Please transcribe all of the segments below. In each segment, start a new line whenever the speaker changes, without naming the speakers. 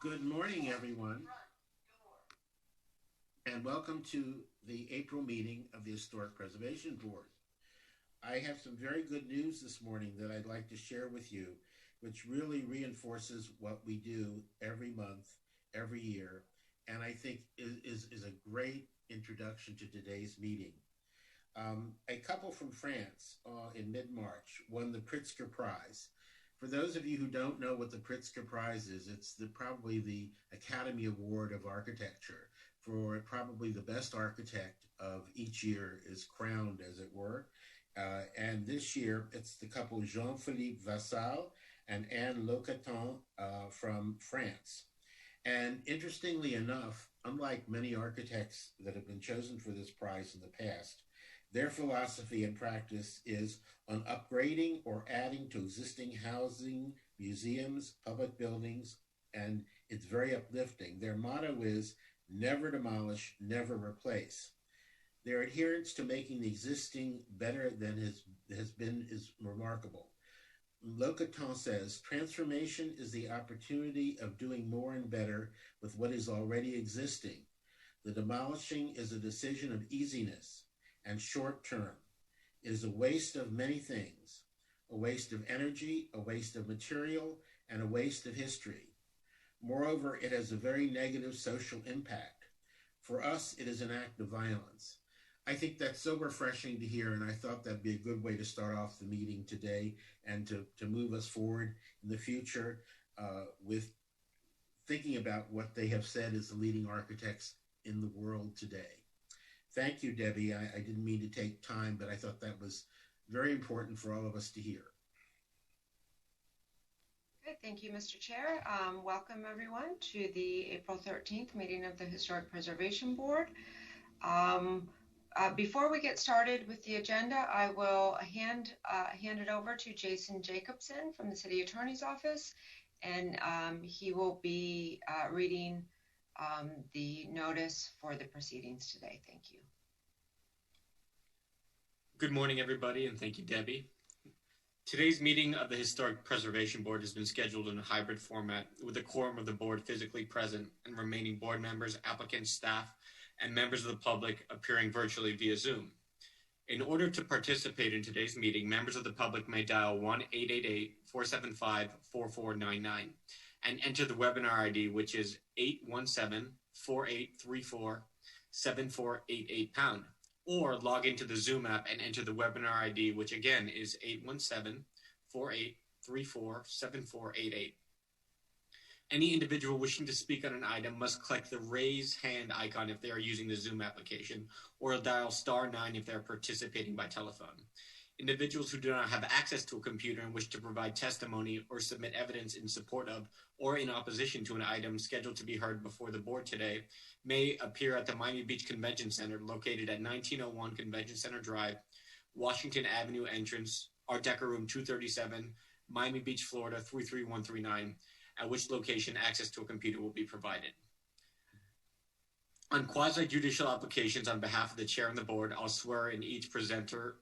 Good morning, everyone, and welcome to the April meeting of the Historic Preservation Board. I have some very good news this morning that I'd like to share with you, which really reinforces what we do every month, every year, and I think is a great introduction to today's meeting. A couple from France in mid-March won the Pritzker Prize. For those of you who don't know what the Pritzker Prize is, it's probably the Academy Award of Architecture for probably the best architect of each year is crowned, as it were. And this year, it's the couple Jean-Philippe Vassal and Anne Locaton from France. And interestingly enough, unlike many architects that have been chosen for this prize in the past, their philosophy and practice is on upgrading or adding to existing housing, museums, public buildings, and it's very uplifting. Their motto is never demolish, never replace. Their adherence to making the existing better than has been is remarkable. Locaton says, transformation is the opportunity of doing more and better with what is already existing. The demolishing is a decision of easiness and short term. It is a waste of many things, a waste of energy, a waste of material, and a waste of history. Moreover, it has a very negative social impact. For us, it is an act of violence. I think that's so refreshing to hear, and I thought that'd be a good way to start off the meeting today and to move us forward in the future with thinking about what they have said as the leading architects in the world today. Thank you, Debbie. I didn't mean to take time, but I thought that was very important for all of us to hear.
Good. Thank you, Mr. Chair. Welcome, everyone, to the April 13th meeting of the Historic Preservation Board. Before we get started with the agenda, I will hand it over to Jason Jacobson from the City Attorney's Office, and he will be reading the notice for the proceedings today. Thank you.
Good morning, everybody, and thank you, Debbie. Today's meeting of the Historic Preservation Board has been scheduled in a hybrid format with a quorum of the board physically present and remaining board members, applicants, staff, and members of the public appearing virtually via Zoom. In order to participate in today's meeting, members of the public may dial 1-888-475-4499 and enter the webinar ID, which is 817-4834-7488#, or log into the Zoom app and enter the webinar ID, which again is 817-4834-7488. Any individual wishing to speak on an item must click the raise hand icon if they are using the Zoom application, or dial *9 if they are participating by telephone. Individuals who do not have access to a computer and wish to provide testimony or submit evidence in support of or in opposition to an item scheduled to be heard before the board today may appear at the Miami Beach Convention Center located at 1901 Convention Center Drive, Washington Avenue entrance, Art Deco Room 237, Miami Beach, Florida 33139, at which location access to a computer will be provided. On quasi-judicial applications on behalf of the chair and the board, I'll swear in each presenter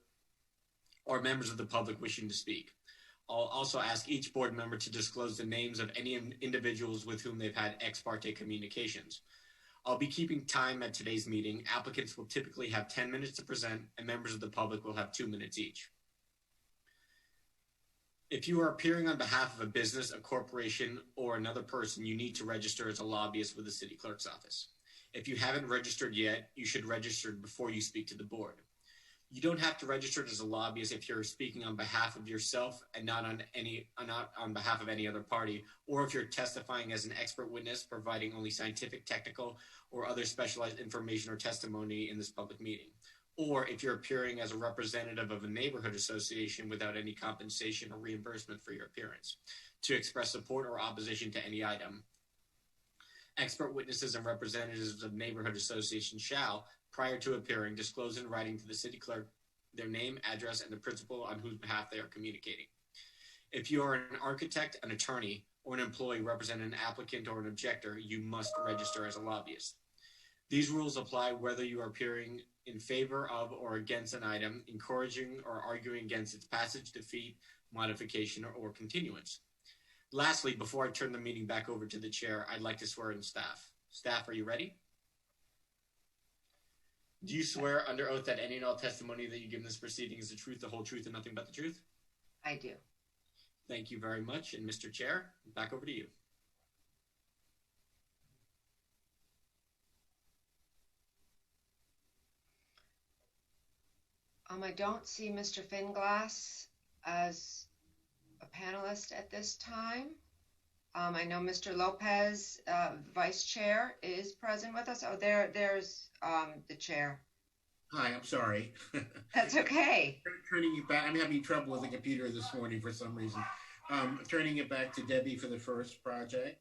or members of the public wishing to speak. I'll also ask each board member to disclose the names of any individuals with whom they've had ex parte communications. I'll be keeping time at today's meeting. Applicants will typically have 10 minutes to present, and members of the public will have 2 minutes each. If you are appearing on behalf of a business, a corporation, or another person, you need to register as a lobbyist with the city clerk's office. If you haven't registered yet, you should register before you speak to the board. You don't have to register as a lobbyist if you're speaking on behalf of yourself and not on behalf of any other party, or if you're testifying as an expert witness, providing only scientific, technical, or other specialized information or testimony in this public meeting, or if you're appearing as a representative of a neighborhood association without any compensation or reimbursement for your appearance, to express support or opposition to any item. Expert witnesses and representatives of neighborhood associations shall, prior to appearing, disclose in writing to the city clerk their name, address, and the principal on whose behalf they are communicating. If you are an architect, an attorney, or an employee representing an applicant or an objector, you must register as a lobbyist. These rules apply whether you are appearing in favor of or against an item, encouraging or arguing against its passage, defeat, modification, or continuance. Lastly, before I turn the meeting back over to the chair, I'd like to swear in staff. Staff, are you ready? Do you swear under oath that any and all testimony that you give in this proceeding is the truth, the whole truth, and nothing but the truth?
I do.
Thank you very much. And Mr. Chair, back over to you.
I don't see Mr. Finglass as a panelist at this time. I know Mr. Lopez, Vice Chair, is present with us. Oh, there's the chair.
Hi, I'm sorry.
That's okay.
Turning you back, I'm having trouble with the computer this morning for some reason. Turning it back to Debbie for the first project.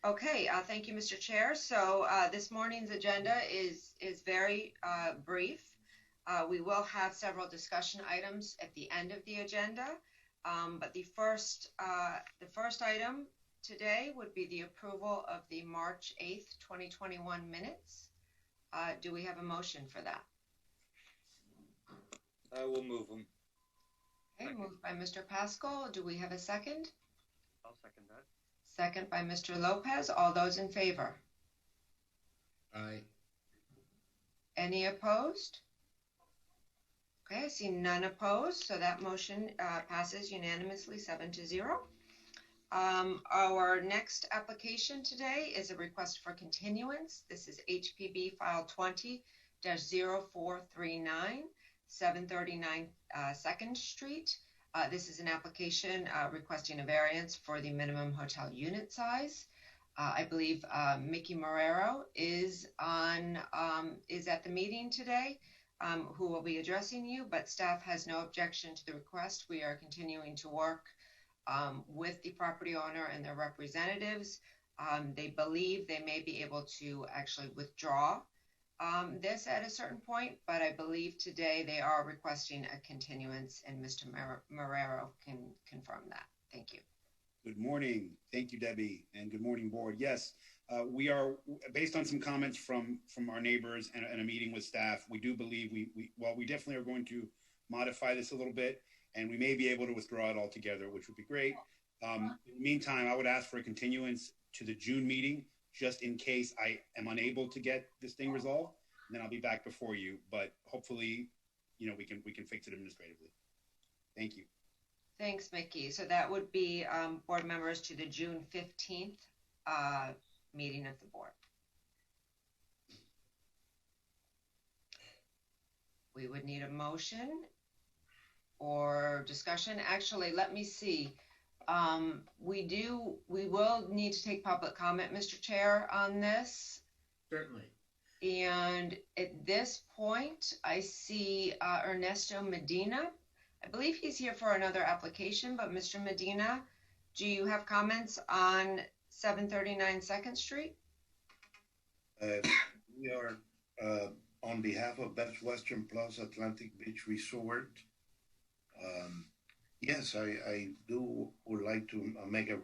Okay, thank you, Mr. Chair. So this morning's agenda is very brief. We will have several discussion items at the end of the agenda, but the first item today would be the approval of the March 8th, 2021 minutes. Do we have a motion for that?
I will move them.
Okay, moved by Mr. Pascal. Do we have a second?
I'll second that.
Second by Mr. Lopez. All those in favor?
Aye.
Any opposed? Okay, I see none opposed, so that motion passes unanimously 7-0. Our next application today is a request for continuance. This is HPB file 20-0439, 739 2nd Street. This is an application requesting a variance for the minimum hotel unit size. I believe Mickey Marrero is at the meeting today, who will be addressing you, but staff has no objection to the request. We are continuing to work with the property owner and their representatives. They believe they may be able to actually withdraw this at a certain point, but I believe today they are requesting a continuance, and Mr. Marrero can confirm that. Thank you.
Good morning. Thank you, Debbie, and good morning, board. Yes, we are, based on some comments from our neighbors and a meeting with staff, we do believe we definitely are going to modify this a little bit, and we may be able to withdraw it altogether, which would be great. In the meantime, I would ask for a continuance to the June meeting, just in case I am unable to get this thing resolved, and then I'll be back before you. But hopefully, we can fix it administratively. Thank you.
Thanks, Mickey. So that would be board members to the June 15th meeting of the board. We would need a motion or discussion. Actually, let me see. We will need to take public comment, Mr. Chair, on this.
Certainly.
And at this point, I see Ernesto Medina. I believe he's here for another application, but Mr. Medina, do you have comments on 739 2nd Street?
We are on behalf of Best Western Plus Atlantic Beach Resort. Yes, I would like to make a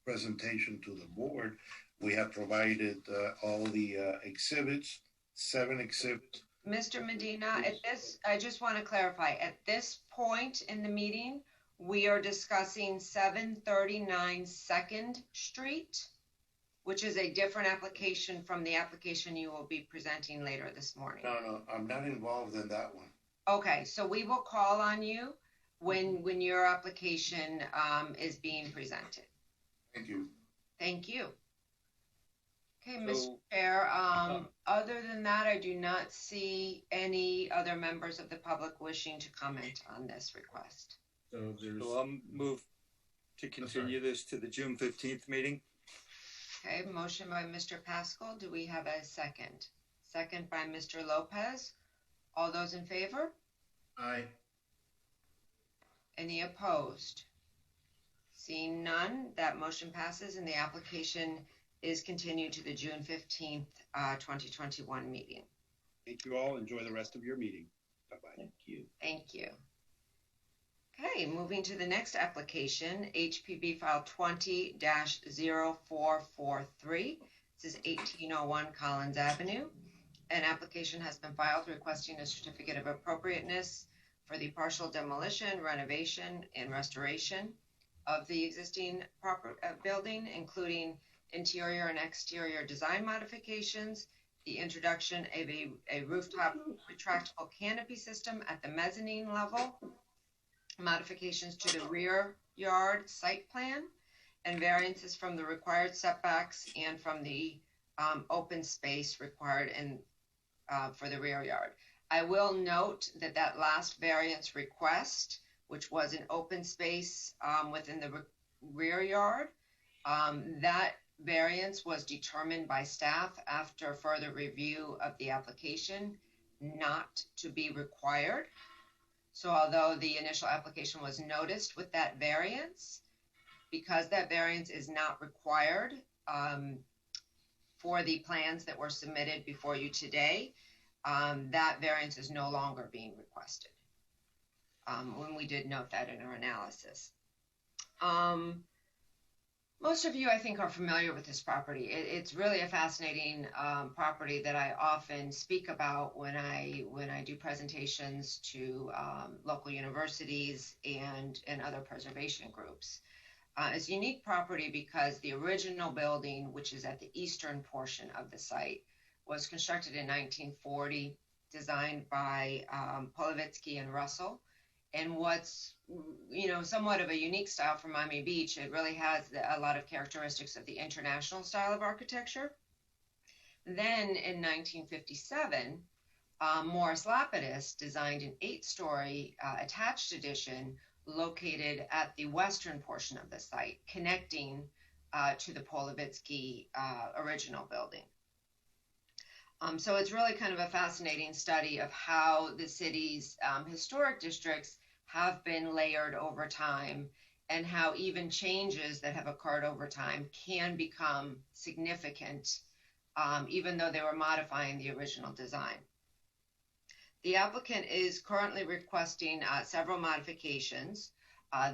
presentation to the board. We have provided all the exhibits, 7 exhibits.
Mr. Medina, I just want to clarify, at this point in the meeting, we are discussing 739 2nd Street, which is a different application from the application you will be presenting later this morning.
No, I'm not involved in that one.
Okay, so we will call on you when your application is being presented.
Thank you.
Thank you. Okay, Mr. Chair, other than that, I do not see any other members of the public wishing to comment on this request.
So
I'll move to continue this to the June 15th meeting.
Okay, motion by Mr. Pascal. Do we have a second? Second by Mr. Lopez. All those in favor?
Aye.
Any opposed? Seeing none, that motion passes and the application is continued to the June 15th, 2021 meeting.
Thank you all. Enjoy the rest of your meeting. Bye-bye.
Thank you.
Thank you. Okay, moving to the next application, HPB file 20-0443. This is 1801 Collins Avenue. An application has been filed requesting a certificate of appropriateness for the partial demolition, renovation, and restoration of the existing building, including interior and exterior design modifications, the introduction of a rooftop retractable canopy system at the mezzanine level, modifications to the rear yard site plan, and variances from the required setbacks and from the open space required for the rear yard. I will note that that last variance request, which was an open space within the rear yard, that variance was determined by staff after further review of the application not to be required. So although the initial application was noticed with that variance, because that variance is not required for the plans that were submitted before you today, that variance is no longer being requested. When we did note that in our analysis. Most of you, I think, are familiar with this property. It's really a fascinating property that I often speak about when I do presentations to local universities and other preservation groups. It's a unique property because the original building, which is at the eastern portion of the site, was constructed in 1940, designed by Polovitsky and Russell. And what's, somewhat of a unique style for Miami Beach, it really has a lot of characteristics of the international style of architecture. Then in 1957, Morris Lapidus designed an 8-story attached addition located at the western portion of the site, connecting to the Polovitsky original building. So it's really kind of a fascinating study of how the city's historic districts have been layered over time, and how even changes that have occurred over time can become significant, even though they were modifying the original design. The applicant is currently requesting several modifications.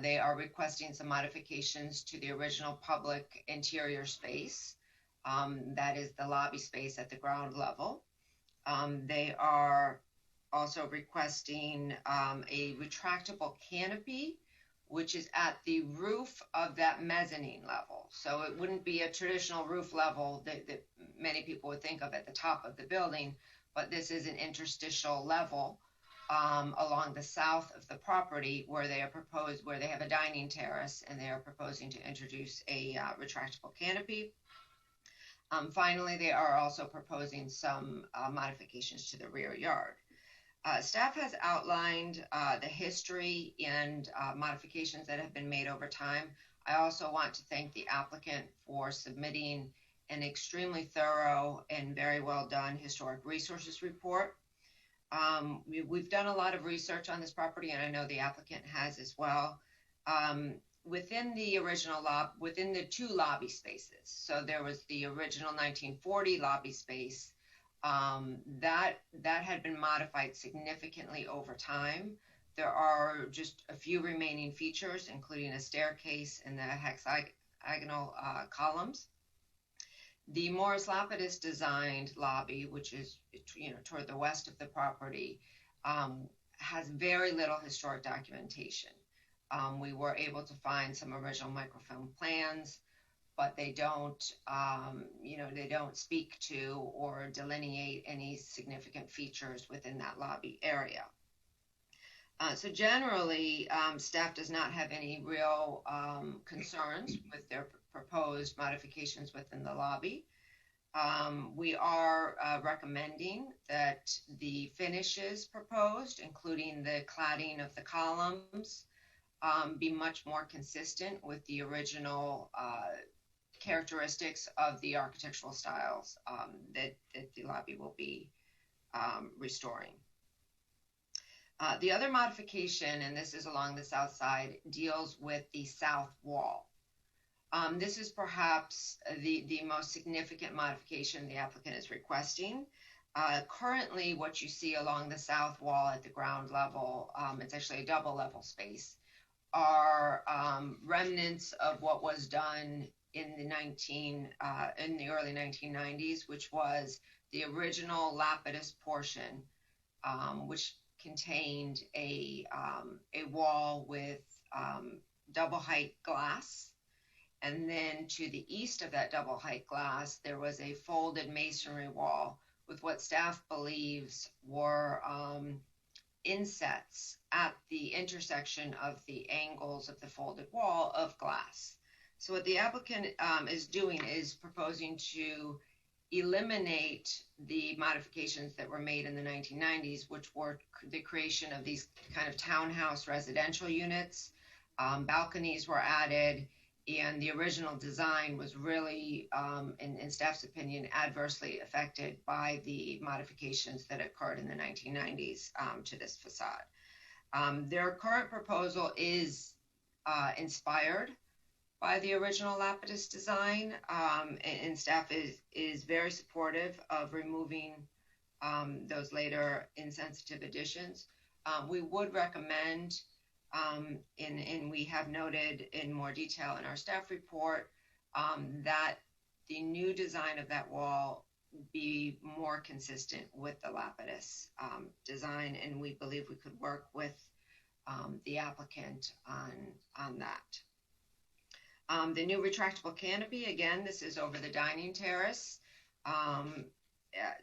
They are requesting some modifications to the original public interior space. That is the lobby space at the ground level. They are also requesting a retractable canopy, which is at the roof of that mezzanine level. So it wouldn't be a traditional roof level that many people would think of at the top of the building, but this is an interstitial level along the south of the property where they have a dining terrace, and they are proposing to introduce a retractable canopy. Finally, they are also proposing some modifications to the rear yard. Staff has outlined the history and modifications that have been made over time. I also want to thank the applicant for submitting an extremely thorough and very well done historic resources report. We've done a lot of research on this property, and I know the applicant has as well. Within the original within the 2 lobby spaces. So there was the original 1940 lobby space that had been modified significantly over time. There are just a few remaining features, including a staircase and the hexagonal columns. The Morris Lapidus designed lobby, which is toward the west of the property, has very little historic documentation. We were able to find some original microfilm plans, but they don't, they don't speak to or delineate any significant features within that lobby area. So generally, staff does not have any real concerns with their proposed modifications within the lobby. We are recommending that the finishes proposed, including the cladding of the columns, be much more consistent with the original characteristics of the architectural styles that the lobby will be restoring. The other modification, and this is along the south side, deals with the south wall. This is perhaps the most significant modification the applicant is requesting. Currently, what you see along the south wall at the ground level, it's actually a double level space, are remnants of what was done in the early 1990s, which was the original Lapidus portion, which contained a wall with double height glass. And then to the east of that double height glass, there was a folded masonry wall with what staff believes were insets at the intersection of the angles of the folded wall of glass. So what the applicant is doing is proposing to eliminate the modifications that were made in the 1990s, which were the creation of these kind of townhouse residential units. Balconies were added, and the original design was really, in staff's opinion, adversely affected by the modifications that occurred in the 1990s to this facade. Their current proposal is inspired by the original Lapidus design, and staff is very supportive of removing those later insensitive additions. We would recommend, and we have noted in more detail in our staff report, that the new design of that wall be more consistent with the Lapidus design, and we believe we could work with the applicant on that. The new retractable canopy, again, this is over the dining terrace.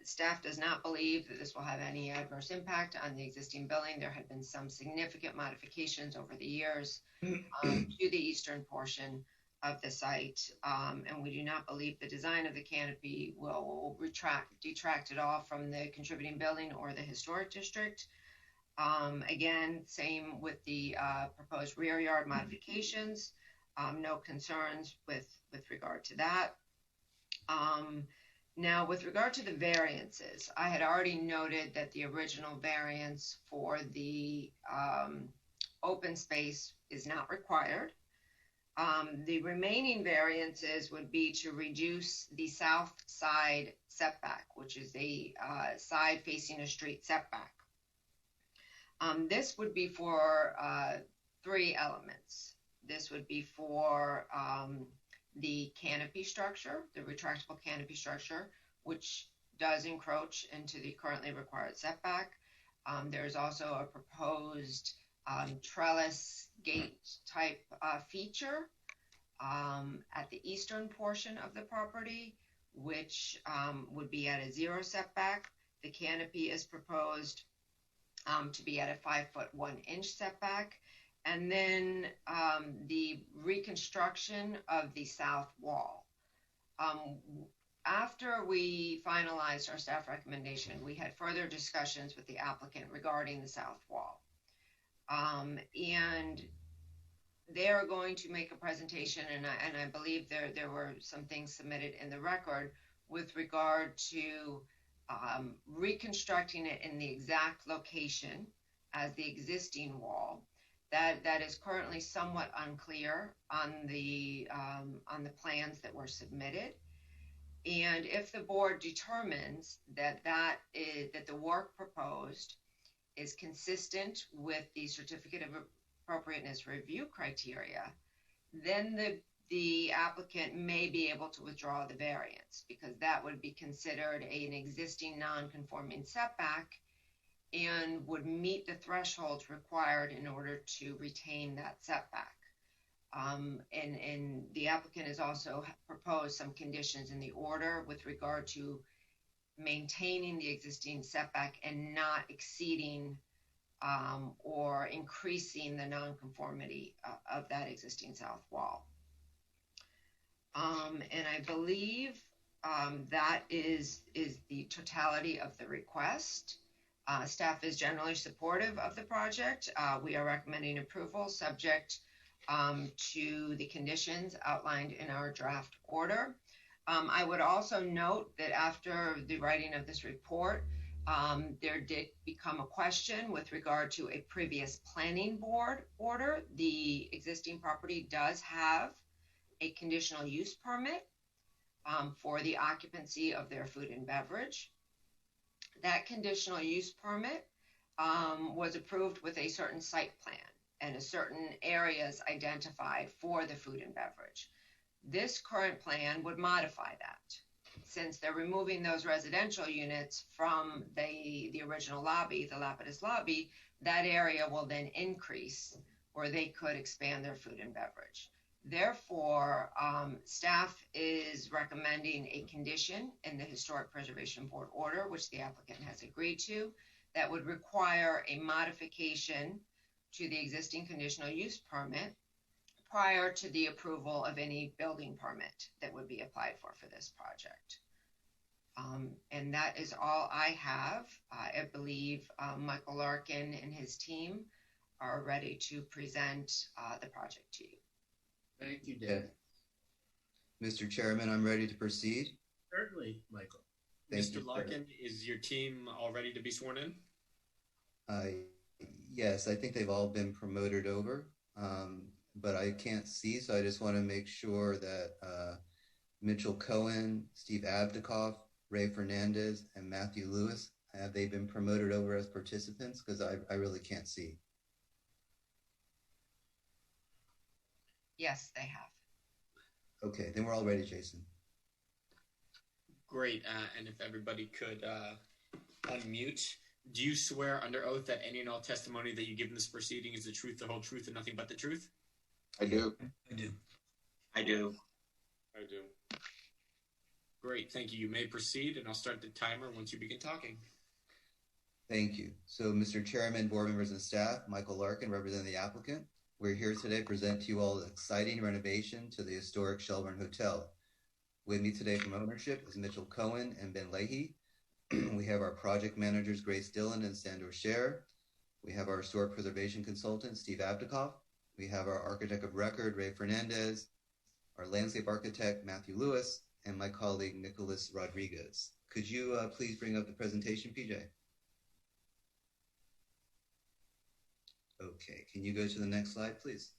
Staff does not believe that this will have any adverse impact on the existing building. There had been some significant modifications over the years to the eastern portion of the site, and we do not believe the design of the canopy will detract at all from the contributing building or the historic district. Again, same with the proposed rear yard modifications. No concerns with regard to that. Now, with regard to the variances, I had already noted that the original variance for the open space is not required. The remaining variances would be to reduce the south side setback, which is a side facing a street setback. This would be for 3 elements. This would be for the canopy structure, the retractable canopy structure, which does encroach into the currently required setback. There's also a proposed trellis gate type feature at the eastern portion of the property, which would be at a 0 setback. The canopy is proposed to be at a 5-foot 1-inch setback. And then the reconstruction of the south wall. After we finalized our staff recommendation, we had further discussions with the applicant regarding the south wall. And they are going to make a presentation, and I believe there were some things submitted in the record with regard to reconstructing it in the exact location as the existing wall. That is currently somewhat unclear on the plans that were submitted. And if the board determines that the work proposed is consistent with the certificate of appropriateness review criteria, then the applicant may be able to withdraw the variance, because that would be considered an existing non-conforming setback and would meet the thresholds required in order to retain that setback. And the applicant has also proposed some conditions in the order with regard to maintaining the existing setback and not exceeding or increasing the nonconformity of that existing south wall. And I believe that is the totality of the request. Staff is generally supportive of the project. We are recommending approval subject to the conditions outlined in our draft order. I would also note that after the writing of this report, there did become a question with regard to a previous planning board order. The existing property does have a conditional use permit for the occupancy of their food and beverage. That conditional use permit was approved with a certain site plan and a certain areas identified for the food and beverage. This current plan would modify that. Since they're removing those residential units from the original lobby, the Lapidus lobby, that area will then increase or they could expand their food and beverage. Therefore, staff is recommending a condition in the Historic Preservation Board order, which the applicant has agreed to, that would require a modification to the existing conditional use permit prior to the approval of any building permit that would be applied for this project. And that is all I have. I believe Michael Larkin and his team are ready to present the project to you.
Thank you, Deb.
Mr. Chairman, I'm ready to proceed.
Certainly, Michael.
Thank
Mr.
you, sir.
Larkin, is your team all ready to be sworn in?
Yes, I think they've all been promoted over, but I can't see, so I just want to make sure that Mitchell Cohen, Steve Abdikoff, Ray Fernandez, and Matthew Lewis, have they been promoted over as participants? Because I really can't see.
Yes, they have.
Okay, then we're all ready, Jason.
Great. And if everybody could unmute. Do you swear under oath that any and all testimony that you give in this proceeding is the truth, the whole truth, and nothing but the truth?
I do.
I do.
I do.
I do.
Great. Thank you. You may proceed, and I'll start the timer once you begin talking.
Thank you. So, Mr. Chairman, board members, and staff, Michael Larkin, representing the applicant. We're here today to present to you all the exciting renovation to the historic Shelburne Hotel. With me today from ownership is Mitchell Cohen and Ben Leahy. We have our project managers, Grace Dillon and Sandor Scher. We have our historic preservation consultant, Steve Abdikoff. We have our architect of record, Ray Fernandez, our landscape architect, Matthew Lewis, and my colleague, Nicholas Rodriguez. Could you please bring up the presentation, PJ? Okay, can you go to the next slide, please?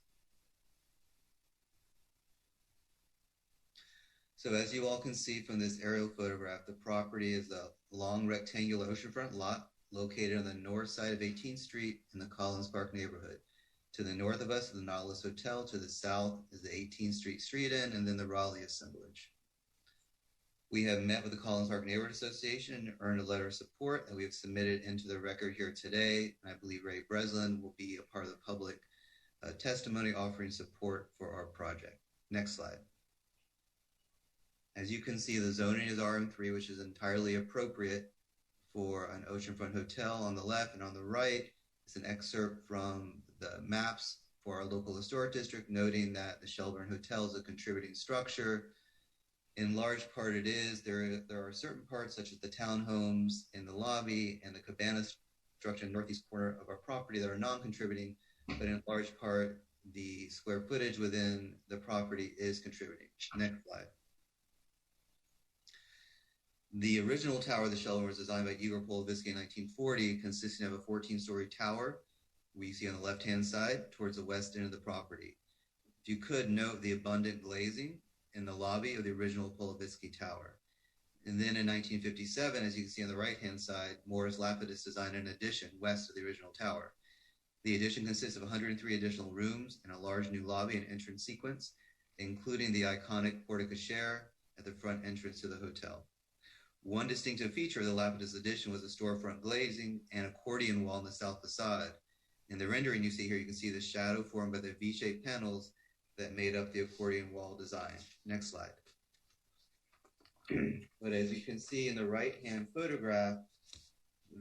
So as you all can see from this aerial photograph, the property is a long rectangular oceanfront lot located on the north side of 18th Street in the Collins Park neighborhood. To the north of us is the Nautilus Hotel. To the south is the 18th Street Street Inn, and then the Raleigh assemblage. We have met with the Collins Park Neighborhood Association and earned a letter of support that we have submitted into the record here today. And I believe Ray Breslin will be a part of the public testimony offering support for our project. Next slide. As you can see, the zoning is RM3, which is entirely appropriate for an oceanfront hotel. On the left and on the right is an excerpt from the maps for our local historic district, noting that the Shelburne Hotel is a contributing structure. In large part it is. There are certain parts such as the townhomes in the lobby and the cabana structure in the northeast corner of our property that are non-contributing, but in large part the square footage within the property is contributing. Next slide. The original tower of the Shelburne was designed by Igor Polovinsky in 1940, consisting of a 14-story tower we see on the left-hand side towards the west end of the property. If you could note the abundant glazing in the lobby of the original Polovinsky tower. And then in 1957, as you can see on the right-hand side, Morris Lapidus designed an addition west of the original tower. The addition consists of 103 additional rooms and a large new lobby and entrance sequence, including the iconic porte cochere at the front entrance to the hotel. One distinctive feature of the Lapidus addition was the storefront glazing and accordion wall in the south facade. In the rendering you see here, you can see the shadow formed by the V-shaped panels that made up the accordion wall design. Next slide. But as you can see in the right-hand photograph,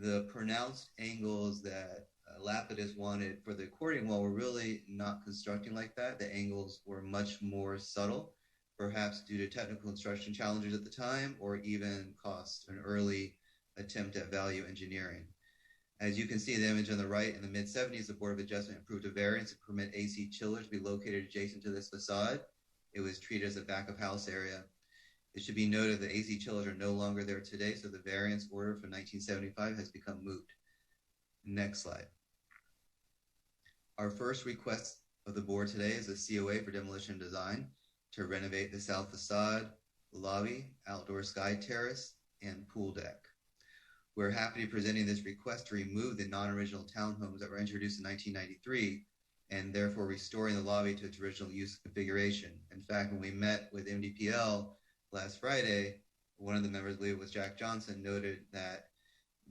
the pronounced angles that Lapidus wanted for the accordion wall were really not constructing like that. The angles were much more subtle, perhaps due to technical construction challenges at the time, or even cost, an early attempt at value engineering. As you can see in the image on the right, in the mid-70s, the Board of Adjustment approved a variance to permit AC chillers to be located adjacent to this facade. It was treated as a back-of-house area. It should be noted that AC chillers are no longer there today, so the variance order from 1975 has become moot. Next slide. Our first request of the board today is a COA for demolition and design to renovate the south facade, lobby, outdoor sky terrace, and pool deck. We're happy to be presenting this request to remove the non-original townhomes that were introduced in 1993 and therefore restoring the lobby to its original use configuration. In fact, when we met with MDPL last Friday, one of the members, I believe it was Jack Johnson, noted that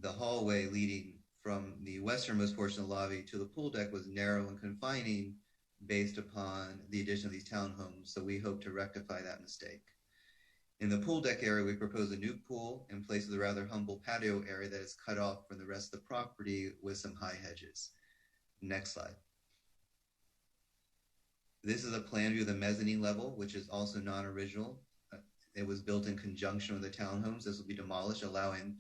the hallway leading from the westernmost portion of the lobby to the pool deck was narrow and confining based upon the addition of these townhomes. So we hope to rectify that mistake. In the pool deck area, we propose a new pool in place of the rather humble patio area that is cut off from the rest of the property with some high hedges. Next slide. This is a plan view of the mezzanine level, which is also non-original. It was built in conjunction with the townhomes. This will be demolished, allowing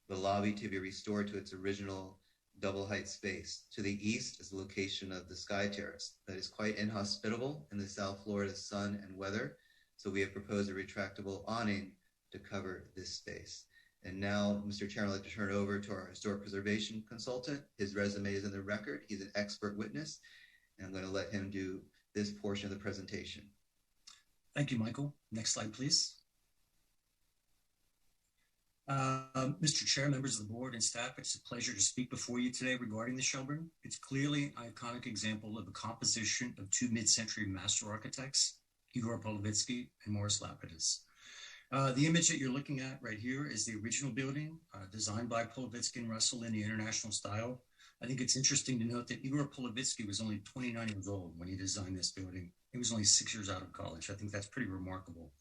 the lobby to be restored to its original double height space. To the east is the location of the Sky Terrace that is quite inhospitable in the South Florida sun and weather. So we have proposed a retractable awning to cover this space. And now, Mr. Chairman, I'd like to turn it over to our historic preservation consultant. His resume is in the record. He's an expert witness, and I'm going to let him do this portion of the presentation.
Thank you, Michael. Next slide, please. Mr. Chair, members of the board and staff, it's a pleasure to speak before you today regarding the Shelburne. It's clearly an iconic example of a composition of two mid-century master architects, Igor Polovitsky and Morris Lapidus. The image that you're looking at right here is the original building designed by Polovitsky and Russell in the international style. I think it's interesting to note that Igor Polovitsky was only 29 years old when he designed this building. He was only 6 years out of college. I think that's pretty remarkable.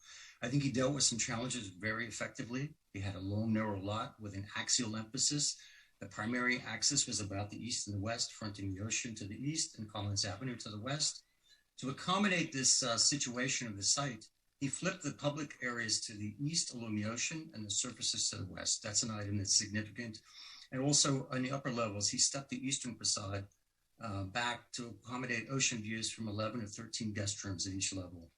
I think he dealt with some challenges very effectively. He had a long, narrow lot with an axial emphasis. The primary axis was about the east and the west, fronting the ocean to the east and Collins Avenue to the west. To accommodate this situation of the site, he flipped the public areas to the east along the ocean and the surfaces to the west. That's an item that's significant. And also on the upper levels, he stepped the eastern facade back to accommodate ocean views from 11 to 13 guest rooms at each level.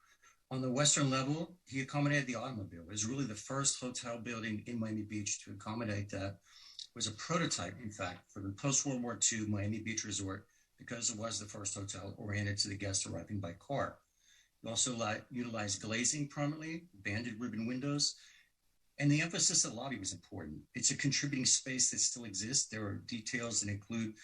On the western level, he accommodated the automobile. It was really the first hotel building in Miami Beach to accommodate that. It was a prototype, in fact, for the post-World War II Miami Beach Resort because it was the first hotel oriented to the guests arriving by car. He also utilized glazing prominently, banded ribbon windows, and the emphasis of the lobby was important. It's a contributing space that still exists. There are details that include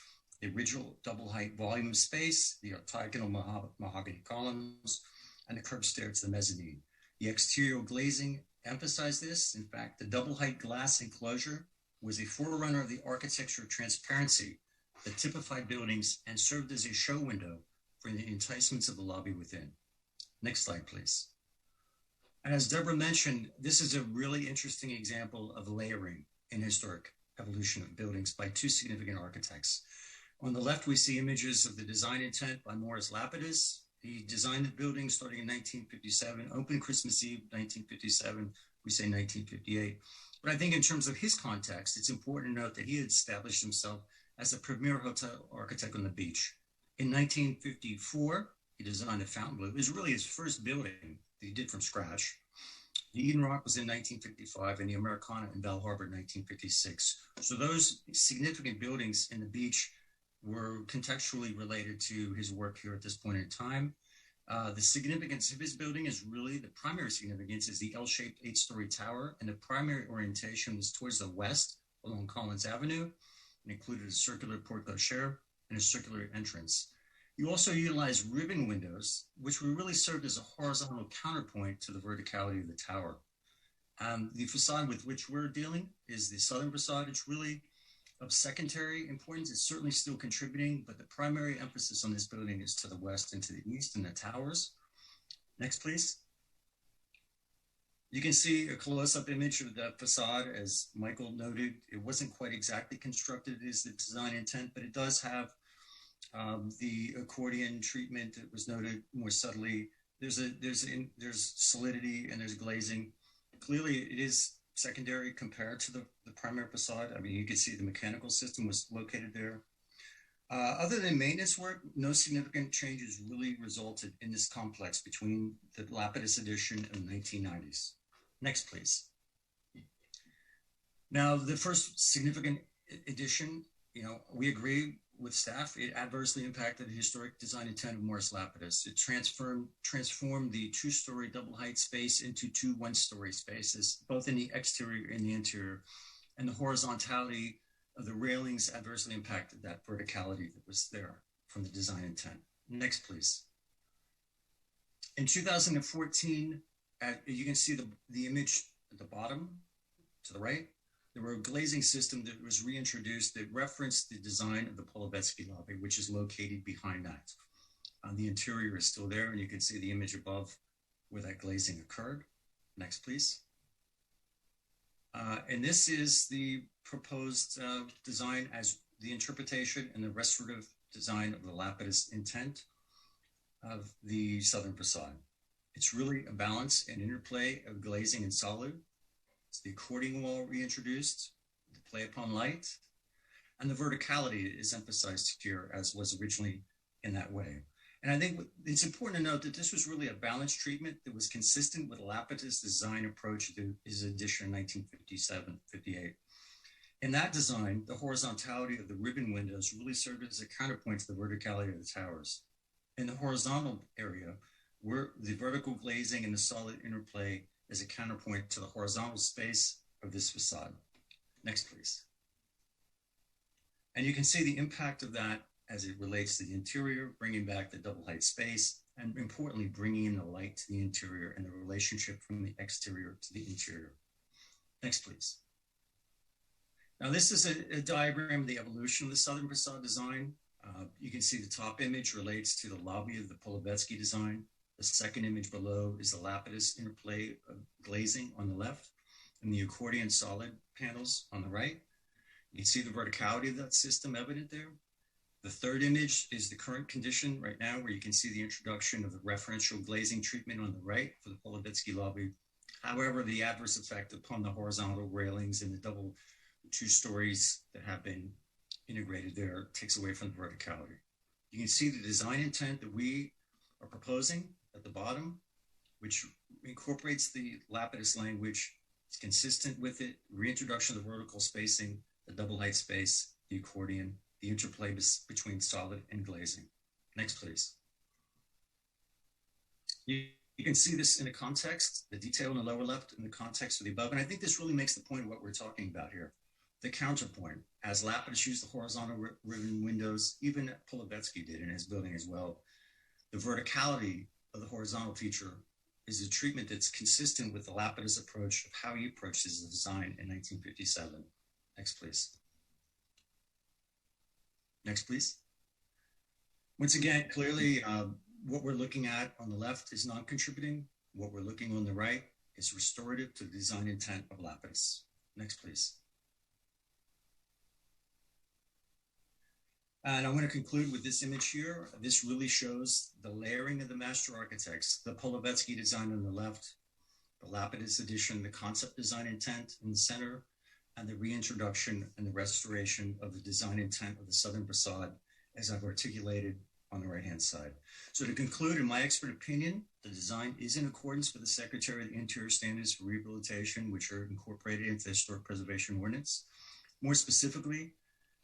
the original double height volume of space, the octagonal mahogany columns, and the curved stair to the mezzanine. The exterior glazing emphasized this. In fact, the double height glass enclosure was a forerunner of the architecture of transparency that typified buildings and served as a show window for the enticements of the lobby within. Next slide, please. And as Deborah mentioned, this is a really interesting example of layering in historic evolution of buildings by two significant architects. On the left, we see images of the design intent by Morris Lapidus. He designed the building starting in 1957, opened Christmas Eve, 1957, we say 1958. But I think in terms of his context, it's important to note that he had established himself as a premier hotel architect on the beach. In 1954, he designed the Fontainebleau. It was really his first building that he did from scratch. The Eden Rock was in 1955 and the Americana in Bal Harbour in 1956. So those significant buildings in the beach were contextually related to his work here at this point in time. The significance of his building is really, the primary significance is the L-shaped 8-story tower, and the primary orientation was towards the west along Collins Avenue, and included a circular porte cochere and a circular entrance. You also utilized ribbon windows, which were really served as a horizontal counterpoint to the verticality of the tower. The facade with which we're dealing is the southern facade. It's really of secondary importance. It's certainly still contributing, but the primary emphasis on this building is to the west and to the east in the towers. Next, please. You can see a close-up image of that facade. As Michael noted, it wasn't quite exactly constructed as the design intent, but it does have the accordion treatment that was noted more subtly. There's solidity and there's glazing. Clearly, it is secondary compared to the primary facade. I mean, you can see the mechanical system was located there. Other than maintenance work, no significant changes really resulted in this complex between the Lapidus edition and the 1990s. Next, please. Now, the first significant addition, we agree with staff, it adversely impacted the historic design intent of Morris Lapidus. It transformed the 2-story double height space into 2 1-story spaces, both in the exterior and the interior. And the horizontality of the railings adversely impacted that verticality that was there from the design intent. Next, please. In 2014, you can see the image at the bottom to the right. there were a glazing system that was reintroduced that referenced the design of the Polovetsky lobby, which is located behind that. The interior is still there, and you can see the image above where that glazing occurred. Next, please. And this is the proposed design as the interpretation and the restorative design of the Lapidus intent of the southern facade. It's really a balance and interplay of glazing and solid. It's the accordion wall reintroduced, the play upon light, and the verticality is emphasized here as was originally in that way. And I think it's important to note that this was really a balanced treatment that was consistent with Lapidus' design approach to his edition in 1957-58. In that design, the horizontality of the ribbon windows really served as a counterpoint to the verticality of the towers. In the horizontal area, where the vertical glazing and the solid interplay is a counterpoint to the horizontal space of this facade. Next, please. And you can see the impact of that as it relates to the interior, bringing back the double height space, and importantly, bringing in the light to the interior and the relationship from the exterior to the interior. Next, please. Now, this is a diagram of the evolution of the southern facade design. You can see the top image relates to the lobby of the Polovetsky design. The second image below is the Lapidus interplay of glazing on the left and the accordion solid panels on the right. You can see the verticality of that system evident there. The third image is the current condition right now, where you can see the introduction of the referential glazing treatment on the right for the Polovetsky lobby. However, the adverse effect upon the horizontal railings and the double 2 stories that have been integrated there takes away from the verticality. You can see the design intent that we are proposing at the bottom, which incorporates the Lapidus language. It's consistent with it, reintroduction of the vertical spacing, the double height space, the accordion, the interplay between solid and glazing. Next, please. You can see this in a context, the detail in the lower left in the context of the above, and I think this really makes the point of what we're talking about here. The counterpoint, as Lapidus used the horizontal ribbon windows, even Polovetsky did in his building as well. The verticality of the horizontal feature is a treatment that's consistent with the Lapidus approach of how he approached his design in 1957. Next, please. Next, please. Once again, clearly, what we're looking at on the left is non-contributing. What we're looking on the right is restorative to the design intent of Lapidus. Next, please. And I'm going to conclude with this image here. This really shows the layering of the master architects, the Polovetsky design on the left, the Lapidus edition, the concept design intent in the center, and the reintroduction and the restoration of the design intent of the southern facade, as I've articulated on the right-hand side. So to conclude, in my expert opinion, the design is in accordance with the Secretary of the Interior Standards for Rehabilitation, which are incorporated into the Historic Preservation Ordinance. More specifically,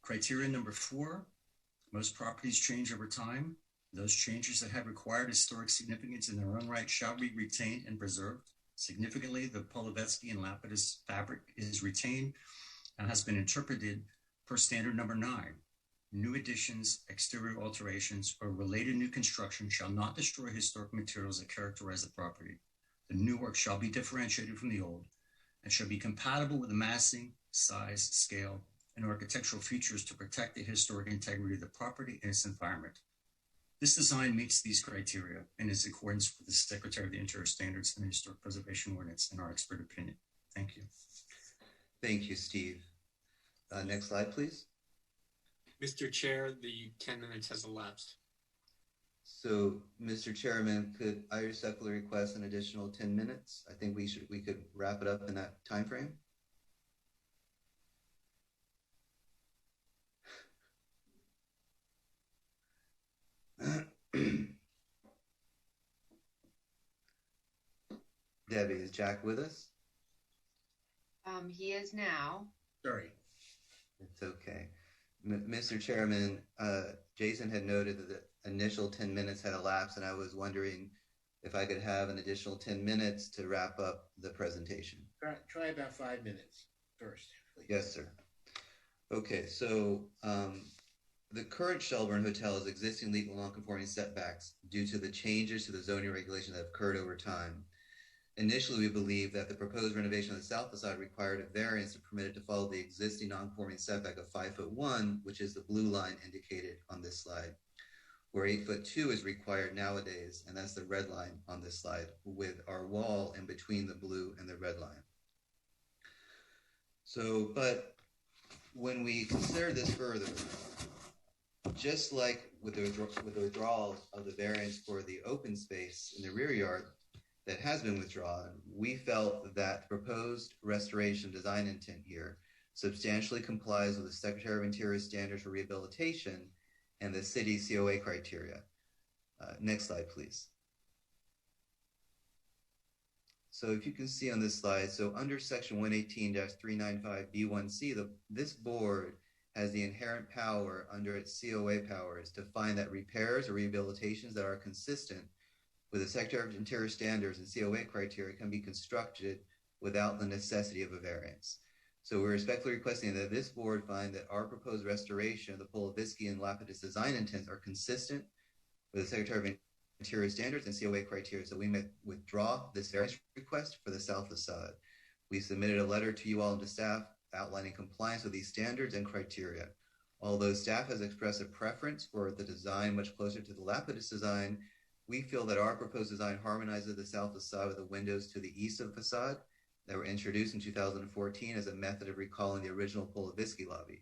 criteria number 4, most properties change over time. Those changes that have required historic significance in their own right shall be retained and preserved. Significantly, the Polovetsky and Lapidus fabric is retained and has been interpreted per standard number 9. New additions, exterior alterations, or related new construction shall not destroy historic materials that characterize the property. The new work shall be differentiated from the old and shall be compatible with the massing, size, scale, and architectural features to protect the historic integrity of the property and its environment. This design meets these criteria and is in accordance with the Secretary of the Interior Standards and the Historic Preservation Ordinance, in our expert opinion. Thank you.
Thank you, Steve. Next slide, please.
Mr. Chair, the 10 minutes has elapsed.
So, Mr. Chairman, could I respectfully request an additional 10 minutes? I think we could wrap it up in that time frame. Debbie, is Jack with us?
He is now.
Sorry.
It's okay. Mr. Chairman, Jason had noted that the initial 10 minutes had elapsed, and I was wondering if I could have an additional 10 minutes to wrap up the presentation.
Try about 5 minutes first, please.
Yes, sir. Okay, so the current Shelburne Hotel is existing legal non-conforming setbacks due to the changes to the zoning regulations that have occurred over time. Initially, we believed that the proposed renovation of the south facade required a variance to permit it to follow the existing non-conforming setback of 5'1", which is the blue line indicated on this slide, where 8'2" is required nowadays, and that's the red line on this slide, with our wall in between the blue and the red line. So, but when we consider this further, just like with the withdrawal of the variance for the open space in the rear yard that has been withdrawn, we felt that the proposed restoration design intent here substantially complies with the Secretary of Interior standards for rehabilitation and the city COA criteria. Next slide, please. So if you can see on this slide, so under section 118-395B1C, this board has the inherent power under its COA powers to find that repairs or rehabilitations that are consistent with the Secretary of Interior standards and COA criteria can be constructed without the necessity of a variance. So we're respectfully requesting that this board find that our proposed restoration of the Polovisky and Lapidus design intents are consistent with the Secretary of Interior standards and COA criteria, so we may withdraw this variance request for the south facade. We submitted a letter to you all and to staff outlining compliance with these standards and criteria. Although staff has expressed a preference for the design much closer to the Lapidus design, we feel that our proposed design harmonizes the south facade with the windows to the east of the facade that were introduced in 2014 as a method of recalling the original Polovisky lobby.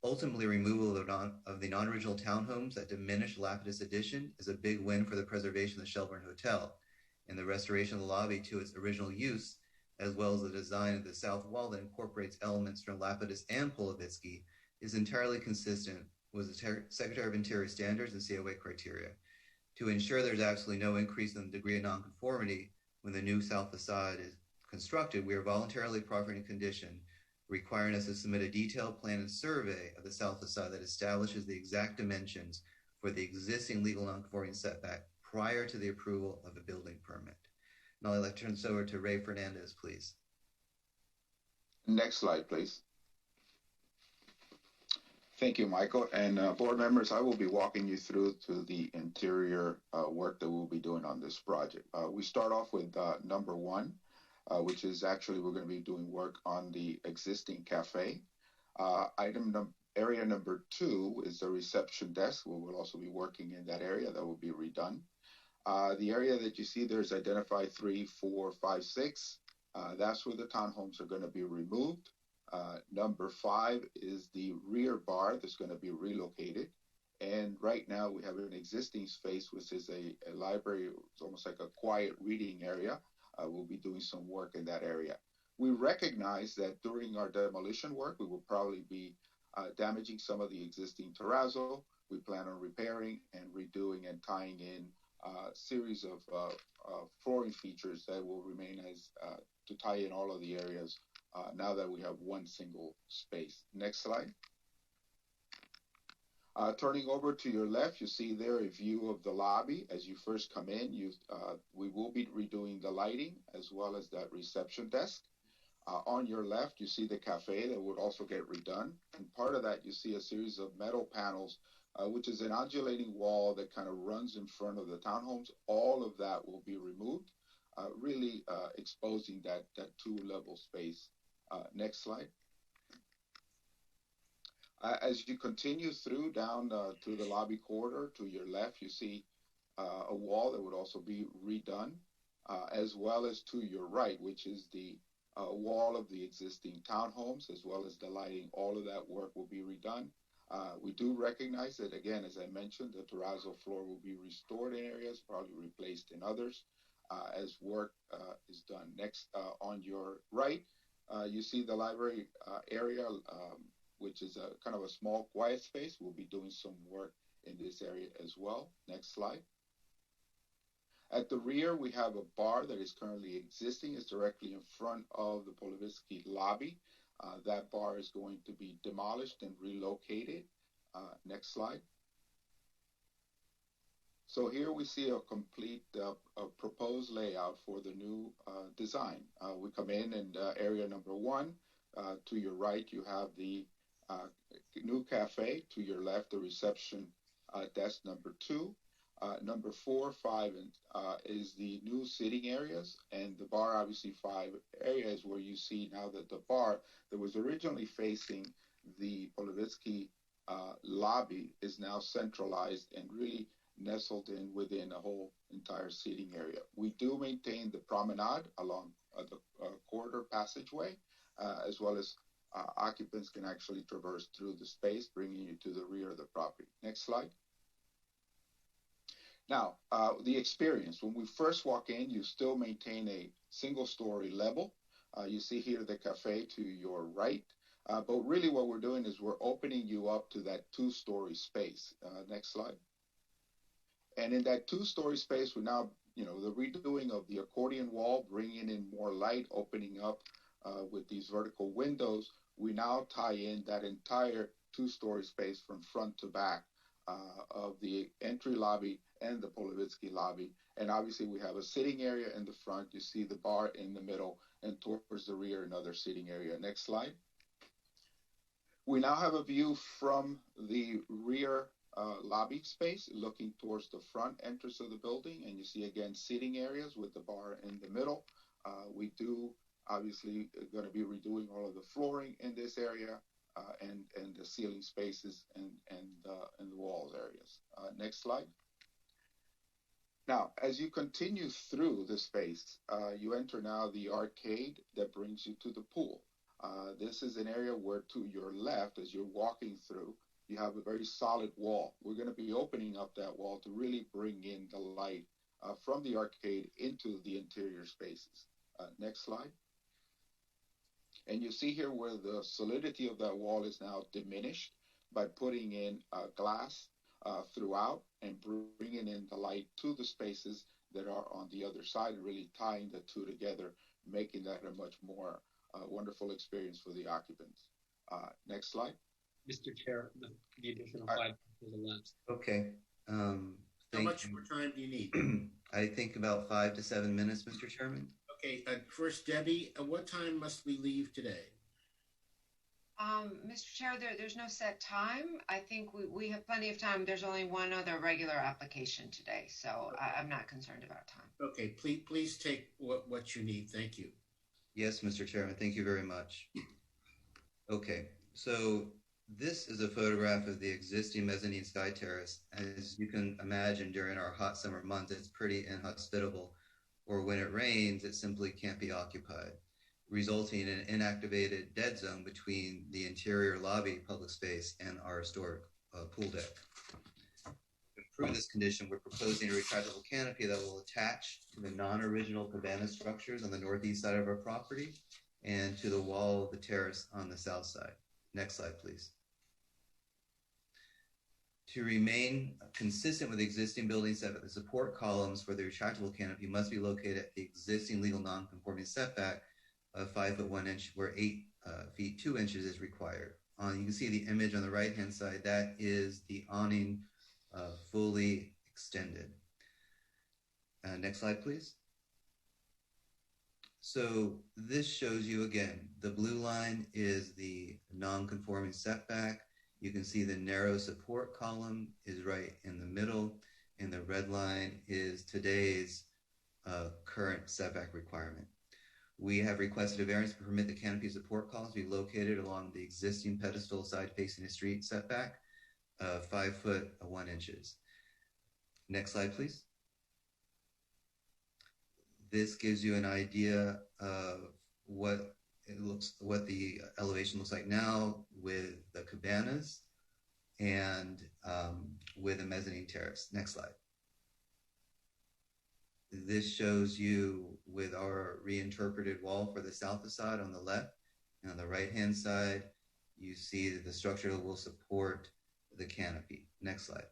Ultimately, removal of the non-original townhomes that diminish Lapidus addition is a big win for the preservation of the Shelburne Hotel, and the restoration of the lobby to its original use, as well as the design of the south wall that incorporates elements from Lapidus and Polovisky, is entirely consistent with the Secretary of Interior standards and COA criteria. To ensure there's absolutely no increase in the degree of nonconformity when the new south facade is constructed, we are voluntarily proffering a condition requiring us to submit a detailed plan and survey of the south facade that establishes the exact dimensions for the existing legal nonconforming setback prior to the approval of a building permit. Now I'd like to turn this over to Ray Fernandez, please.
Next slide, please. Thank you, Michael. And board members, I will be walking you through to the interior work that we'll be doing on this project. We start off with number one, which is actually we're going to be doing work on the existing cafe. Area number two is the reception desk. We will also be working in that area that will be redone. The area that you see there is identified 3, 4, 5, 6. That's where the townhomes are going to be removed. Number 5 is the rear bar that's going to be relocated. And right now we have an existing space, which is a library. It's almost like a quiet reading area. We'll be doing some work in that area. We recognize that during our demolition work, we will probably be damaging some of the existing terrazzo. We plan on repairing and redoing and tying in a series of flooring features that will remain as to tie in all of the areas now that we have one single space. Next slide. Turning over to your left, you see there a view of the lobby. As you first come in, we will be redoing the lighting as well as that reception desk. On your left, you see the cafe that would also get redone. And part of that, you see a series of metal panels, which is an undulating wall that kind of runs in front of the townhomes. All of that will be removed, really exposing that two-level space. Next slide. As you continue down through the lobby corridor, to your left, you see a wall that would also be redone, as well as to your right, which is the wall of the existing townhomes, as well as the lighting. All of that work will be redone. We do recognize that, again, as I mentioned, the terrazzo floor will be restored in areas, probably replaced in others, as work is done. Next, on your right, you see the library area, which is a kind of a small, quiet space. We'll be doing some work in this area as well. Next slide. At the rear, we have a bar that is currently existing. It's directly in front of the Polovisky lobby. That bar is going to be demolished and relocated. Next slide. So here we see a complete proposed layout for the new design. We come in and area number 1. To your right, you have the new cafe. To your left, the reception desk number 2. Number 4, 5, and is the new sitting areas, and the bar, obviously 5 areas where you see now that the bar that was originally facing the Polovitsky lobby is now centralized and really nestled in within a whole entire seating area. We do maintain the promenade along the corridor passageway, as well as occupants can actually traverse through the space, bringing you to the rear of the property. Next slide. Now, the experience. When we first walk in, you still maintain a single-story level. You see here the cafe to your right. But really what we're doing is we're opening you up to that 2-story space. Next slide. And in that 2-story space, we're now, the redoing of the accordion wall, bringing in more light, opening up with these vertical windows. We now tie in that entire 2-story space from front to back of the entry lobby and the Polovitsky lobby. And obviously we have a sitting area in the front. You see the bar in the middle, and towards the rear, another sitting area. Next slide. We now have a view from the rear lobby space looking towards the front entrance of the building, and you see again sitting areas with the bar in the middle. We do obviously going to be redoing all of the flooring in this area and the ceiling spaces and the walls areas. Next slide. Now, as you continue through the space, you enter now the arcade that brings you to the pool. This is an area where to your left, as you're walking through, you have a very solid wall. We're going to be opening up that wall to really bring in the light from the arcade into the interior spaces. Next slide. And you see here where the solidity of that wall is now diminished by putting in glass throughout and bringing in the light to the spaces that are on the other side and really tying the two together, making that a much more wonderful experience for the occupants. Next slide.
Mr. Chair, the additional 5 minutes is elapsed.
Okay.
How much more time do you need?
I think about 5 to 7 minutes, Mr. Chairman.
Okay, first, Debbie, at what time must we leave today?
Mr. Chair, there's no set time. I think we have plenty of time. There's only one other regular application today, so I'm not concerned about time.
Okay, please take what you need. Thank you.
Yes, Mr. Chairman, thank you very much. Okay, so this is a photograph of the existing mezzanine sky terrace. As you can imagine, during our hot summer months, it's pretty inhospitable, or when it rains, it simply can't be occupied, resulting in an inactivated dead zone between the interior lobby public space and our historic pool deck. To improve this condition, we're proposing a retractable canopy that will attach to the non-original cabana structures on the northeast side of our property and to the wall of the terrace on the south side. Next slide, please. To remain consistent with existing building setback, the support columns for the retractable canopy must be located at the existing legal non-conforming setback of 5 foot 1 inch, where 8 feet 2 inches is required. You can see the image on the right-hand side. That is the awning fully extended. Next slide, please. So this shows you again, the blue line is the non-conforming setback. You can see the narrow support column is right in the middle, and the red line is today's current setback requirement. We have requested a variance to permit the canopy support columns to be located along the existing pedestal side facing the street setback of 5 foot 1 inches. Next slide, please. This gives you an idea of what the elevation looks like now with the cabanas and with a mezzanine terrace. Next slide. This shows you with our reinterpreted wall for the south facade on the left, and on the right-hand side, you see that the structure will support the canopy. Next slide.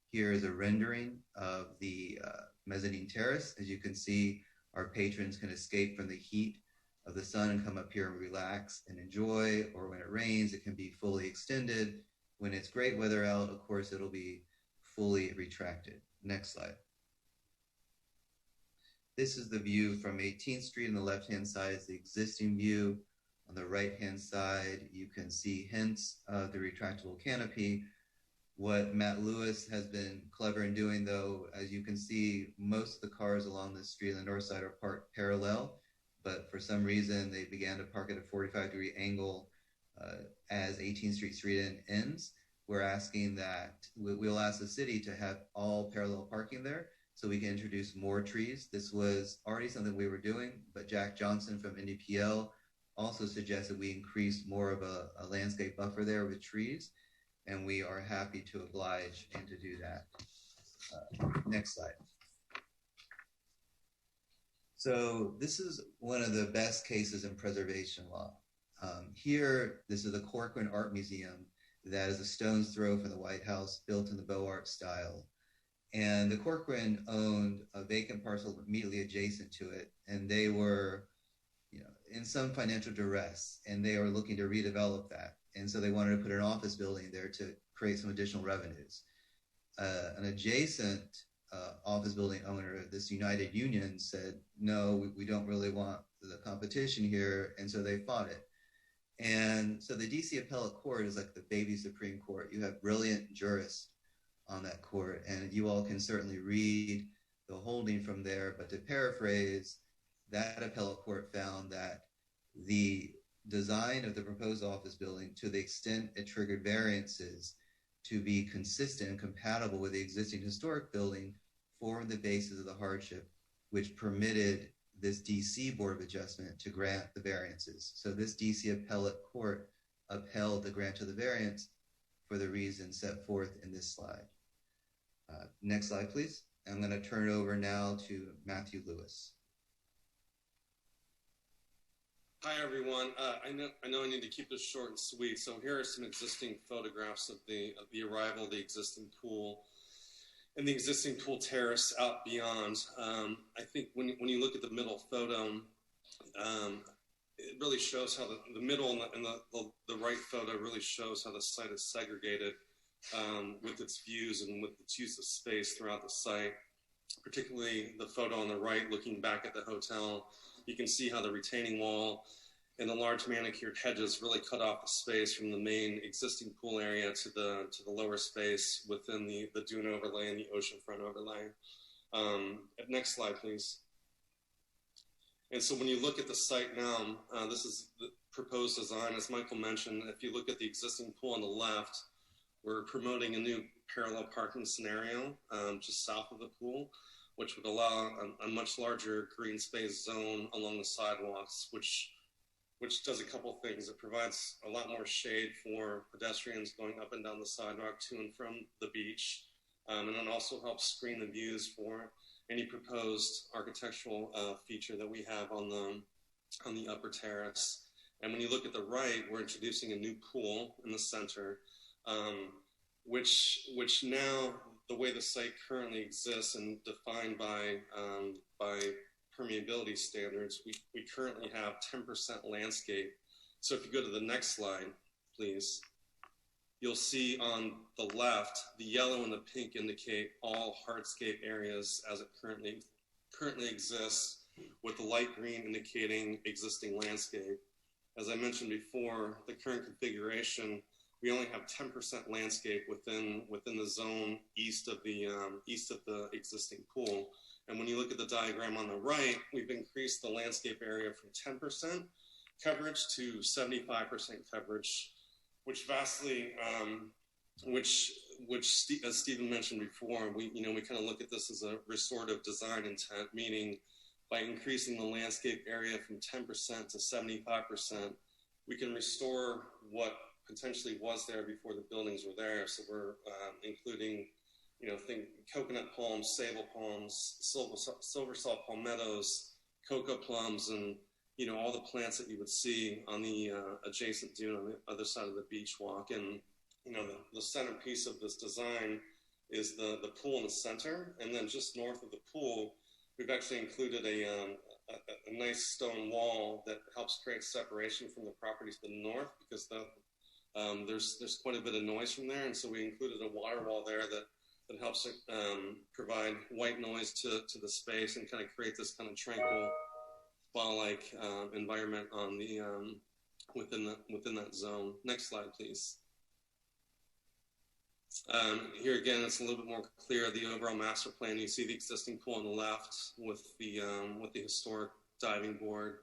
Here is a rendering of the mezzanine terrace. As you can see, our patrons can escape from the heat of the sun and come up here and relax and enjoy, or when it rains, it can be fully extended. When it's great weather out, of course, it'll be fully retracted. Next slide. This is the view from 18th Street. On the left-hand side is the existing view. On the right-hand side, you can see hints of the retractable canopy. What Matt Lewis has been clever in doing, though, as you can see, most of the cars along the street on the north side are parked parallel, but for some reason they began to park at a 45-degree angle as 18th Street ends. We're asking that we'll ask the city to have all parallel parking there so we can introduce more trees. This was already something we were doing, but Jack Johnson from NDPL also suggested we increase more of a landscape buffer there with trees, and we are happy to oblige and to do that. Next slide. So this is one of the best cases in preservation law. Here, this is the Corcoran Art Museum that is a stone's throw from the White House, built in the Beaux Arts style. And the Corcoran owned a vacant parcel immediately adjacent to it, and they were, in some financial duress, and they are looking to redevelop that. And so they wanted to put an office building there to create some additional revenues. An adjacent office building owner, this United Union, said, no, we don't really want the competition here, and so they fought it. And so the DC Appellate Court is like the baby Supreme Court. You have brilliant jurists on that court, and you all can certainly read the holding from there. But to paraphrase, that appellate court found that the design of the proposed office building, to the extent it triggered variances to be consistent and compatible with the existing historic building, formed the basis of the hardship, which permitted this DC Board of Adjustment to grant the variances. So this DC Appellate Court upheld the grant of the variance for the reasons set forth in this slide. Next slide, please. I'm going to turn it over now to Matthew Lewis.
Hi, everyone. I know I need to keep this short and sweet. So here are some existing photographs of the arrival of the existing pool and the existing pool terrace out beyond. I think when you look at the middle photo, it really shows how the middle and the right photo really shows how the site is segregated with its views and with its use of space throughout the site. Particularly the photo on the right, looking back at the hotel, you can see how the retaining wall and the large manicured hedges really cut off the space from the main existing pool area to the lower space within the dune overlay and the oceanfront overlay. Next slide, please. And so when you look at the site now, this is the proposed design. As Michael mentioned, if you look at the existing pool on the left, we're promoting a new parallel parking scenario just south of the pool, which would allow a much larger green space zone along the sidewalks, which does a couple things. It provides a lot more shade for pedestrians going up and down the sidewalk to and from the beach, and it also helps screen the views for any proposed architectural feature that we have on the upper terrace. And when you look at the right, we're introducing a new pool in the center, which now, the way the site currently exists and defined by permeability standards, we currently have 10% landscape. So if you go to the next slide, please, you'll see on the left, the yellow and the pink indicate all hardscape areas as it currently exists, with the light green indicating existing landscape. As I mentioned before, the current configuration, we only have 10% landscape within the zone east of the existing pool. And when you look at the diagram on the right, we've increased the landscape area from 10% coverage to 75% coverage, which vastly, as Stephen mentioned before, we kind of look at this as a restorative design intent, meaning by increasing the landscape area from 10% to 75%, we can restore what potentially was there before the buildings were there. So we're including, think coconut palms, sable palms, silver salt palmettos, cocoa plums, and all the plants that you would see on the adjacent dune on the other side of the beach walk. And the centerpiece of this design is the pool in the center, and then just north of the pool, we've actually included a nice stone wall that helps create separation from the property to the north, because there's quite a bit of noise from there, and so we included a water wall there that helps provide white noise to the space and kind of create this kind of tranquil spa-like environment on the within that zone. Next slide, please. Here again, it's a little bit more clear, the overall master plan. You see the existing pool on the left with the historic diving board.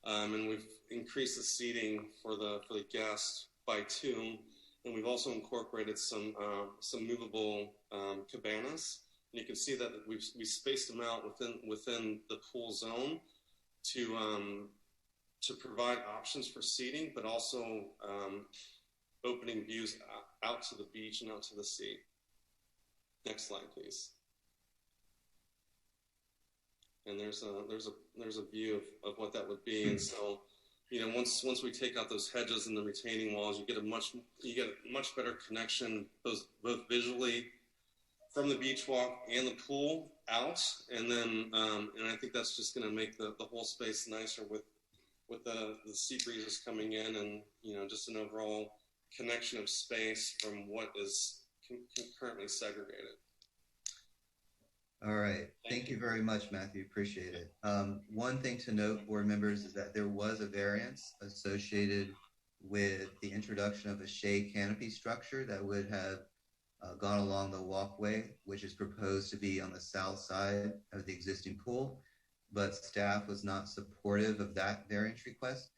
And we've increased the seating for the guests by 2. And we've also incorporated some movable cabanas. And you can see that we spaced them out within the pool zone to provide options for seating, but also opening views out to the beach and out to the sea. Next slide, please. And there's a view of what that would be. And so, you know, once we take out those hedges and the retaining walls, you get a much better connection, both visually from the beach walk and the pool out. And then and I think that's just going to make the whole space nicer with the sea breezes coming in, and, you know, just an overall connection of space from what is currently segregated.
All right. Thank you very much, Matthew. Appreciate it. One thing to note, board members, is that there was a variance associated with the introduction of a shade canopy structure that would have gone along the walkway, which is proposed to be on the south side of the existing pool, but staff was not supportive of that variance request.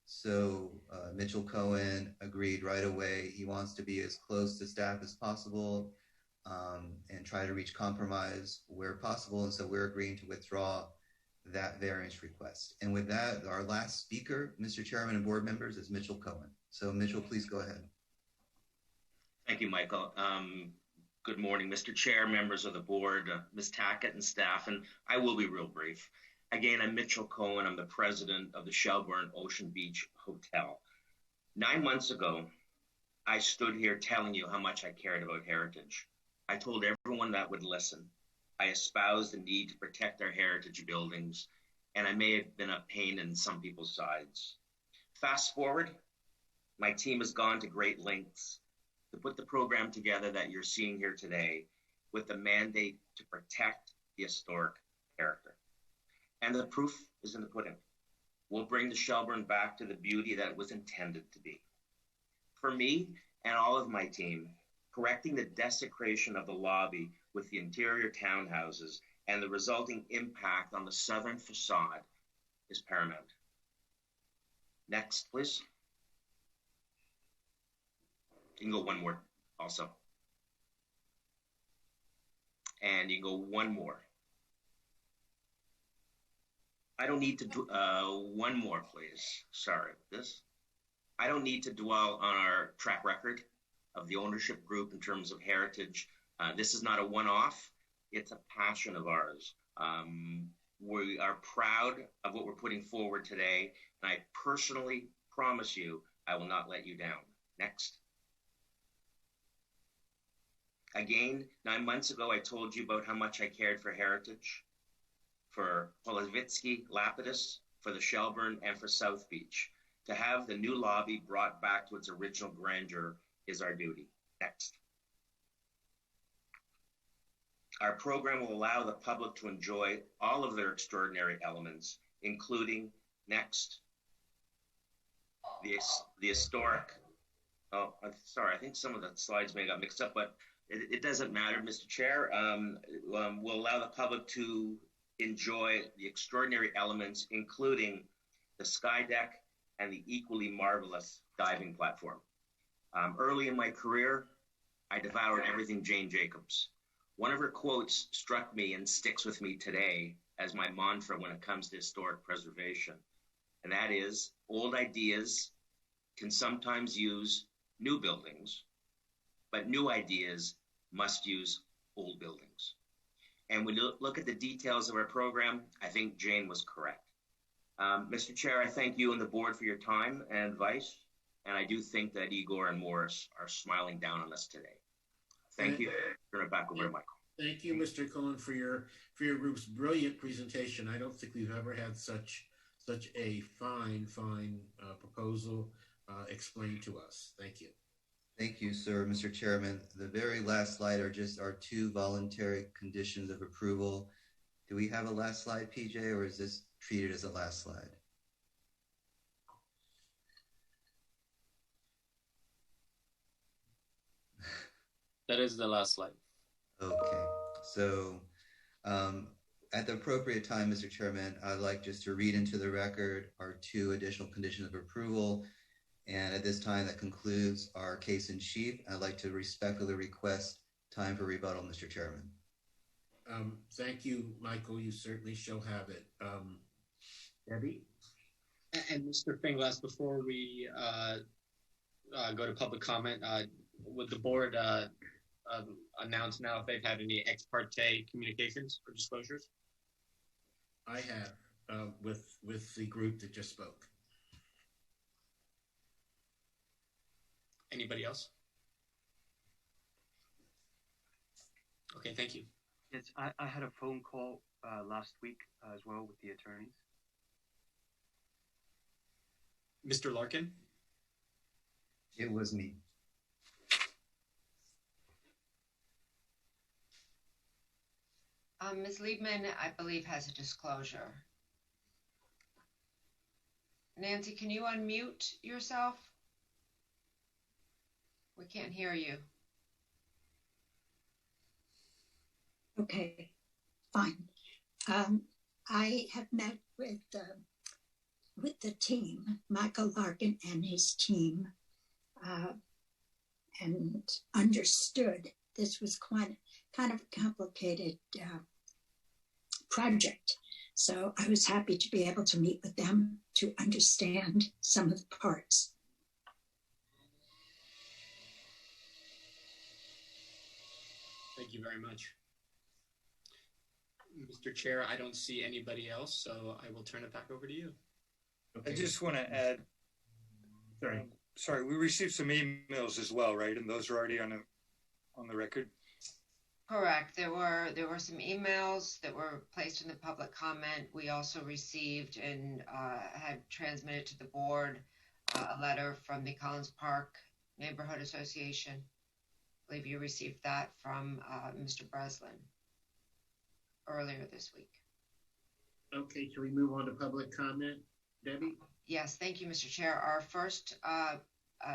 So Mitchell Cohen agreed right away. He wants to be as close to staff as possible and try to reach compromise where possible. And so we're agreeing to withdraw that variance request. And with that, our last speaker, Mr. Chairman and board members, is Mitchell Cohen. So Mitchell, please go ahead.
Thank you, Michael. Good morning, Mr. Chair, members of the board, Ms. Tackett and staff, and I will be real brief. Again, I'm Mitchell Cohen. I'm the president of the Shelburne Ocean Beach Hotel. 9 months ago, I stood here telling you how much I cared about heritage. I told everyone that would listen. I espoused the need to protect our heritage buildings, and I may have been a pain in some people's sides. Fast forward, my team has gone to great lengths to put the program together that you're seeing here today with the mandate to protect the historic character. And the proof is in the pudding. We'll bring the Shelburne back to the beauty that it was intended to be. For me and all of my team, correcting the desecration of the lobby with the interior townhouses and the resulting impact on the southern facade is paramount. Next, please. You can go one more also. And you can go one more. I don't need to, one more, please. Sorry, this. I don't need to dwell on our track record of the ownership group in terms of heritage. This is not a one-off. It's a passion of ours. We are proud of what we're putting forward today, and I personally promise you I will not let you down. Next. Again, 9 months ago, I told you about how much I cared for heritage, for Polovitsky, Lapidus, for the Shelburne, and for South Beach. To have the new lobby brought back to its original grandeur is our duty. Next. Our program will allow the public to enjoy all of their extraordinary elements, including, next, the historic, oh, sorry, I think some of the slides may have got mixed up, but it doesn't matter, Mr. Chair. We'll allow the public to enjoy the extraordinary elements, including the sky deck and the equally marvelous diving platform. Early in my career, I devoured everything Jane Jacobs. One of her quotes struck me and sticks with me today as my mantra when it comes to historic preservation. And that is, old ideas can sometimes use new buildings, but new ideas must use old buildings. And when you look at the details of our program, I think Jane was correct. Mr. Chair, I thank you and the board for your time and advice. And I do think that Igor and Morris are smiling down on us today. Thank you. Turn it back over to Michael.
Thank you, Mr. Cohen, for your group's brilliant presentation. I don't think we've ever had such a fine proposal explained to us. Thank you.
Thank you, sir. Mr. Chairman, the very last slide are just our 2 voluntary conditions of approval. Do we have a last slide, PJ, or is this treated as a last slide?
That is the last slide.
Okay. So at the appropriate time, Mr. Chairman, I'd like just to read into the record our 2 additional conditions of approval. And at this time, that concludes our case in chief. I'd like to respectfully request time for rebuttal, Mr. Chairman.
Thank you, Michael. You certainly shall have it. Debbie?
And Mr. Finglas, before we go to public comment, would the board announce now if they've had any ex parte communications or disclosures?
I have with the group that just spoke.
Anybody else? Okay, thank you.
Yes, I had a phone call last week as well with the attorneys.
Mr. Larkin?
It was me.
Ms. Liebman, I believe, has a disclosure. Nancy, can you unmute yourself? We can't hear you.
Okay, fine. I have met with the team, Michael Larkin and his team, and understood this was kind of a complicated project. So I was happy to be able to meet with them to understand some of the parts.
Thank you very much. Mr. Chair, I don't see anybody else, so I will turn it back over to you.
Okay. I just want to add. Sorry, we received some emails as well, right? And those are already on the record.
Correct. There were some emails that were placed in the public comment. We also received and had transmitted to the board a letter from the Collins Park Neighborhood Association. I believe you received that from Mr. Breslin earlier this week.
Okay, can we move on to public comment, Debbie?
Yes, thank you, Mr. Chair. Our first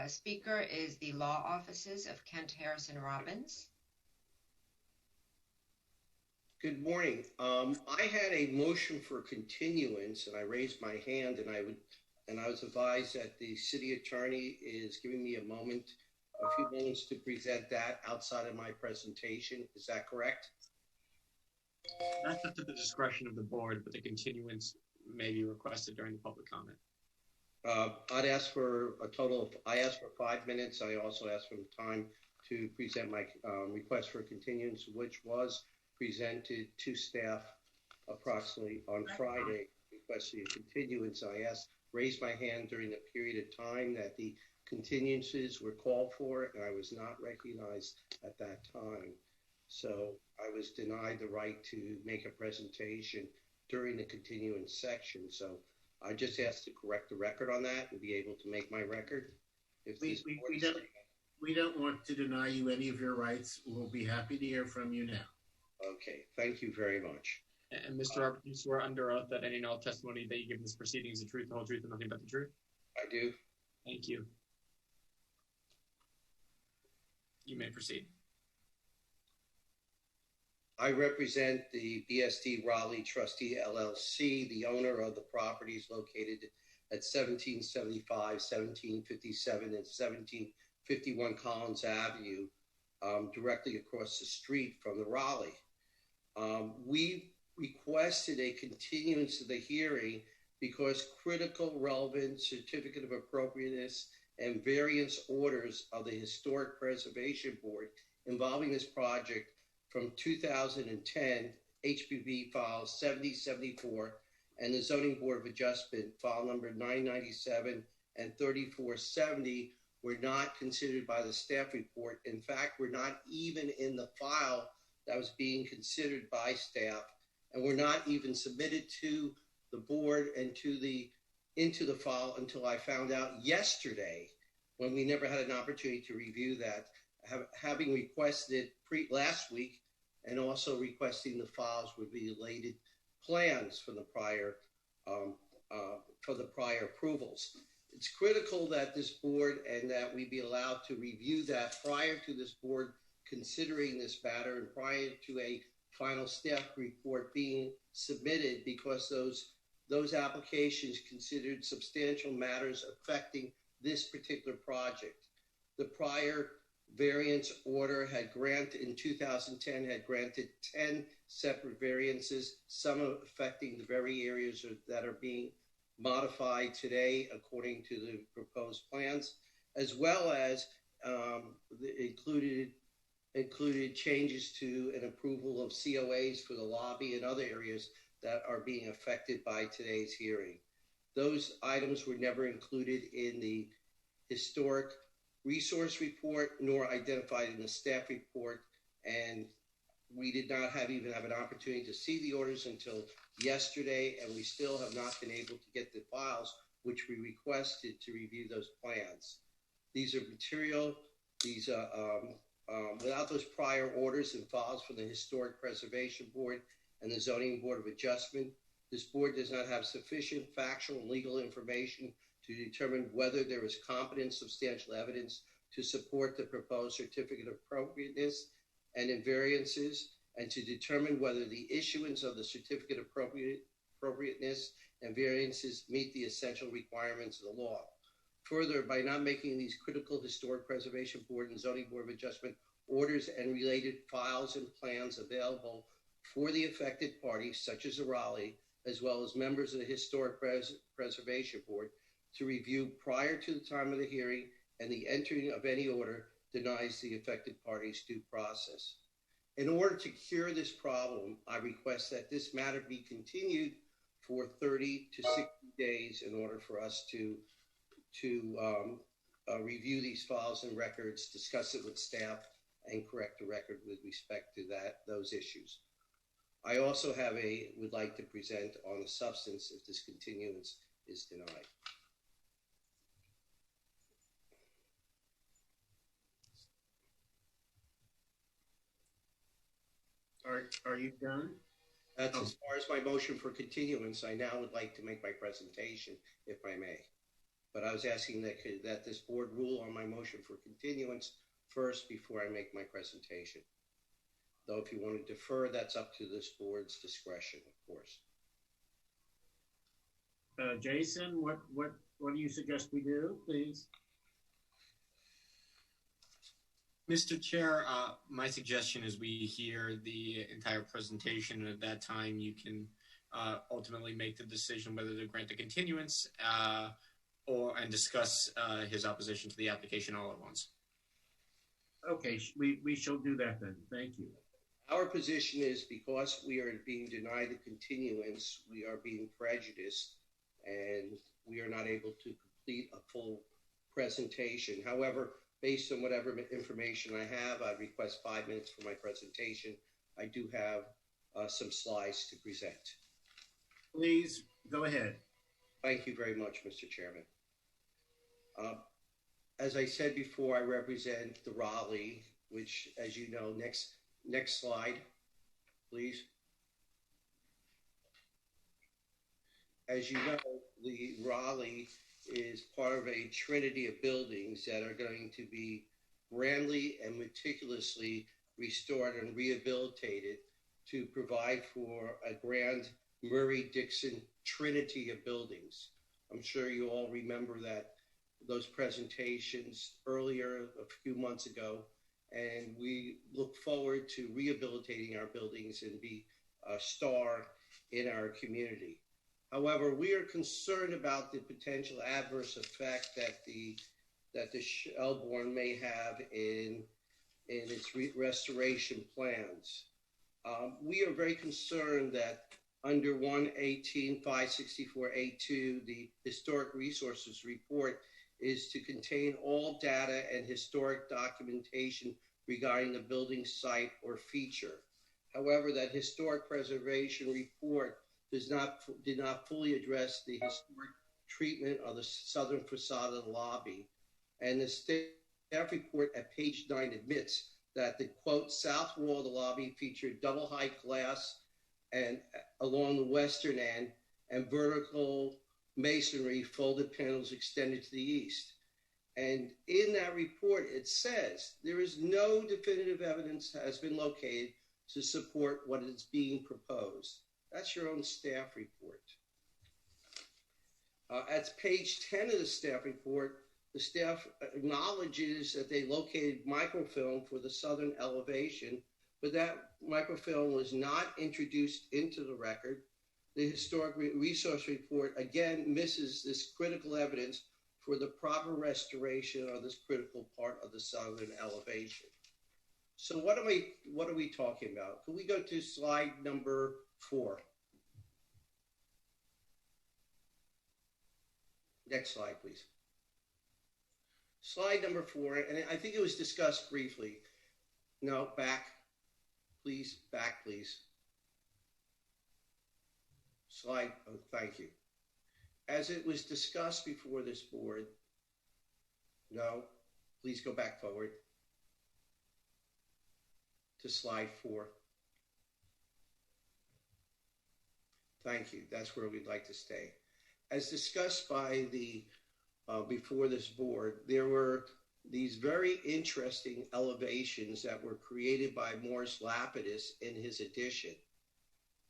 speaker is the law offices of Kent Harrison Robbins.
Good morning. I had a motion for continuance, and I raised my hand, and I was advised that the city attorney is giving me a few moments to present that outside of my presentation. Is that correct?
That's up to the discretion of the board, but the continuance may be requested during the public comment.
I'd ask for I asked for 5 minutes. I also asked for the time to present my request for continuance, which was presented to staff approximately on Friday, requesting a continuance. I raised my hand during the period of time that the continuances were called for, and I was not recognized at that time. So I was denied the right to make a presentation during the continuance section. So I just asked to correct the record on that and be able to make my record.
We don't want to deny you any of your rights. We'll be happy to hear from you now.
Okay, thank you very much.
And Mr. Robert, you swear under oath that any and all testimony that you give in this proceeding is the truth, the whole truth, and nothing but the truth?
I do.
Thank you. You may proceed.
I represent the BSD Raleigh Trustee LLC, the owner of the properties located at 1775, 1757, and 1751 Collins Avenue, directly across the street from the Raleigh. We requested a continuance of the hearing because critical relevant certificate of appropriateness and variance orders of the Historic Preservation Board involving this project from 2010, HPB file 7074, and the Zoning Board of Adjustment file number 997 and 3470 were not considered by the staff report. In fact, were not even in the file that was being considered by staff, and were not even submitted to the board and into the file until I found out yesterday, when we never had an opportunity to review that, having requested last week, and also requesting the files with related plans for the prior approvals. It's critical that this board and that we be allowed to review that prior to this board considering this matter and prior to a final staff report being submitted, because those applications considered substantial matters affecting this particular project. The prior variance order had granted, in 2010, had granted 10 separate variances, some affecting the very areas that are being modified today according to the proposed plans, as well as included changes to an approval of COAs for the lobby and other areas that are being affected by today's hearing. Those items were never included in the historic resource report nor identified in the staff report, and we did not even have an opportunity to see the orders until yesterday, and we still have not been able to get the files which we requested to review those plans. These are material. Without those prior orders and files from the Historic Preservation Board and the Zoning Board of Adjustment, this board does not have sufficient factual and legal information to determine whether there is competent substantial evidence to support the proposed certificate of appropriateness and invariances, and to determine whether the issuance of the certificate of appropriateness and variances meet the essential requirements of the law. Further, by not making these critical Historic Preservation Board and Zoning Board of Adjustment orders and related files and plans available for the affected parties, such as Raleigh, as well as members of the Historic Preservation Board, to review prior to the time of the hearing, and the entering of any order denies the affected parties due process. In order to cure this problem, I request that this matter be continued for 30 to 60 days in order for us to review these files and records, discuss it with staff, and correct the record with respect to those issues. I also would like to present on the substance if this continuance is denied.
Are you done?
That's as far as my motion for continuance. I now would like to make my presentation, if I may. But I was asking that this board rule on my motion for continuance first before I make my presentation. Though if you want to defer, that's up to this board's discretion, of course.
Jason, what do you suggest we do, please?
Mr. Chair, my suggestion is we hear the entire presentation, and at that time you can ultimately make the decision whether to grant the continuance and discuss his opposition to the application all at once.
Okay, we shall do that then. Thank you.
Our position is, because we are being denied the continuance, we are being prejudiced, and we are not able to complete a full presentation. However, based on whatever information I have, I request 5 minutes for my presentation. I do have some slides to present.
Please go ahead.
Thank you very much, Mr. Chairman. As I said before, I represent the Raleigh, which, as you know, next slide, please. As you know, the Raleigh is part of a trinity of buildings that are going to be grandly and meticulously restored and rehabilitated to provide for a grand Murray-Dixon trinity of buildings. I'm sure you all remember those presentations earlier a few months ago, and we look forward to rehabilitating our buildings and be a star in our community. However, we are concerned about the potential adverse effect that the Shelbourne may have in its restoration plans. We are very concerned that under 118-564A2, the Historic Resources Report is to contain all data and historic documentation regarding the building site or feature. However, that Historic Preservation Report did not fully address the historic treatment of the southern facade of the lobby. And the staff report at page 9 admits that the, quote, south wall of the lobby featured double height glass and along the western end, and vertical masonry folded panels extended to the east. And in that report, it says there is no definitive evidence has been located to support what is being proposed. That's your own staff report. At page 10 of the staff report, the staff acknowledges that they located microfilm for the southern elevation, but that microfilm was not introduced into the record. The historic resource report again misses this critical evidence for the proper restoration of this critical part of the southern elevation. So what are we talking about? Can we go to slide number 4? Next slide, please. Slide number 4, and I think it was discussed briefly. No, back, please, back, please. Slide, oh, thank you. As it was discussed before this board, no, please go back forward to slide 4. Thank you, that's where we'd like to stay. As discussed by the before this board, there were these very interesting elevations that were created by Morris Lapidus in his addition.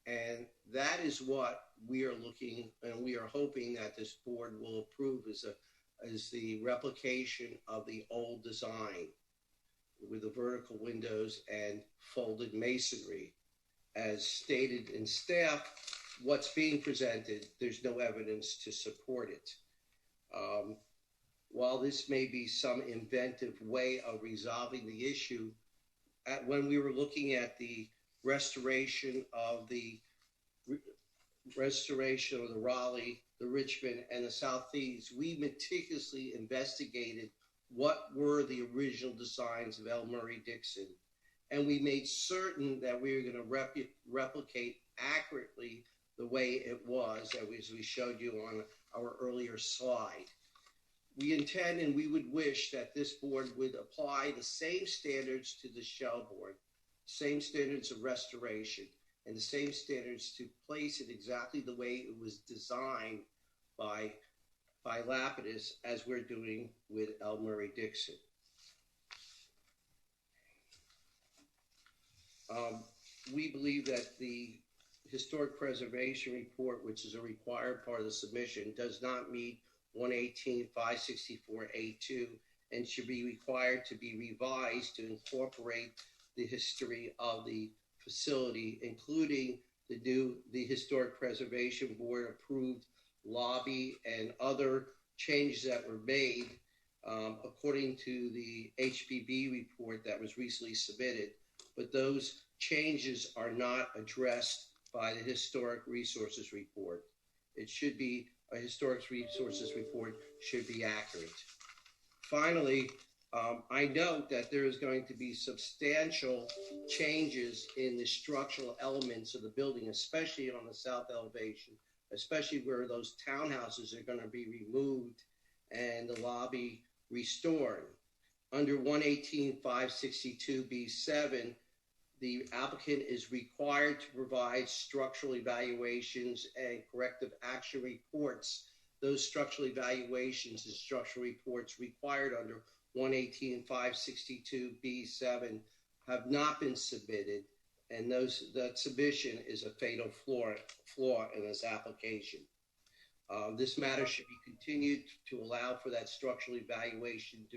And that is what we are looking and we are hoping that this board will approve as the replication of the old design with the vertical windows and folded masonry. As stated in staff, what's being presented, there's no evidence to support it. While this may be some inventive way of resolving the issue, when we were looking at the restoration of the Raleigh, the Richmond, and the Southeast, we meticulously investigated what were the original designs of L. Murray Dixon, and we made certain that we were going to replicate accurately the way it was, as we showed you on our earlier slide. We intend and we would wish that this board would apply the same standards to the shell board, same standards of restoration, and the same standards to place it exactly the way it was designed by Lapidus, as we're doing with L. Murray Dixon. We believe that the historic preservation report, which is a required part of the submission, does not meet 118-564A2 and should be required to be revised to incorporate the history of the facility, including the Historic Preservation Board approved lobby and other changes that were made according to the HPB report that was recently submitted. But those changes are not addressed by the Historic Resources Report. It should be, a Historic Resources Report should be accurate. Finally, I note that there is going to be substantial changes in the structural elements of the building, especially on the south elevation, especially where those townhouses are going to be removed and the lobby restored. Under 118-562B7, the applicant is required to provide structural evaluations and corrective action reports. Those structural evaluations and structural reports required under 118-562B7 have not been submitted, and that submission is a fatal flaw in this application. This matter should be continued to allow for that structural evaluation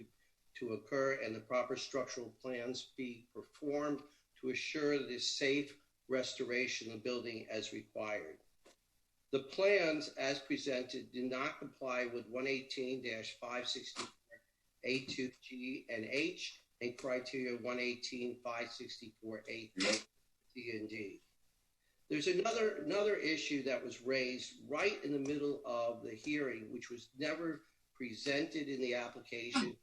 to occur and the proper structural plans be performed to assure the safe restoration of the building as required. The plans as presented do not comply with 118-564A2G and H and criteria 118-564A C and D. There's another issue that was raised right in the middle of the hearing, which was never presented in the application.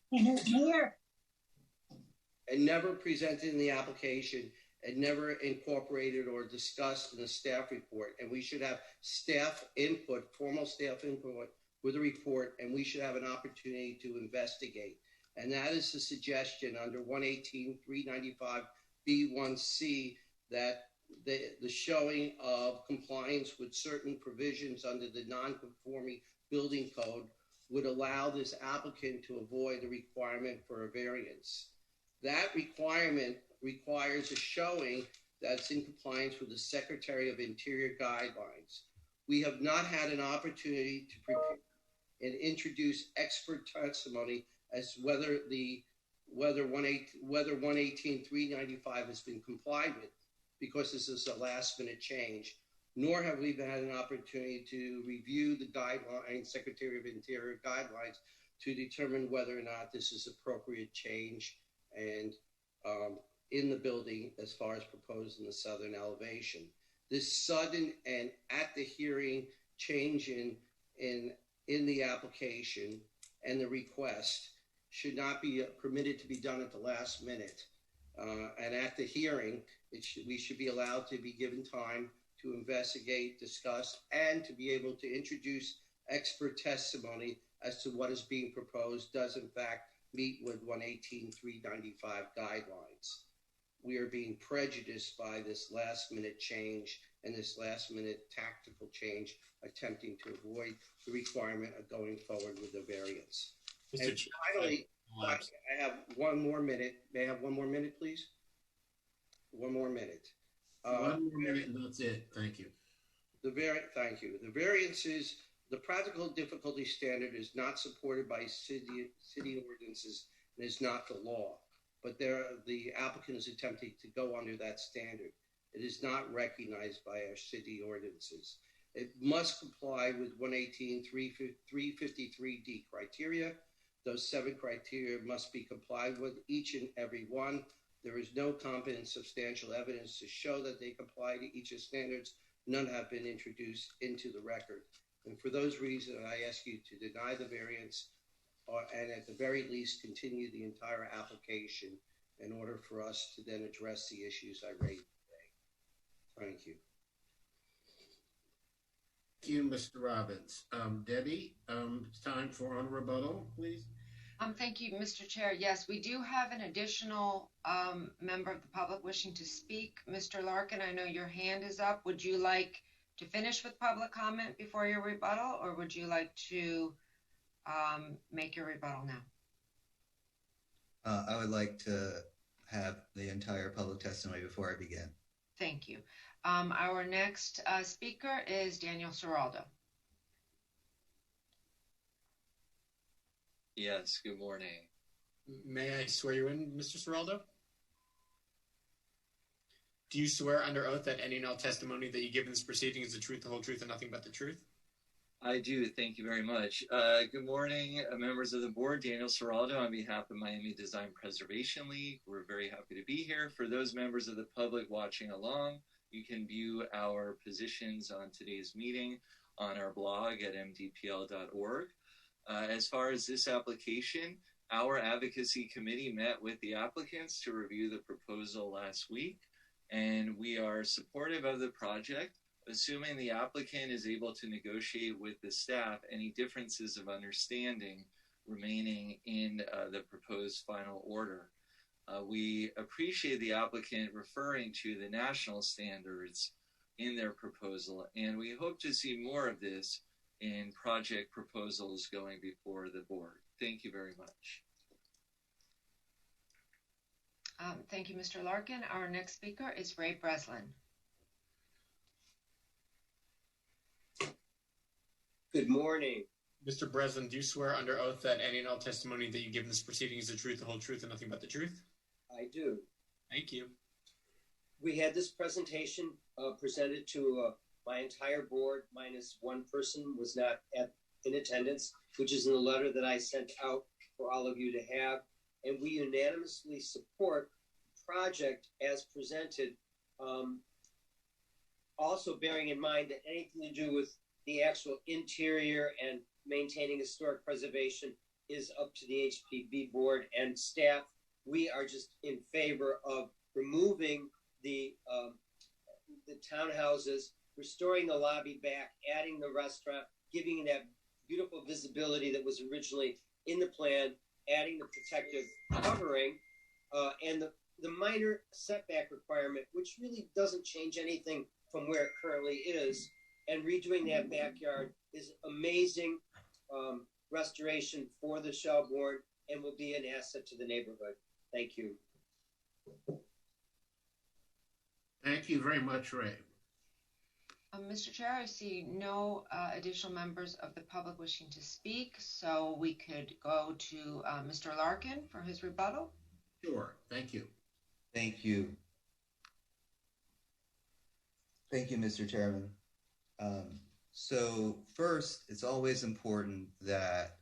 And never presented in the application and never incorporated or discussed in the staff report. And we should have staff input, formal staff input with the report, and we should have an opportunity to investigate. And that is the suggestion under 118-395B1C that the showing of compliance with certain provisions under the non-conforming building code would allow this applicant to avoid the requirement for a variance. That requirement requires a showing that's in compliance with the Secretary of Interior guidelines. We have not had an opportunity to prepare and introduce expert testimony as to whether 118.395 has been complied with, because this is a last-minute change. Nor have we had an opportunity to review the guidelines, Secretary of Interior guidelines, to determine whether or not this is appropriate change and in the building as far as proposed in the southern elevation. This sudden and at the hearing change in the application and the request should not be permitted to be done at the last minute. And at the hearing, we should be allowed to be given time to investigate, discuss, and to be able to introduce expert testimony as to what is being proposed does in fact meet with 118.395 guidelines. We are being prejudiced by this last minute change and this last minute tactical change, attempting to avoid the requirement of going forward with the variance. And finally, I have one more minute. May I have one more minute, please? One more minute.
1 more minute and that's it. Thank you.
Thank you. The variance is, the practical difficulty standard is not supported by city ordinances and is not the law. But the applicant is attempting to go under that standard. It is not recognized by our city ordinances. It must comply with 118.353D criteria. Those 7 criteria must be complied with, each and every one. There is no competent substantial evidence to show that they comply to each of the standards. None have been introduced into the record. And for those reasons, I ask you to deny the variance and at the very least continue the entire application in order for us to then address the issues I raised today. Thank you.
Thank you, Mr. Robbins. Debbie, it's time for on rebuttal, please.
Thank you, Mr. Chair. Yes, we do have an additional member of the public wishing to speak. Mr. Larkin, I know your hand is up. Would you like to finish with public comment before your rebuttal, or would you like to make your rebuttal now?
I would like to have the entire public testimony before I begin.
Thank you. Our next speaker is Daniel Seraldo.
Yes, good morning.
May I swear you in, Mr. Seraldo? Do you swear under oath that any and all testimony that you give in this proceeding is the truth, the whole truth, and nothing but the truth?
I do. Thank you very much. Good morning, members of the board. Daniel Seraldo on behalf of Miami Design Preservation League. We're very happy to be here. For those members of the public watching along, you can view our positions on today's meeting on our blog at mdpl.org. As far as this application, our advocacy committee met with the applicants to review the proposal last week, and we are supportive of the project, assuming the applicant is able to negotiate with the staff any differences of understanding remaining in the proposed final order. We appreciate the applicant referring to the national standards in their proposal, and we hope to see more of this in project proposals going before the board. Thank you very much.
Thank you, Mr. Larkin. Our next speaker is Ray Breslin.
Good morning.
Mr. Breslin, do you swear under oath that any and all testimony that you give in this proceeding is the truth, the whole truth, and nothing but the truth?
I do.
Thank you.
We had this presentation presented to my entire board, minus one person was not in attendance, which is in the letter that I sent out for all of you to have. And we unanimously support the project as presented, also bearing in mind that anything to do with the actual interior and maintaining historic preservation is up to the HPB board and staff. We are just in favor of removing the townhouses, restoring the lobby back, adding the restaurant, giving that beautiful visibility that was originally in the plan, adding the protective covering, and the minor setback requirement, which really doesn't change anything from where it currently is, and redoing that backyard is amazing. restoration for the Shelbourne and will be an asset to the neighborhood. Thank you.
Thank you very much, Ray.
Mr. Chair, I see no additional members of the public wishing to speak, so we could go to Mr. Larkin for his rebuttal.
Sure. Thank you.
Thank you. Thank you, Mr. Chairman. So first, it's always important that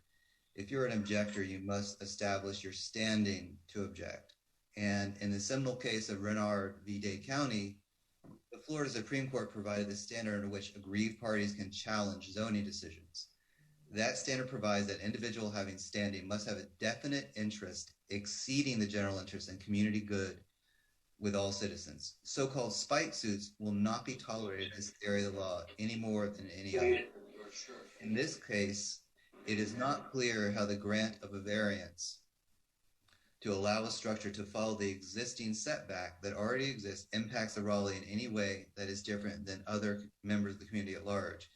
if you're an objector, you must establish your standing to object. And in the seminal case of Renard v. Dade County, the Florida Supreme Court provided the standard under which aggrieved parties can challenge zoning decisions. That standard provides that individual having standing must have a definite interest exceeding the general interest and community good with all citizens. So-called spite suits will not be tolerated in this area of the law any more than any other. In this case, it is not clear how the grant of a variance to allow a structure to follow the existing setback that already exists impacts the Raleigh in any way that is different than other members of the community at large.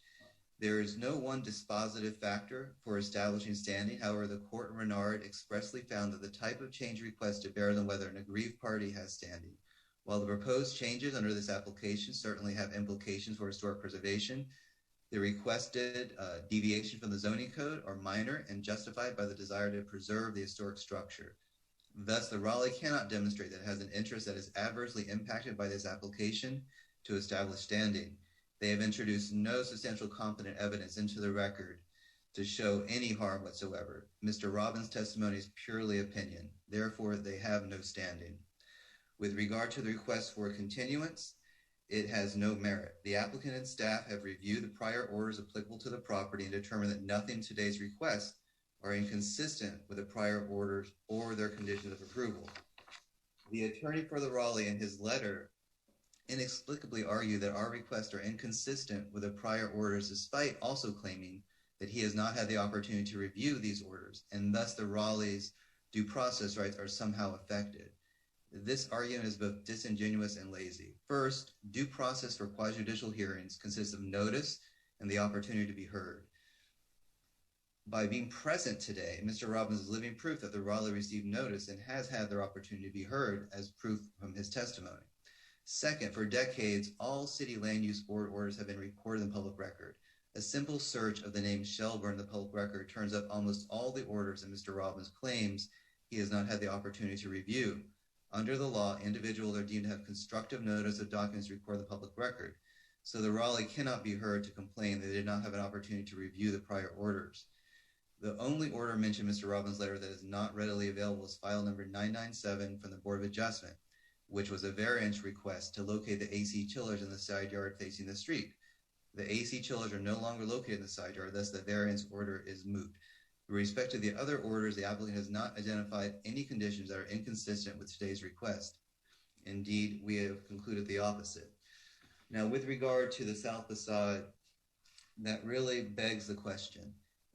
There is no one dispositive factor for establishing standing. However, the court in Renard expressly found that the type of change requested bears on whether an aggrieved party has standing. While the proposed changes under this application certainly have implications for historic preservation, the requested deviation from the zoning code are minor and justified by the desire to preserve the historic structure. Thus, the Raleigh cannot demonstrate that it has an interest that is adversely impacted by this application to establish standing. They have introduced no substantial competent evidence into the record to show any harm whatsoever. Mr. Robbins' testimony is purely opinion. Therefore, they have no standing. With regard to the request for continuance, it has no merit. The applicant and staff have reviewed the prior orders applicable to the property and determined that nothing in today's request are inconsistent with the prior orders or their conditions of approval. The attorney for the Raleigh in his letter inexplicably argued that our requests are inconsistent with the prior orders, despite also claiming that he has not had the opportunity to review these orders, and thus the Raleigh's due process rights are somehow affected. This argument is both disingenuous and lazy. First, due process for quasi-judicial hearings consists of notice and the opportunity to be heard. By being present today, Mr. Robbins is living proof that the Raleigh received notice and has had their opportunity to be heard, as proof from his testimony. Second, for decades, all city land use board orders have been recorded in the public record. A simple search of the name Shelbourne in the public record turns up almost all the orders that Mr. Robbins claims he has not had the opportunity to review. Under the law, individuals are deemed to have constructive notice of documents recorded in the public record, so the Raleigh cannot be heard to complain that they did not have an opportunity to review the prior orders. The only order mentioned in Mr. Robbins' letter that is not readily available is file number 997 from the Board of Adjustment, which was a variance request to locate the AC chillers in the side yard facing the street. The AC chillers are no longer located in the side yard, thus the variance order is moot. With respect to the other orders, the applicant has not identified any conditions that are inconsistent with today's request. Indeed, we have concluded the opposite. Now, with regard to the south facade, that really begs the question: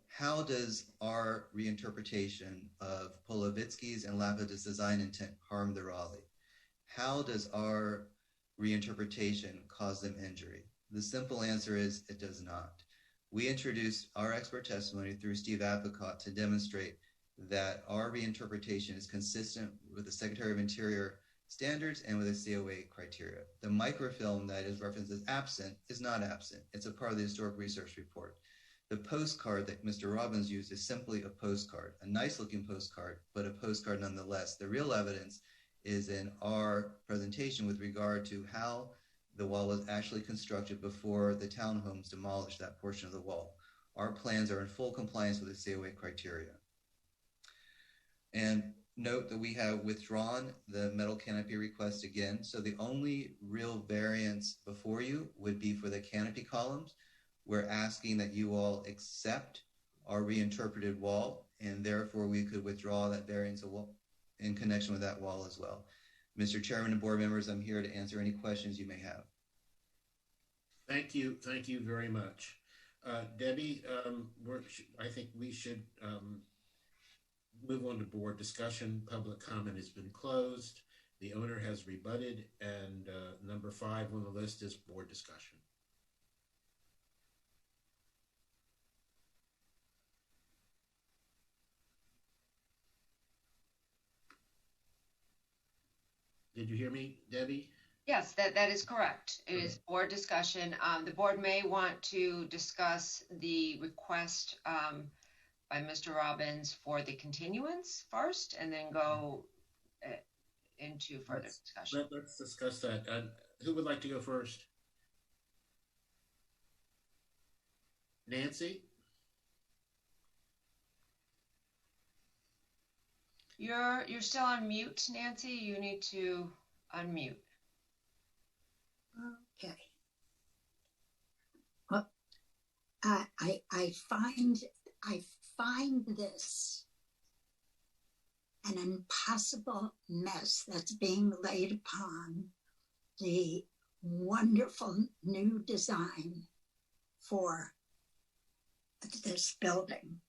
how does our reinterpretation of Polovitsky's and Lapidus' design intent harm the Raleigh? How does our reinterpretation cause them injury? The simple answer is it does not. We introduced our expert testimony through Steve Advocat to demonstrate that our reinterpretation is consistent with the Secretary of Interior standards and with the COA criteria. The microfilm that is referenced as absent is not absent. It's a part of the historic research report. The postcard that Mr. Robbins used is simply a postcard, a nice looking postcard, but a postcard nonetheless. The real evidence is in our presentation with regard to how the wall was actually constructed before the townhomes demolished that portion of the wall. Our plans are in full compliance with the COA criteria. And note that we have withdrawn the metal canopy request again. So the only real variance before you would be for the canopy columns. We're asking that you all accept our reinterpreted wall, and therefore we could withdraw that variance in connection with that wall as well. Mr. Chairman and board members, I'm here to answer any questions you may have.
Thank you very much. Debbie, I think we should move on to board discussion. Public comment has been closed. The owner has rebutted, and number 5 on the list is board discussion. Did you hear me, Debbie?
Yes, that is correct. It is board discussion. The board may want to discuss the request by Mr. Robbins for the continuance first, and then go into further discussion.
Let's discuss that. Who would like to go first? Nancy?
You're still on mute, Nancy. You need to unmute.
Okay. Well, I find this an impossible mess that's being laid upon the wonderful new design for this building.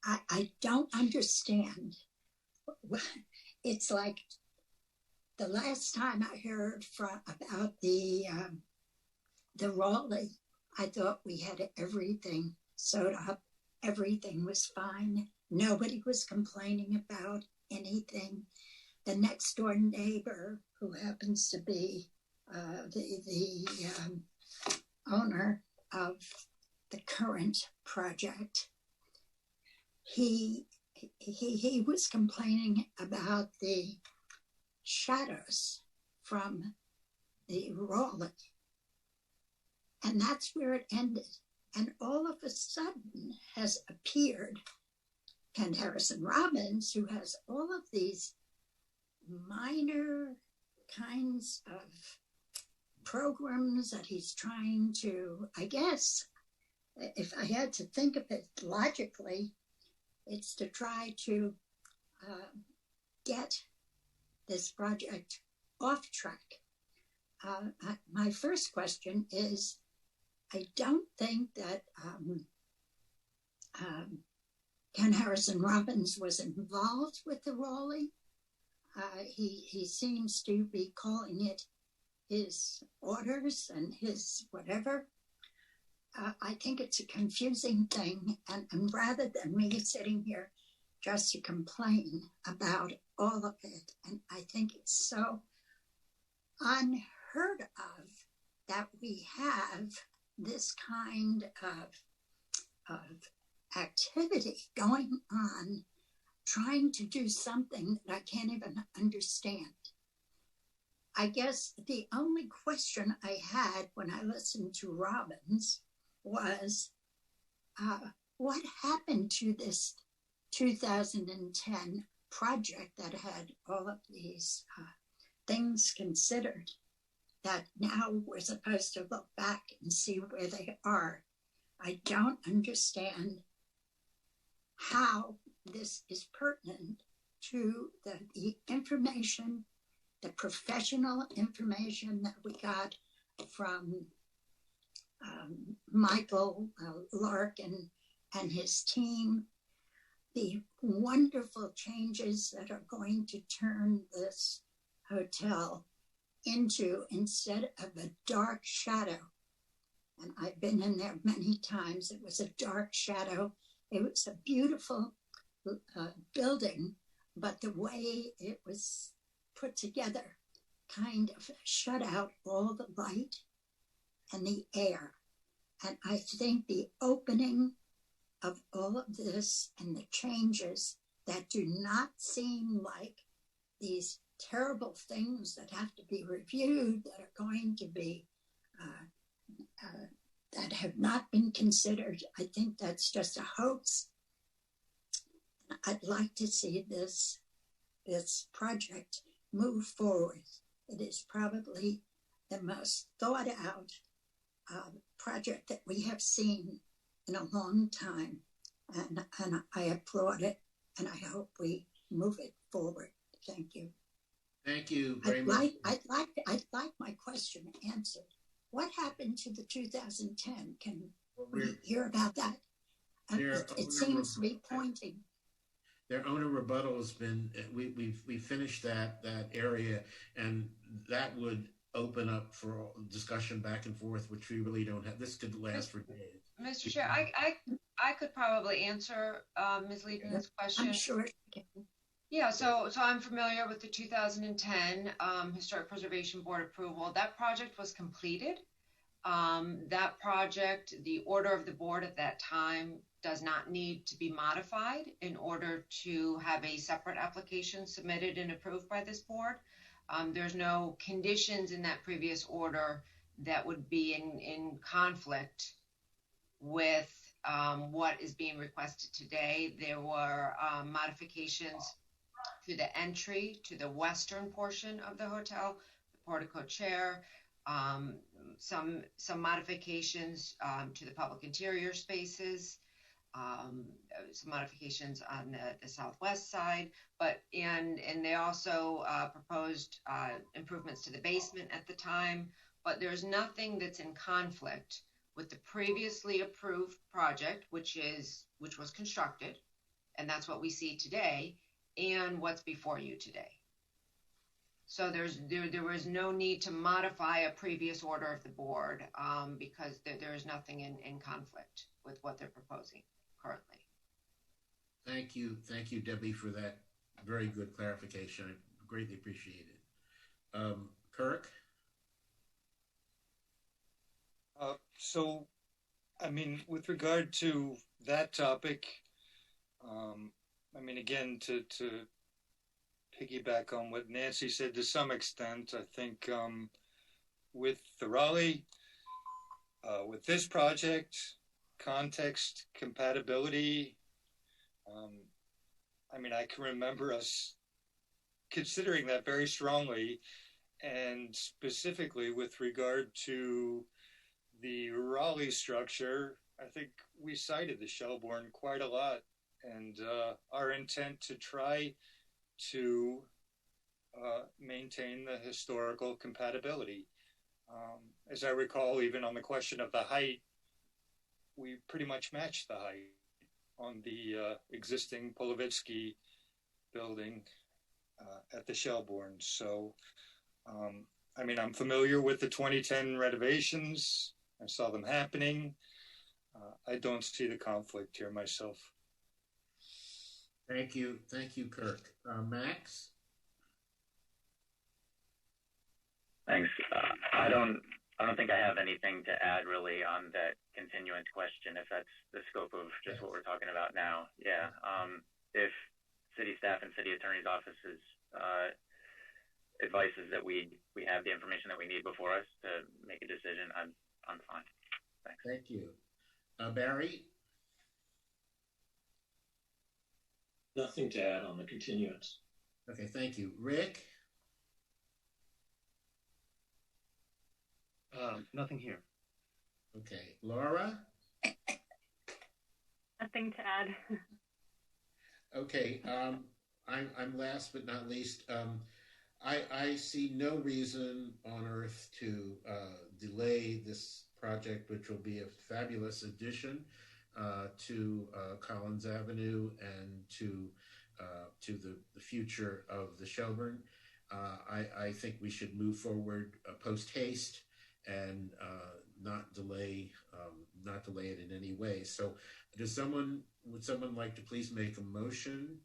I don't understand. It's like the last time I heard about the Raleigh, I thought we had everything sewed up. Everything was fine. Nobody was complaining about anything. The next door neighbor, who happens to be the owner of the current project, he was complaining about the shadows from the Raleigh. And that's where it ended. And all of a sudden has appeared Ken Harrison Robbins, who has all of these minor kinds of programs that he's trying to, I guess, if I had to think of it logically, it's to try to get this project off track. My first question is, I don't think that Ken Harrison Robbins was involved with the Raleigh. He seems to be calling it his orders and his whatever. I think it's a confusing thing, and rather than me sitting here just to complain about all of it, and I think it's so unheard of that we have this kind of activity going on, trying to do something that I can't even understand. I guess the only question I had when I listened to Robbins was, what happened to this 2010 project that had all of these things considered, that now we're supposed to look back and see where they are? I don't understand how this is pertinent to the information, the professional information that we got from Michael Larkin and his team, the wonderful changes that are going to turn this hotel into, instead of a dark shadow, and I've been in there many times, it was a dark shadow. It was a beautiful building, but the way it was put together kind of shut out all the light and the air. And I think the opening of all of this and the changes that do not seem like these terrible things that have to be reviewed, that are going to be, that have not been considered, I think that's just a hoax. I'd like to see this project move forward. It is probably the most thought out project that we have seen in a long time, and I applaud it, and I hope we move it forward. Thank you.
Thank you very much.
I'd like my question answered. What happened to the 2010? Can we hear about that? It seems to be pointing.
Their owner rebuttal has been, we finished that area, and that would open up for discussion back and forth, which we really don't have. This could last for days.
Mr. Chair, I could probably answer Ms. Lieben's question.
I'm sure.
Yeah, so I'm familiar with the 2010 Historic Preservation Board approval. That project was completed. That project, the order of the board at that time does not need to be modified in order to have a separate application submitted and approved by this board. There's no conditions in that previous order that would be in conflict with what is being requested today. There were modifications to the entry to the western portion of the hotel, the portico chair, some modifications to the public interior spaces, some modifications on the southwest side, and they also proposed improvements to the basement at the time. But there's nothing that's in conflict with the previously approved project, which was constructed, and that's what we see today, and what's before you today. So there was no need to modify a previous order of the board because there is nothing in conflict with what they're proposing currently.
Thank you, Debbie, for that very good clarification. I greatly appreciate it. Kirk?
So, I mean, with regard to that topic, I mean, again, to piggyback on what Nancy said to some extent, I think with the Raleigh, with this project, context, compatibility, I mean, I can remember us considering that very strongly, and specifically with regard to the Raleigh structure, I think we cited the Shelbourne quite a lot, and our intent to try to maintain the historical compatibility. As I recall, even on the question of the height, we pretty much matched the height on the existing Polovitsky building at the Shelbourne. So, I mean, I'm familiar with the 2010 renovations. I saw them happening. I don't see the conflict here myself.
Thank you, Kirk. Max?
Thanks. I don't think I have anything to add really on that continuance question, if that's the scope of just what we're talking about now. Yeah. If city staff and city attorney's offices advice is that we have the information that we need before us to make a decision, I'm fine. Thanks.
Thank you. Barry?
Nothing to add on the continuance.
Okay, thank you. Rick?
Nothing here.
Okay. Laura?
Nothing to add.
Okay. I'm last but not least. I see no reason on earth to delay this project, which will be a fabulous addition to Collins Avenue and to the future of the Shelbourne. I think we should move forward post haste and not delay it in any way. So, would someone like to please make a motion?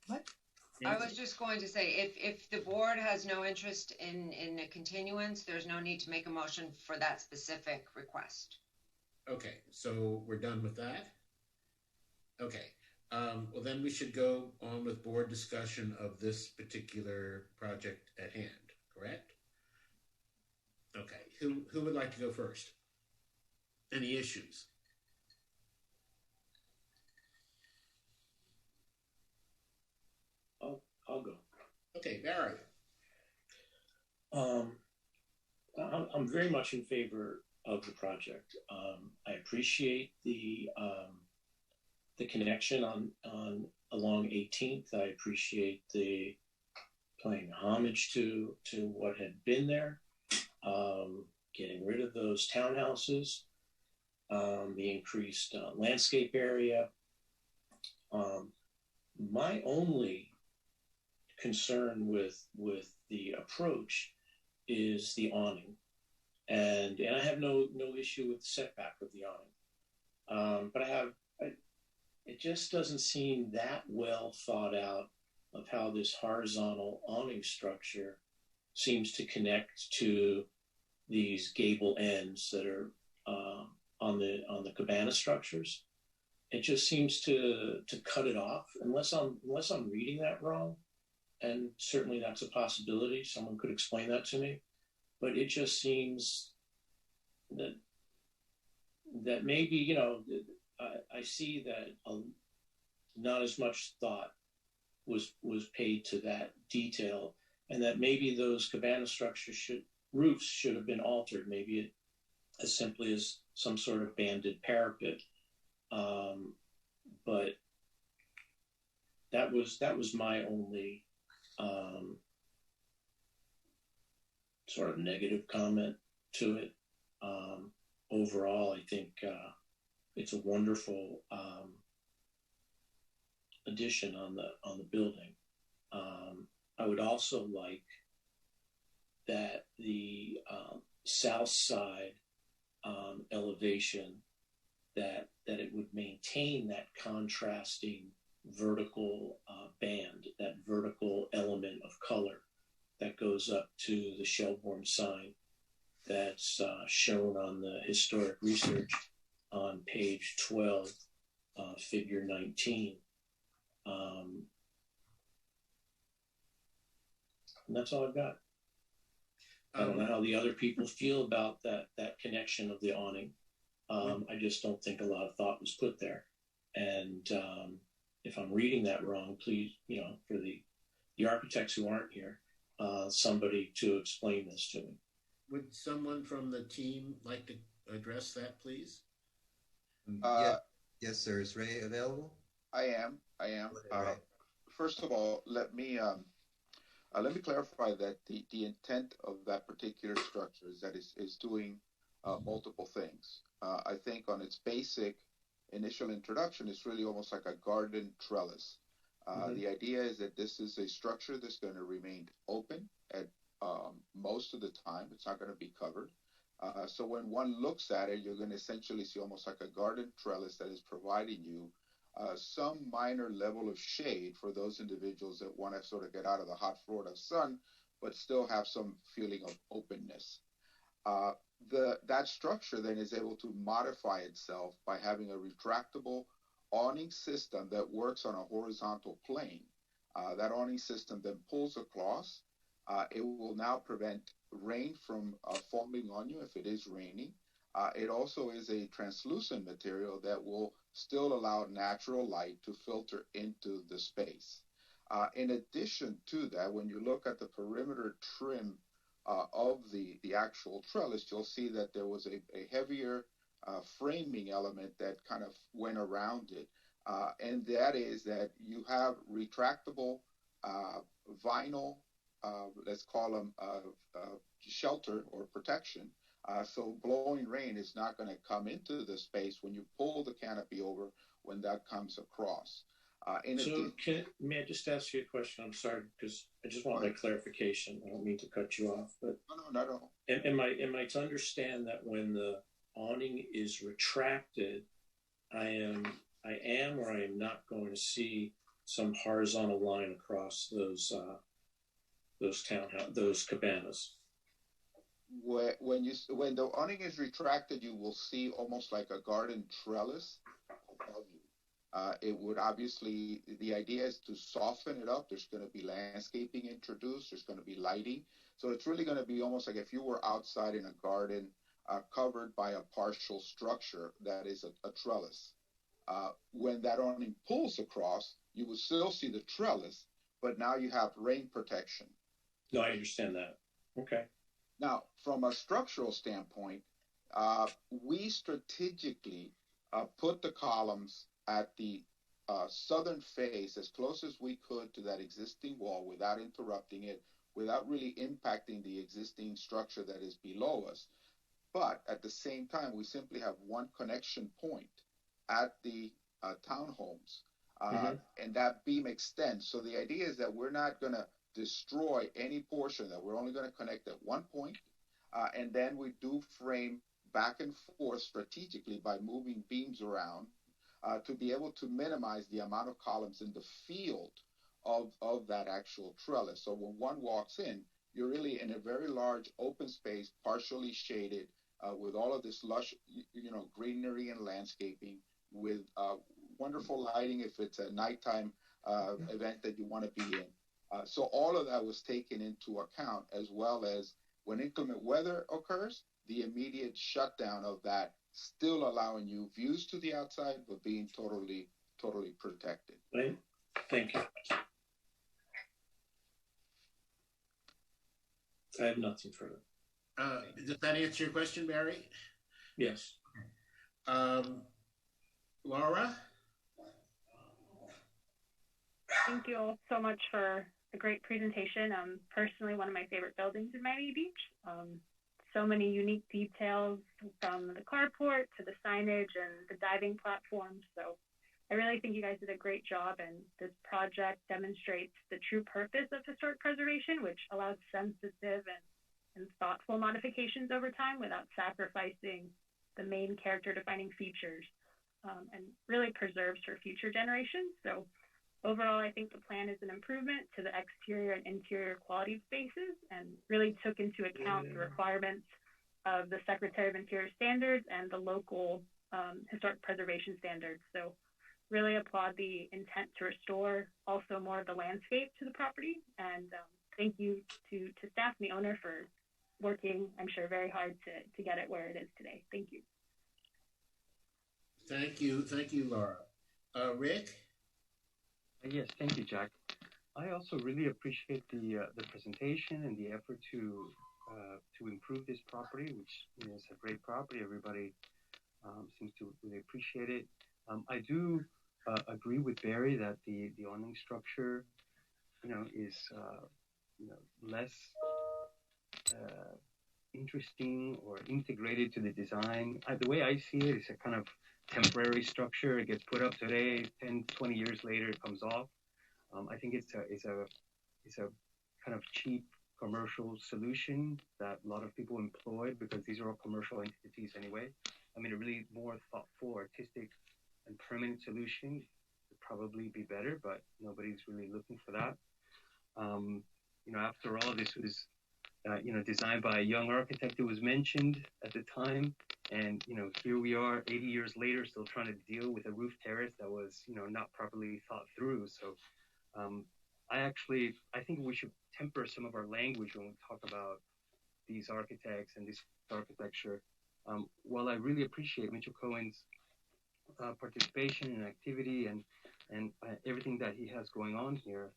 What? I was just going to say, if the board has no interest in a continuance, there's no need to make a motion for that specific request.
Okay, so we're done with that? Okay. Well, then we should go on with board discussion of this particular project at hand, correct? Okay. Who would like to go first? Any issues?
I'll go.
Okay, Barry.
I'm very much in favor of the project. I appreciate the connection on along 18th. I appreciate the paying homage to what had been there, getting rid of those townhouses, the increased landscape area. My only concern with the approach is the awning, and I have no issue with the setback of the awning, but it just doesn't seem that well thought out of how this horizontal awning structure seems to connect to these gable ends that are on the cabana structures. It just seems to cut it off, unless I'm reading that wrong, and certainly that's a possibility. Someone could explain that to me, but it just seems that maybe, you know, I see that not as much thought was paid to that detail, and that maybe those cabana structures roofs should have been altered, maybe as simply as some sort of banded parapet. But that was my only sort of negative comment to it. Overall, I think it's a wonderful addition on the building. I would also like that the south side elevation, that it would maintain that contrasting vertical band, that vertical element of color that goes up to the Shelbourne sign that's shown on the historic research on page 12, figure 19. And that's all I've got. I don't know how the other people feel about that connection of the awning. I just don't think a lot of thought was put there. And if I'm reading that wrong, please, you know, for the architects who aren't here, somebody to explain this to me.
Would someone from the team like to address that, please?
Yes, sir. Is Ray available?
I am. First of all, let me clarify that the intent of that particular structure is that is doing multiple things. I think on its basic initial introduction, it's really almost like a garden trellis. The idea is that this is a structure that's going to remain open at most of the time. It's not going to be covered. So when one looks at it, you're going to essentially see almost like a garden trellis that is providing you some minor level of shade for those individuals that want to sort of get out of the hot Florida sun, but still have some feeling of openness. That structure then is able to modify itself by having a retractable awning system that works on a horizontal plane. That awning system then pulls across. It will now prevent rain from falling on you if it is raining. It also is a translucent material that will still allow natural light to filter into the space. In addition to that, when you look at the perimeter trim of the actual trellis, you'll see that there was a heavier framing element that kind of went around it. And that is that you have retractable vinyl, let's call them shelter or protection. So blowing rain is not going to come into the space when you pull the canopy over when that comes across.
May I just ask you a question? I'm sorry, because I just want that clarification. I don't mean to cut you off, but
no.
Am I to understand that when the awning is retracted, I am or I am not going to see some horizontal line across those cabanas?
When the awning is retracted, you will see almost like a garden trellis above you. It would obviously, the idea is to soften it up. There's going to be landscaping introduced. There's going to be lighting. So it's really going to be almost like if you were outside in a garden covered by a partial structure that is a trellis. When that awning pulls across, you will still see the trellis, but now you have rain protection.
No, I understand that. Okay.
Now, from a structural standpoint, we strategically put the columns at the southern face as close as we could to that existing wall without interrupting it, without really impacting the existing structure that is below us. But at the same time, we simply have one connection point at the townhomes, and that beam extends. So the idea is that we're not going to destroy any portion, that we're only going to connect at one point, and then we do frame back and forth strategically by moving beams around to be able to minimize the amount of columns in the field of that actual trellis. So when one walks in, you're really in a very large open space, partially shaded, with all of this lush, greenery and landscaping, with wonderful lighting if it's a nighttime event that you want to be in. So all of that was taken into account, as well as when inclement weather occurs, the immediate shutdown of that, still allowing you views to the outside, but being totally protected.
Thank you. I have nothing further.
Does that answer your question, Barry?
Yes.
Laura?
Thank you all so much for a great presentation. Personally, one of my favorite buildings in Miami Beach. So many unique details, from the carport to the signage and the diving platforms. So I really think you guys did a great job, and this project demonstrates the true purpose of historic preservation, which allows sensitive and thoughtful modifications over time without sacrificing the main character-defining features, and really preserves for future generations. So overall, I think the plan is an improvement to the exterior and interior quality of spaces, and really took into account the requirements of the Secretary of Interior standards and the local historic preservation standards. So really applaud the intent to restore also more of the landscape to the property. And thank you to staff and the owner for working, I'm sure, very hard to get it where it is today. Thank you.
Thank you, Laura. Rick?
Yes, thank you, Jack. I also really appreciate the presentation and the effort to improve this property, which is a great property. Everybody seems to really appreciate it. I do agree with Barry that the awning structure, is less interesting or integrated to the design. The way I see it is a kind of temporary structure. It gets put up today, 10, 20 years later, it comes off. I think it's a kind of cheap commercial solution that a lot of people employ, because these are all commercial entities anyway. I mean, a really more thoughtful, artistic, and permanent solution would probably be better, but nobody's really looking for that. After all, this was designed by a young architect who was mentioned at the time. And, here we are 80 years later, still trying to deal with a roof terrace that was, not properly thought through. So I think we should temper some of our language when we talk about these architects and this architecture. While I really appreciate Mitchell Cohen's participation and activity and everything that he has going on here,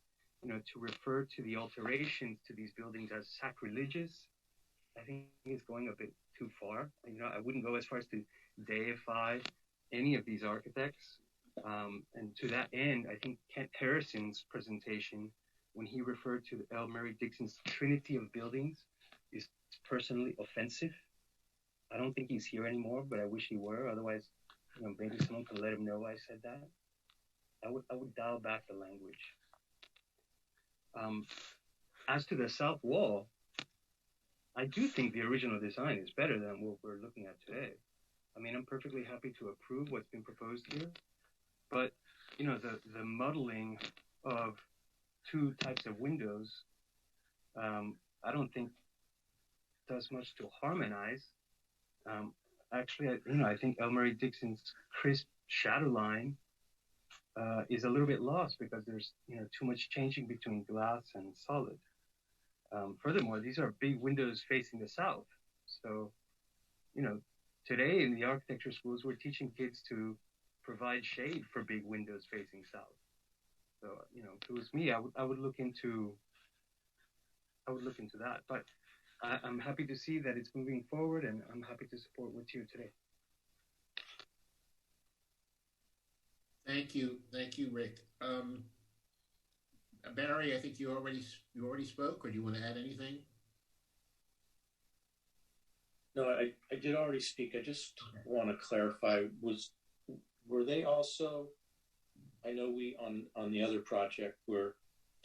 to refer to the alterations to these buildings as sacrilegious, I think is going a bit too far. I wouldn't go as far as to deify any of these architects. And to that end, I think Kent Harrison's presentation, when he referred to L. Murray Dixon's trinity of buildings, is personally offensive. I don't think he's here anymore, but I wish he were. Otherwise, maybe someone could let him know I said that. I would dial back the language. As to the south wall, I do think the original design is better than what we're looking at today. I mean, I'm perfectly happy to approve what's been proposed here, but the muddling of two types of windows, I don't think does much to harmonize. Actually, I think L. Murray Dixon's crisp shadow line is a little bit lost because there's too much changing between glass and solid. Furthermore, these are big windows facing the south. So, today in the architecture schools, we're teaching kids to provide shade for big windows facing south. So, if it was me, I would look into that. But I'm happy to see that it's moving forward, and I'm happy to support what's here today.
Thank you, Rick. Barry, I think you already spoke, or do you want to add anything?
No, I did already speak. I just want to clarify, were they also, I know we on the other project we're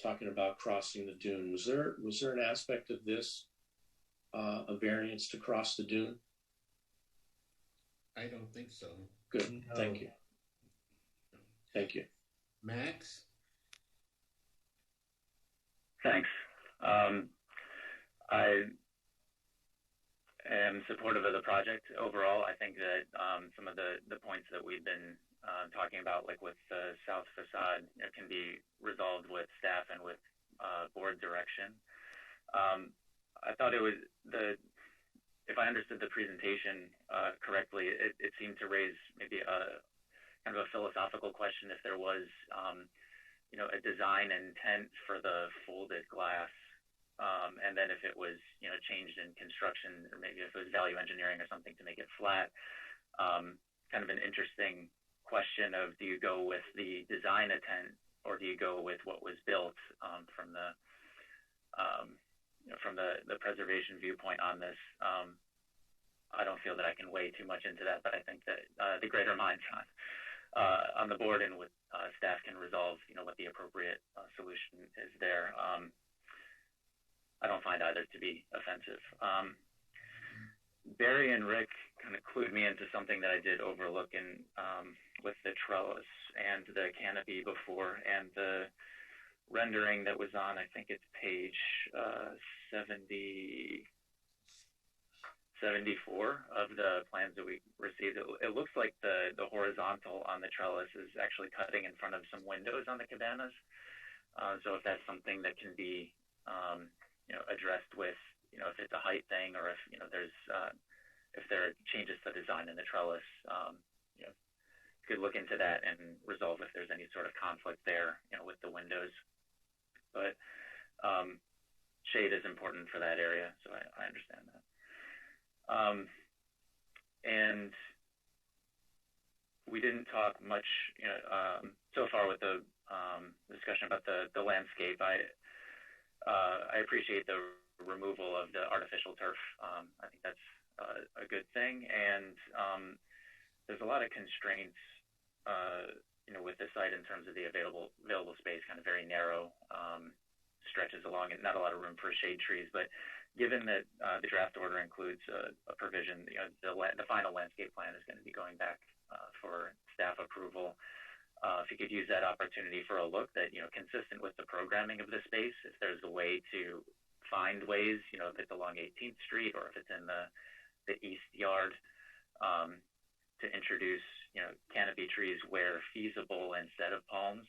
talking about crossing the dune. Was there an aspect of this, a variance to cross the dune?
I don't think so.
Good, thank you. Thank you.
Max?
Thanks. I am supportive of the project overall. I think that some of the points that we've been talking about, like with the south facade, can be resolved with staff and with board direction. I thought it was if I understood the presentation correctly, it seemed to raise maybe a kind of a philosophical question if there was, a design intent for the folded glass, and then if it was, changed in construction, or maybe if it was value engineering or something to make it flat. Kind of an interesting question of, do you go with the design intent or do you go with what was built from the preservation viewpoint on this? I don't feel that I can weigh too much into that, but I think that the greater minds on the board and with staff can resolve, what the appropriate solution is there. I don't find either to be offensive. Barry and Rick kind of clued me into something that I did overlook with the trellis and the canopy before, and the rendering that was on, I think it's page 74 of the plans that we received. It looks like the horizontal on the trellis is actually cutting in front of some windows on the cabanas. So if that's something that can be, addressed with, if it's a height thing, or if, if there are changes to design in the trellis, could look into that and resolve if there's any sort of conflict there, with the windows. But shade is important for that area, so I understand that. And we didn't talk much, so far with the discussion about the landscape. I appreciate the removal of the artificial turf. I think that's a good thing, and there's a lot of constraints, with the site in terms of the available space, kind of very narrow stretches along it, not a lot of room for shade trees. But given that the draft order includes a provision, the final landscape plan is going to be going back for staff approval. If you could use that opportunity for a look that, consistent with the programming of the space, if there's a way to find ways, if it's along 18th Street or if it's in the East Yard, to introduce, canopy trees where feasible instead of palms,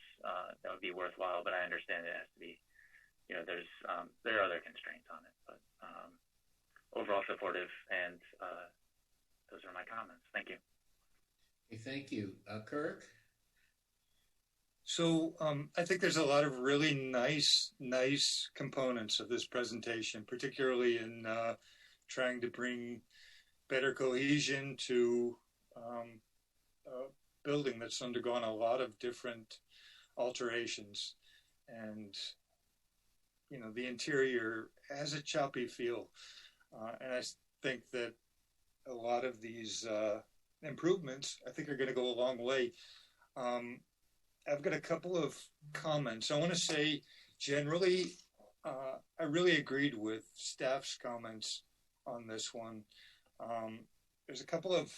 that would be worthwhile. But I understand it has to be, there are other constraints on it, but overall supportive, and those are my comments. Thank you.
Okay, thank you. Kirk?
So I think there's a lot of really nice components of this presentation, particularly in trying to bring better cohesion to a building that's undergone a lot of different alterations. And, the interior has a choppy feel. And I think that a lot of these improvements, I think, are going to go a long way. I've got a couple of comments. I want to say, generally, I really agreed with staff's comments on this one. There's a couple of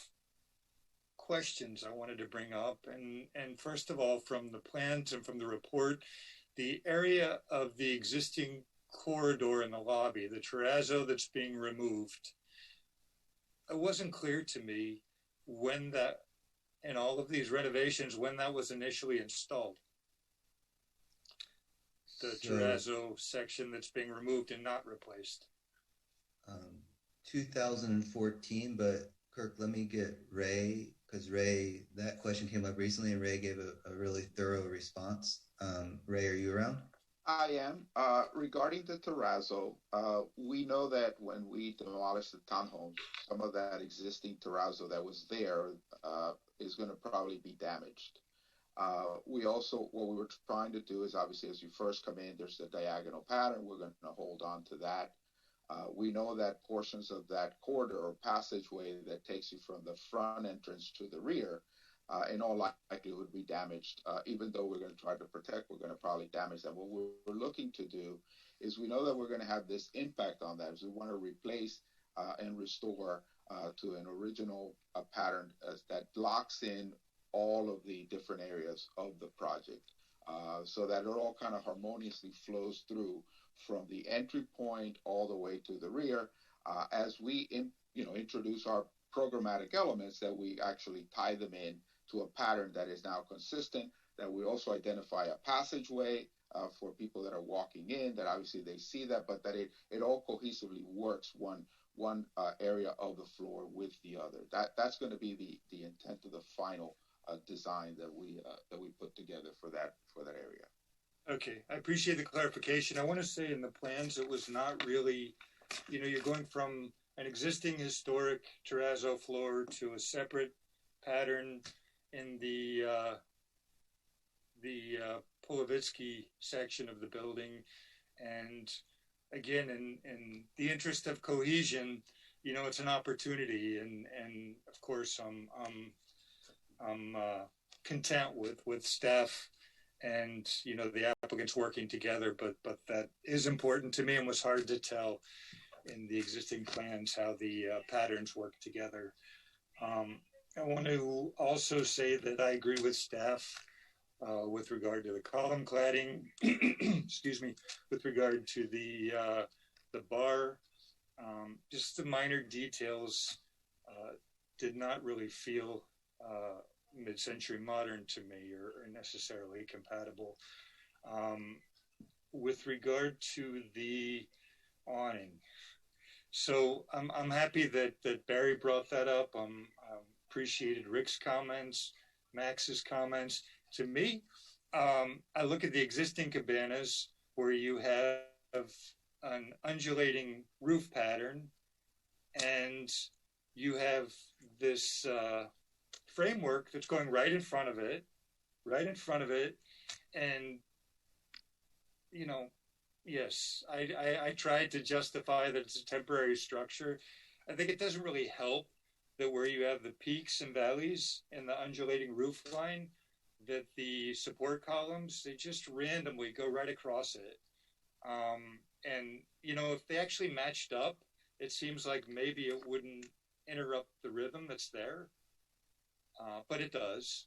questions I wanted to bring up. And first of all, from the plans and from the report, the area of the existing corridor in the lobby, the terrazzo that's being removed, it wasn't clear to me when that, in all of these renovations, when that was initially installed. The terrazzo section that's being removed and not replaced.
2014, but Kirk, let me get Ray, because Ray, that question came up recently and Ray gave a really thorough response. Ray, are you around?
I am. Regarding the terrazzo, we know that when we demolished the townhomes, some of that existing terrazzo that was there is going to probably be damaged. We also, what we were trying to do is, obviously, as you first come in, there's the diagonal pattern. We're going to hold on to that. We know that portions of that corridor or passageway that takes you from the front entrance to the rear, in all likelihood, would be damaged. Even though we're going to try to protect, we're going to probably damage them. What we're looking to do is, we know that we're going to have this impact on that. So we want to replace and restore to an original pattern that locks in all of the different areas of the project, so that it all kind of harmoniously flows through from the entry point all the way to the rear. As we introduce our programmatic elements, that we actually tie them in to a pattern that is now consistent, that we also identify a passageway for people that are walking in, that obviously they see that, but that it all cohesively works one area of the floor with the other. That's going to be the intent of the final design that we put together for that area.
Okay, I appreciate the clarification. I want to say in the plans it was not really, you're going from an existing historic terrazzo floor to a separate pattern in the Polovitsky section of the building. And again, in the interest of cohesion, it's an opportunity, and of course I'm content with staff and the applicants working together, but that is important to me and was hard to tell in the existing plans how the patterns work together. I want to also say that I agree with staff with regard to the column cladding, excuse me, with regard to the bar. Just the minor details did not really feel mid-century modern to me or necessarily compatible. With regard to the awning, so I'm happy that Barry brought that up. Appreciated Rick's comments, Max's comments. To me, I look at the existing cabanas where you have an undulating roof pattern and you have this framework that's going right in front of it. And, yes, I tried to justify that it's a temporary structure. I think it doesn't really help that where you have the peaks and valleys and the undulating roof line, that the support columns, they just randomly go right across it. And, if they actually matched up, it seems like maybe it wouldn't interrupt the rhythm that's there, but it does.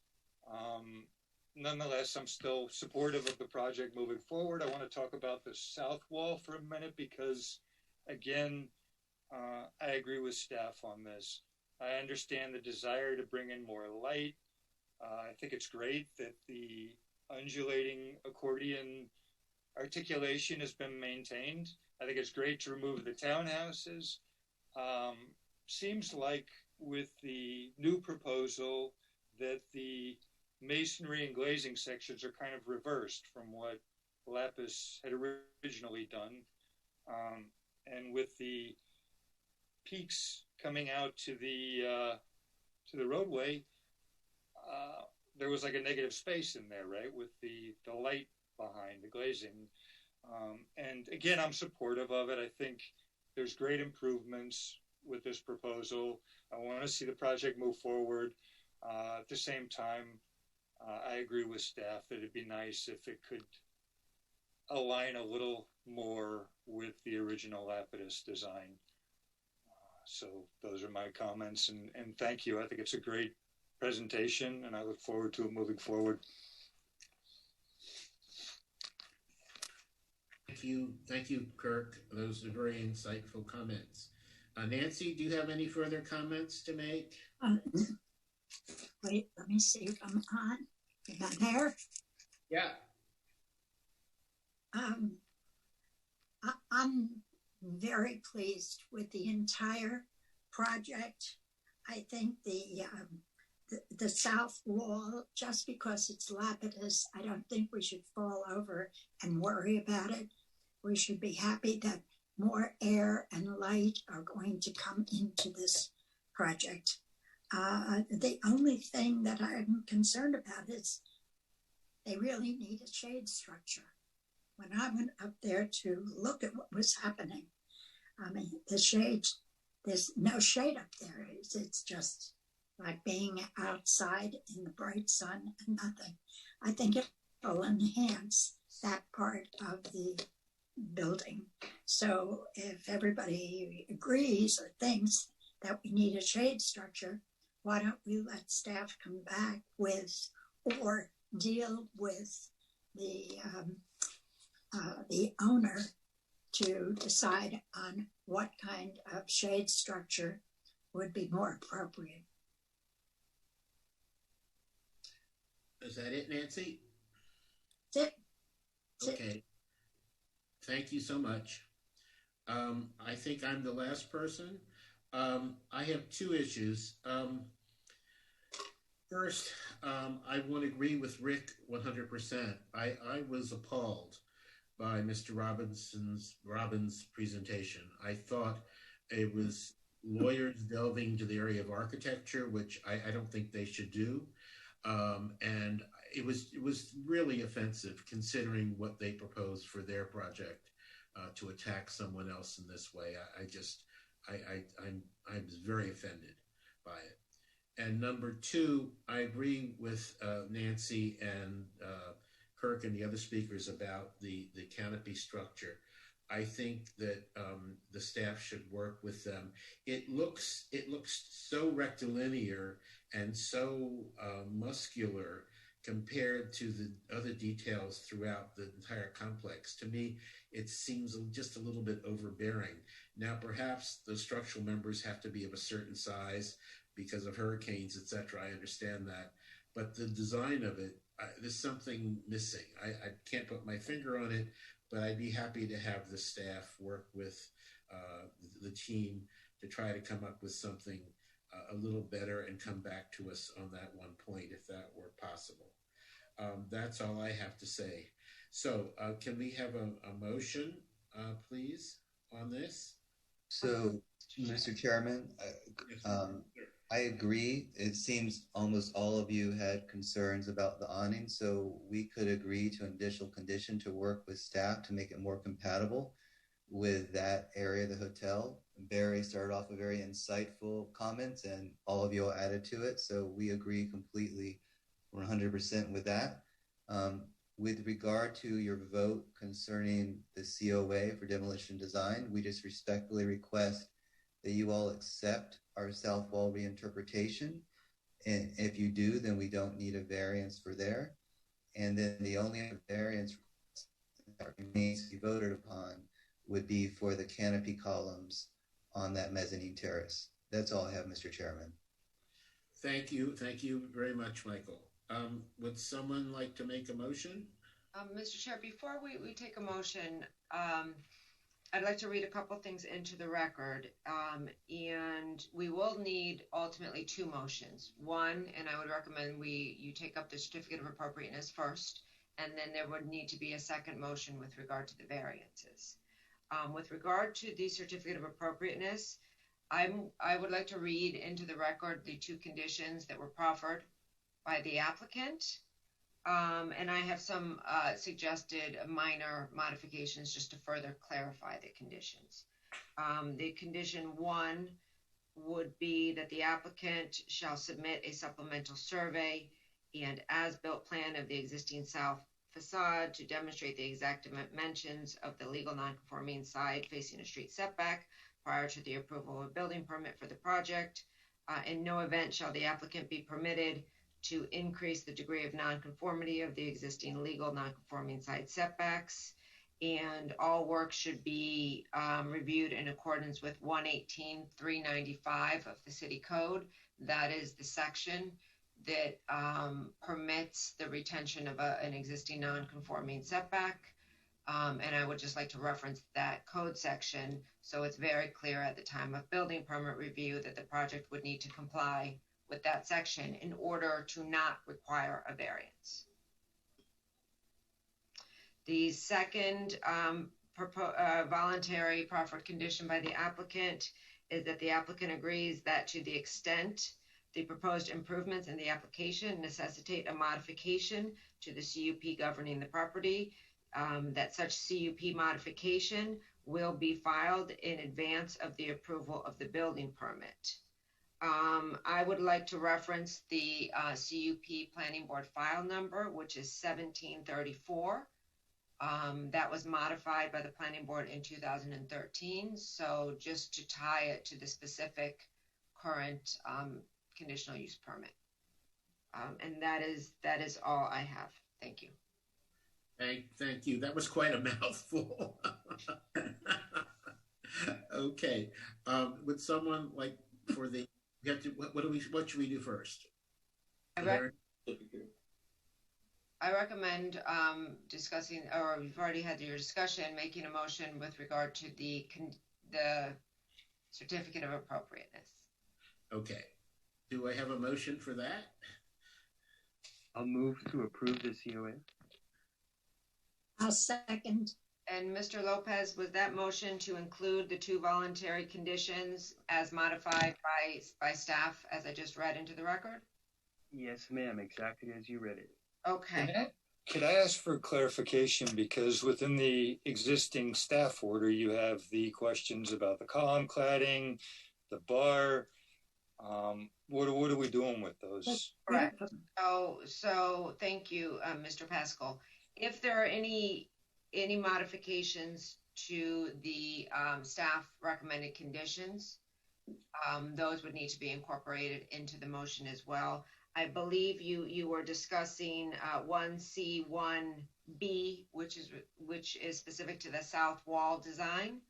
Nonetheless, I'm still supportive of the project moving forward. I want to talk about the south wall for a minute because, again, I agree with staff on this. I understand the desire to bring in more light. I think it's great that the undulating accordion articulation has been maintained. I think it's great to remove the townhouses. Seems like with the new proposal that the masonry and glazing sections are kind of reversed from what Lapis had originally done. And with the peaks coming out to the roadway, there was like a negative space in there, right, with the light behind the glazing. And again, I'm supportive of it. I think there's great improvements with this proposal. I want to see the project move forward. At the same time, I agree with staff that it'd be nice if it could align a little more with the original Lapidus design. So those are my comments, and thank you. I think it's a great presentation, and I look forward to it moving forward.
Thank you, Kirk. Those are very insightful comments. Nancy, do you have any further comments to make?
Wait, let me see if I'm on. Am I there?
Yeah.
I'm very pleased with the entire project. I think the south wall, just because it's Lapidus, I don't think we should fall over and worry about it. We should be happy that more air and light are going to come into this project. The only thing that I'm concerned about is they really need a shade structure. When I went up there to look at what was happening, I mean, the shades, there's no shade up there. It's just like being outside in the bright sun and nothing. I think it will enhance that part of the building. So if everybody agrees or thinks that we need a shade structure, why don't we let staff come back with, or deal with the owner to decide on what kind of shade structure would be more appropriate.
Is that it, Nancy?
That's it.
Okay. Thank you so much. I think I'm the last person. I have two issues. First, I want to agree with Rick 100%. I was appalled by Mr. Robbins' presentation. I thought it was lawyers delving into the area of architecture, which I don't think they should do. And it was really offensive considering what they proposed for their project to attack someone else in this way. I was very offended by it. And number two, I agree with Nancy and Kirk and the other speakers about the canopy structure. I think that the staff should work with them. It looks so rectilinear and so muscular compared to the other details throughout the entire complex. To me, it seems just a little bit overbearing. Now, perhaps the structural members have to be of a certain size because of hurricanes, etc. I understand that. But the design of it, there's something missing. I can't put my finger on it, but I'd be happy to have the staff work with the team to try to come up with something a little better and come back to us on that one point if that were possible. That's all I have to say. So can we have a motion, please, on this?
So, Mr. Chairman, I agree. It seems almost all of you had concerns about the awning, so we could agree to an additional condition to work with staff to make it more compatible with that area of the hotel. Barry started off with very insightful comments, and all of you all added to it, so we agree completely 100% with that. With regard to your vote concerning the COA for demolition design, we just respectfully request that you all accept our south wall reinterpretation. And if you do, then we don't need a variance for there. And then the only variance that remains to be voted upon would be for the canopy columns on that mezzanine terrace. That's all I have, Mr. Chairman.
Thank you. Thank you very much, Michael. Would someone like to make a motion?
Mr. Chair, before we take a motion, I'd like to read a couple things into the record, and we will need ultimately two motions. One, and I would recommend you take up the certificate of appropriateness first, and then there would need to be a second motion with regard to the variances. With regard to the certificate of appropriateness, I would like to read into the record the two conditions that were proffered by the applicant. And I have some suggested minor modifications just to further clarify the conditions. The condition one would be that the applicant shall submit a supplemental survey and as-built plan of the existing south facade to demonstrate the exact dimensions of the legal non-conforming side facing a street setback prior to the approval of a building permit for the project. In no event shall the applicant be permitted to increase the degree of nonconformity of the existing legal nonconforming side setbacks, and all work should be reviewed in accordance with 118.395 of the City Code. That is the section that permits the retention of an existing nonconforming setback. And I would just like to reference that code section so it's very clear at the time of building permit review that the project would need to comply with that section in order to not require a variance. The second voluntary proffered condition by the applicant is that the applicant agrees that to the extent the proposed improvements in the application necessitate a modification to the CUP governing the property, that such CUP modification will be filed in advance of the approval of the building permit. I would like to reference the CUP Planning Board file number, which is 1734. That was modified by the Planning Board in 2013. So just to tie it to the specific current conditional use permit. And that is all I have. Thank you.
Thank you. That was quite a mouthful. Okay. Would someone like for the we have to what should we do first?
I recommend discussing, or you've already had your discussion, making a motion with regard to the certificate of appropriateness.
Okay. Do I have a motion for that?
I'll move to approve the COA.
I'll second.
And Mr. Lopez, was that motion to include the 2 voluntary conditions as modified by staff, as I just read into the record?
Yes, ma'am, exactly as you read it.
Okay.
Could I ask for clarification? Because within the existing staff order, you have the questions about the column cladding, the bar. What are we doing with those?
Correct. So thank you, Mr. Pascal. If there are any modifications to the staff recommended conditions, those would need to be incorporated into the motion as well. I believe you were discussing 1C1B, which is specific to the south wall design,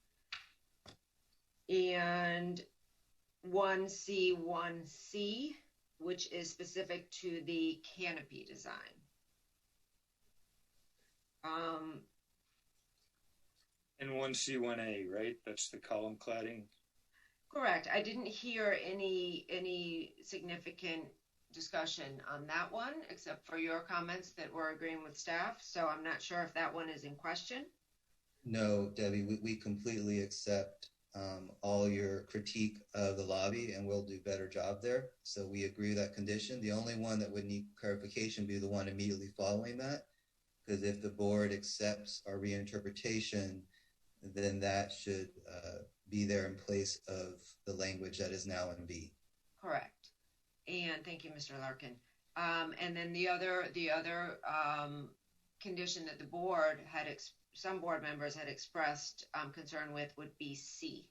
and 1C1C, which is specific to the canopy design.
And 1C1A, right? That's the column cladding.
Correct. I didn't hear any significant discussion on that one, except for your comments that we're agreeing with staff. So I'm not sure if that one is in question.
No, Debbie, we completely accept all your critique of the lobby, and we'll do a better job there. So we agree with that condition. The only one that would need clarification would be the one immediately following that, because if the board accepts our reinterpretation, then that should be there in place of the language that is now in B.
Correct. And thank you, Mr. Larkin. And then the other condition that the board had, some board members had expressed concern with would be C1C.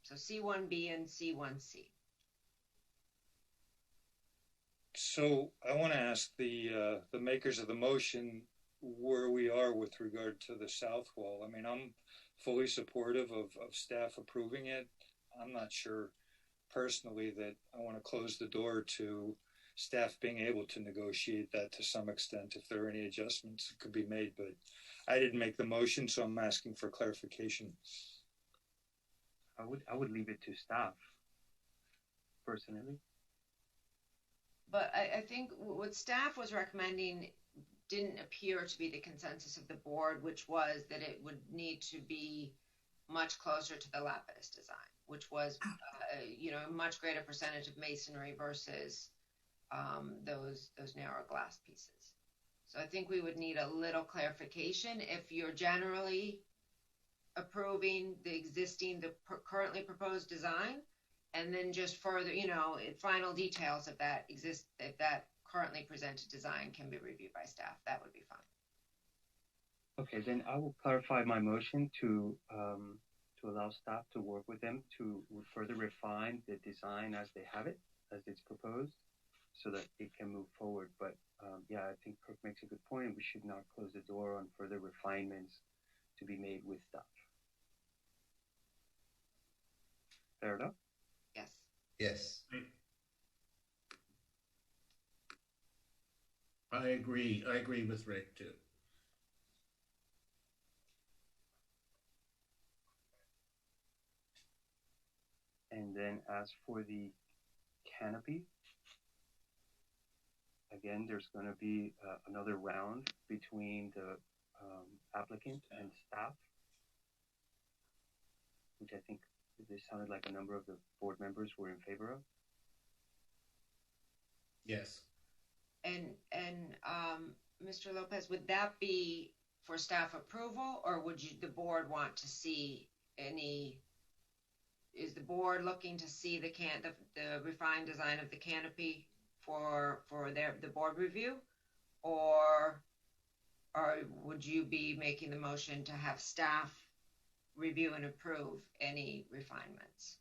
So C1B and C1C.
So I want to ask the makers of the motion where we are with regard to the south wall. I mean, I'm fully supportive of staff approving it. I'm not sure personally that I want to close the door to staff being able to negotiate that to some extent if there are any adjustments that could be made, but I didn't make the motion, so I'm asking for clarification.
I would leave it to staff personally.
But I think what staff was recommending didn't appear to be the consensus of the board, which was that it would need to be much closer to the Lapidus design, which was, a much greater percentage of masonry versus those narrow glass pieces. So I think we would need a little clarification if you're generally approving the currently proposed design, and then just further, final details of that that currently presented design can be reviewed by staff. That would be fine.
Okay, then I will clarify my motion to allow staff to work with them to further refine the design as they have it, as it's proposed, so that it can move forward. But I think Kirk makes a good point. We should not close the door on further refinements to be made with staff. Fair enough?
Yes.
Yes.
I agree. I agree with Rick too.
And then as for the canopy, again, there's going to be another round between the applicant and staff, which I think this sounded like a number of the board members were in favor of.
Yes.
And Mr. Lopez, would that be for staff approval, or would the board want to see any? Is the board looking to see the refined design of the canopy for the board review, or would you be making the motion to have staff review and approve any refinements?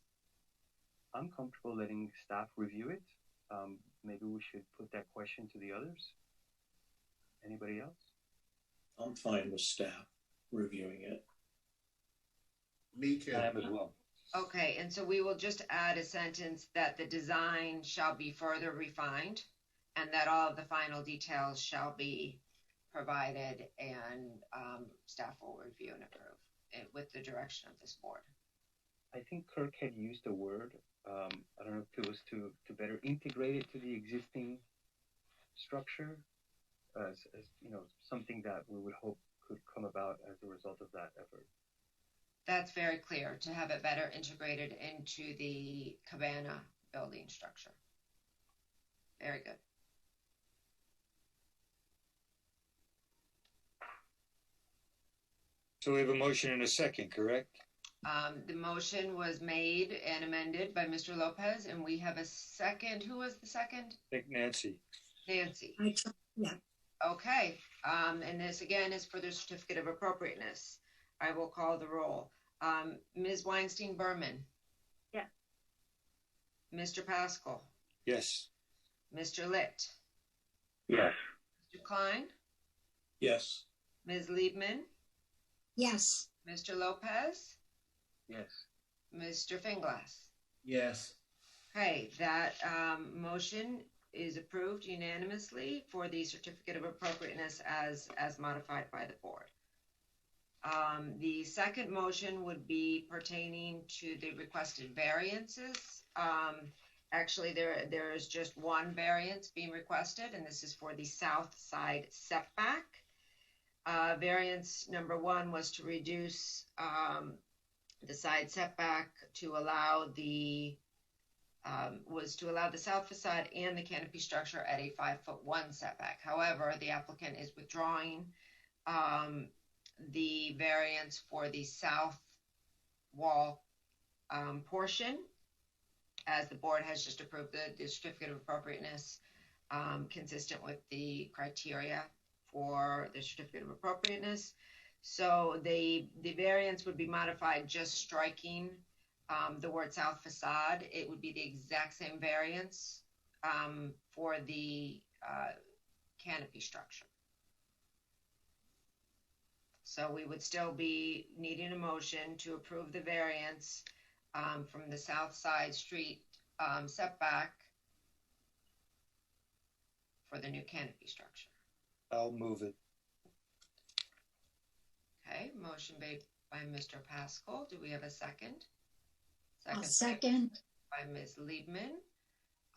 I'm comfortable letting staff review it. Maybe we should put that question to the others. Anybody else?
I'm fine with staff reviewing it.
Me too.
I am as well.
Okay, and so we will just add a sentence that the design shall be further refined and that all of the final details shall be provided, and staff will review and approve it with the direction of this board.
I think Kirk had used a word. I don't know if it was to better integrate it to the existing structure, as you know, something that we would hope could come about as a result of that effort.
That's very clear, to have it better integrated into the Cabana building structure. Very good.
So we have a motion and a second, correct?
The motion was made and amended by Mr. Lopez, and we have a second. Who was the second?
I think Nancy.
Nancy.
Yeah.
Okay. And this again is for the certificate of appropriateness. I will call the roll. Ms. Weinstein Berman.
Yes.
Mr. Pascal.
Yes.
Mr. Litt.
Yes.
Mr. Klein.
Yes.
Ms. Liebman.
Yes.
Mr. Lopez.
Yes.
Mr. Finglass.
Yes.
Okay, that motion is approved unanimously for the certificate of appropriateness as modified by the board. The second motion would be pertaining to the requested variances. Actually, there is just one variance being requested, and this is for the south side setback. Variance number one was to reduce the side setback to allow the south facade and the canopy structure at a 5'1" setback. However, the applicant is withdrawing the variance for the south wall portion, as the board has just approved the certificate of appropriateness consistent with the criteria for the certificate of appropriateness. So the variance would be modified, just striking the word south facade. It would be the exact same variance for the canopy structure. So we would still be needing a motion to approve the variance from the south side street setback for the new canopy structure.
I'll move it.
Okay, motion made by Mr. Pascal. Do we have a second?
I'll second.
By Ms. Liebman.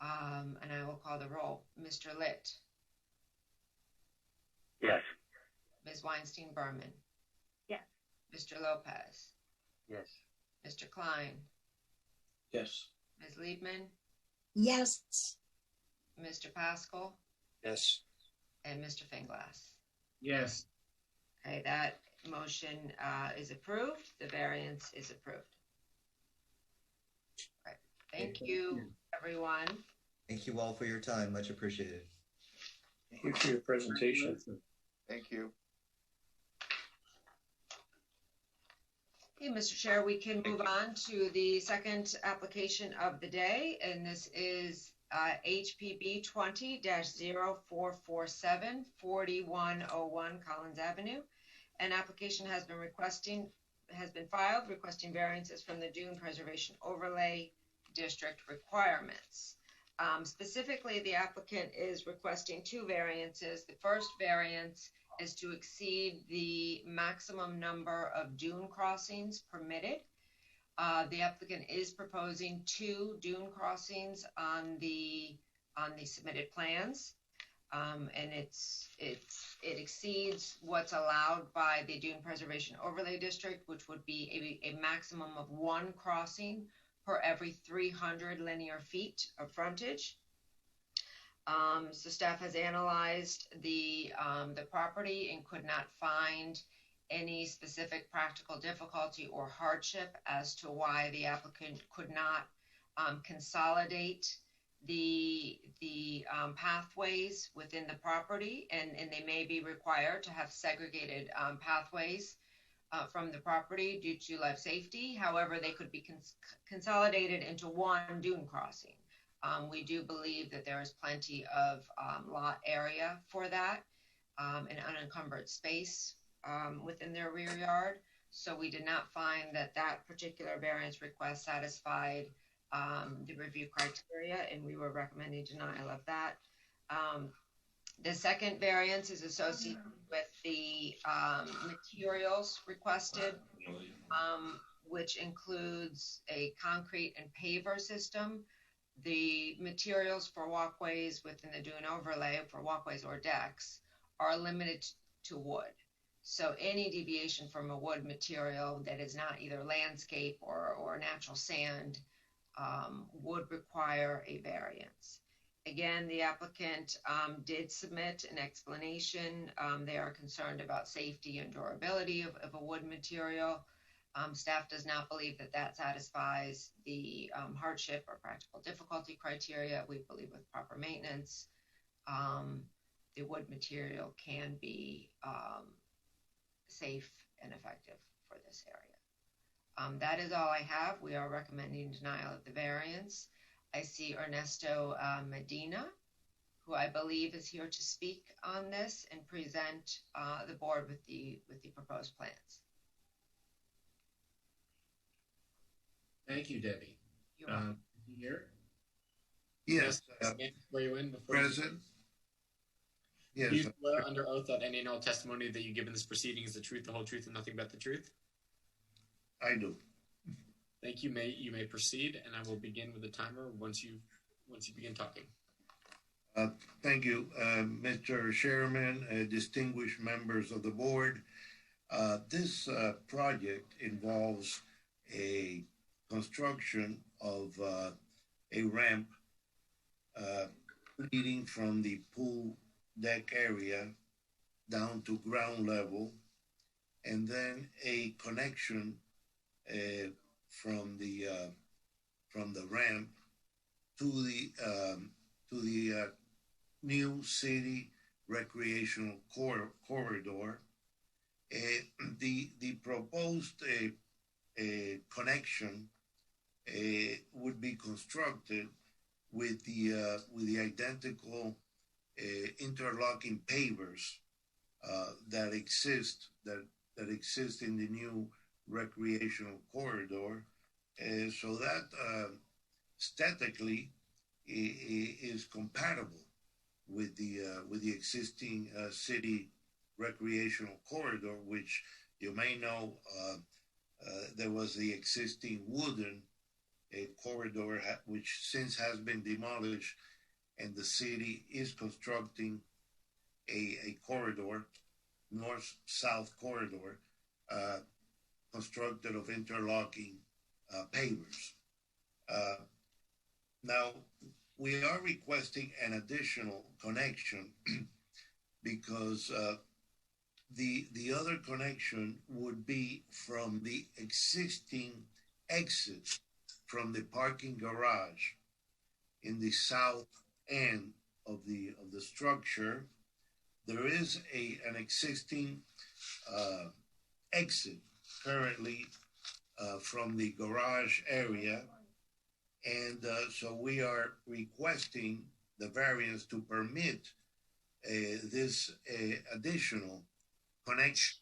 And I will call the roll. Mr. Litt.
Yes.
Ms. Weinstein Berman.
Yes.
Mr. Lopez.
Yes.
Mr. Klein.
Yes.
Ms. Liebman.
Yes.
Mr. Pascal.
Yes.
And Mr. Finglass.
Yes.
Okay, that motion is approved. The variance is approved. All right. Thank you, everyone.
Thank you all for your time. Much appreciated.
Thank you for your presentation.
Thank you.
Okay, Mr. Chair, we can move on to the second application of the day, and this is HPB 20-0447, 4101 Collins Avenue. An application has been filed requesting variances from the Dune Preservation Overlay District requirements. Specifically, the applicant is requesting two variances. The first variance is to exceed the maximum number of dune crossings permitted. The applicant is proposing 2 dune crossings on the submitted plans, and it exceeds what's allowed by the Dune Preservation Overlay District, which would be a maximum of 1 crossing per every 300 linear feet of frontage. So staff has analyzed the property and could not find any specific practical difficulty or hardship as to why the applicant could not consolidate the pathways within the property, and they may be required to have segregated pathways from the property due to life safety. However, they could be consolidated into one dune crossing. We do believe that there is plenty of lot area for that and unencumbered space within their rear yard. So we did not find that that particular variance request satisfied the review criteria, and we were recommending denial of that. The second variance is associated with the materials requested, which includes a concrete and paver system. The materials for walkways within the dune overlay for walkways or decks are limited to wood. So any deviation from a wood material that is not either landscape or natural sand would require a variance. Again, the applicant did submit an explanation. They are concerned about safety and durability of a wood material. Staff does not believe that that satisfies the hardship or practical difficulty criteria. We believe with proper maintenance, the wood material can be safe and effective for this area. That is all I have. We are recommending denial of the variance. I see Ernesto Medina, who I believe is here to speak on this and present the board with the proposed plans.
Thank you, Debbie.
You're welcome.
Here?
Yes.
Were you in before?
Present. Yes.
Do you swear under oath that any and all testimony that you give in this proceeding is the truth, the whole truth, and nothing but the truth?
I do.
Thank you. You may proceed, and I will begin with the timer once you begin talking.
Thank you, Mr. Chairman, distinguished members of the board. This project involves a construction of a ramp leading from the pool deck area down to ground level, and then a connection from the ramp to the new city recreational corridor. The proposed connection would be constructed with the identical interlocking pavers that exist in the new recreational corridor, so that aesthetically is compatible with the existing city recreational corridor, which you may know there was the existing wooden corridor which since has been demolished, and the city is constructing a corridor, north-south corridor, constructed of interlocking pavers. Now, we are requesting an additional connection because the other connection would be from the existing exit from the parking garage in the south end of the structure. There is an existing exit currently from the garage area, and so we are requesting the variance to permit this additional connection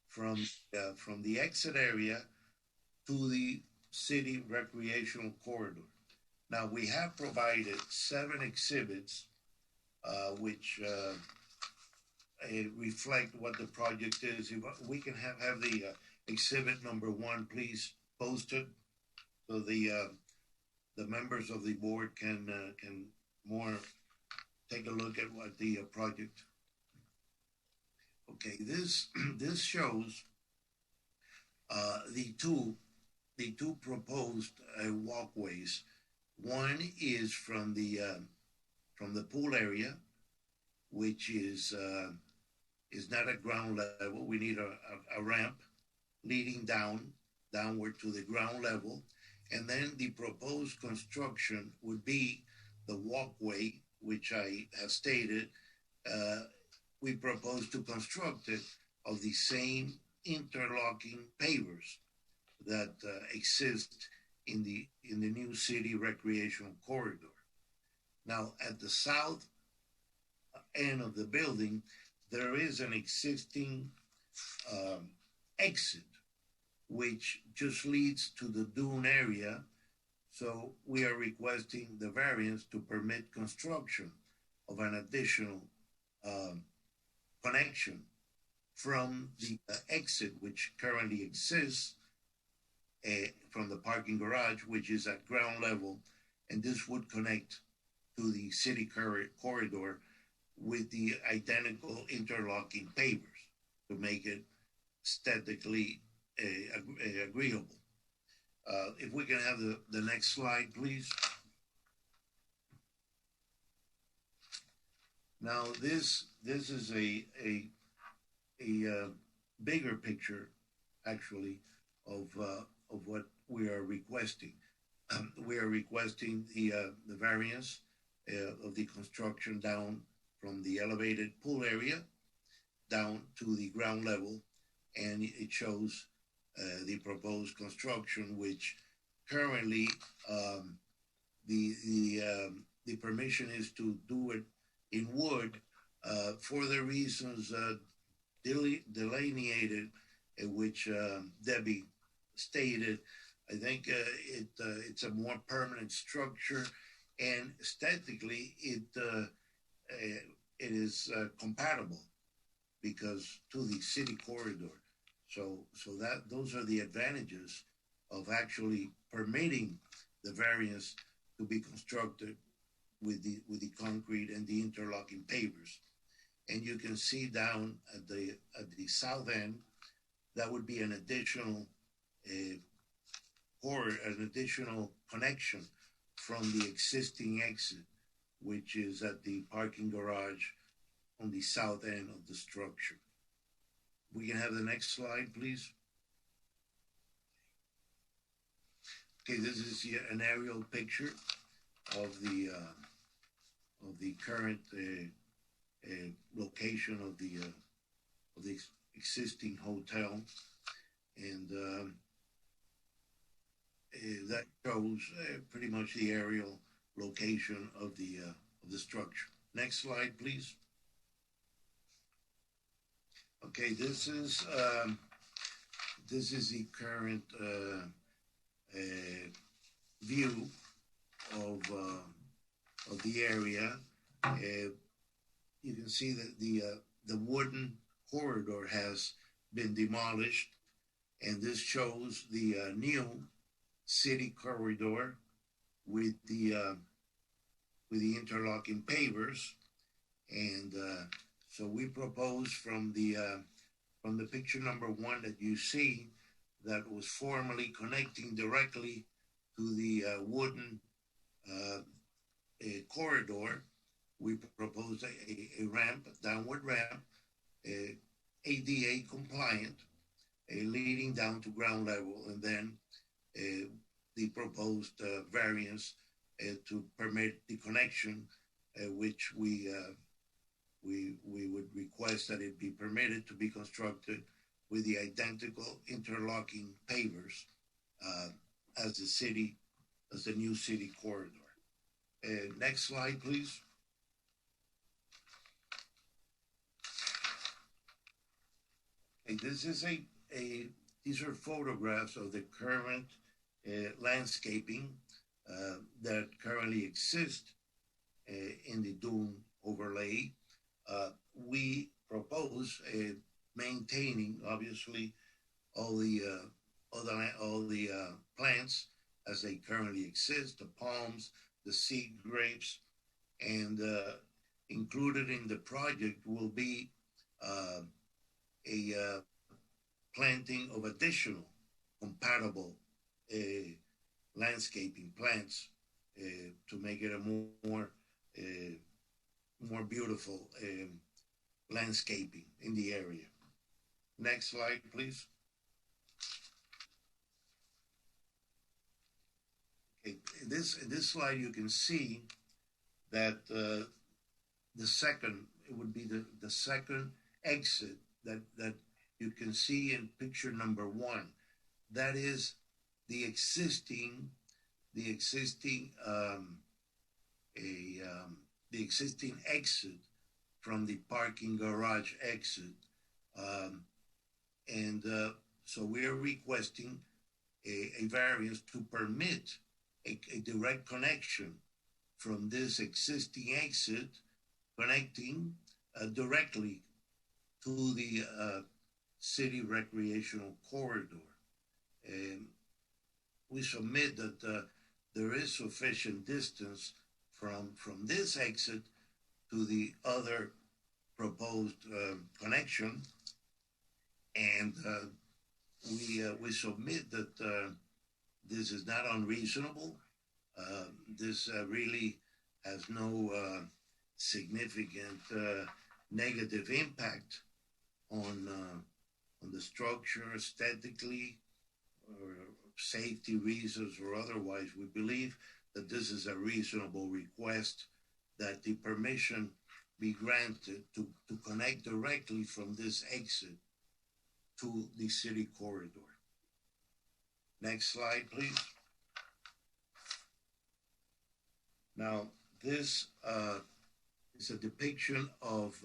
from the exit area to the city recreational corridor. Now, we have provided 7 exhibits which reflect what the project is. If we can have the exhibit number 1, please, posted, so the members of the board can more take a look at what the project. Okay, this shows the two proposed walkways. One is from the pool area, which is not at ground level. We need a ramp leading downward to the ground level, and then the proposed construction would be the walkway, which I have stated. We propose to construct it of the same interlocking pavers that exist in the new city recreational corridor. Now, at the south end of the building, there is an existing exit, which just leads to the dune area. So we are requesting the variance to permit construction of an additional connection from the exit, which currently exists from the parking garage, which is at ground level, and this would connect to the city corridor with the identical interlocking pavers to make it aesthetically agreeable. If we can have the next slide, please. Now, this is a bigger picture, actually, of what we are requesting. We are requesting the variance of the construction down from the elevated pool area down to the ground level, and it shows the proposed construction, which currently the permission is to do it in wood for the reasons delineated, which Debbie stated. I think it's a more permanent structure, and aesthetically it is compatible because to the city corridor. So that those are the advantages of actually permitting the variance to be constructed with the concrete and the interlocking pavers. And you can see down at the south end, that would be an additional connection from the existing exit, which is at the parking garage on the south end of the structure. We can have the next slide, please. Okay, this is an aerial picture of the current location of the existing hotel, and that shows pretty much the aerial location of the structure. Next slide, please. Okay, this is the current view of the area. You can see that the wooden corridor has been demolished, and this shows the new city corridor with the interlocking pavers. And so we propose from the picture number 1 that you see, that was formerly connecting directly to the wooden corridor, we propose a ramp, a downward ramp, ADA compliant, leading down to ground level, and then the proposed variance to permit the connection, which we would request that it be permitted to be constructed with the identical interlocking pavers as the new city corridor. Next slide, please. Okay, this is these are photographs of the current landscaping that currently exist in the dune overlay. We propose maintaining, obviously, all the plants as they currently exist, the palms, the seed grapes, and included in the project will be a planting of additional compatible landscaping plants to make it a more beautiful landscaping in the area. Next slide, please. Okay, in this slide, you can see that it would be the second exit that you can see in picture number 1, that is the existing exit from the parking garage exit. So we are requesting a variance to permit a direct connection from this existing exit, connecting directly to the city recreational corridor. And we submit that there is sufficient distance from this exit to the other proposed connection, and we submit that this is not unreasonable. This really has no significant negative impact on the structure aesthetically or safety reasons or otherwise. We believe that this is a reasonable request, that the permission be granted to connect directly from this exit to the city corridor. Next slide, please. Now, this is a depiction of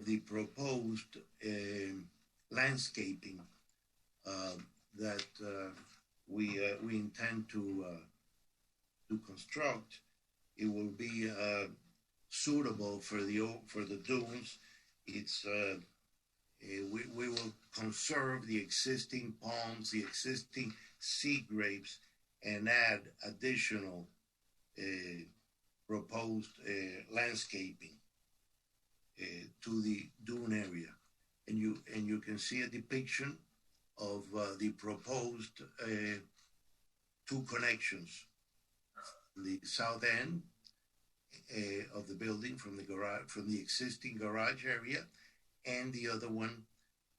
the proposed landscaping that we intend to construct. It will be suitable for the dunes. It's we will conserve the existing palms, the existing sea grapes, and add additional proposed landscaping to the dune area. And you can see a depiction of the proposed 2 connections. The south end of the building from the garage, from the existing garage area, and the other one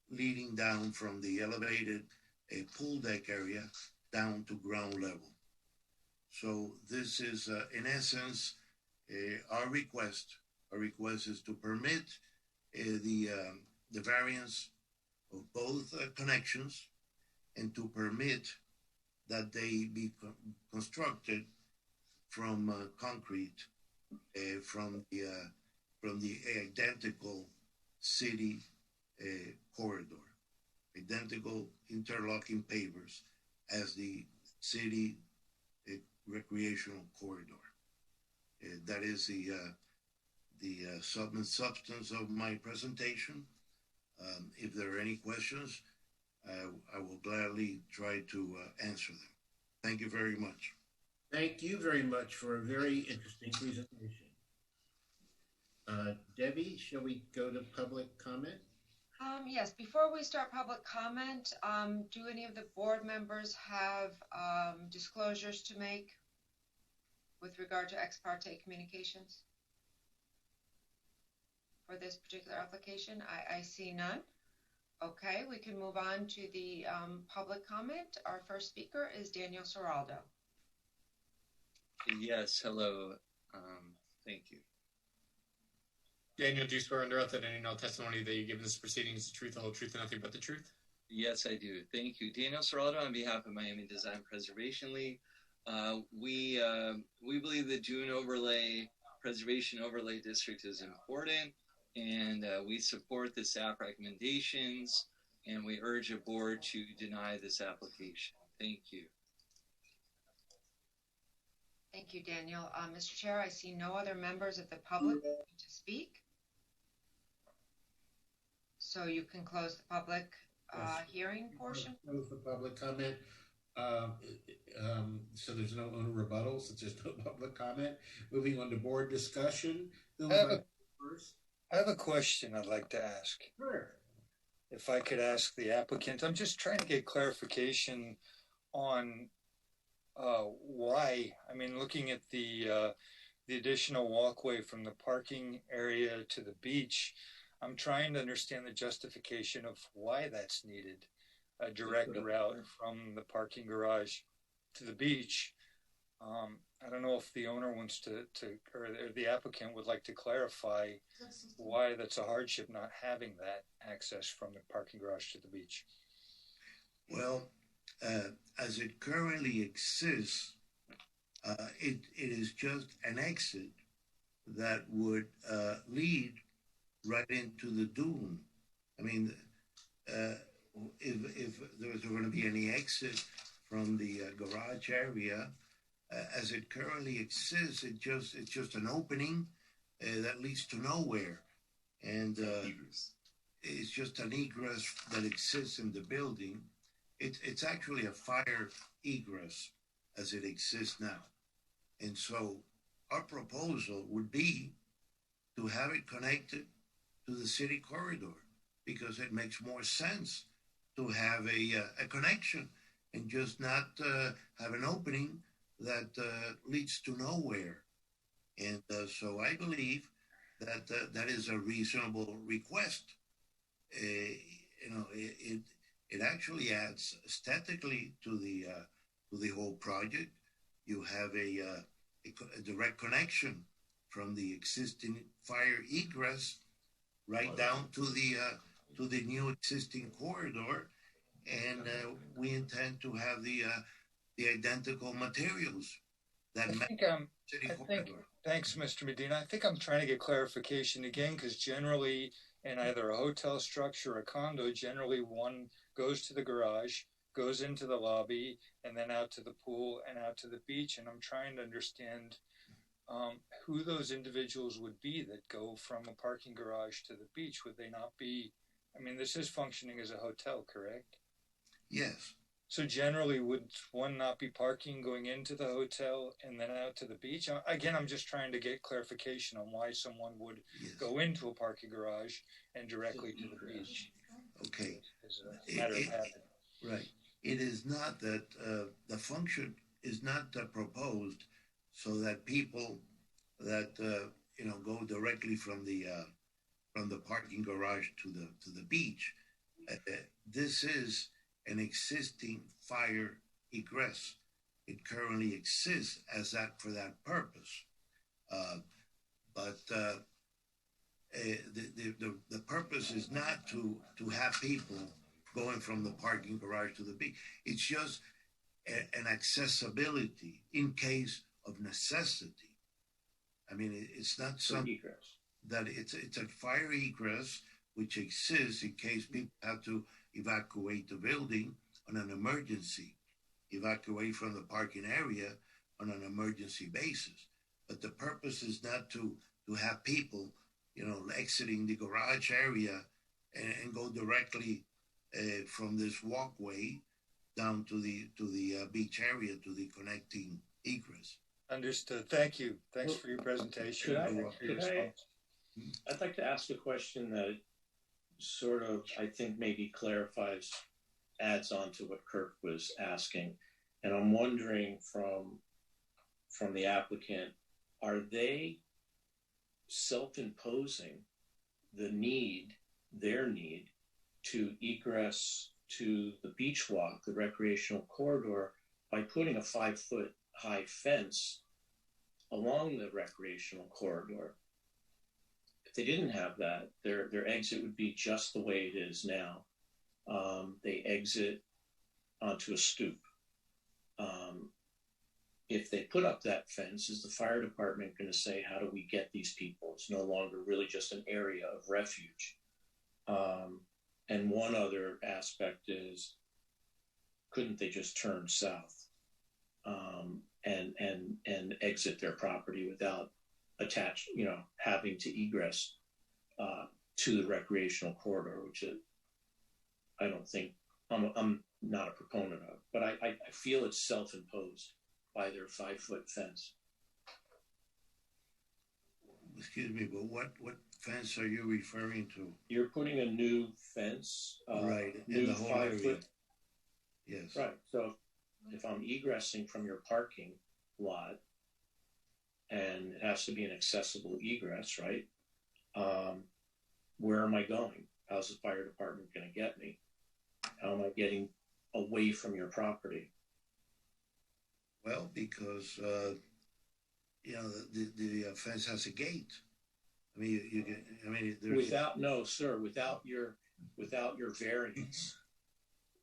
leading down from the elevated pool deck area down to ground level. So this is, in essence, our request. Our request is to permit the variance of both connections, and to permit that they be constructed from concrete from the identical city corridor, identical interlocking pavers as the city recreational corridor. That is the substance of my presentation. If there are any questions, I will gladly try to answer them. Thank you very much.
Thank you very much for a very interesting presentation. Debbie, shall we go to public comment?
Yes, before we start public comment, do any of the board members have disclosures to make with regard to ex parte communications for this particular application? I see none. Okay, we can move on to the public comment. Our first speaker is Daniel Seraldo.
Yes, hello. Thank you.
Daniel, do you swear under oath that any testimony that you give in this proceeding is the truth, the whole truth, and nothing but the truth?
Yes, I do. Thank you. Daniel Seraldo on behalf of Miami Design Preservation League. We believe the Dune Preservation Overlay District is important, and we support the staff recommendations, and we urge the board to deny this application. Thank you.
Thank you, Daniel. Mr. Chair, I see no other members of the public to speak. So you can close the public hearing portion.
Close the public comment. So there's no rebuttal, since there's no public comment. Moving on to board discussion.
I have a question I'd like to ask.
Sure.
If I could ask the applicant, I'm just trying to get clarification on why. I mean, looking at the additional walkway from the parking area to the beach, I'm trying to understand the justification of why that's needed. A direct route from the parking garage to the beach. I don't know if the owner wants to or the applicant would like to clarify why that's a hardship not having that access from the parking garage to the beach.
Well, as it currently exists, it is just an exit that would lead right into the dune. I mean, if there was going to be any exit from the garage area, as it currently exists, it's just an opening that leads to nowhere, and it's just an egress that exists in the building. It's actually a fire egress as it exists now, and so our proposal would be to have it connected to the city corridor, because it makes more sense to have a connection and just not have an opening that leads to nowhere. And so I believe that that is a reasonable request. It actually adds aesthetically to the whole project. You have a direct connection from the existing fire egress right down to the new existing corridor, and we intend to have the identical materials that
Thanks, Mr. Medina. I think I'm trying to get clarification again, because generally in either a hotel structure or a condo, generally one goes to the garage, goes into the lobby, and then out to the pool and out to the beach. And I'm trying to understand who those individuals would be that go from a parking garage to the beach. Would they not be, I mean, this is functioning as a hotel, correct?
Yes.
So generally, would one not be parking going into the hotel and then out to the beach? Again, I'm just trying to get clarification on why someone would go into a parking garage and directly to the beach.
Okay.
As a matter of habit.
Right. It is not that the function is not proposed so that people that go directly from the parking garage to the beach. This is an existing fire egress. It currently exists as that for that purpose, but the purpose is not to have people going from the parking garage to the beach. It's just an accessibility in case of necessity. I mean, it's not something that it's a fire egress which exists in case people have to evacuate the building on an emergency, evacuate from the parking area on an emergency basis. But the purpose is not to have people, exiting the garage area and go directly from this walkway down to the beach area, to the connecting egress.
Understood. Thank you. Thanks for your presentation.
I'd like to ask a question that sort of, I think, maybe clarifies, adds on to what Kirk was asking. And I'm wondering from the applicant, are they self-imposing their need to egress to the beach walk, the recreational corridor, by putting a 5-foot high fence along the recreational corridor? If they didn't have that, their exit would be just the way it is now. They exit onto a stoop. If they put up that fence, is the fire department going to say, how do we get these people? It's no longer really just an area of refuge. And one other aspect is, couldn't they just turn south and exit their property without having to egress to the recreational corridor, which I don't think I'm not a proponent of, but I feel it's self-imposed by their 5-foot fence.
Excuse me, but what fence are you referring to?
You're putting a new fence,
right?
New
in the whole
5-foot.
area. Yes.
Right. So if I'm egressing from your parking lot, and it has to be an accessible egress, right? Where am I going? How's the fire department going to get me? How am I getting away from your property?
Well, because you know the fence has a gate. I mean, you get. I mean,
without your variance,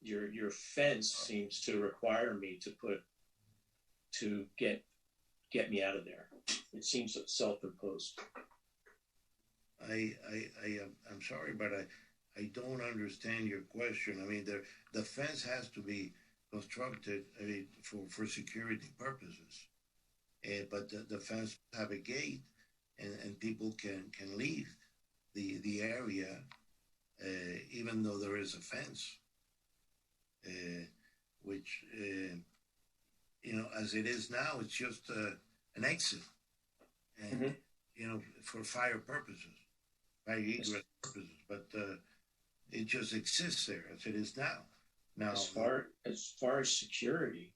your fence seems to require me to get me out of there. It seems self-imposed.
I'm sorry, but I don't understand your question. I mean, the fence has to be constructed, I mean, for security purposes. But the fence have a gate, and people can leave the area, even though there is a fence, which you know, as it is now, it's just an exit, and you know, for fire purposes, fire egress purposes. But it just exists there as it is now. Now,
as far as security,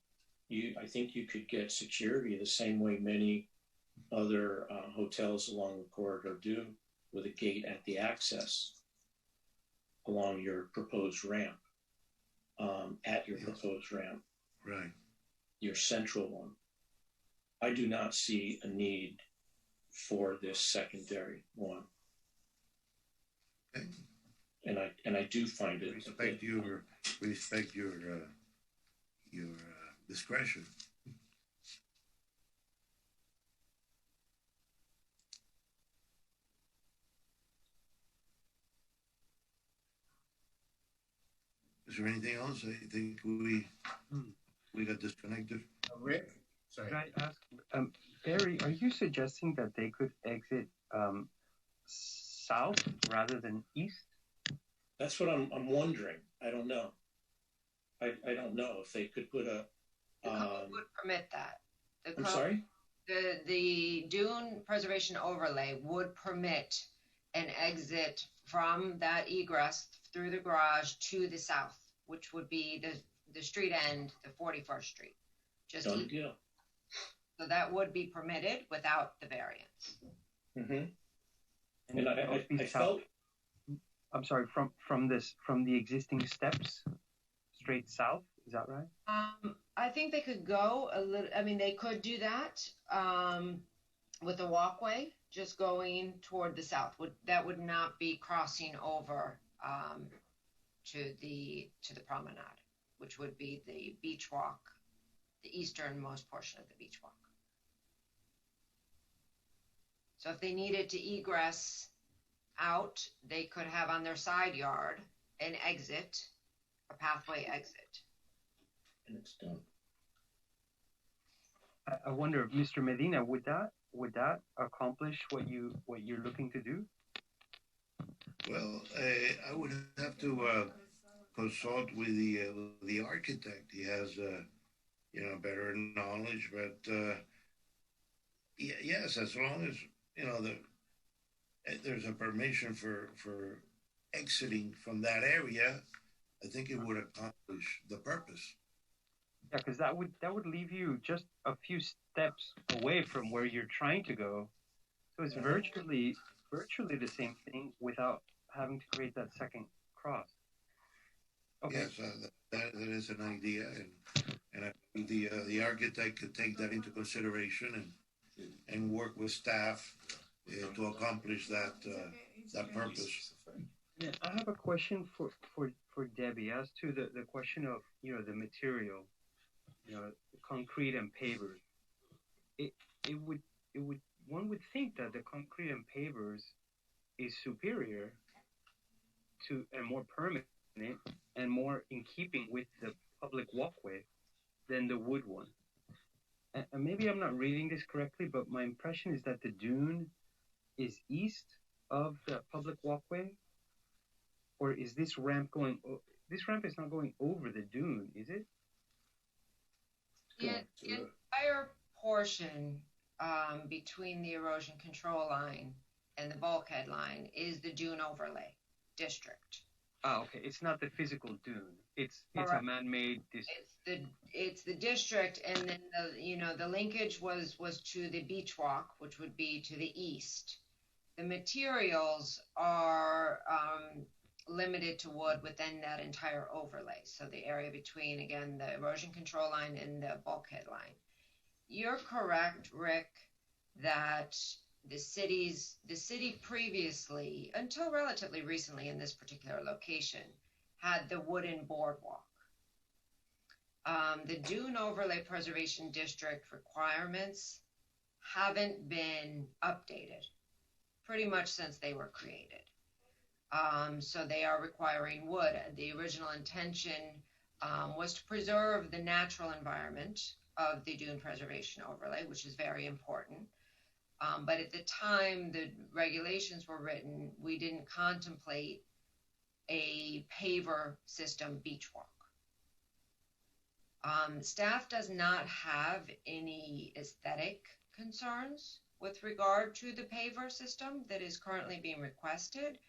I think you could get security the same way many other hotels along the corridor do, with a gate at the access along your proposed ramp, proposed ramp,
right?
Your central one. I do not see a need for this secondary one.
Okay.
And I do find it
respect your discretion. Is there anything else? I think we got disconnected.
Rick, sorry.
Can I ask, Barry, are you suggesting that they could exit south rather than east?
That's what I'm wondering. I don't know. I don't know if they could put a.
The code would permit that.
I'm sorry?
The dune preservation overlay would permit an exit from that egress through the garage to the south, which would be the street end, the 41st Street. Just
done deal.
So that would be permitted without the variance.
Mm-hmm. And I felt.
I'm sorry, from the existing steps straight south, is that right?
I think they could go a little. I mean, they could do that with a walkway, just going toward the south. That would not be crossing over to the promenade, which would be the beach walk, the easternmost portion of the beach walk. So if they needed to egress out, they could have on their side yard an exit, a pathway exit.
And it's done.
I wonder, Mr. Medina, would that accomplish what you're looking to do?
Well, I would have to consult with the architect. He has better knowledge, but yes, as long as there's a permission for exiting from that area, I think it would accomplish the purpose.
Yeah, because that would leave you just a few steps away from where you're trying to go. So it's virtually the same thing without having to create that second cross. Okay.
Yes, that is an idea, and I think the architect could take that into consideration and work with staff to accomplish that purpose.
Yeah, I have a question for Debbie as to the question of the material, concrete and pavers. One would think that the concrete and pavers is superior to and more permanent and more in keeping with the public walkway than the wood one. And maybe I'm not reading this correctly, but my impression is that the dune is east of the public walkway, or is this ramp going? This ramp is not going over the dune, is it?
The entire portion between the erosion control line and the bulkhead line is the dune overlay district.
Oh, okay. It's not the physical dune. It's a man-made district.
It's the district, and then the linkage was to the beach walk, which would be to the east. The materials are limited to wood within that entire overlay. So the area between, again, the erosion control line and the bulkhead line. you're correct, Rick, that the city previously, until relatively recently in this particular location, had the wooden boardwalk. The Dune Overlay Preservation District requirements haven't been updated pretty much since they were created. So they are requiring wood. The original intention was to preserve the natural environment of the Dune Preservation Overlay, which is very important. But at the time the regulations were written, we didn't contemplate a paver system beach walk. Staff does not have any aesthetic concerns with regard to the paver system that is currently being requested.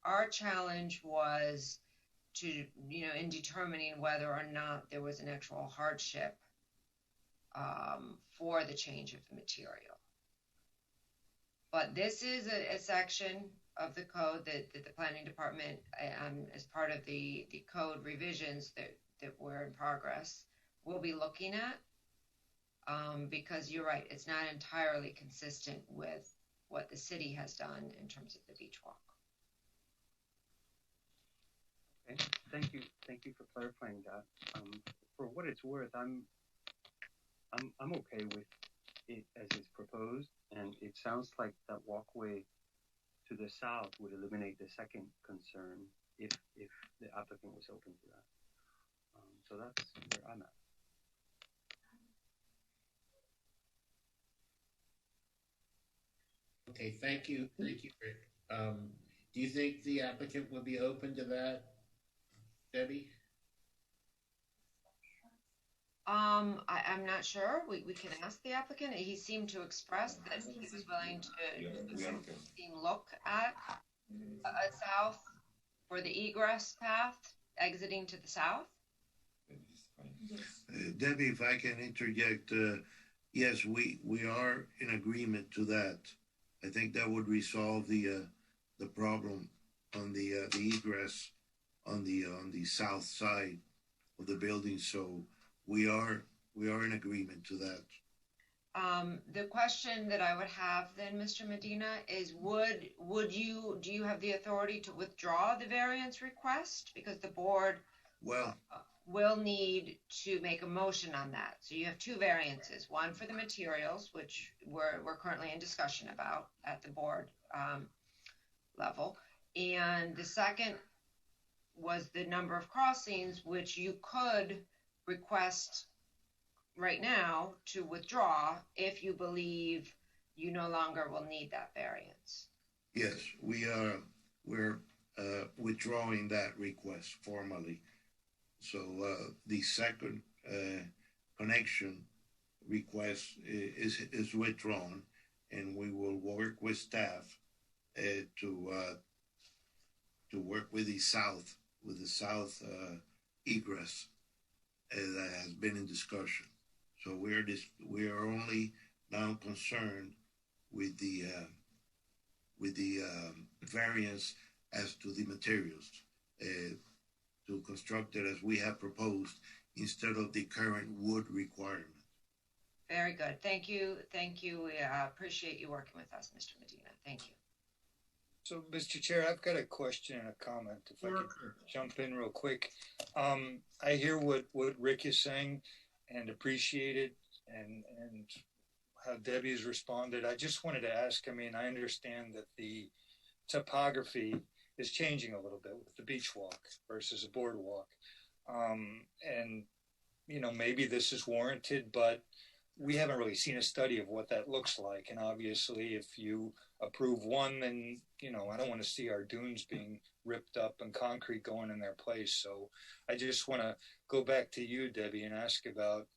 Our challenge was to, in determining whether or not there was an actual hardship for the change of the material. But this is a section of the code that the planning department, as part of the code revisions that were in progress, will be looking at, because you're right, it's not entirely consistent with what the city has done in terms of the beach walk.
Okay, thank you for clarifying that. For what it's worth, I'm okay with it as it's proposed, and it sounds like that walkway to the south would eliminate the second concern if the applicant was open to that. So that's where I'm at.
Okay, thank you, Rick. Do you think the applicant would be open to that, Debbie?
I'm not sure. We can ask the applicant. He seemed to express that he was willing to look at a south for the egress path exiting to the south.
Debbie, if I can interject, yes, we are in agreement to that. I think that would resolve the problem on the egress on the south side of the building. So we are in agreement to that.
The question that I would have then, Mr. Medina, is do you have the authority to withdraw the variance request? Because the board will need to make a motion on that. So you have two variances, one for the materials, which we're currently in discussion about at the board level. And the second was the number of crossings, which you could request right now to withdraw if you believe you no longer will need that variance.
Yes, we're withdrawing that request formally. So the second connection request is withdrawn, and we will work with staff to work with the south egress that has been in discussion. So we are only now concerned with the variance as to the materials to construct it as we have proposed instead of the current wood requirement.
Very good. Thank you. We appreciate you working with us, Mr. Medina. Thank you.
So, Mr. Chair, I've got a question and a comment, if I could jump in real quick. I hear what Rick is saying and appreciate it, and how Debbie has responded. I just wanted to ask, I understand that the topography is changing a little bit with the beach walk versus a boardwalk. And, maybe this is warranted, but we haven't really seen a study of what that looks like. And obviously, if you approve one, then, I don't want to see our dunes being ripped up and concrete going in their place. So I just want to go back to you, Debbie, and ask about,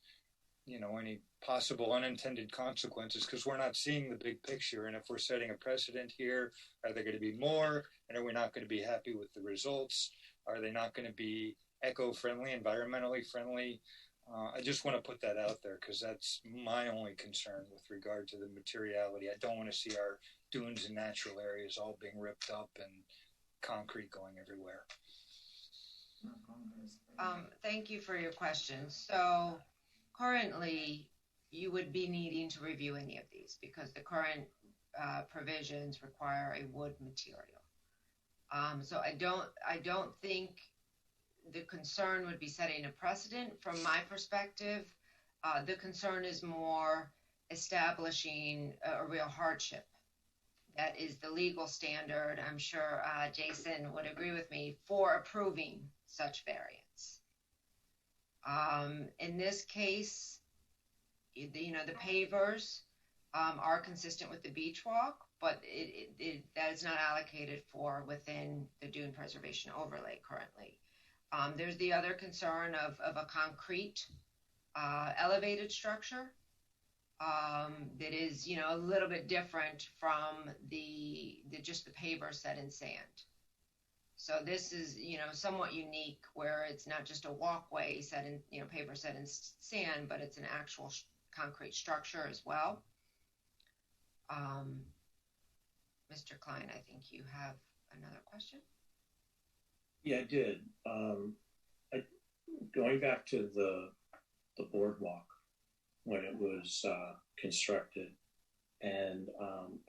any possible unintended consequences, because we're not seeing the big picture. And if we're setting a precedent here, are there going to be more? And are we not going to be happy with the results? Are they not going to be eco-friendly, environmentally friendly? I just want to put that out there because that's my only concern with regard to the materiality. I don't want to see our dunes and natural areas all being ripped up and concrete going everywhere.
Thank you for your question. So currently, you would be needing to review any of these because the current provisions require a wood material. So I don't think the concern would be setting a precedent. From my perspective, the concern is more establishing a real hardship. That is the legal standard. I'm sure Jason would agree with me for approving such variance. In this case, the pavers are consistent with the beach walk, but that is not allocated for within the dune preservation overlay currently. There's the other concern of a concrete elevated structure that is, a little bit different from the just the paver set in sand. So this is, somewhat unique where it's not just a walkway set in, paver set in sand, but it's an actual concrete structure as well. Mr. Klein, I think you have another question.
Yeah, I did. Going back to the boardwalk when it was constructed, and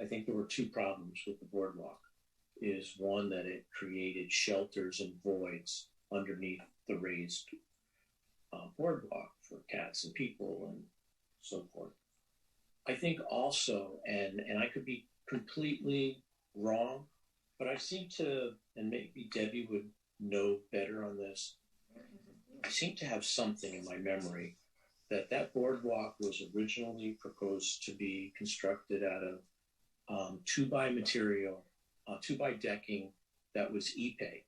I think there were two problems with the boardwalk. Is one that it created shelters and voids underneath the raised boardwalk for cats and people and so forth. I think also, and I could be completely wrong, but I seem to, and maybe Debbie would know better on this, I seem to have something in my memory that boardwalk was originally proposed to be constructed out of 2x material, 2x decking that was Ipe,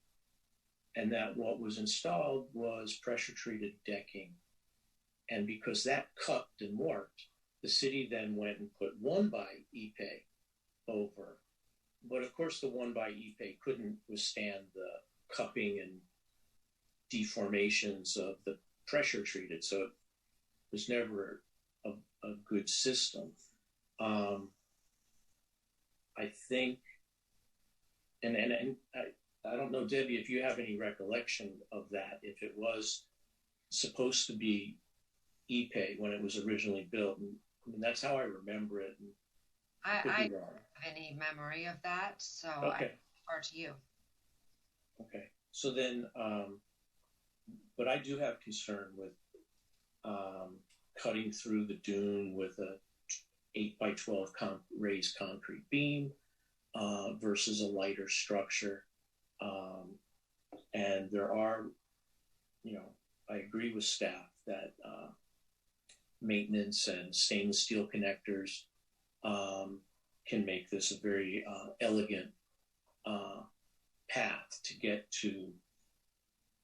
and that what was installed was pressure treated decking. And because that cupped and warped, the city then went and put 1x Ipe over. But of course, the 1x Ipe couldn't withstand the cupping and deformations of the pressure treated, so it was never a good system. I think, and I don't know, Debbie, if you have any recollection of that, if it was supposed to be Ipe when it was originally built. And, I mean, that's how I remember it. And
I don't have any memory of that, so I defer to you.
Okay. So then, but I do have concern with cutting through the dune with a 8x12 raised concrete beam versus a lighter structure. And there are, I agree with staff that maintenance and stainless steel connectors can make this a very elegant path to get to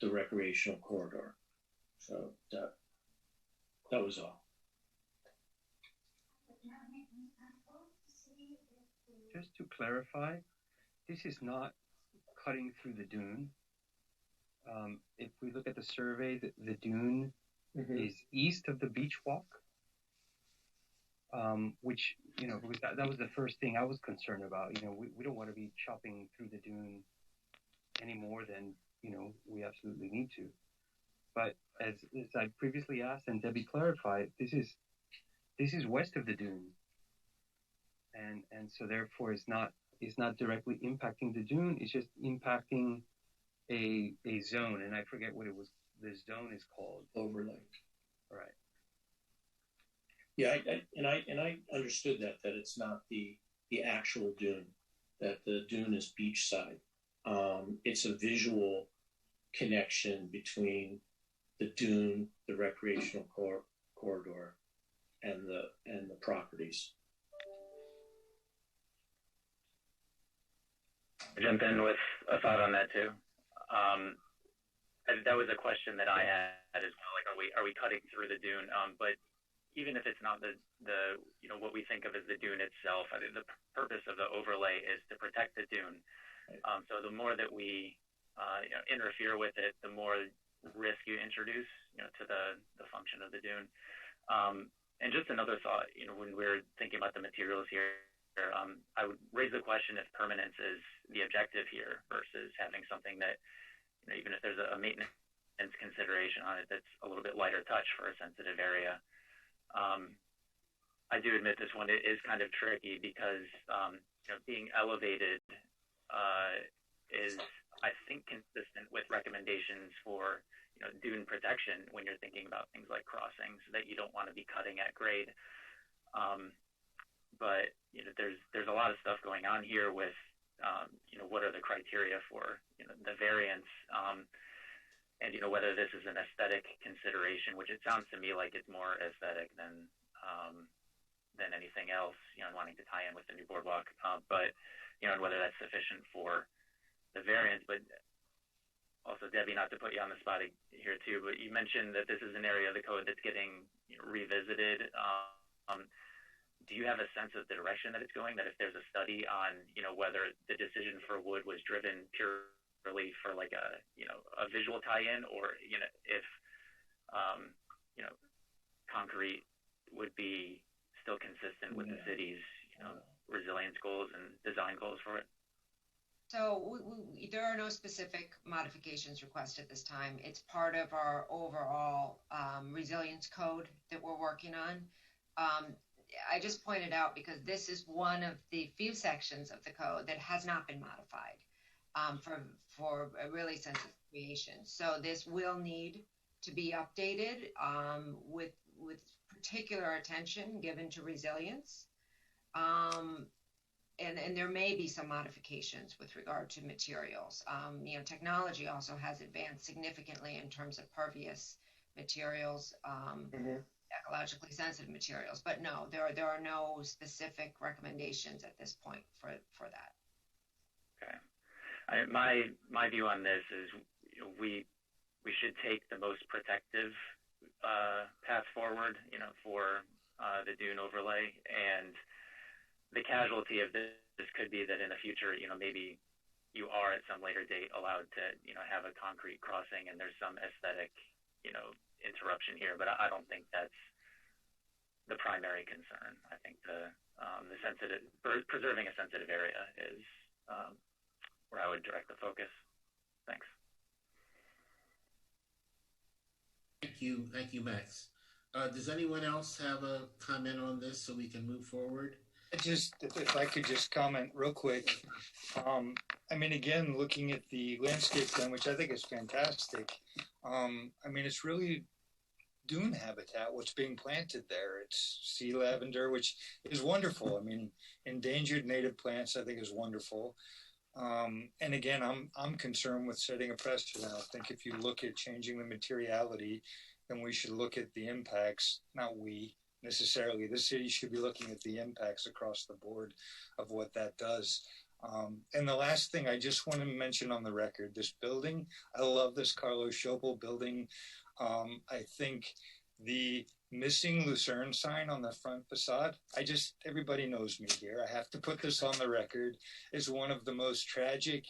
the recreational corridor. So that was all.
Just to clarify, this is not cutting through the dune. If we look at the survey, the dune is east of the beach walk, which, because that was the first thing I was concerned about. We don't want to be chopping through the dune any more than, we absolutely need to. But as I previously asked and Debbie clarified, this is west of the dune. And so therefore it's not directly impacting the dune, it's just impacting a zone, and I forget what the zone is called.
Overlay.
Right.
Yeah, I understood that it's not the actual dune, that the dune is beachside. It's a visual connection between the dune, the recreational corridor, and the properties.
Jump in with a thought on that too. That was a question that I had as well. Like, are we cutting through the dune? But even if it's not the what we think of as the dune itself, I think the purpose of the overlay is to protect the dune. So the more that we interfere with it, the more risk you introduce to the function of the dune. And just another thought, when we're thinking about the materials here, I would raise the question if permanence is the objective here versus having something that, even if there's a maintenance consideration on it, that's a little bit lighter touch for a sensitive area. I do admit this one is kind of tricky because being elevated is, I think, consistent with recommendations for dune protection when you're thinking about things like crossings, that you don't want to be cutting at grade. But there's a lot of stuff going on here with what are the criteria for the variance, and whether this is an aesthetic consideration, which it sounds to me like it's more aesthetic than anything else, wanting to tie in with the new boardwalk, but and whether that's sufficient for the variance. But also, Debbie, not to put you on the spot here too, but you mentioned that this is an area of the code that's getting revisited. Do you have a sense of the direction that it's going? That if there's a study on, whether the decision for wood was driven purely for like a visual tie-in, or if concrete would be still consistent with the city's resilience goals and design goals for it?
So there are no specific modifications requested this time. It's part of our overall resilience code that we're working on. I just pointed out because this is one of the few sections of the code that has not been modified for really since its creation. So this will need to be updated with particular attention given to resilience. And there may be some modifications with regard to materials. Technology also has advanced significantly in terms of pervious materials, ecologically sensitive materials. But no, there are no specific recommendations at this point for that.
Okay. My view on this is we should take the most protective path forward, for the dune overlay, and the casualty of this could be that in the future, maybe you are at some later date allowed to, have a concrete crossing and there's some aesthetic, interruption here. But I don't think that's the primary concern. I think the preserving a sensitive area is where I would direct the focus. Thanks.
Thank you, Max. Does anyone else have a comment on this so we can move forward?
If I could just comment real quick. Again, looking at the landscape plan, which I think is fantastic. It's really dune habitat, what's being planted there. It's sea lavender, which is wonderful. Endangered native plants, I think, is wonderful. And again, I'm concerned with setting a precedent. I think if you look at changing the materiality, then we should look at the impacts, not we necessarily. The city should be looking at the impacts across the board of what that does. And the last thing I just want to mention on the record, this building, I love this Carlos Schopel building. I think the missing Lucerne sign on the front facade, everybody knows me here, I have to put this on the record, is one of the most tragic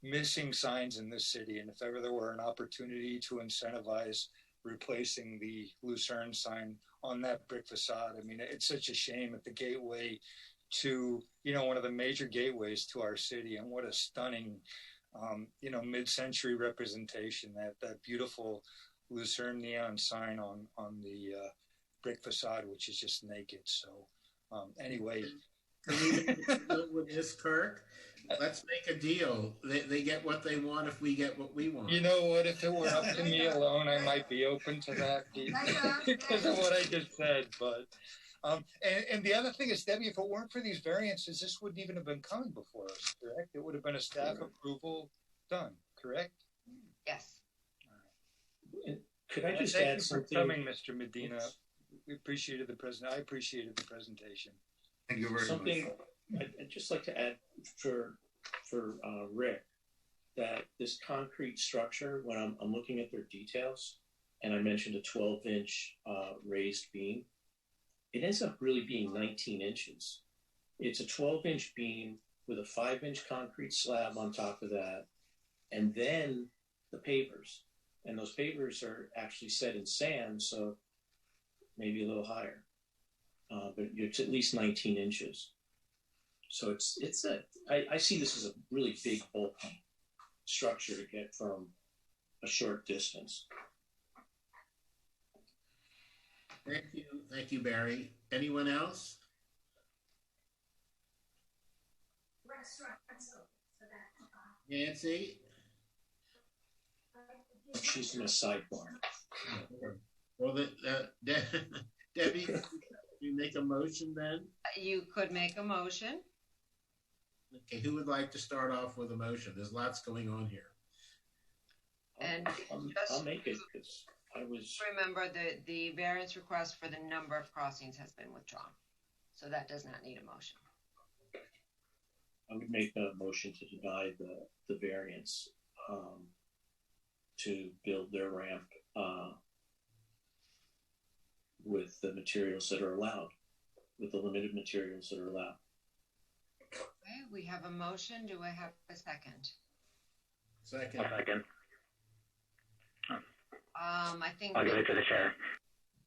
missing signs in this city. And if ever there were an opportunity to incentivize replacing the Lucerne sign on that brick facade, it's such a shame at the gateway to, one of the major gateways to our city. And what a stunning, mid-century representation, that beautiful Lucerne neon sign on the brick facade, which is just naked. So anyway.
With this, Kirk, let's make a deal. They get what they want if we get what we want.
You know what? If it were up to me alone, I might be open to that because of what I just said. But and the other thing is, Debbie, if it weren't for these variances, this wouldn't even have been coming before us, correct? It would have been a staff approval done, correct?
Yes.
Could I just
add
add
something?
something?
Thank you for coming, Mr. Medina. We appreciated the I appreciated the presentation.
Thank you very
Something
much.
I'd just like to add for Rick, that this concrete structure, when I'm looking at their details, and I mentioned a 12-inch raised beam, it ends up really being 19 inches. It's a 12-inch beam with a 5-inch concrete slab on top of that, and then the pavers. And those pavers are actually set in sand, so maybe a little higher. But it's at least 19 inches. So I see this as a really big bulky structure to get from a short distance.
Thank you, Barry. Anyone else? Nancy?
She's in a sidebar.
Well, Debbie, you make a motion then?
You could make a motion.
Okay, who would like to start off with a motion? There's lots going on here.
And
I'll make it because I was.
Remember, the variance request for the number of crossings has been withdrawn, so that does not need a motion.
I would make a motion to deny the variance to build their ramp with the materials that are allowed, with the limited materials that are allowed.
Okay, we have a motion. Do I have a second?
Second.
Second.
I think
I'll give it to the chair.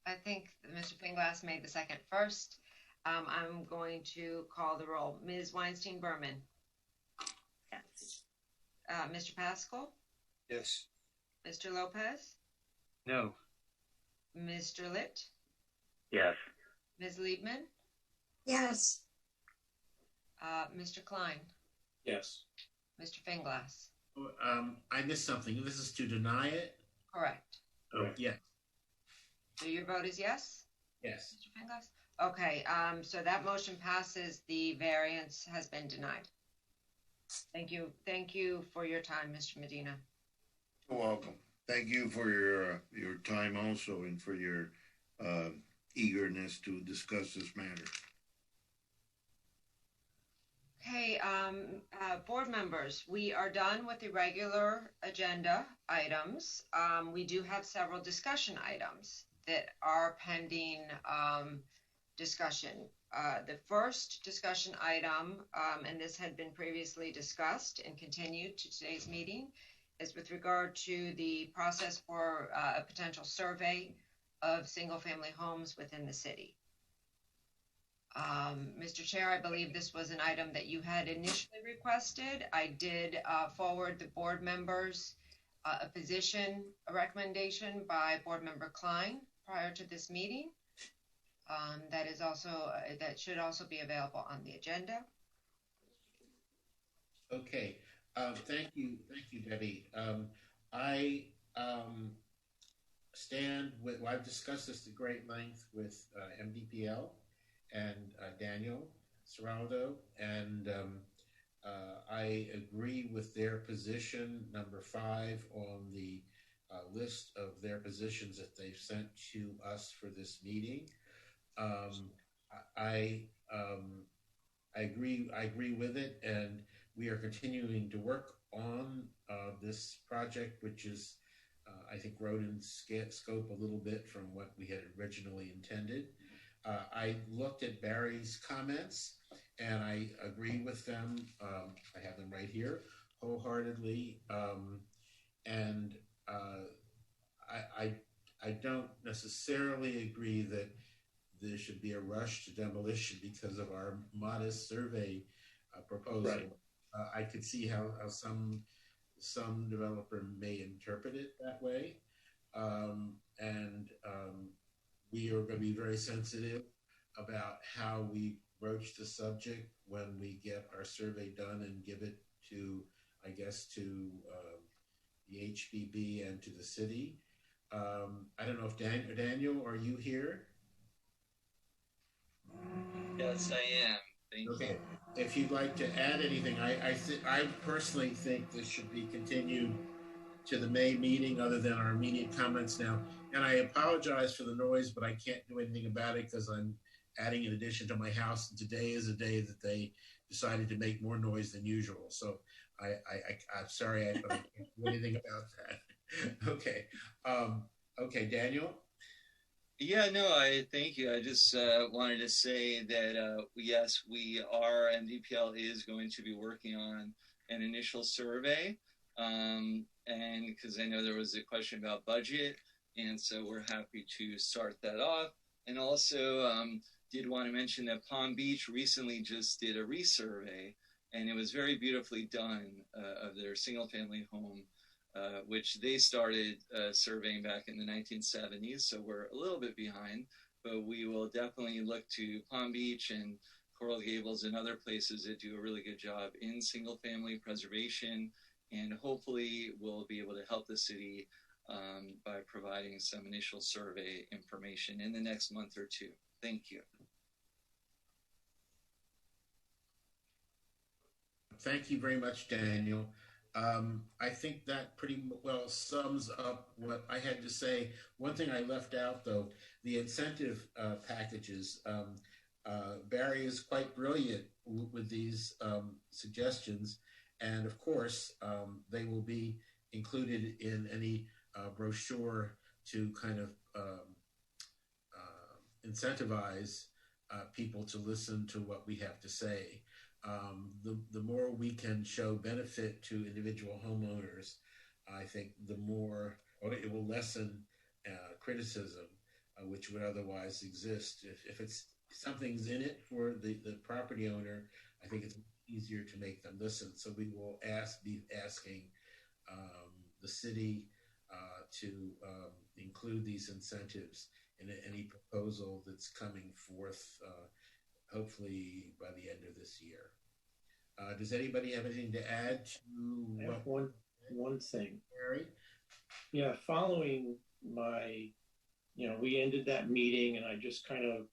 I think Mr. Finglass made the second first. I'm going to call the roll. Ms. Weinstein Berman.
Yes.
Mr. Pascal.
Yes.
Mr. Lopez.
No.
Mr. Litt.
Yes.
Ms. Liebman.
Yes.
Mr. Klein.
Yes.
Mr. Finglass.
I missed something. This is to deny it?
Correct.
Oh, yes.
So your vote is yes?
Yes.
Mr. Finglass? Okay, so that motion passes. The variance has been denied. Thank you. Thank you for your time, Mr. Medina.
You're welcome. Thank you for your time also and for your eagerness to discuss this matter.
Okay, board members, we are done with the regular agenda items. We do have several discussion items that are pending discussion. The first discussion item, and this had been previously discussed and continued to today's meeting, is with regard to the process for a potential survey of single-family homes within the city. Mr. Chair, I believe this was an item that you had initially requested. I did forward the board members a recommendation by Board Member Klein prior to this meeting. That is also that should also be available on the agenda.
Okay. Thank you, Debbie. I stand with. Well, I've discussed this at great length with MDPL and Daniel Serraldo, and I agree with their position, number 5 on the list of their positions that they've sent to us for this meeting. I agree with it, and we are continuing to work on this project, which is, I think, rodent scope a little bit from what we had originally intended. I looked at Barry's comments, and I agree with them. I have them right here, wholeheartedly. And I don't necessarily agree that there should be a rush to demolition because of our modest survey proposal. Right. I could see how some developer may interpret it that way. We are going to be very sensitive about how we broach the subject when we get our survey done and give it to, I guess, to the HPB and to the city. I don't know if Daniel, are you here?
Yes, I am. Thank you.
If you'd like to add anything, I personally think this should be continued to the May meeting other than our immediate comments now. And I apologize for the noise, but I can't do anything about it because I'm adding an addition to my house. And today is a day that they decided to make more noise than usual. So I'm sorry, I can't do anything about that. Okay. Okay, Daniel?
Yeah, no, I thank you. I just wanted to say that, yes, MDPL is going to be working on an initial survey. And because I know there was a question about budget, and so we're happy to start that off. And also did want to mention that Palm Beach recently just did a resurvey, and it was very beautifully done of their single-family home, which they started surveying back in the 1970s, so we're a little bit behind. but we will definitely look to Palm Beach and Coral Gables and other places that do a really good job in single family preservation, and hopefully we'll be able to help the city by providing some initial survey information in the next month or two. Thank you.
Thank you very much, Daniel. I think that pretty well sums up what I had to say. One thing I left out, though, the incentive packages. Barry is quite brilliant with these suggestions, and of course, they will be included in any brochure to kind of incentivize people to listen to what we have to say. The more we can show benefit to individual homeowners, I think the more it will lessen criticism, which would otherwise exist. If it's something's in it for the property owner, I think it's easier to make them listen. So we will be asking the city to include these incentives in any proposal that's coming forth, hopefully by the end of this year. Does anybody have anything to add to
I have one thing?
Barry?
Yeah, following my, we ended that meeting and I just kind of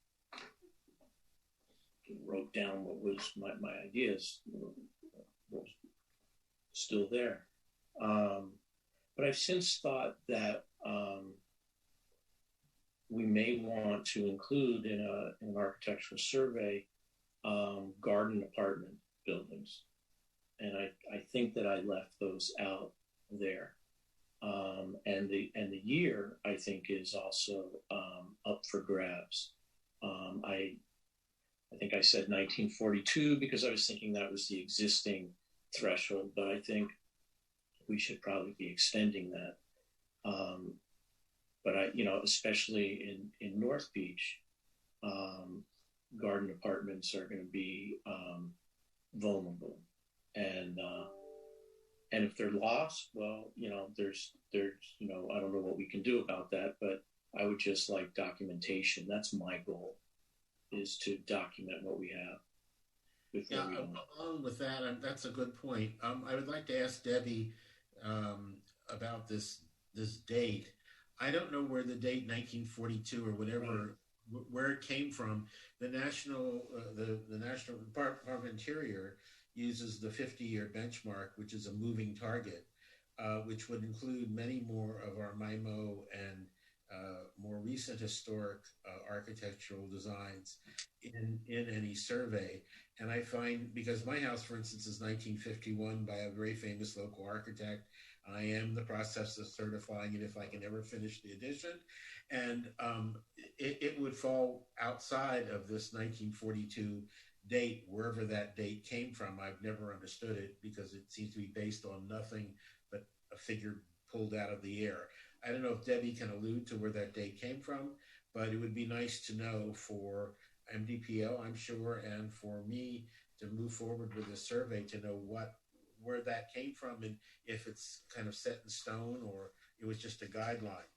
wrote down what was my ideas, was still there. But I've since thought that we may want to include in an architectural survey garden apartment buildings, and I think that I left those out there. And the year I think is also up for grabs. I think I said 1942 because I was thinking that was the existing threshold, but I think we should probably be extending that. But especially in North Beach, garden apartments are going to be vulnerable, and if they're lost, well, there's I don't know what we can do about that, but I would just like documentation. That's my goal, is to document what we have.
Yeah, along with that, that's a good point. I would like to ask Debbie about this date. I don't know where the date 1942 or whatever, where it came from. The National Department of Interior uses the 50-year benchmark, which is a moving target, which would include many more of our MIMO and more recent historic architectural designs in any survey. And I find, because my house, for instance, is 1951 by a very famous local architect, I am in the process of certifying it if I can ever finish the addition. And it would fall outside of this 1942 date, wherever that date came from. I've never understood it because it seems to be based on nothing but a figure pulled out of the air. I don't know if Debbie can allude to where that date came from, but it would be nice to know for MDPO, I'm sure, and for me to move forward with this survey to know where that came from and if it's kind of set in stone or it was just a guideline.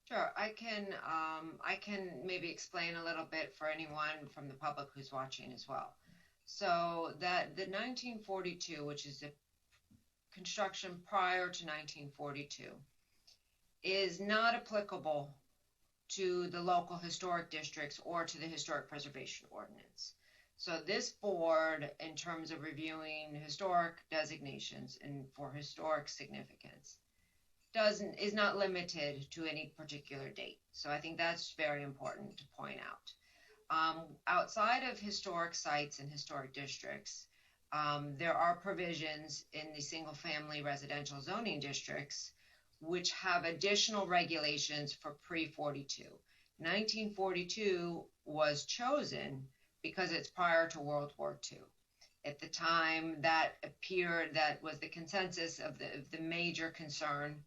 Sure, I can maybe explain a little bit for anyone from the public who's watching as well. So that the 1942, which is the construction prior to 1942, is not applicable to the local historic districts or to the Historic Preservation Ordinance. So this board, in terms of reviewing historic designations and for historic significance, is not limited to any particular date. So I think that's very important to point out. Outside of historic sites and historic districts, there are provisions in the single-family residential zoning districts which have additional regulations for pre-42. 1942 was chosen because it's prior to World War II. At the time, that was the consensus of the major concern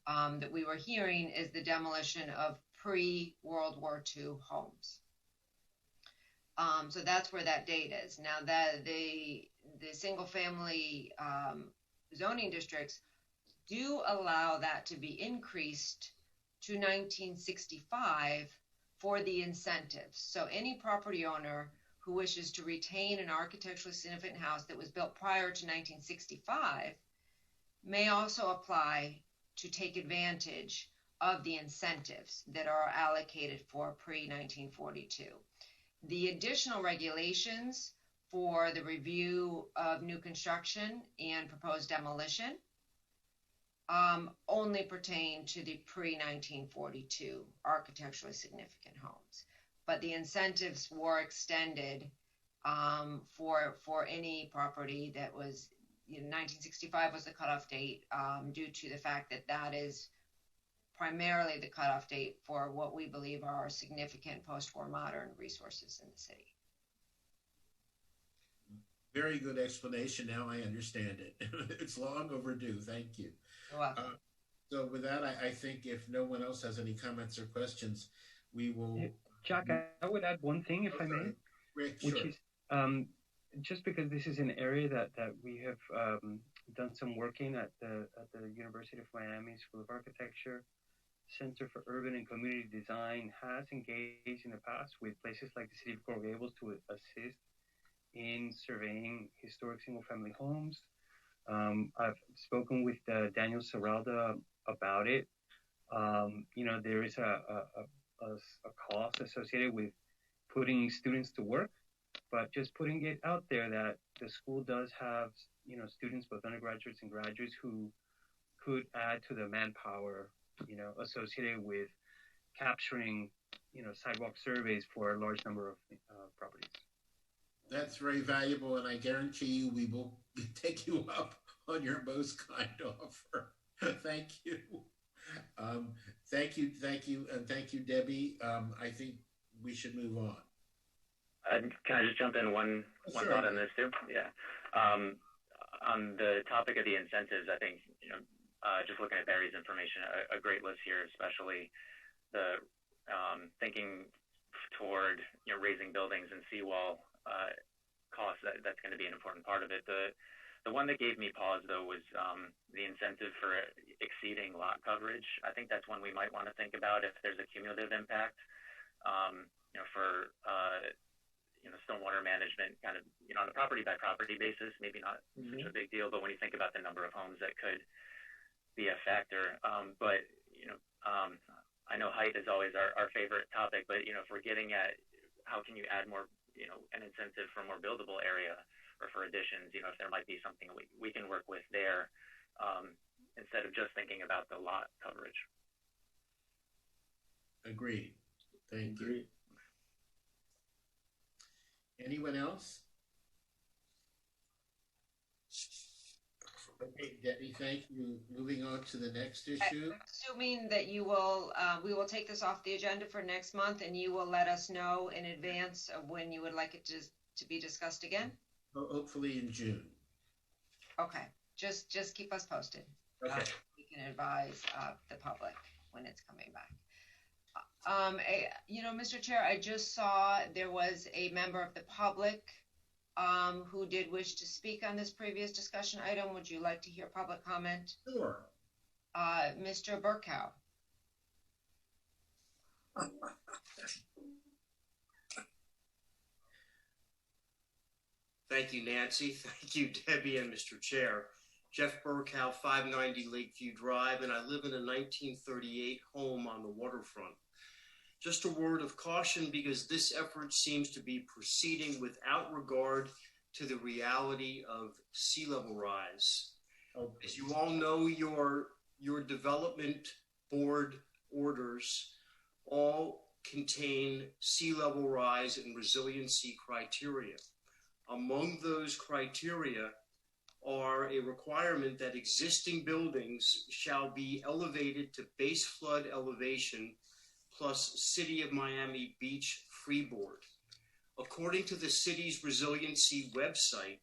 that we were hearing is the demolition of pre-World War II homes. So that's where that date is. Now, that the single-family zoning districts do allow that to be increased to 1965 for the incentives. So any property owner who wishes to retain an architecturally significant house that was built prior to 1965 may also apply to take advantage of the incentives that are allocated for pre-1942. The additional regulations for the review of new construction and proposed demolition only pertain to the pre-1942 architecturally significant homes. But the incentives were extended for any property that was, 1965 was the cutoff date due to the fact that that is primarily the cutoff date for what we believe are significant post-war modern resources in the city.
Very good explanation. Now I understand it. It's long overdue. Thank you.
You're welcome.
So with that, I think if no one else has any comments or questions, we will.
Jack, I would add one thing, if I may,
Rick,
which
sure.
is just because this is an area that we have done some work in at the University of Miami School of Architecture. Center for Urban and Community Design has engaged in the past with places like the city of Coral Gables to assist in surveying historic single-family homes. I've spoken with Daniel Serralda about it. There is a cost associated with putting students to work, but just putting it out there that the school does have, students, both undergraduates and graduates, who could add to the manpower, associated with capturing, sidewalk surveys for a large number of properties.
That's very valuable, and I guarantee you we will take you up on your most kind offer. Thank you. Thank you, and thank you, Debbie. I think we should move on.
Can I just jump in one
Sure.
thought on this too? Yeah. On the topic of the incentives, I think, just looking at Barry's information, a great list here, especially the thinking toward raising buildings and seawall costs. That's going to be an important part of it. The one that gave me pause though was the incentive for exceeding lot coverage. I think that's one we might want to think about if there's a cumulative impact. For stormwater management, kind of on a property by property basis, maybe not such a big deal, but when you think about the number of homes that could be a factor. I know height is always our favorite topic, but if we're getting at how can you add more, an incentive for more buildable area or for additions, if there might be something we can work with there, instead of just thinking about the lot coverage.
Agreed. Thank you. Anyone else? Okay, Debbie, thank you. Moving on to the next issue.
Assuming that you will, we will take this off the agenda for next month, and you will let us know in advance of when you would like it to be discussed again.
Hopefully in June.
Okay, just keep us posted.
Okay.
We can advise the public when it's coming back. Mr. Chair, I just saw there was a member of the public who did wish to speak on this previous discussion item. Would you like to hear public comment?
Sure.
Mr. Burkow.
Thank you, Nancy. Thank you, Debbie and Mr. Chair. Jeff Burkow, 590 Lakeview Drive, and I live in a 1938 home on the waterfront. Just a word of caution, because this effort seems to be proceeding without regard to the reality of sea level rise.
Okay.
As you all know, your development board orders all contain sea level rise and resiliency criteria. Among those criteria are a requirement that existing buildings shall be elevated to base flood elevation plus City of Miami Beach freeboard. According to the city's resiliency website,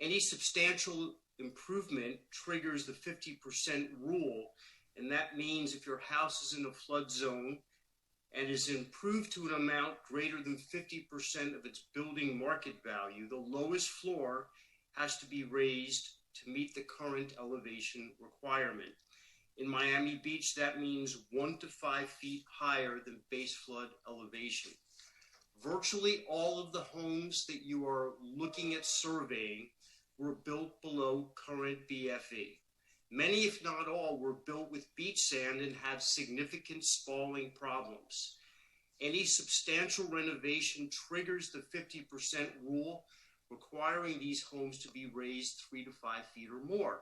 any substantial improvement triggers the 50% rule, and that means if your house is in a flood zone and is improved to an amount greater than 50% of its building market value, the lowest floor has to be raised to meet the current elevation requirement.
In Miami Beach, that means 1 to 5 feet higher than base flood elevation. Virtually all of the homes that you are looking at surveying were built below current BFE. Many, if not all, were built with beach sand and have significant spalling problems. Any substantial renovation triggers the 50% rule, requiring these homes to be raised 3 to 5 feet or more.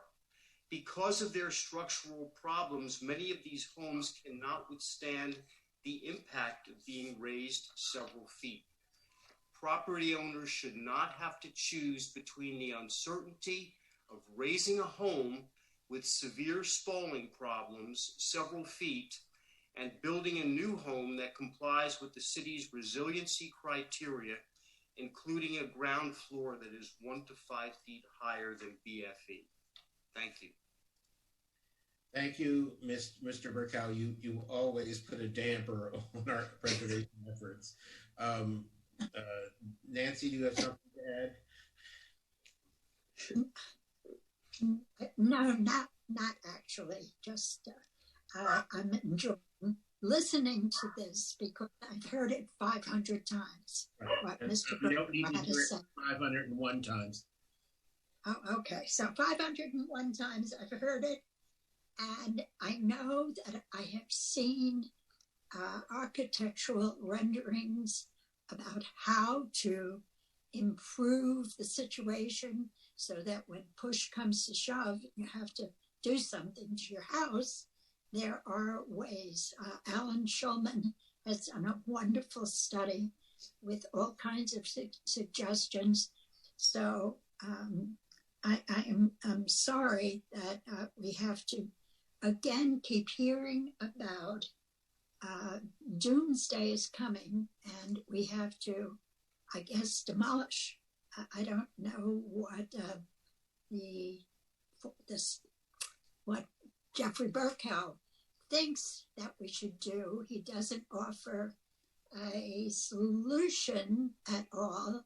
Because of their structural problems, many of these homes cannot withstand the impact of being raised several feet. Property owners should not have to choose between the uncertainty of raising a home with severe spalling problems several feet and building a new home that complies with the city's resiliency criteria, including a ground floor that is 1 to 5 feet higher than BFE. Thank you.
Thank you, Mr. Burkow. You always put a damper on our preservation efforts. Nancy, do you have something to add?
No, not actually. Just I'm enjoying listening to this because I've heard it 500 times.
Right. You don't need to hear it 501 times.
Oh, okay. So 501 times I've heard it. And I know that I have seen architectural renderings about how to improve the situation so that when push comes to shove, you have to do something to your house. There are ways. Alan Schulman has done a wonderful study with all kinds of suggestions. So I'm sorry that we have to again keep hearing about doomsday is coming and we have to, I guess, demolish. I don't know what Jeffrey Burkow thinks that we should do. He doesn't offer a solution at all,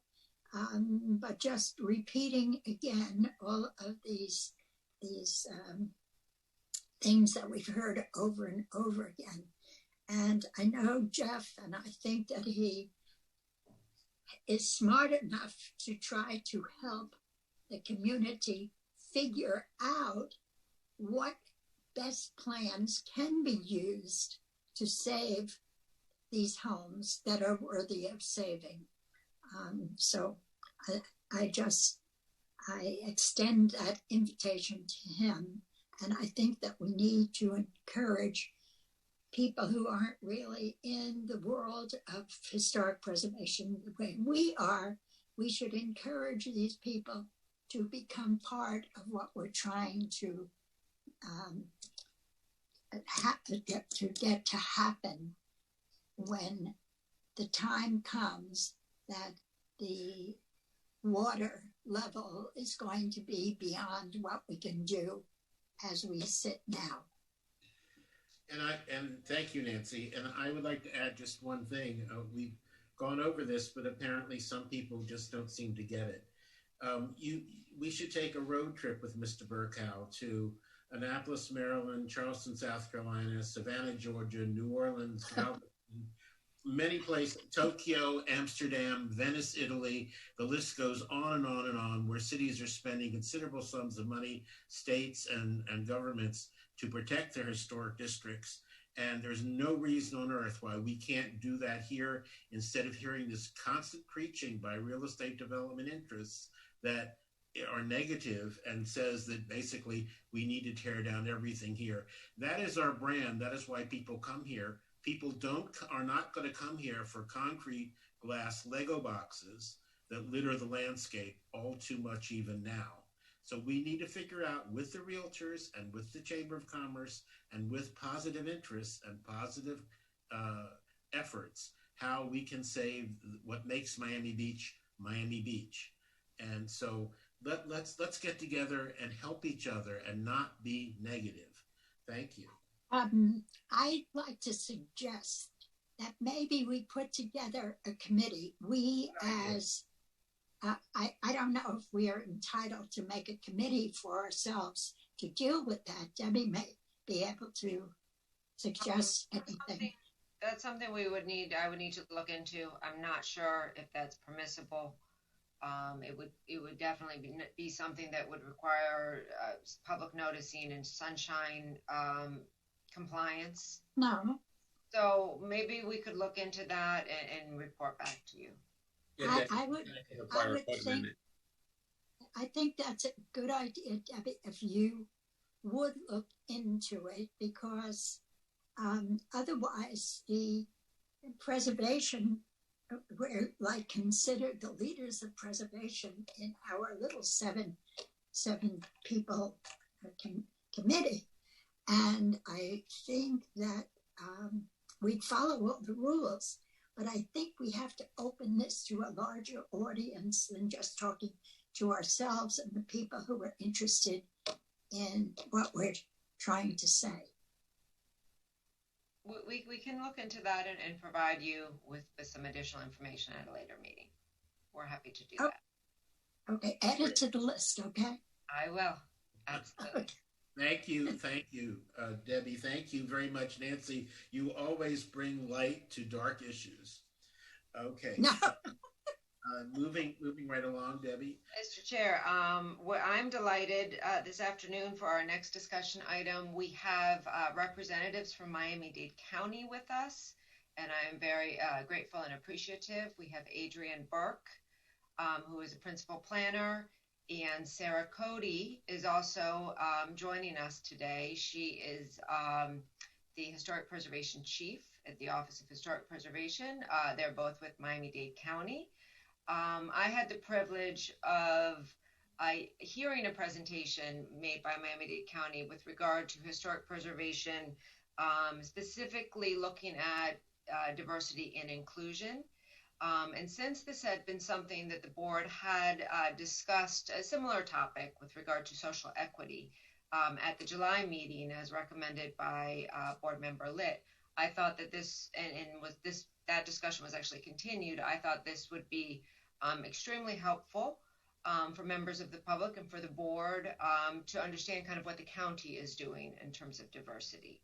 but just repeating again all of these things that we've heard over and over again. And I know Jeff, and I think that he is smart enough to try to help the community figure out what best plans can be used to save these homes that are worthy of saving. So I extend that invitation to him. And I think that we need to encourage people who aren't really in the world of historic preservation the way we are. We should encourage these people to become part of what we're trying to get to happen when the time comes that the water level is going to be beyond what we can do as we sit now.
And thank you, Nancy. And I would like to add just one thing. We've gone over this, but apparently some people just don't seem to get it. We should take a road trip with Mr. Burkow to Annapolis, Maryland, Charleston, South Carolina, Savannah, Georgia, New Orleans, many places, Tokyo, Amsterdam, Venice, Italy. The list goes on and on and on, where cities are spending considerable sums of money, states and governments, to protect their historic districts. And there's no reason on earth why we can't do that here, instead of hearing this constant preaching by real estate development interests that are negative and says that basically we need to tear down everything here. That is our brand. That is why people come here. People are not going to come here for concrete, glass, Lego boxes that litter the landscape all too much even now. So we need to figure out with the realtors and with the Chamber of Commerce and with positive interests and positive efforts how we can save what makes Miami Beach, Miami Beach. And so let's get together and help each other and not be negative. Thank you.
I'd like to suggest that maybe we put together a committee. We as, I don't know if we are entitled to make a committee for ourselves to deal with that. Debbie may be able to suggest anything.
That's something I would need to look into. I'm not sure if that's permissible. It would definitely be something that would require public noticing and sunshine compliance.
No.
So maybe we could look into that and report back to you.
Yeah,
I would think that's a good idea, Debbie, if you would look into it, because otherwise the preservation, we're like considered the leaders of preservation in our little seven people committee. And I think that we'd follow all the rules, but I think we have to open this to a larger audience than just talking to ourselves and the people who are interested in what we're trying to say.
We can look into that and provide you with some additional information at a later meeting. We're happy to do that.
Okay, add it to the list, okay?
I will, absolutely.
Thank you, Debbie. Thank you very much, Nancy. You always bring light to dark issues. Okay.
No.
Moving right along, Debbie.
Mr. Chair, I'm delighted this afternoon for our next discussion item. We have representatives from Miami-Dade County with us, and I'm very grateful and appreciative. We have Adrienne Burke, who is a principal planner, and Sarah Cody is also joining us today. She is the Historic Preservation Chief at the Office of Historic Preservation. They're both with Miami-Dade County. I had the privilege of hearing a presentation made by Miami-Dade County with regard to historic preservation, specifically looking at diversity and inclusion. And since this had been something that the board had discussed, a similar topic with regard to social equity at the July meeting as recommended by board member Litt, I thought that that discussion was actually continued. I thought this would be extremely helpful for members of the public and for the board to understand kind of what the county is doing in terms of diversity.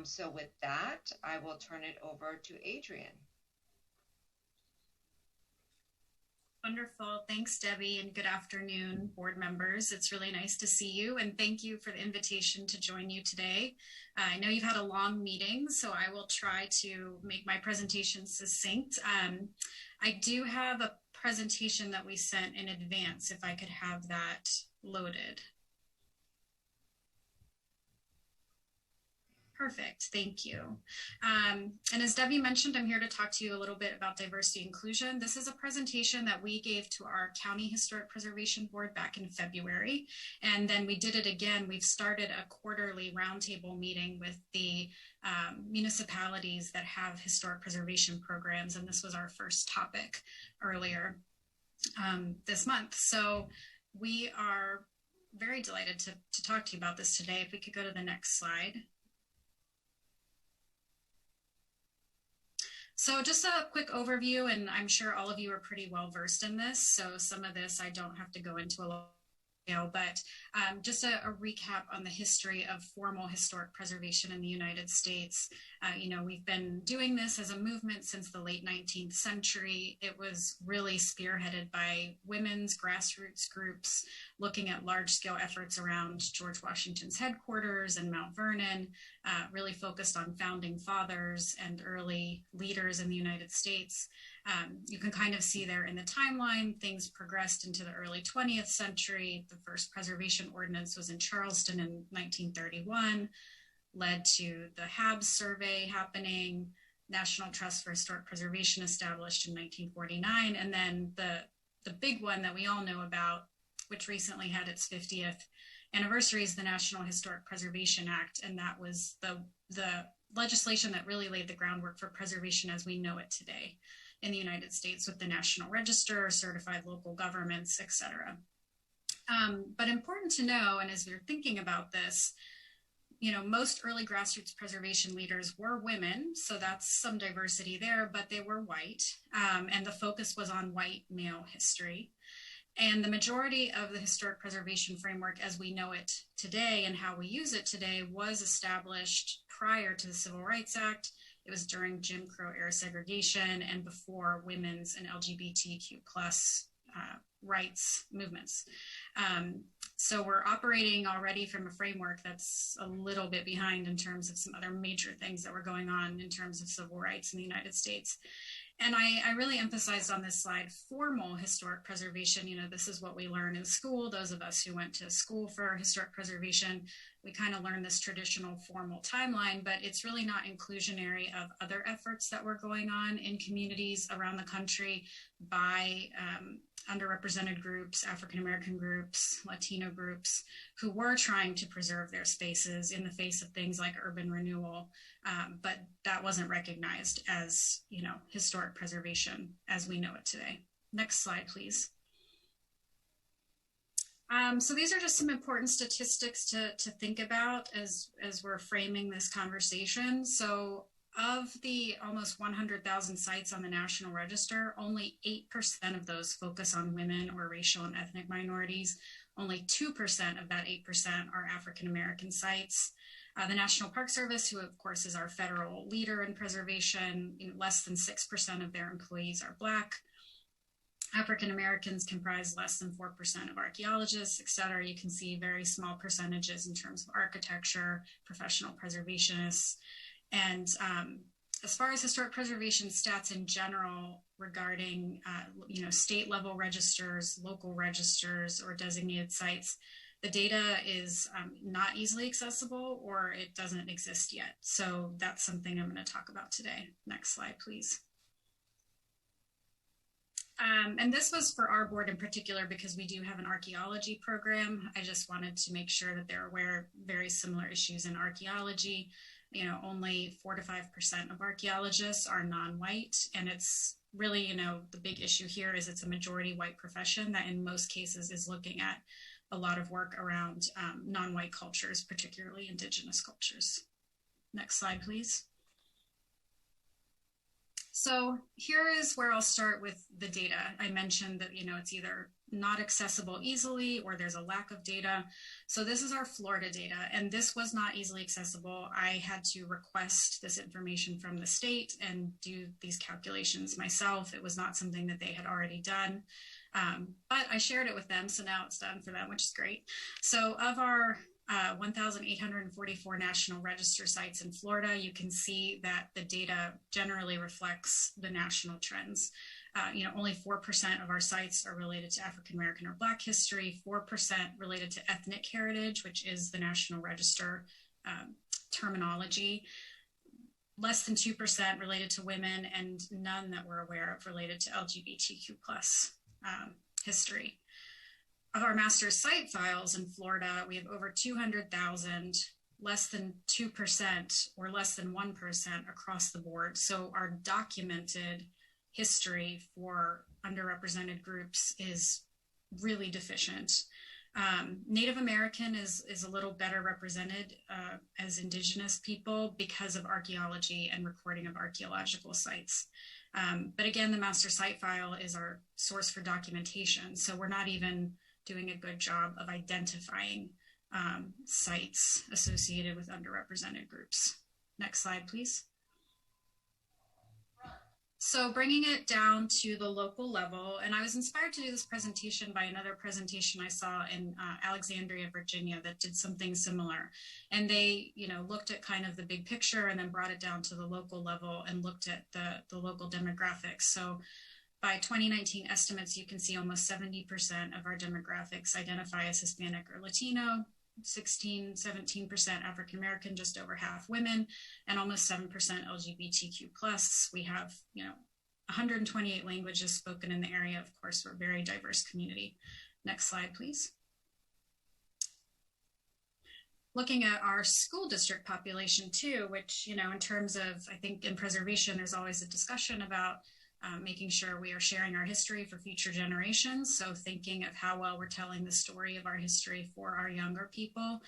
So with that, I will turn it over to Adrienne.
Wonderful. Thanks, Debbie, and good afternoon, board members. It's really nice to see you, and thank you for the invitation to join you today. I know you've had a long meeting, so I will try to make my presentation succinct. I do have a presentation that we sent in advance, if I could have that loaded. Perfect, thank you. And as Debbie mentioned, I'm here to talk to you a little bit about diversity and inclusion. This is a presentation that we gave to our County Historic Preservation Board back in February. And then we did it again. We've started a quarterly roundtable meeting with the municipalities that have historic preservation programs. And this was our first topic earlier this month. So we are very delighted to talk to you about this today. If we could go to the next slide. So just a quick overview, and I'm sure all of you are pretty well versed in this, so some of this I don't have to go into a lot of detail, but just a recap on the history of formal historic preservation in the United States. We've been doing this as a movement since the late 19th century. It was really spearheaded by women's grassroots groups looking at large-scale efforts around George Washington's headquarters and Mount Vernon, really focused on founding fathers and early leaders in the United States. You can kind of see there in the timeline, things progressed into the early 20th century. The first preservation ordinance was in Charleston in 1931, led to the Habs survey happening, National Trust for Historic Preservation established in 1949, and then the big one that we all know about, which recently had its 50th anniversary, is the National Historic Preservation Act, and that was the legislation that really laid the groundwork for preservation as we know it today in the United States with the National Register, certified local governments, etc. But important to know, and as we're thinking about this, most early grassroots preservation leaders were women, so that's some diversity there, but they were white, and the focus was on white male history. And the majority of the historic preservation framework as we know it today and how we use it today was established prior to the Civil Rights Act. It was during Jim Crow era segregation and before women's and LGBTQ plus rights movements. So we're operating already from a framework that's a little bit behind in terms of some other major things that were going on in terms of civil rights in the United States. And I really emphasized on this slide formal historic preservation. You know, this is what we learn in school. Those of us who went to school for historic preservation, we kind of learn this traditional formal timeline, but it's really not inclusionary of other efforts that were going on in communities around the country by underrepresented groups, African-American groups, Latino groups, who were trying to preserve their spaces in the face of things like urban renewal. But that wasn't recognized as, you know, historic preservation as we know it today. Next slide, please. So these are just some important statistics to think about as we're framing this conversation. So of the almost 100,000 sites on the National Register, only 8% of those focus on women or racial and ethnic minorities. Only 2% of that 8% are African-American sites. The National Park Service, who of course is our federal leader in preservation, less than 6% of their employees are Black. African-Americans comprise less than 4% of archaeologists, et cetera. You can see very small percentages in terms of architecture, professional preservationists. And as far as historic preservation stats in general regarding, you know, state level registers, local registers, or designated sites, the data is not easily accessible or it doesn't exist yet. So that's something I'm going to talk about today. Next slide, please. And this was for our board in particular because we do have an archaeology program. I just wanted to make sure that they're aware of very similar issues in archaeology. You know, only 4 to 5% of archaeologists are non-white, and it's really, you know, the big issue here is it's a majority white profession that in most cases is looking at a lot of work around non-white cultures, particularly indigenous cultures. Next slide, please. So here is where I'll start with the data. I mentioned that, you know, it's either not accessible easily or there's a lack of data. So this is our Florida data, and this was not easily accessible. I had to request this information from the state and do these calculations myself. It was not something that they had already done, but I shared it with them, so now it's done for them, which is great. So of our 1,844 National Register sites in Florida, you can see that the data generally reflects the national trends. You know, only 4% of our sites are related to African American or Black history, 4% related to ethnic heritage, which is the National Register terminology, less than 2% related to women, and none that we're aware of related to LGBTQ plus history. Of our master site files in Florida, we have over 200,000, less than 2% or less than 1% across the board. So our documented history for underrepresented groups is really deficient. Native American is a little better represented as indigenous people because of archaeology and recording of archaeological sites. But again, the master site file is our source for documentation. So we're not even doing a good job of identifying sites associated with underrepresented groups. Next slide, please. So bringing it down to the local level, and I was inspired to do this presentation by another presentation I saw in Alexandria, Virginia, that did something similar. And they, you know, looked at kind of the big picture and then brought it down to the local level and looked at the local demographics. So by 2019 estimates, you can see almost 70% of our demographics identify as Hispanic or Latino, 17% African-American, just over half women, and almost 7% LGBTQ+. We have, you know, 128 languages spoken in the area. Of course, we're a very diverse community. Next slide, please. Looking at our school district population too, which, you know, in terms of, I think in preservation, there's always a discussion about making sure we are sharing our history for future generations. So thinking of how well we're telling the story of our history for our younger people.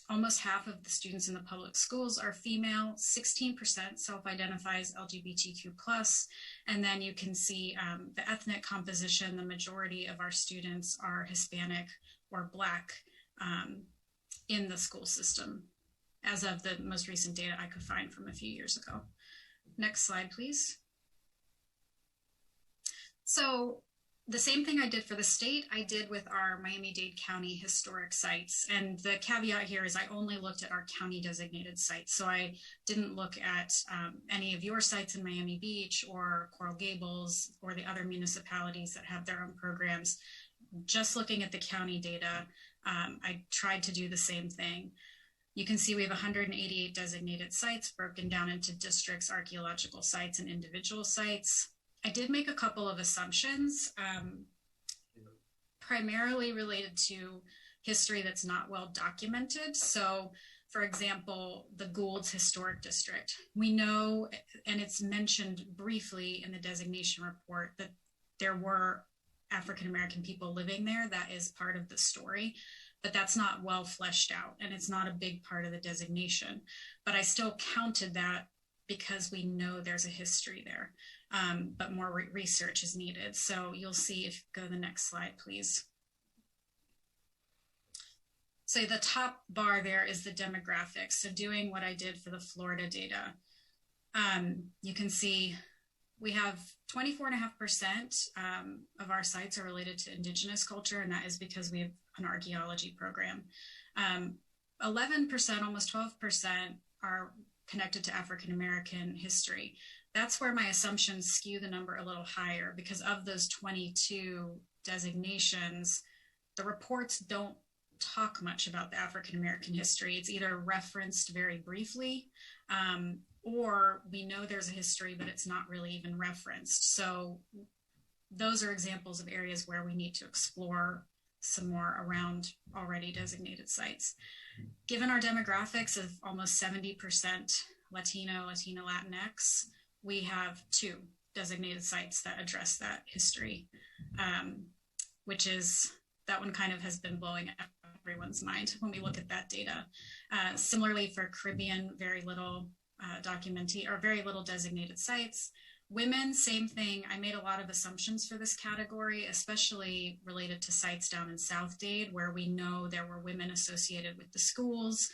Almost half of the students in the public schools are female, 16% self-identifies LGBTQ+, and then you can see the ethnic composition. The majority of our students are Hispanic or Black in the school system, as of the most recent data I could find from a few years ago. Next slide, please. So the same thing I did for the state, I did with our Miami-Dade County historic sites. And the caveat here is I only looked at our county designated sites. So I didn't look at any of your sites in Miami Beach or Coral Gables or the other municipalities that have their own programs. Just looking at the county data, I tried to do the same thing. You can see we have 188 designated sites broken down into districts, archaeological sites, and individual sites. I did make a couple of assumptions, primarily related to history that's not well documented. So, for example, the Gould's Historic District. We know, and it's mentioned briefly in the designation report, that there were African-American people living there. That is part of the story, but that's not well fleshed out, and it's not a big part of the designation. But I still counted that because we know there's a history there. But more research is needed. So you'll see, if you go to the next slide, please. So the top bar there is the demographics. So doing what I did for the Florida data, you can see we have 24.5% of our sites are related to indigenous culture, and that is because we have an archaeology program. 11%, almost 12% are connected to African-American history. That's where my assumptions skew the number a little higher, because of those 22 designations, the reports don't talk much about the African-American history. It's either referenced very briefly, or we know there's a history, but it's not really even referenced. So those are examples of areas where we need to explore some more around already designated sites. Given our demographics of almost 70% Latino, Latinx, we have 2 designated sites that address that history, which is, that one kind of has been blowing up everyone's mind when we look at that data. Similarly for Caribbean, very little very little designated sites. Women, same thing. I made a lot of assumptions for this category, especially related to sites down in South Dade, where we know there were women associated with the schools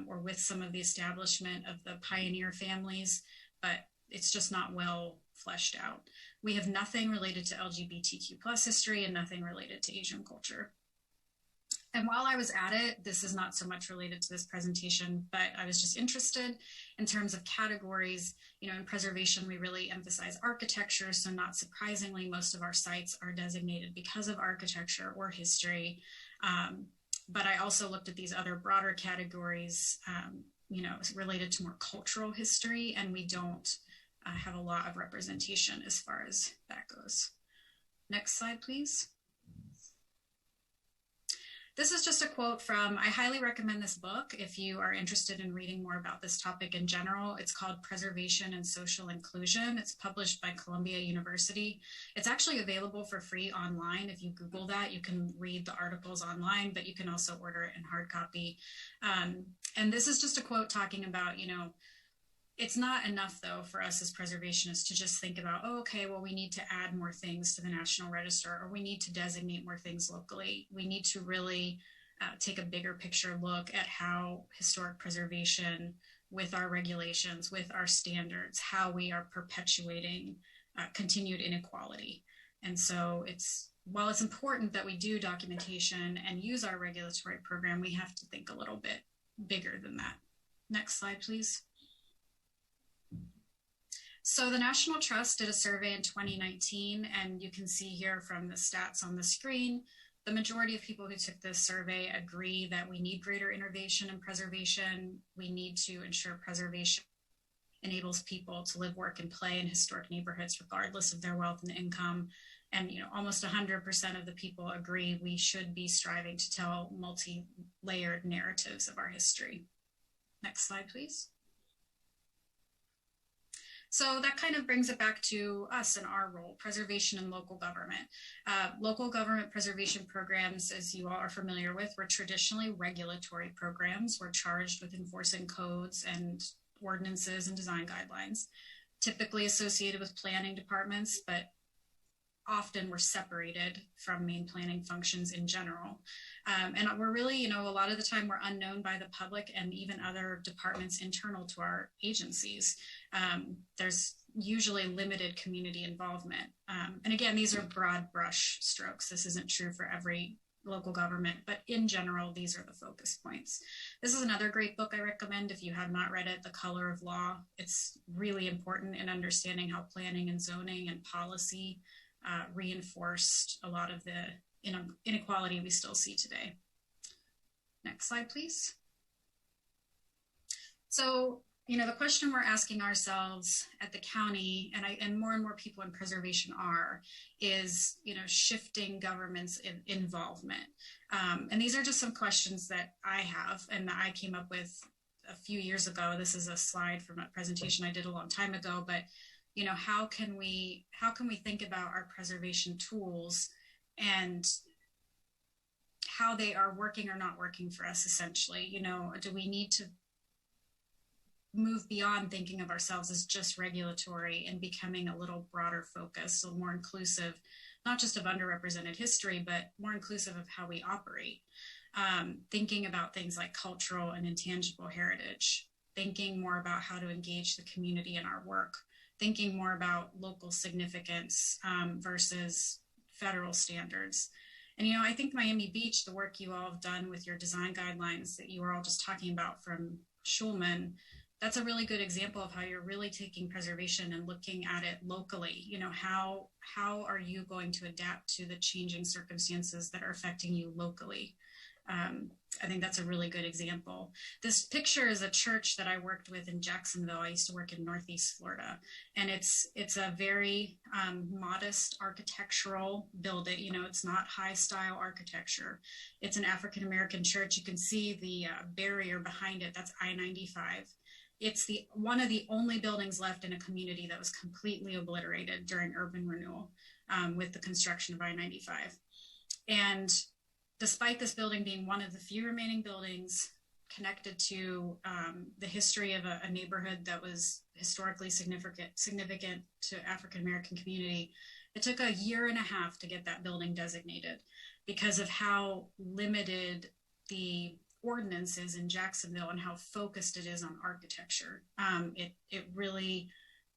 or with some of the establishment of the pioneer families, but it's just not well fleshed out. We have nothing related to LGBTQ+ history and nothing related to Asian culture. And while I was at it, this is not so much related to this presentation, but I was just interested in terms of categories. You know, in preservation, we really emphasize architecture. So not surprisingly, most of our sites are designated because of architecture or history. But I also looked at these other broader categories, you know, related to more cultural history, and we don't have a lot of representation as far as that goes. Next slide, please. This is just a quote from, I highly recommend this book if you are interested in reading more about this topic in general. It's called Preservation and Social Inclusion. It's published by Columbia University. It's actually available for free online. If you Google that, you can read the articles online, but you can also order it in hard copy. And this is just a quote talking about, you know, it's not enough, though, for us as preservationists to just think about, oh, okay, well, we need to add more things to the National Register, or we need to designate more things locally. We need to really take a bigger picture look at how historic preservation, with our regulations, with our standards, how we are perpetuating continued inequality. And so while it's important that we do documentation and use our regulatory program, we have to think a little bit bigger than that. Next slide, please. So the National Trust did a survey in 2019, and you can see here from the stats on the screen, the majority of people who took this survey agree that we need greater innovation and preservation. We need to ensure preservation enables people to live, work, and play in historic neighborhoods regardless of their wealth and income. And, you know, almost 100% of the people agree we should be striving to tell multi-layered narratives of our history. Next slide, please. So that kind of brings it back to us and our role, preservation and local government. Local government preservation programs, as you all are familiar with, were traditionally regulatory programs. We're charged with enforcing codes and ordinances and design guidelines, typically associated with planning departments, but often we're separated from main planning functions in general. And we're really, a lot of the time we're unknown by the public and even other departments internal to our agencies. There's usually limited community involvement. And again, these are broad brush strokes. This isn't true for every local government, but in general, these are the focus points. This is another great book I recommend if you have not read it, The Color of Law. It's really important in understanding how planning and zoning and policy reinforced a lot of the inequality we still see today. Next slide, please. So, the question we're asking ourselves at the county, and more people in preservation is, shifting government's involvement. And these are just some questions that I have and that I came up with a few years ago. This is a slide from a presentation I did a long time ago, but how can we think about our preservation tools and how they are working or not working for us, essentially? Do we need to move beyond thinking of ourselves as just regulatory and becoming a little broader focus, so more inclusive, not just of underrepresented history, but more inclusive of how we operate? Thinking about things like cultural and intangible heritage, thinking more about how to engage the community in our work, thinking more about local significance versus federal standards. And, I think Miami Beach, the work you all have done with your design guidelines that you were all just talking about from Schulman, that's a really good example of how you're really taking preservation and looking at it locally. How are you going to adapt to the changing circumstances that are affecting you locally? I think that's a really good example. This picture is a church that I worked with in Jacksonville. I used to work in Northeast Florida, and it's a very modest architectural building. It's not high style architecture. It's an African-American church. You can see the barrier behind it. That's I-95. It's one of the only buildings left in a community that was completely obliterated during urban renewal with the construction of I-95. And despite this building being one of the few remaining buildings connected to the history of a neighborhood that was historically significant to African-American community, it took 1.5 years to get that building designated because of how limited the ordinance is in Jacksonville and how focused it is on architecture. It really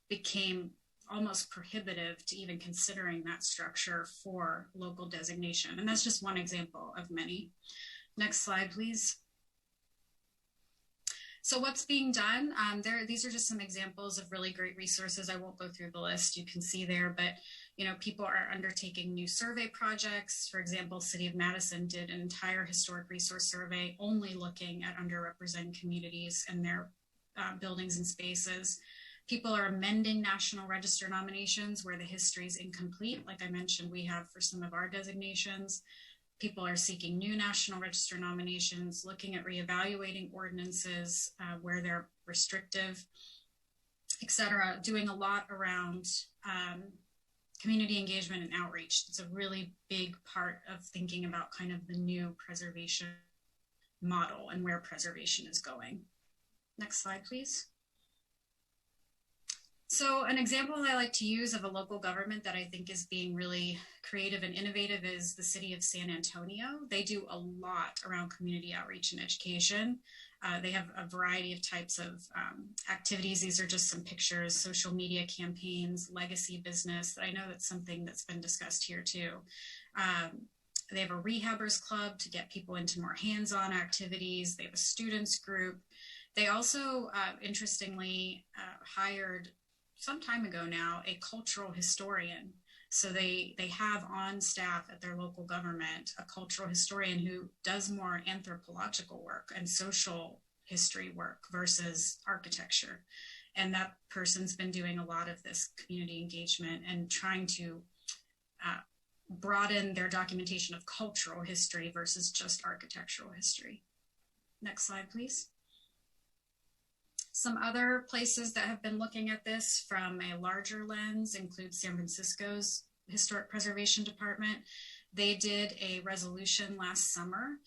became almost prohibitive to even considering that structure for local designation. And that's just one example of many. Next slide, please. So what's being done? These are just some examples of really great resources. I won't go through the list, you can see there, but people are undertaking new survey projects. For example, City of Madison did an entire historic resource survey only looking at underrepresented communities and their buildings and spaces. People are amending National Register nominations where the history is incomplete. Like I mentioned, we have for some of our designations. People are seeking new National Register nominations, looking at reevaluating ordinances where they're restrictive, et cetera, doing a lot around community engagement and outreach. It's a really big part of thinking about kind of the new preservation model and where preservation is going. Next slide, please. So an example I like to use of a local government that I think is being really creative and innovative is the city of San Antonio. They do a lot around community outreach and education. They have a variety of types of activities. These are just some pictures, social media campaigns, legacy business. I know that's something that's been discussed here too. They have a rehabbers club to get people into more hands-on activities. They have a students group. They also, interestingly, hired some time ago now a cultural historian. So they have on staff at their local government a cultural historian who does more anthropological work and social history work versus architecture. And that person's been doing a lot of this community engagement and trying to broaden their documentation of cultural history versus just architectural history. Next slide, please. Some other places that have been looking at this from a larger lens include San Francisco's Historic Preservation Department. They did a resolution last summer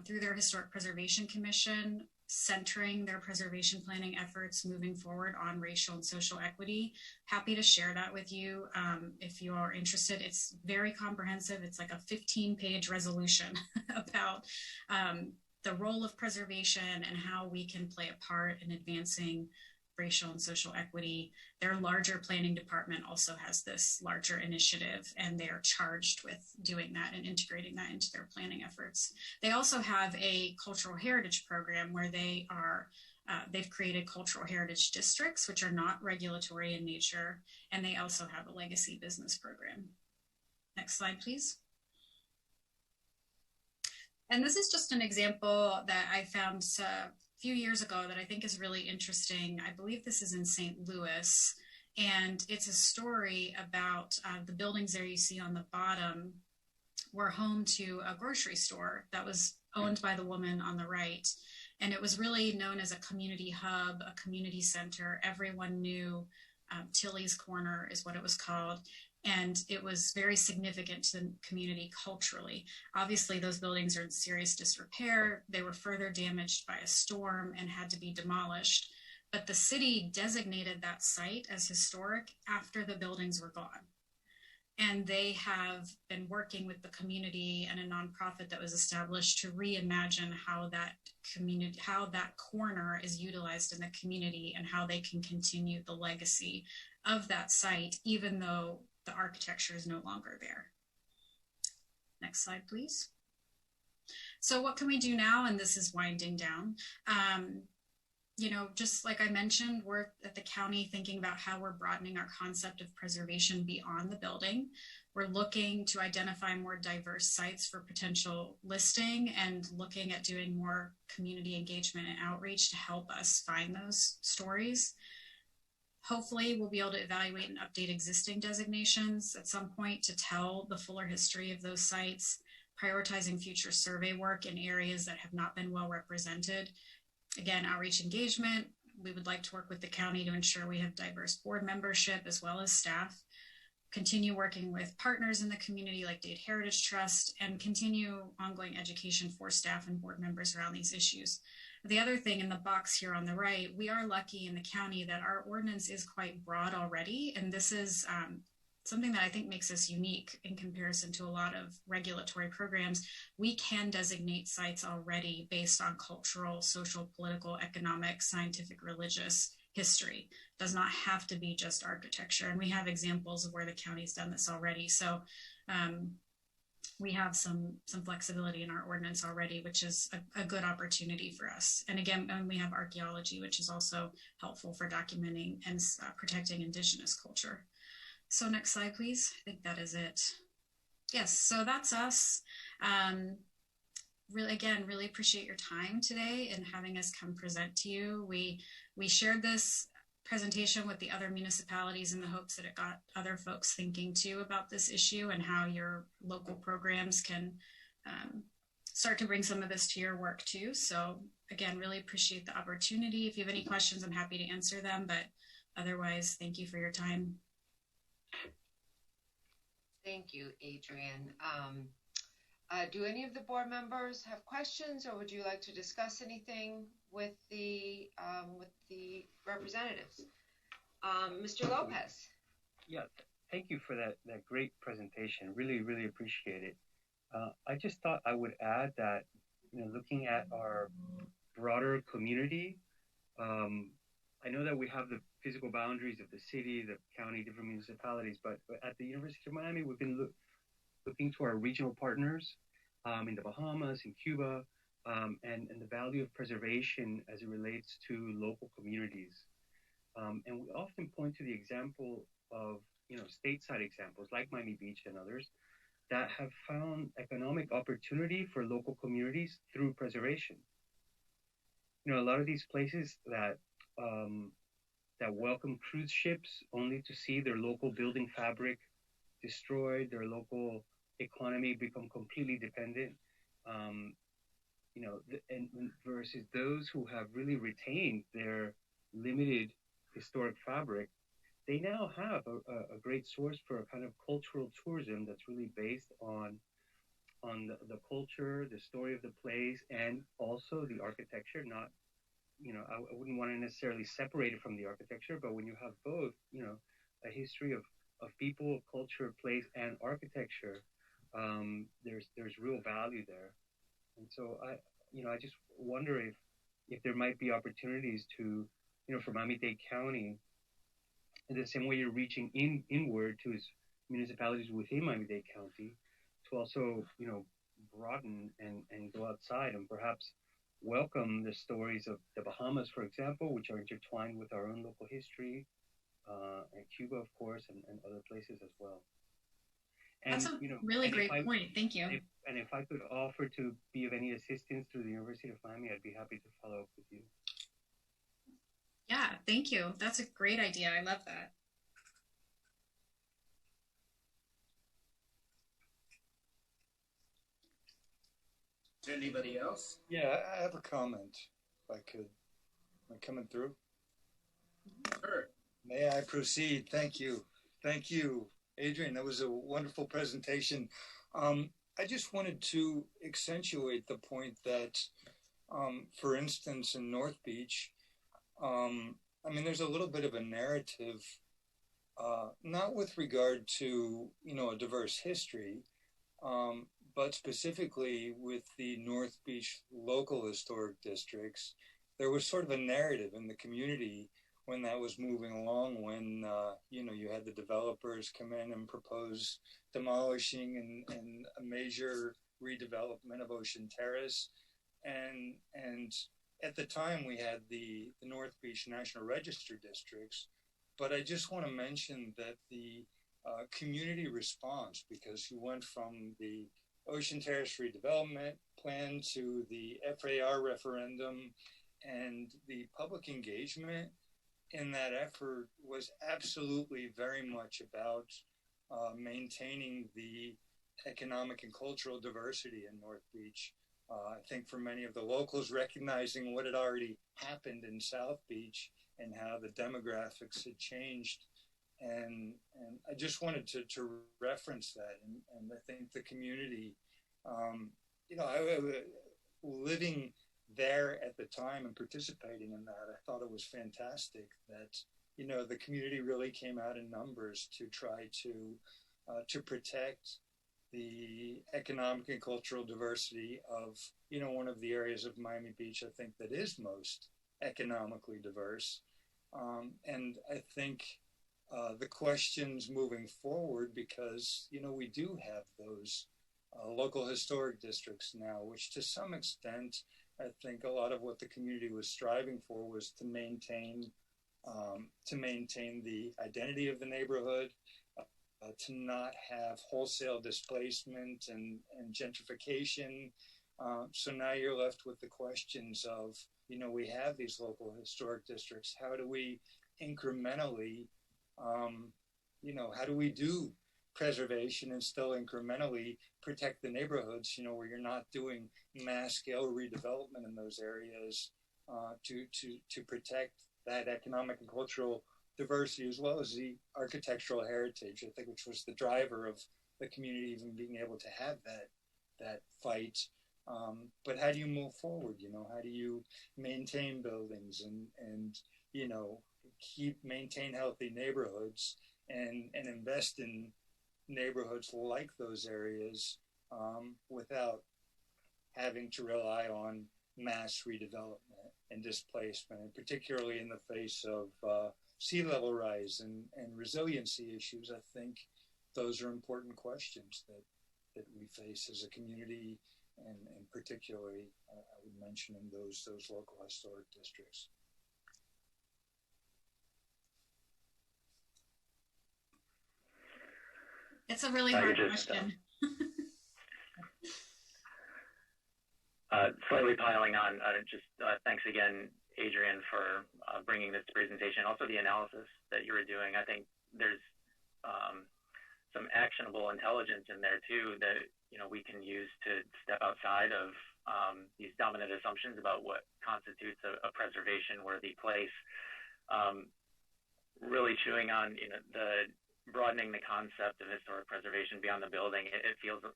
through their Historic Preservation Commission, centering their preservation planning efforts moving forward on racial and social equity. Happy to share that with you if you are interested. It's very comprehensive. It's like a 15-page resolution about the role of preservation and how we can play a part in advancing racial and social equity. Their larger planning department also has this larger initiative, and they are charged with doing that and integrating that into their planning efforts. They also have a cultural heritage program where they are they've created cultural heritage districts, which are not regulatory in nature, and they also have a legacy business program. Next slide, please. And this is just an example that I found a few years ago that I think is really interesting. I believe this is in St. Louis, and it's a story about the buildings there you see on the bottom were home to a grocery store that was owned by the woman on the right. And it was really known as a community hub, a community center. Everyone knew Tilly's Corner is what it was called. And it was very significant to the community culturally. Obviously, those buildings are in serious disrepair. They were further damaged by a storm and had to be demolished. But the city designated that site as historic after the buildings were gone. And they have been working with the community and a nonprofit that was established to reimagine how that community, how that corner is utilized in the community and how they can continue the legacy of that site, even though the architecture is no longer there. Next slide, please. So what can we do now? And this is winding down. You know, just like I mentioned, we're at the county thinking about how we're broadening our concept of preservation beyond the building. We're looking to identify more diverse sites for potential listing and looking at doing more community engagement and outreach to help us find those stories. Hopefully, we'll be able to evaluate and update existing designations at some point to tell the fuller history of those sites, prioritizing future survey work in areas that have not been well represented. Again, outreach engagement, we would like to work with the county to ensure we have diverse board membership as well as staff, continue working with partners in the community like Dade Heritage Trust, and continue ongoing education for staff and board members around these issues. The other thing in the box here on the right, we are lucky in the county that our ordinance is quite broad already, and this is something that I think makes us unique in comparison to a lot of regulatory programs. We can designate sites already based on cultural, social, political, economic, scientific, religious history. It does not have to be just architecture, and we have examples of where the county's done this already. So we have some flexibility in our ordinance already, which is a good opportunity for us. And again, and we have archaeology, which is also helpful for documenting and protecting indigenous culture. So next slide, please. I think that is it. Yes, so that's us. Really appreciate your time today and having us come present to you. We shared this presentation with the other municipalities in the hopes that it got other folks thinking too about this issue and how your local programs can start to bring some of this to your work too. So again, really appreciate the opportunity. If you have any questions, I'm happy to answer them, but otherwise, thank you for your time.
Thank you, Adrienne. Do any of the board members have questions, or would you like to discuss anything with the representatives? Mr. Lopez.
Yeah, thank you for that great presentation. Really, really appreciate it. I just thought I would add that, looking at our broader community, I know that we have the physical boundaries of the city, the county, different municipalities, but at the University of Miami, we've been looking to our regional partners in the Bahamas, in Cuba, and the value of preservation as it relates to local communities. And we often point to the example of, stateside examples like Miami Beach and others that have found economic opportunity for local communities through preservation. A lot of these places that welcome cruise ships only to see their local building fabric destroyed, their local economy become completely dependent, and versus those who have really retained their limited historic fabric, they now have a great source for a kind of cultural tourism that's really based on the culture, the story of the place, and also the architecture. Not, I wouldn't want to necessarily separate it from the architecture, but when you have both, a history of people, culture, place, and architecture, there's real value there. And so I just wonder if there might be opportunities to, for Miami-Dade County, in the same way you're reaching inward to its municipalities within Miami-Dade County, to also, broaden and go outside and perhaps welcome the stories of the Bahamas, for example, which are intertwined with our own local history, and Cuba, of course, and other places as well. And,
that's a really great point. Thank you.
If I could offer to be of any assistance through the University of Miami, I'd be happy to follow up with you.
Yeah, thank you. That's a great idea. I love that.
Is there anybody else?
Yeah, I have a comment, if I could. Am I coming through?
Sure.
May I proceed? Thank you. Thank you, Adrian. That was a wonderful presentation. I just wanted to accentuate the point that, for instance, in North Beach, there's a little bit of a narrative, not with regard to, a diverse history, but specifically with the North Beach local historic districts. There was sort of a narrative in the community when that was moving along, when, you had the developers come in and propose demolishing and a major redevelopment of Ocean Terrace. And at the time we had the North Beach National Register districts, but I just want to mention that the community response, because you went from the Ocean Terrace redevelopment plan to the FAR referendum, and the public engagement in that effort was absolutely very much about maintaining the economic and cultural diversity in North Beach. I think for many of the locals, recognizing what had already happened in South Beach and how the demographics had changed. And I just wanted to reference that. And I think the community, living there at the time and participating in that, I thought it was fantastic that, the community really came out in numbers to try to protect the economic and cultural diversity of, one of the areas of Miami Beach, I think, that is most economically diverse. And I think the questions moving forward, because, we do have those local historic districts now, which to some extent, I think a lot of what the community was striving for was to maintain the identity of the neighborhood, to not have wholesale displacement and gentrification. So now you're left with the questions of, we have these local historic districts. How do we incrementally, how do we do preservation and still incrementally protect the neighborhoods, where you're not doing mass scale redevelopment in those areas to protect that economic and cultural diversity, as well as the architectural heritage, I think, which was the driver of the community even being able to have that fight. But how do you move forward? How do you maintain buildings and maintain healthy neighborhoods and invest in neighborhoods like those areas without having to rely on mass redevelopment and displacement, and particularly in the face of sea level rise and resiliency issues? I think those are important questions that we face as a community, and particularly I would mention in those local historic districts.
It's a really hard question.
Slightly piling on, thanks again, Adrian, for bringing this presentation. Also the analysis that you were doing. I think there's some actionable intelligence in there too that we can use to step outside of these dominant assumptions about what constitutes a preservation-worthy place. really chewing on, the broadening the concept of historic preservation beyond the building. It feels a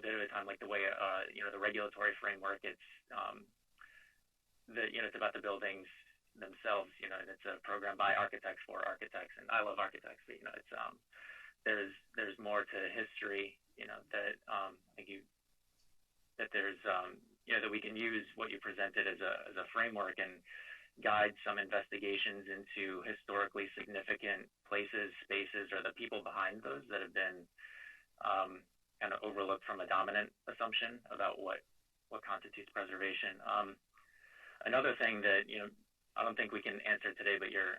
bit of a time like the way, the regulatory framework. It's it's about the buildings themselves. And it's a program by architects for architects, and I love architects. But it's there's more to history. That I think that there's that we can use what you presented as a framework and guide some investigations into historically significant places, spaces, or the people behind those that have been kind of overlooked from a dominant assumption about what constitutes preservation. Another thing that I don't think we can answer today, but your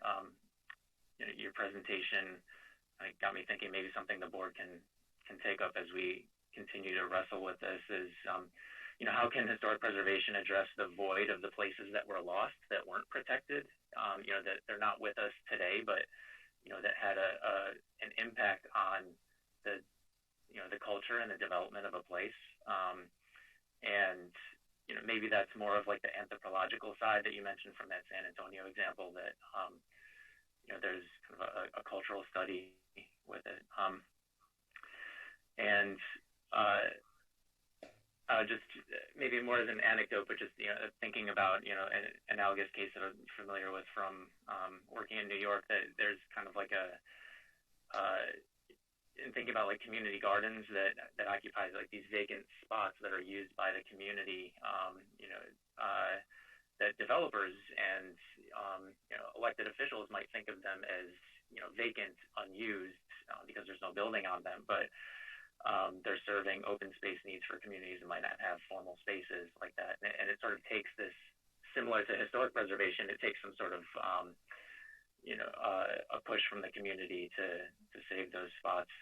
presentation got me thinking maybe something the board can take up as we continue to wrestle with this is how can historic preservation address the void of the places that were lost, that weren't protected, that they're not with us today, but that had an impact on the culture and the development of a place, and maybe that's more of like the anthropological side that you mentioned from that San Antonio example, that there's kind of a cultural study with it, and just maybe more as an anecdote, but just thinking about an analogous case that I'm familiar with from working in New York, that there's kind of like in thinking about like community gardens that occupy like these vacant spots that are used by the community, that developers and elected officials might think of them as vacant, unused, because there's no building on them, but they're serving open space needs for communities and might not have formal spaces like that. And it sort of takes this, similar to historic preservation, it takes some sort of, a push from the community to save those spots.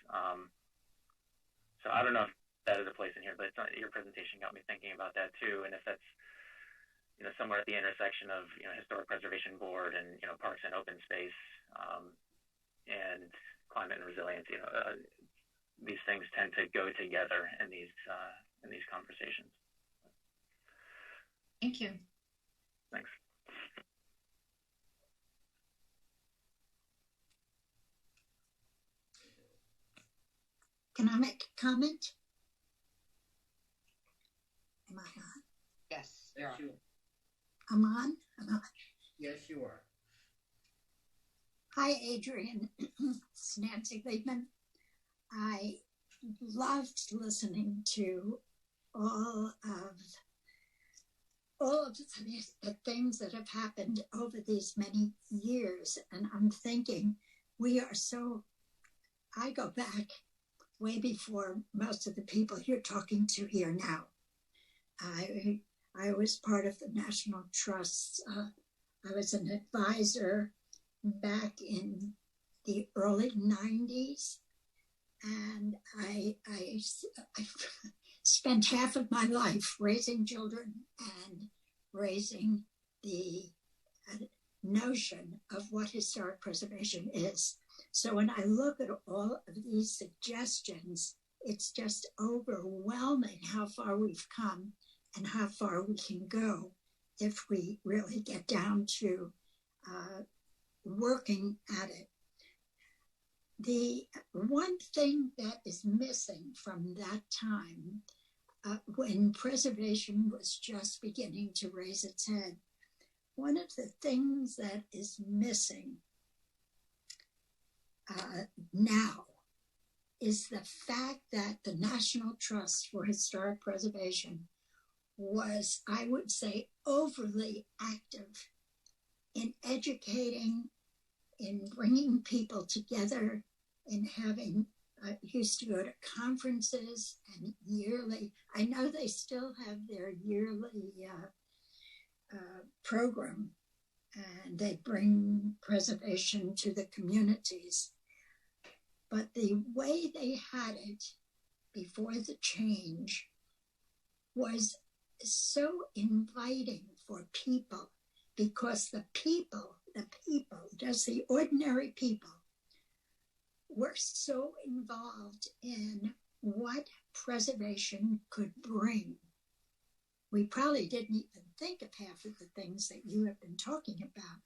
So I don't know if that is a place in here, but your presentation got me thinking about that too. And if that's, somewhere at the intersection of, Historic Preservation Board and, Parks and Open Space, and climate and resilience, these things tend to go together in these conversations.
Thank you.
Thanks.
Can I make a comment? Am I on?
Yes, you're on.
I'm on? I'm on.
Yes, you are.
Hi, Adrian. It's Nancy Liebman. I loved listening to all of the things that have happened over these many years. And I'm thinking I go back way before most of the people you're talking to here now. I was part of the National Trust. I was an advisor back in the early 90s. And I spent half of my life raising children and raising the notion of what historic preservation is. So when I look at all of these suggestions, it's just overwhelming how far we've come and how far we can go if we really get down to working at it. The one thing that is missing from that time, when preservation was just beginning to raise its head, one of the things that is missing now is the fact that the National Trust for Historic Preservation was, I would say, overly active in educating, in bringing people together, in having, I used to go to conferences and yearly, I know they still have their yearly program, and they bring preservation to the communities. But the way they had it before the change was so inviting for people, because the people, just the ordinary people, were so involved in what preservation could bring. We probably didn't even think of half of the things that you have been talking about,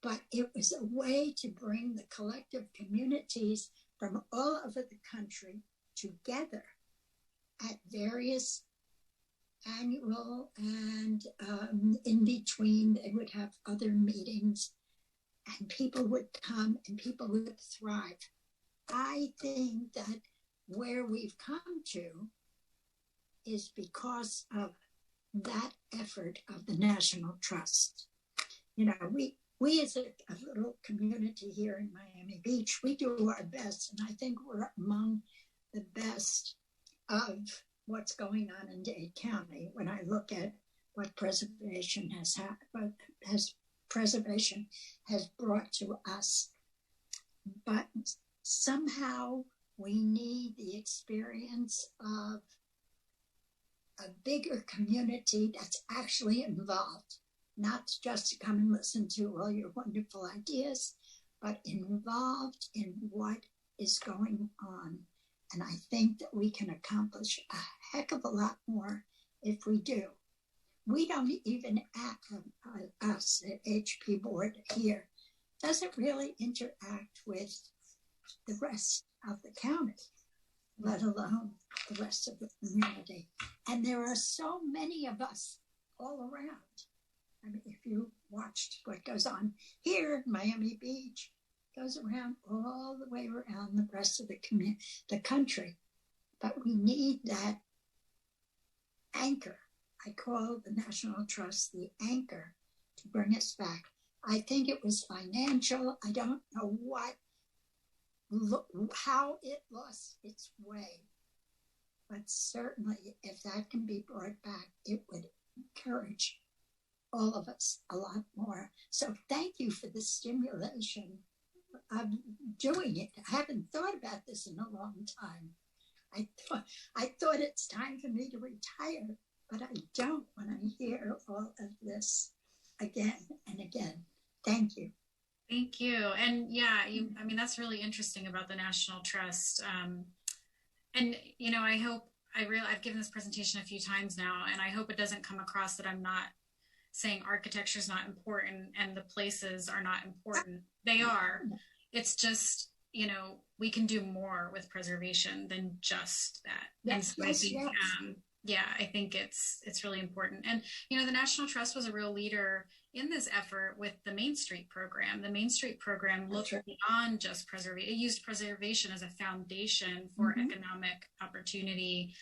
but it was a way to bring the collective communities from all over the country together at various annual and in between. They would have other meetings and people would come and people would thrive. I think that where we've come to is because of that effort of the National Trust. You know, we as a little community here in Miami Beach, we do our best, and I think we're among the best of what's going on in Dade County when I look at what preservation has brought to us. But somehow we need the experience of a bigger community that's actually involved, not just to come and listen to all your wonderful ideas, but involved in what is going on. And I think that we can accomplish a heck of a lot more if we do. We don't even act, us at HP Board here, doesn't really interact with the rest of the county, let alone the rest of the community. And there are so many of us all around. I mean, if you watched what goes on here in Miami Beach, goes around all the way around the rest of the country. But we need that anchor. I call the National Trust the anchor to bring us back. I think it was financial. I don't know how it lost its way. But certainly, if that can be brought back, it would encourage all of us a lot more. So thank you for the stimulation of doing it. I haven't thought about this in a long time. I thought it's time for me to retire, but I don't when I hear all of this again and again. Thank you.
Thank you. And yeah, I mean, that's really interesting about the National Trust. And, you know, I've given this presentation a few times now, and I hope it doesn't come across that I'm not saying architecture is not important and the places are not important. They are. It's just, you know, we can do more with preservation than just that.
Yes,
and so I think it's really important. And, you know, the National Trust was a real leader in this effort with the Main Street program. The Main Street program looked beyond just preservation. It used preservation as a foundation for economic opportunity,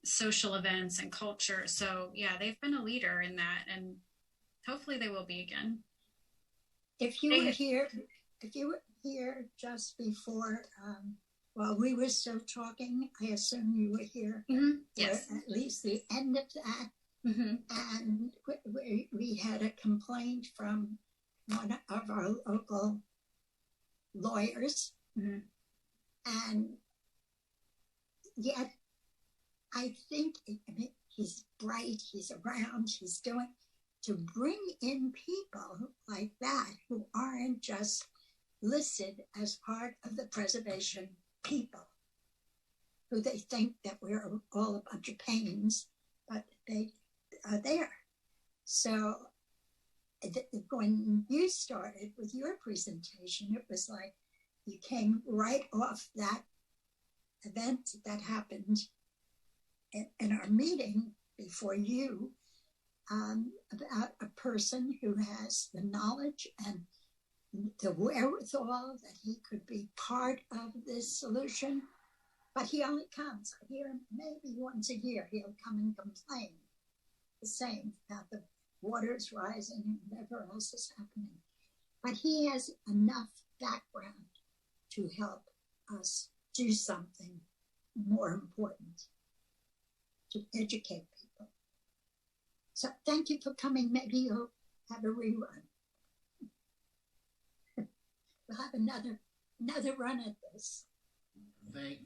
social events and culture. So yeah, they've been a leader in that, and hopefully they will be again.
If you were here just before, while we were still talking, I assume you were here.
Yes.
At least the end of that. And we had a complaint from one of our local lawyers. And yet, I think he's bright, he's around, he's doing, to bring in people like that who aren't just listed as part of the preservation people, who they think that we're all a bunch of pains, but they are there. So when you started with your presentation, it was like you came right off that event that happened in our meeting before you, about a person who has the knowledge and the wherewithal that he could be part of this solution, but he only comes. I hear him maybe once a year. He'll come and complain the same about the waters rising and whatever else is happening. But he has enough background to help us do something more important, to educate people. So thank you for coming. Maybe you'll have a rerun. We'll have another run at this.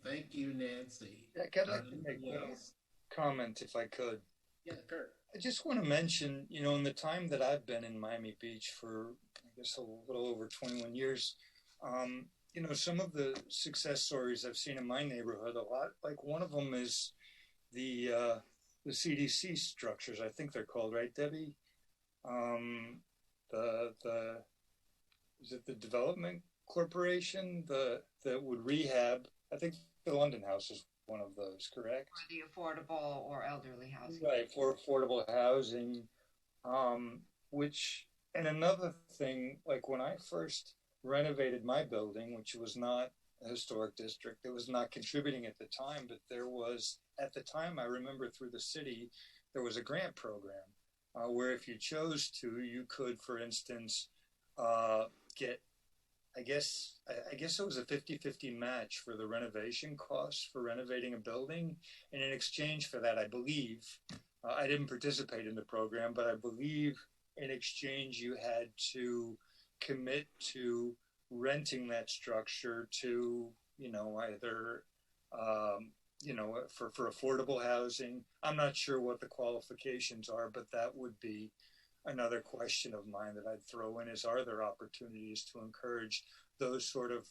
Thank you, Nancy.
I'd like to make a comment if I could.
Yeah, Kurt.
I just want to mention, you know, in the time that I've been in Miami Beach for, I guess, a little over 21 years, you know, some of the success stories I've seen in my neighborhood a lot, like one of them is the CDC structures, I think they're called, right, Debbie? is it the Development Corporation that would rehab? I think the London House is one of those, correct?
For the affordable or elderly housing.
Right, for affordable housing, which, and another thing, like when I first renovated my building, which was not a historic district, it was not contributing at the time, but there was, at the time, I remember through the city, there was a grant program where if you chose to, you could, for instance, get, I guess it was a 50-50 match for the renovation costs for renovating a building. And in exchange for that, I believe, I didn't participate in the program, but I believe in exchange you had to commit to renting that structure to, either, for affordable housing. I'm not sure what the qualifications are, but that would be another question of mine that I'd throw in is, are there opportunities to encourage those sort of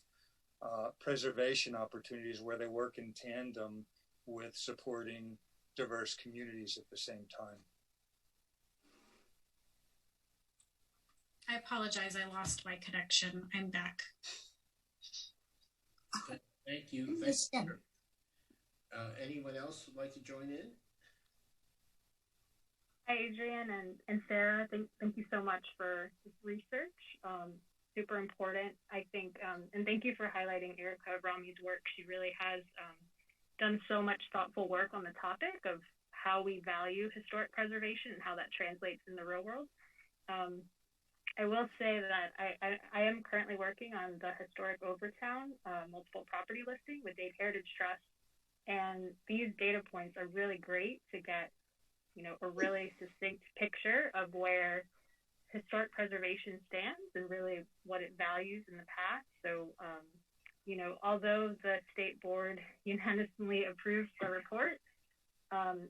preservation opportunities where they work in tandem with supporting diverse communities at the same time?
I apologize. I lost my connection. I'm back.
Thank you. Thank you. Anyone else would like to join in?
Hi, Adrian and Sarah. Thank you so much for this research. Super important, I think. And thank you for highlighting Erica Rami's work. She really has done so much thoughtful work on the topic of how we value historic preservation and how that translates in the real world. I will say that I am currently working on the historic Overtown multiple property listing with Dade Heritage Trust. And these data points are really great to get, a really succinct picture of where historic preservation stands and really what it values in the past. So, although the state board unanimously approved the report,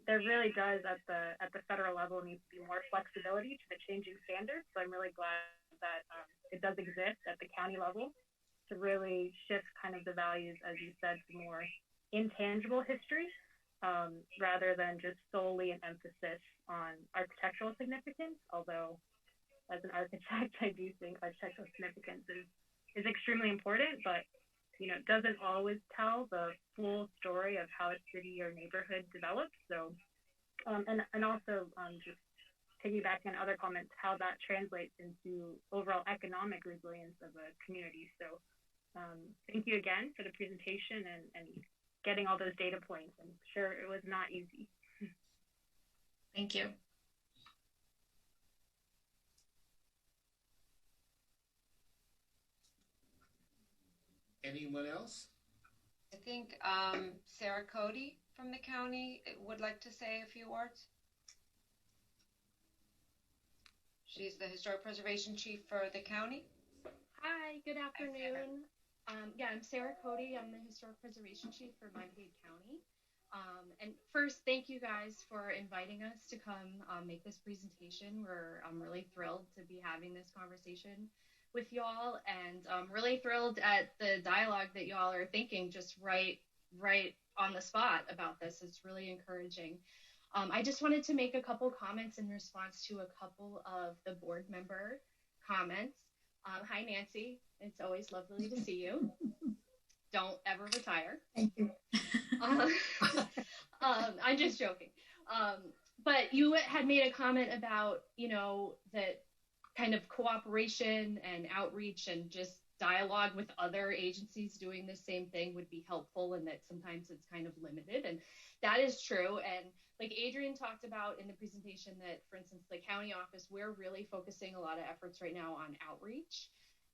there really does at the federal level need to be more flexibility to the changing standards. So I'm really glad that it does exist at the county level to really shift kind of the values, as you said, to more intangible history rather than just solely an emphasis on architectural significance. Although, as an architect, I do think architectural significance is extremely important, but it doesn't always tell the full story of how a city or neighborhood develops. So, and also just piggybacking on other comments, how that translates into overall economic resilience of a community. So, thank you again for the presentation and getting all those data points. I'm sure it was not easy.
Thank you.
Anyone else?
I think Sarah Cody from the county would like to say a few words. She's the Historic Preservation Chief for the county.
Hi, good afternoon. I'm Sarah Cody. I'm the Historic Preservation Chief for Miami-Dade County. And first, thank you guys for inviting us to come make this presentation. I'm really thrilled to be having this conversation with y'all, and I'm really thrilled at the dialogue that y'all are thinking just right on the spot about this. It's really encouraging. I just wanted to make a couple comments in response to a couple of the board member comments. Hi, Nancy. It's always lovely to see you. Don't ever retire.
Thank you.
I'm just joking. But you had made a comment about, that kind of cooperation and outreach and just dialogue with other agencies doing the same thing would be helpful, and that sometimes it's kind of limited. And that is true. And like Adrian talked about in the presentation that, for instance, the county office, we're really focusing a lot of efforts right now on outreach.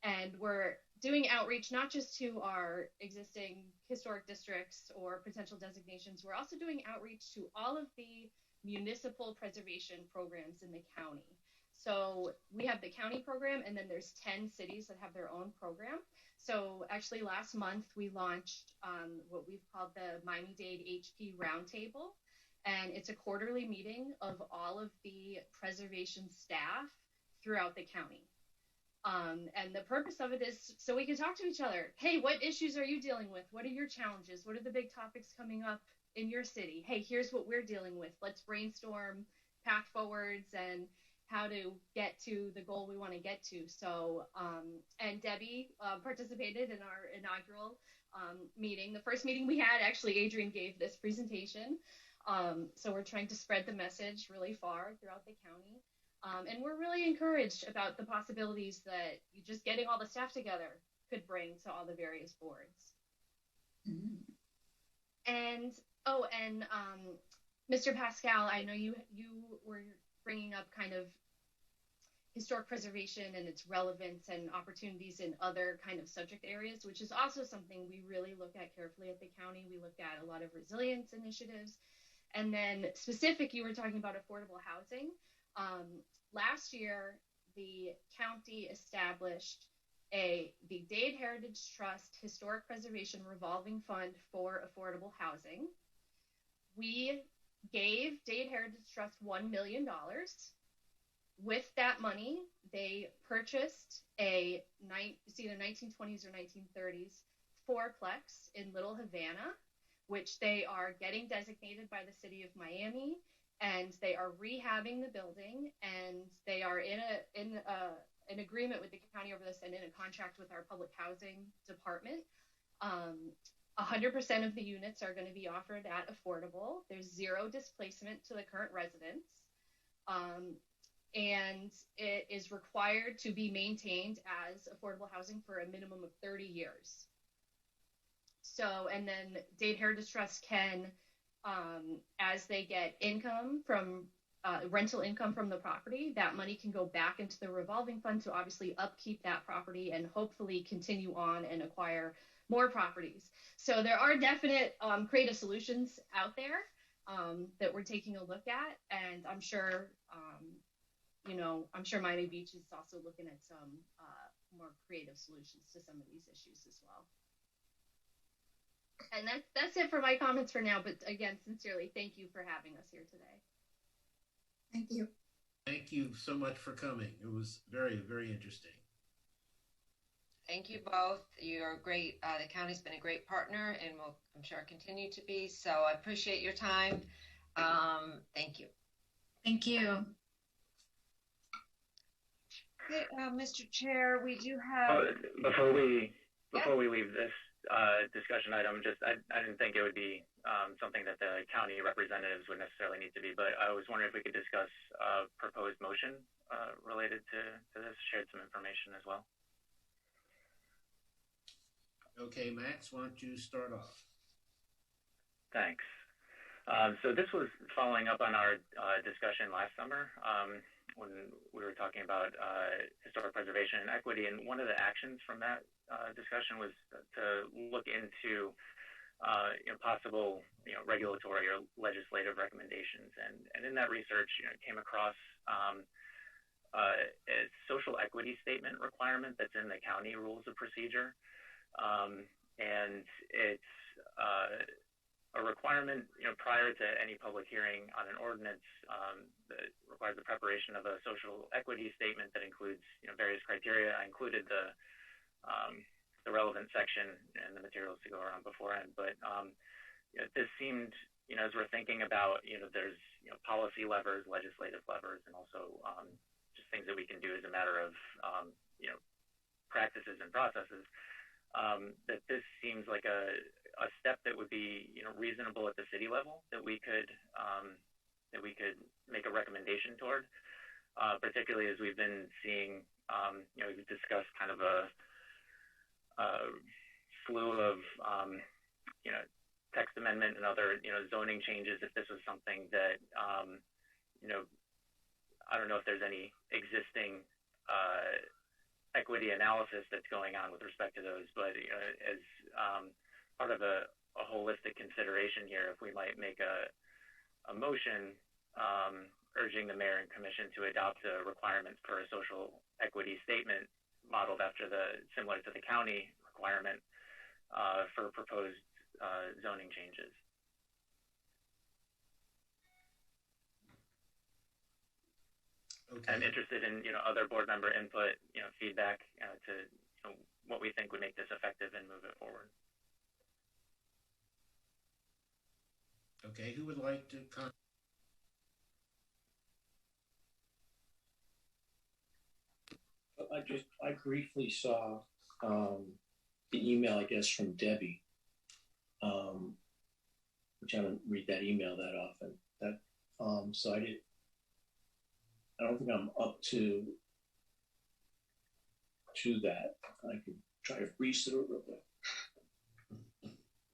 And we're doing outreach not just to our existing historic districts or potential designations, we're also doing outreach to all of the municipal preservation programs in the county. So we have the county program, and then there's 10 cities that have their own program. So actually last month we launched what we've called the Miami-Dade HP Roundtable. And it's a quarterly meeting of all of the preservation staff throughout the county. And the purpose of it is so we can talk to each other. Hey, what issues are you dealing with? What are your challenges? What are the big topics coming up in your city? Hey, here's what we're dealing with. Let's brainstorm path forwards and how to get to the goal we want to get to. So, and Debbie participated in our inaugural meeting. The first meeting we had, actually, Adrian gave this presentation. So we're trying to spread the message really far throughout the county. And we're really encouraged about the possibilities that you just getting all the staff together could bring to all the various boards. And, Mr. Pascal, I know you were bringing up kind of historic preservation and its relevance and opportunities in other kind of subject areas, which is also something we really look at carefully at the county. We looked at a lot of resilience initiatives. And then specific, you were talking about affordable housing. Last year, the county established the Dade Heritage Trust Historic Preservation Revolving Fund for affordable housing. We gave Dade Heritage Trust $1 million. With that money, they purchased it's either 1920s or 1930s fourplex in Little Havana, which they are getting designated by the city of Miami, and they are rehabbing the building, and they are in an agreement with the county over this and in a contract with our public housing department. 100% of the units are going to be offered at affordable. There's zero displacement to the current residents. And it is required to be maintained as affordable housing for a minimum of 30 years. So, and then Dade Heritage Trust can, as they get income from rental income from the property, that money can go back into the revolving fund to obviously upkeep that property and hopefully continue on and acquire more properties. So there are definite creative solutions out there that we're taking a look at, and I'm sure Miami Beach is also looking at some more creative solutions to some of these issues as well. And that's it for my comments for now. But again, sincerely, thank you for having us here today.
Thank you.
Thank you so much for coming. It was very, very interesting.
Thank you both. You're great. The county's been a great partner and will, I'm sure, continue to be. So I appreciate your time. Thank you.
Thank you.
Okay, Mr. Chair, we do have.
Before we leave this discussion item, I didn't think it would be something that the county representatives would necessarily need to be, but I was wondering if we could discuss a proposed motion related to this, shared some information as well.
Okay, Max, why don't you start off?
Thanks. So this was following up on our discussion last summer when we were talking about historic preservation and equity, and one of the actions from that discussion was to look into possible regulatory or legislative recommendations, and in that research came across a social equity statement requirement that's in the county rules of procedure. And it's a requirement, prior to any public hearing on an ordinance, that requires the preparation of a social equity statement that includes, various criteria. I included the relevant section and the materials to go around beforehand. But this seemed, as we're thinking about, there's policy levers, legislative levers, and also just things that we can do as a matter of practices and processes. That this seems like a step that would be reasonable at the city level that we could make a recommendation toward, particularly as we've been seeing we've discussed kind of a slew of text amendment and other zoning changes. If this was something that I don't know if there's any existing equity analysis that's going on with respect to those, but as part of a holistic consideration here, if we might make a motion urging the mayor and commission to adopt the requirements per a social equity statement modeled after similar to the county requirement for proposed zoning changes. Okay. I'm interested in other board member input, feedback to what we think would make this effective and move it forward.
Okay, who would like to comment?
I briefly saw the email, I guess, from Debbie, which I don't read that email that often. So I don't think I'm up to that. I could try to breeze through it real quick.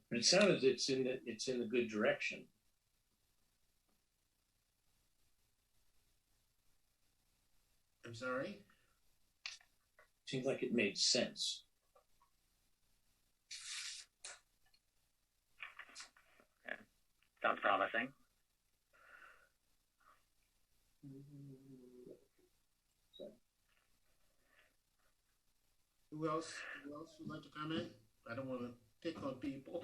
But it sounds it's in the good direction.
I'm sorry?
Seems like it made sense.
Okay. Sounds promising.
Who else would like to comment? I don't want to pick on people.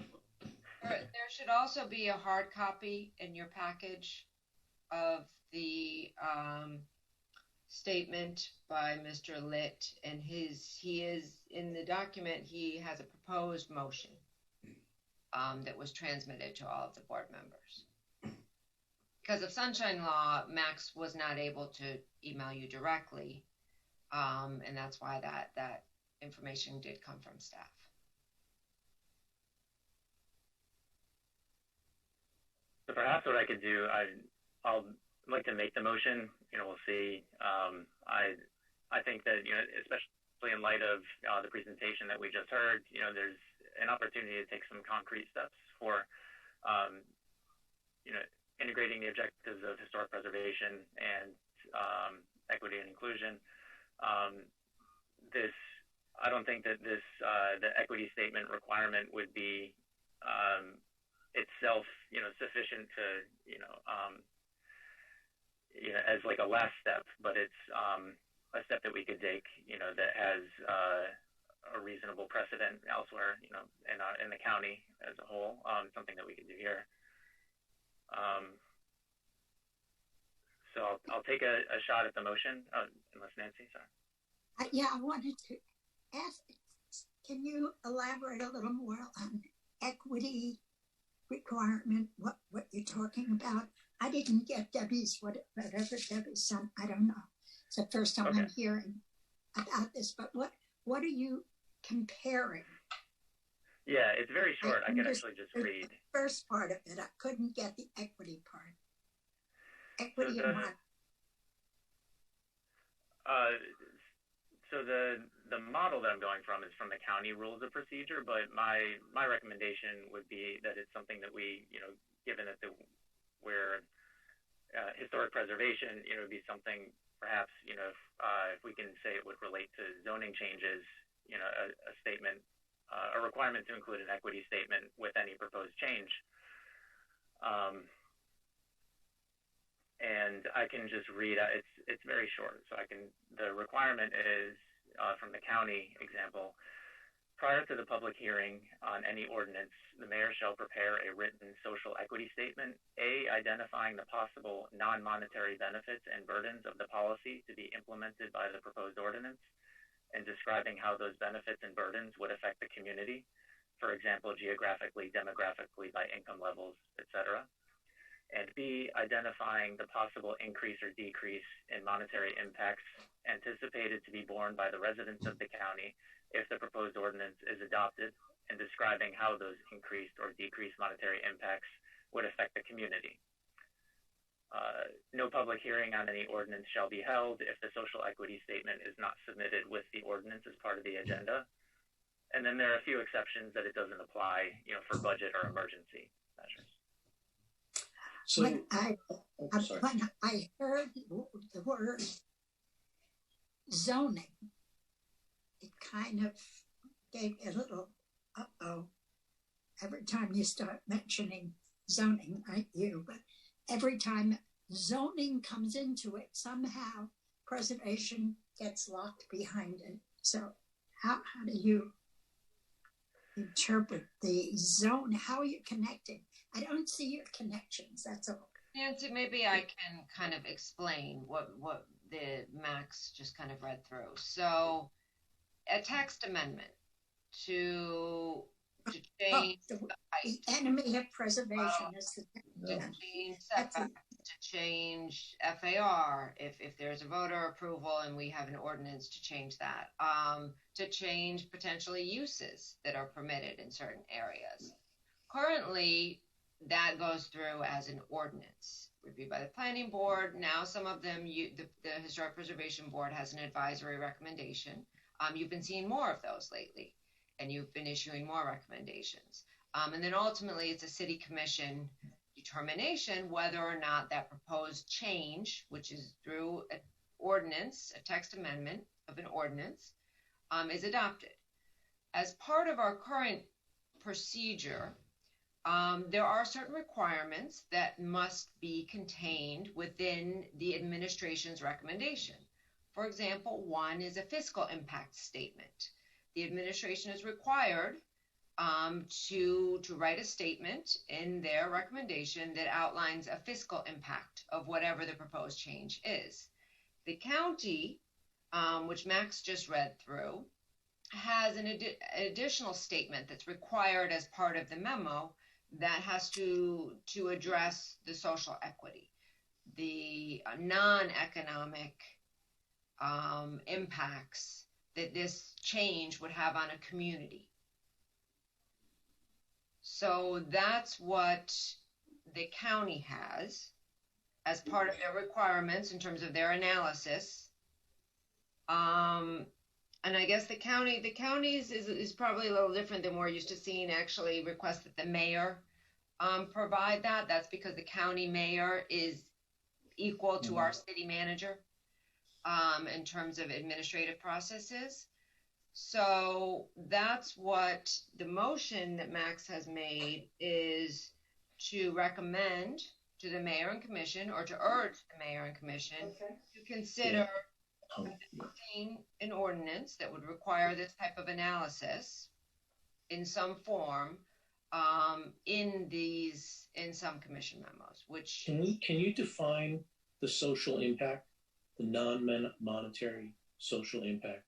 There should also be a hard copy in your package of the statement by Mr. Litt, and he is in the document. He has a proposed motion that was transmitted to all of the board members. Because of Sunshine Law, Max was not able to email you directly, and that's why that information did come from staff.
So perhaps what I could do, I'll like to make the motion. We'll see. I think that, especially in light of the presentation that we just heard, there's an opportunity to take some concrete steps for, integrating the objectives of historic preservation and equity and inclusion. I don't think that the equity statement requirement would be itself, sufficient to, as like a last step, but it's a step that we could take, that has a reasonable precedent elsewhere, in the county as a whole, something that we could do here. So I'll take a shot at the motion, unless Nancy, sorry.
I wanted to ask, can you elaborate a little more on equity requirement, what you're talking about? I didn't get Debbie's, whatever Debbie sent, I don't know. It's the first time I'm hearing about this, but what are you comparing?
Yeah, it's very short. I can actually just read.
The first part of it, I couldn't get the equity part. Equity and what?
So the model that I'm going from is from the county rules of procedure, but my recommendation would be that it's something that we, given that we're historic preservation, would be something perhaps, if we can say it would relate to zoning changes, a statement, a requirement to include an equity statement with any proposed change. And I can just read, it's very short. So the requirement is from the county example, prior to the public hearing on any ordinance, the mayor shall prepare a written social equity statement, identifying the possible non-monetary benefits and burdens of the policy to be implemented by the proposed ordinance, and describing how those benefits and burdens would affect the community, for example, geographically, demographically, by income levels, etc. And B, identifying the possible increase or decrease in monetary impacts anticipated to be borne by the residents of the county if the proposed ordinance is adopted, and describing how those increased or decreased monetary impacts would affect the community. No public hearing on any ordinance shall be held if the social equity statement is not submitted with the ordinance as part of the agenda. And then there are a few exceptions that it doesn't apply, for budget or emergency measures.
So
when I heard the word zoning, it kind of gave me a little uh-oh. Every time you start mentioning zoning, not you, but every time zoning comes into it, somehow preservation gets locked behind it. So how do you interpret the zone? How are you connecting? I don't see your connections, that's all.
Nancy, maybe I can kind of explain what the Max just kind of read through. So a text amendment to change
the enemy of preservation is the
change setbacks. to change FAR if there's a voter approval and we have an ordinance to change that, to change potentially uses that are permitted in certain areas. Currently, that goes through as an ordinance reviewed by the planning board. Now, some of them, the Historic Preservation Board has an advisory recommendation. You've been seeing more of those lately, and you've been issuing more recommendations. And then ultimately, it's a city commission determination whether or not that proposed change, which is through an ordinance, a text amendment of an ordinance, is adopted. As part of our current procedure, there are certain requirements that must be contained within the administration's recommendation. For example, one is a fiscal impact statement. The administration is required to write a statement in their recommendation that outlines a fiscal impact of whatever the proposed change is. The county, which Max just read through, has an additional statement that's required as part of the memo that has to address the social equity, the non-economic impacts that this change would have on a community. So that's what the county has as part of their requirements in terms of their analysis. And I guess the county's is probably a little different than we're used to seeing actually request that the mayor provide that. That's because the county mayor is equal to our city manager in terms of administrative processes. So that's what the motion that Max has made is to recommend to the mayor and commission, or to urge the mayor and commission to consider an ordinance that would require this type of analysis in some form in some commission memos. Which
can you define the social impact, the non-monetary social impact?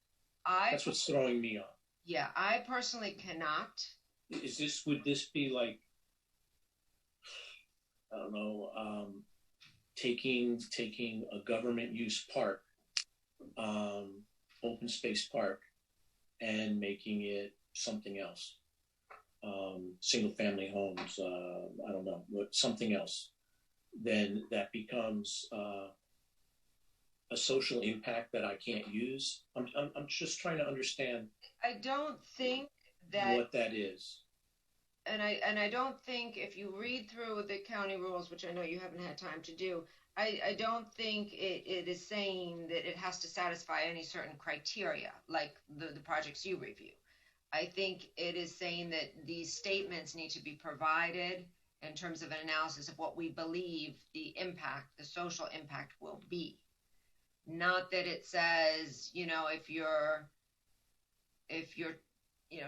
That's what's throwing me off.
Yeah, I personally cannot.
Would this be like, I don't know, taking a government use park, open space park, and making it something else, single family homes, I don't know, something else, then that becomes a social impact that I can't use? I'm just trying to understand.
I don't think that
what that is.
And I don't think, if you read through the county rules, which I know you haven't had time to do, I don't think it is saying that it has to satisfy any certain criteria, like the projects you review. I think it is saying that these statements need to be provided in terms of an analysis of what we believe the impact, the social impact will be. Not that it says, if you're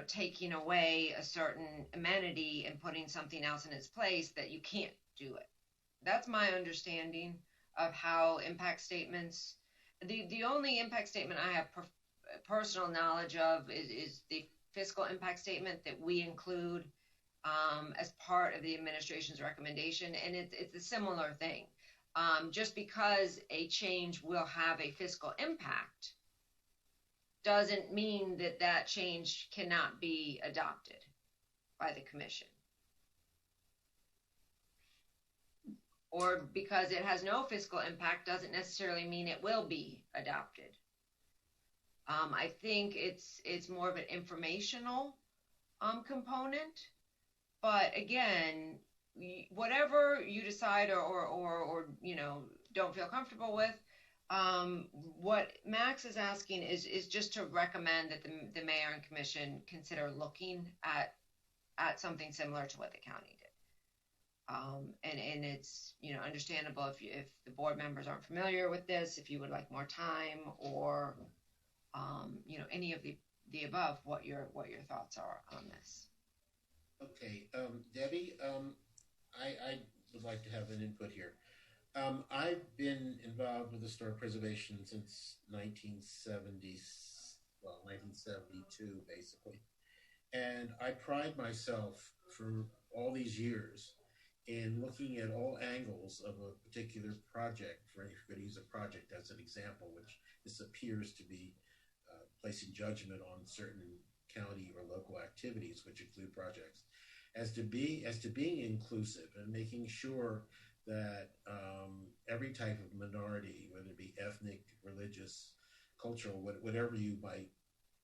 taking away a certain amenity and putting something else in its place, that you can't do it. That's my understanding of how impact statements, the only impact statement I have personal knowledge of is the fiscal impact statement that we include as part of the administration's recommendation. And it's a similar thing. Just because a change will have a fiscal impact doesn't mean that that change cannot be adopted by the commission. Or because it has no fiscal impact doesn't necessarily mean it will be adopted. I think it's more of an informational component. But again, whatever you decide or don't feel comfortable with, what Max is asking is just to recommend that the mayor and commission consider looking at something similar to what the county did. And it's understandable if the board members aren't familiar with this, if you would like more time, or any of the above, what your thoughts are on this.
Okay, Debbie, I would like to have an input here. I've been involved with historic preservation since 1972, basically. And I pride myself for all these years in looking at all angles of a particular project, for if you're going to use a project as an example, which this appears to be placing judgment on certain county or local activities, which include projects, as to being inclusive and making sure that every type of minority, whether it be ethnic, religious, cultural, whatever you might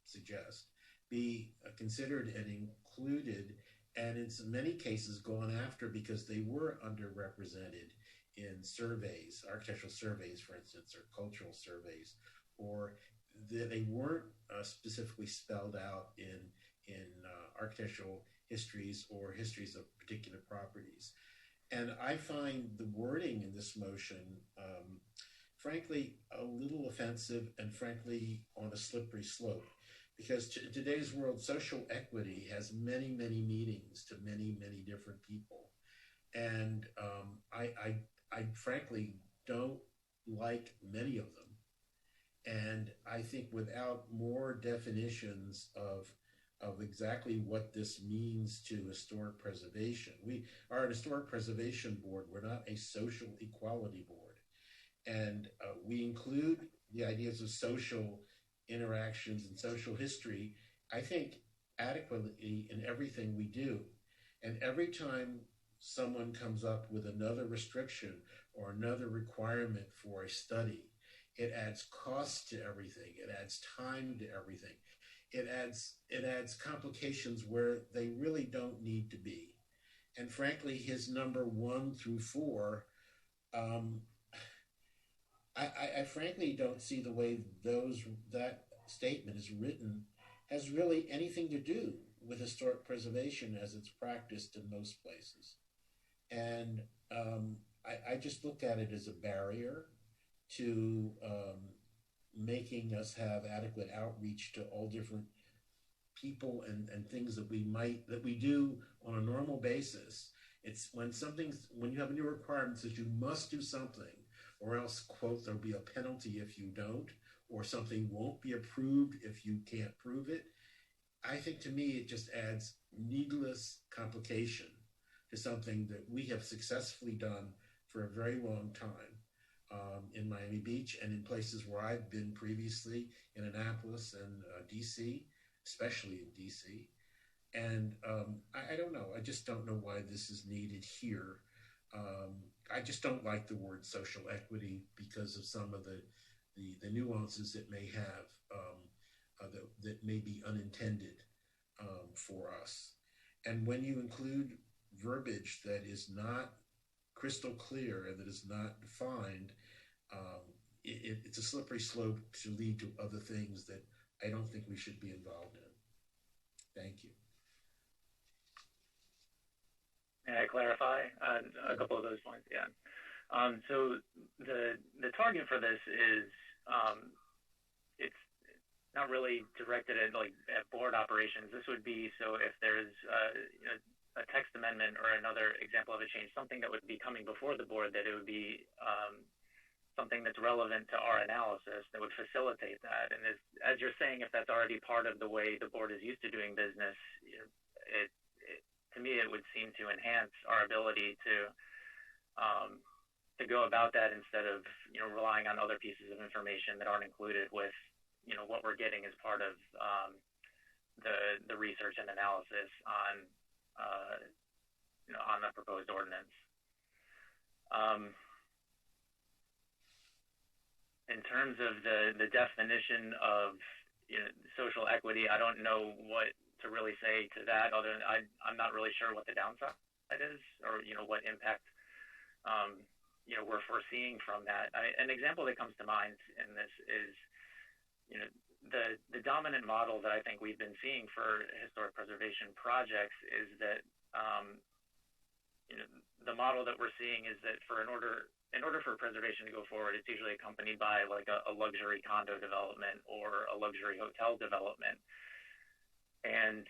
suggest, be considered and included, and in many cases gone after because they were underrepresented in surveys, architectural surveys, for instance, or cultural surveys, or they weren't specifically spelled out in architectural histories or histories of particular properties. And I find the wording in this motion, frankly, a little offensive and frankly on a slippery slope. Because in today's world, social equity has many, many meanings to many, many different people. And I frankly don't like many of them. And I think without more definitions of exactly what this means to historic preservation, we are an historic preservation board. We're not a social equality board. And we include the ideas of social interactions and social history, I think, adequately in everything we do. And every time someone comes up with another restriction or another requirement for a study, it adds cost to everything. It adds time to everything. It adds complications where they really don't need to be. And frankly, his number 1 through 4, I frankly don't see the way that statement is written has really anything to do with historic preservation as it's practiced in most places. And I just look at it as a barrier to making us have adequate outreach to all different people and things that we do on a normal basis. It's when you have a new requirement that you must do something, or else, quote, there'll be a penalty if you don't, or something won't be approved if you can't prove it. I think to me, it just adds needless complication to something that we have successfully done for a very long time in Miami Beach and in places where I've been previously, in Annapolis and DC, especially in DC. And I don't know. I just don't know why this is needed here. I just don't like the word social equity because of some of the nuances it may have that may be unintended for us. And when you include verbiage that is not crystal clear and that is not defined, it's a slippery slope to lead to other things that I don't think we should be involved in. Thank you.
May I clarify a couple of those points? Yeah. So the target for this is it's not really directed at board operations. This would be so if there's a text amendment or another example of a change, something that would be coming before the board, that it would be something that's relevant to our analysis that would facilitate that. And as you're saying, if that's already part of the way the board is used to doing business, to me, it would seem to enhance our ability to go about that instead of relying on other pieces of information that aren't included with what we're getting as part of the research and analysis on the proposed ordinance. In terms of the definition of social equity, I don't know what to really say to that, other than I'm not really sure what the downside is, or what impact we're foreseeing from that. An example that comes to mind in this is the dominant model that I think we've been seeing for historic preservation projects is that the model that we're seeing is that in order for preservation to go forward, it's usually accompanied by like a luxury condo development or a luxury hotel development. And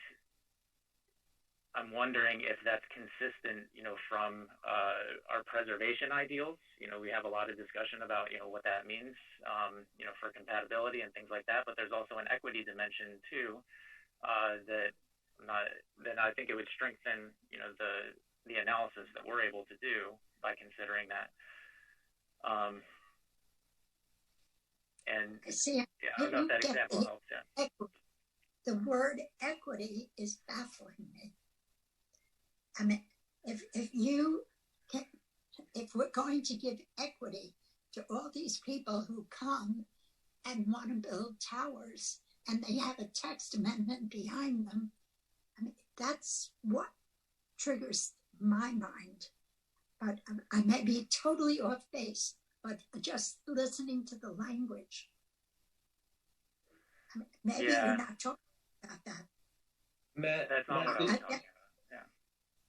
I'm wondering if that's consistent, from our preservation ideals. We have a lot of discussion about, what that means, for compatibility and things like that. But there's also an equity dimension too, that I think it would strengthen, the analysis that we're able to do by considering that. And
see,
yeah, I don't know if that example helps. Yeah.
The word equity is baffling me. I mean, if we're going to give equity to all these people who come and want to build towers, and they have a text amendment behind them, I mean, that's what triggers my mind. But I may be totally off base, but just listening to the language, I mean, maybe you're not talking about that.
Matt,
that's not what I was talking about. Yeah.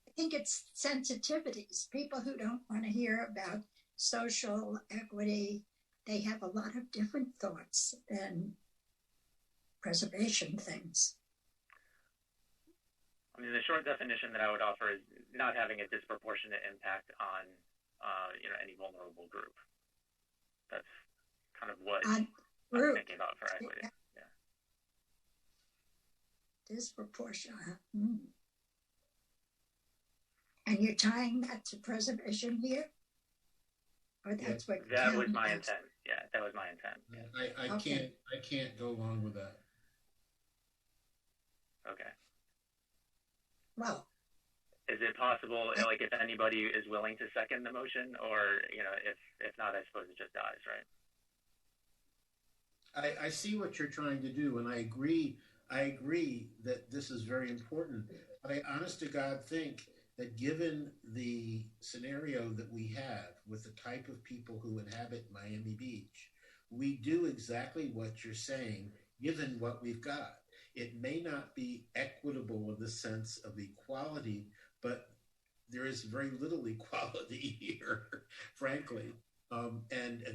I think it's sensitivities. People who don't want to hear about social equity, they have a lot of different thoughts than preservation things.
I mean, the short definition that I would offer is not having a disproportionate impact on, any vulnerable group. That's kind of what I'm thinking about for equity. Yeah.
Disproportionate. And you're tying that to preservation here? Or that's what
that was my intent. Yeah, that was my intent.
Yeah. I can't go along with that.
Okay.
Well,
is it possible, like, if anybody is willing to second the motion, or, if not, I suppose it just dies, right?
I see what you're trying to do, and I agree that this is very important. But I honest to God think that given the scenario that we have with the type of people who inhabit Miami Beach, we do exactly what you're saying, given what we've got. It may not be equitable in the sense of equality, but there is very little equality here, frankly. And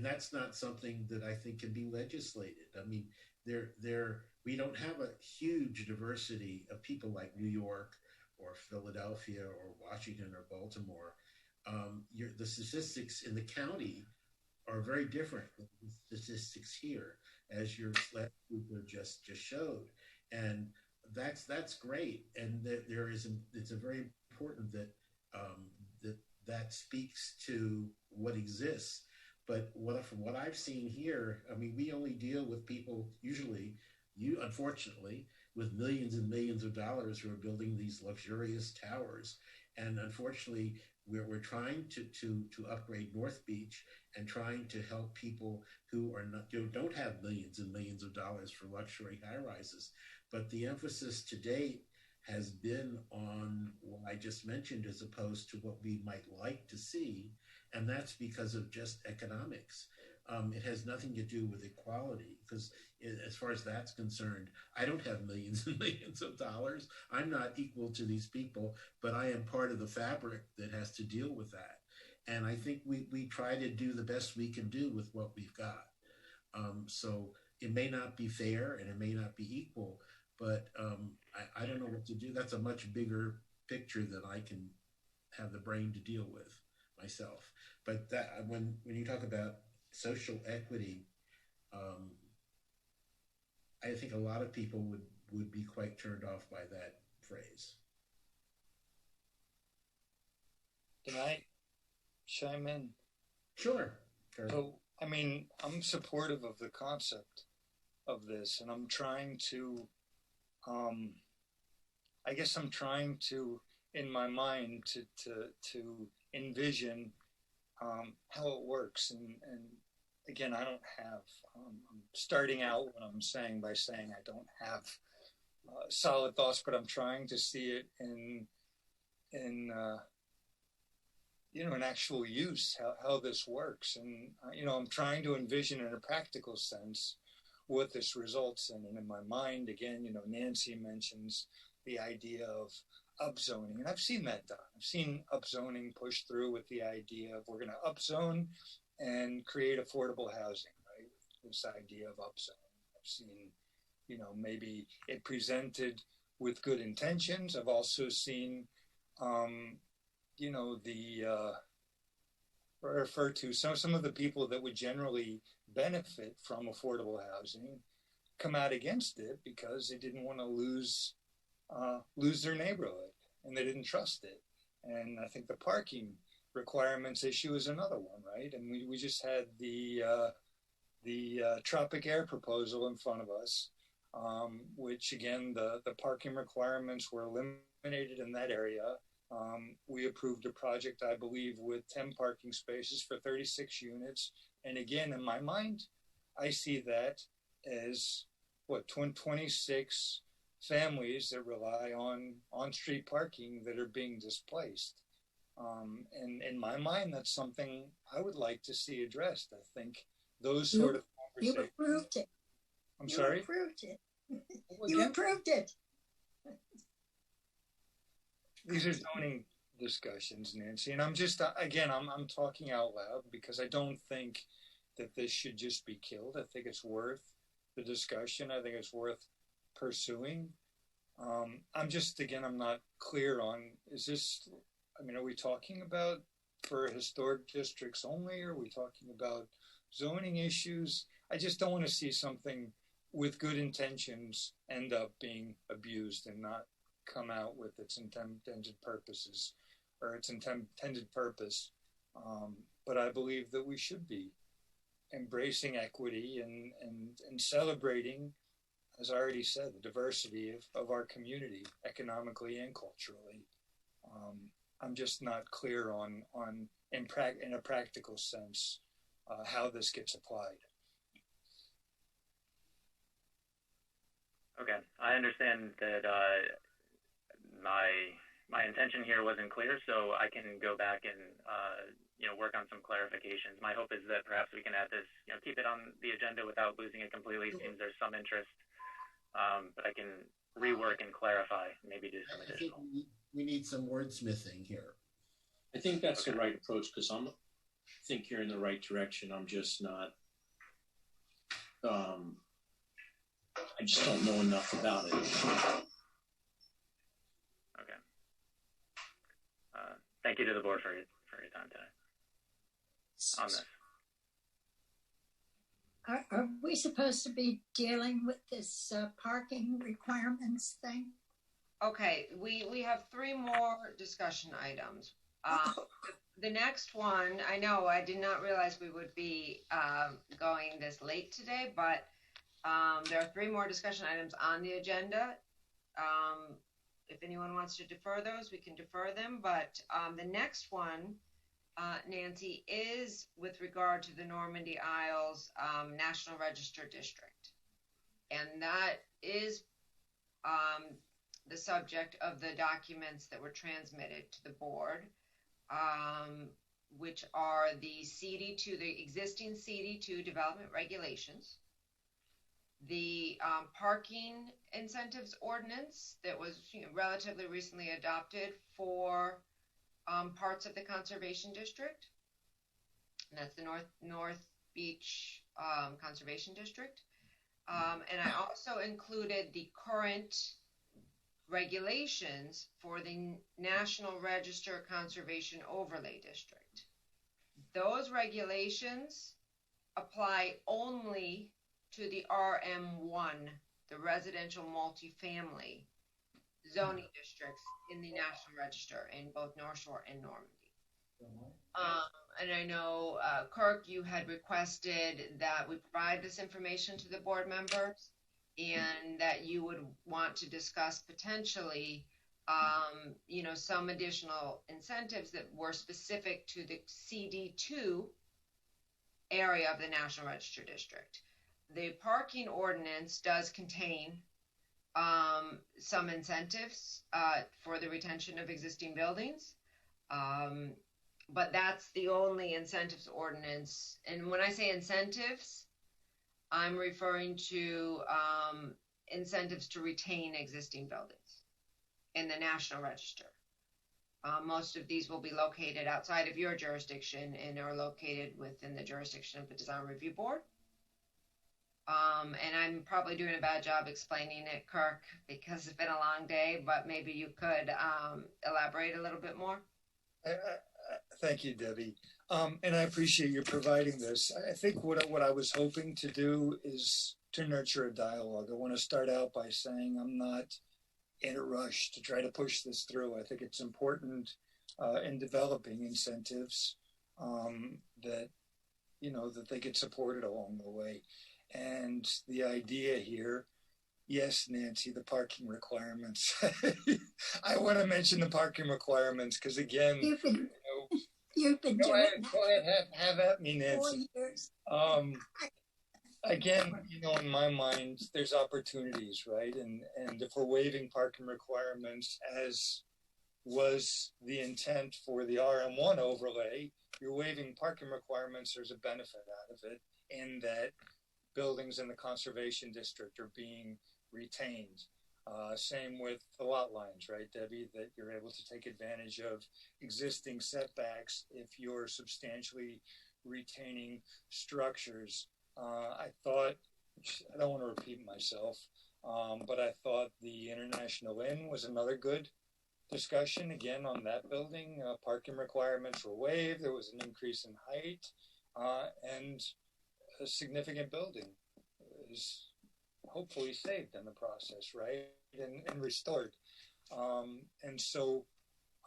that's not something that I think can be legislated. I mean, we don't have a huge diversity of people like New York or Philadelphia or Washington or Baltimore. The statistics in the county are very different than the statistics here, as your group just showed. And that's great. And it's a very important that that speaks to what exists. But from what I've seen here, I mean, we only deal with people usually, unfortunately, with millions and millions of dollars who are building these luxurious towers. And unfortunately, we're trying to upgrade North Beach and trying to help people who don't have millions and millions of dollars for luxury high rises. But the emphasis to date has been on what I just mentioned, as opposed to what we might like to see, and that's because of just economics. It has nothing to do with equality, because as far as that's concerned, I don't have millions and millions of dollars. I'm not equal to these people, but I am part of the fabric that has to deal with that. And I think we try to do the best we can do with what we've got. So it may not be fair and it may not be equal, but I don't know what to do. That's a much bigger picture than I can have the brain to deal with myself. But that when you talk about social equity, I think a lot of people would be quite turned off by that phrase.
Can I chime in?
Sure.
So, I mean, I'm supportive of the concept of this, and I'm trying to, I guess I'm trying to, in my mind, to envision how it works. And again, I don't have, I'm starting out what I'm saying by saying I don't have solid thoughts, but I'm trying to see it in in actual use, how this works. And, I'm trying to envision in a practical sense what this results in. And in my mind, again, Nancy mentions the idea of upzoning, and I've seen that done. I've seen upzoning pushed through with the idea of we're going to upzone and create affordable housing, right? This idea of upzoning. I've seen, maybe it presented with good intentions. I've also seen, refer to some of the people that would generally benefit from affordable housing come out against it because they didn't want to lose their neighborhood and they didn't trust it. And I think the parking requirements issue is another one, right? And we just had the Tropic Air proposal in front of us, which again, the parking requirements were eliminated in that area. We approved a project, I believe, with 10 parking spaces for 36 units. And again, in my mind, I see that as 26 families that rely on on-street parking that are being displaced. And in my mind, that's something I would like to see addressed. I think those sort of conversations.
You approved it.
I'm sorry?
You approved it. You approved it.
These are zoning discussions, Nancy, and I'm just I'm talking out loud because I don't think that this should just be killed. I think it's worth the discussion. I think it's worth pursuing. I'm not clear on, are we talking about for historic districts only? Or are we talking about zoning issues? I just don't want to see something with good intentions end up being abused and not come out with its intended purposes or its intended purpose. But I believe that we should be embracing equity and celebrating, as I already said, the diversity of our community economically and culturally. I'm just not clear on in a practical sense how this gets applied.
Okay, I understand that my intention here wasn't clear, so I can go back and work on some clarifications. My hope is that perhaps we can add this, keep it on the agenda without losing it completely. It seems there's some interest, but I can rework and clarify, maybe do some additional.
I think we need some wordsmithing here.
I think that's the right approach because I think you're in the right direction. I'm just not. I just don't know enough about it.
Okay. Thank you to the board for your time today on this.
Are we supposed to be dealing with this parking requirements thing?
Okay, we have 3 more discussion items. The next one, I know I did not realize we would be going this late today, but there are 3 more discussion items on the agenda. If anyone wants to defer those, we can defer them. But the next one, Nancy, is with regard to the Normandy Isles National Register District. And that is the subject of the documents that were transmitted to the board, which are the CD2, the existing CD2 development regulations, the parking incentives ordinance that was relatively recently adopted for parts of the conservation district, and that's the North Beach Conservation District. And I also included the current regulations for the National Register Conservation Overlay District. Those regulations apply only to the RM1, the residential multifamily zoning districts in the National Register in both North Shore and Normandy. And I know, Kirk, you had requested that we provide this information to the board members and that you would want to discuss potentially, some additional incentives that were specific to the CD2 area of the National Register District. The parking ordinance does contain some incentives for the retention of existing buildings, but that's the only incentives ordinance. And when I say incentives, I'm referring to incentives to retain existing buildings in the National Register. Most of these will be located outside of your jurisdiction and are located within the jurisdiction of the Design Review Board. And I'm probably doing a bad job explaining it, Kirk, because it's been a long day, but maybe you could elaborate a little bit more.
Thank you, Debbie. And I appreciate you providing this. I think what I was hoping to do is to nurture a dialogue. I want to start out by saying I'm not in a rush to try to push this through. I think it's important in developing incentives that that they get supported along the way. And the idea here, yes, Nancy, the parking requirements. I want to mention the parking requirements because, again,
you've been
go
doing
ahead,
that
go ahead, have at me, Nancy.
4 years.
Again, in my mind, there's opportunities, right? And if we're waiving parking requirements, as was the intent for the RM1 overlay, you're waiving parking requirements. There's a benefit out of it in that buildings in the conservation district are being retained. Same with the lot lines, right, Debbie, that you're able to take advantage of existing setbacks if you're substantially retaining structures. I thought, I don't want to repeat myself, but I thought the International Inn was another good discussion. Again, on that building, parking requirements were waived. There was an increase in height, and a significant building is hopefully saved in the process, right, and restored. And so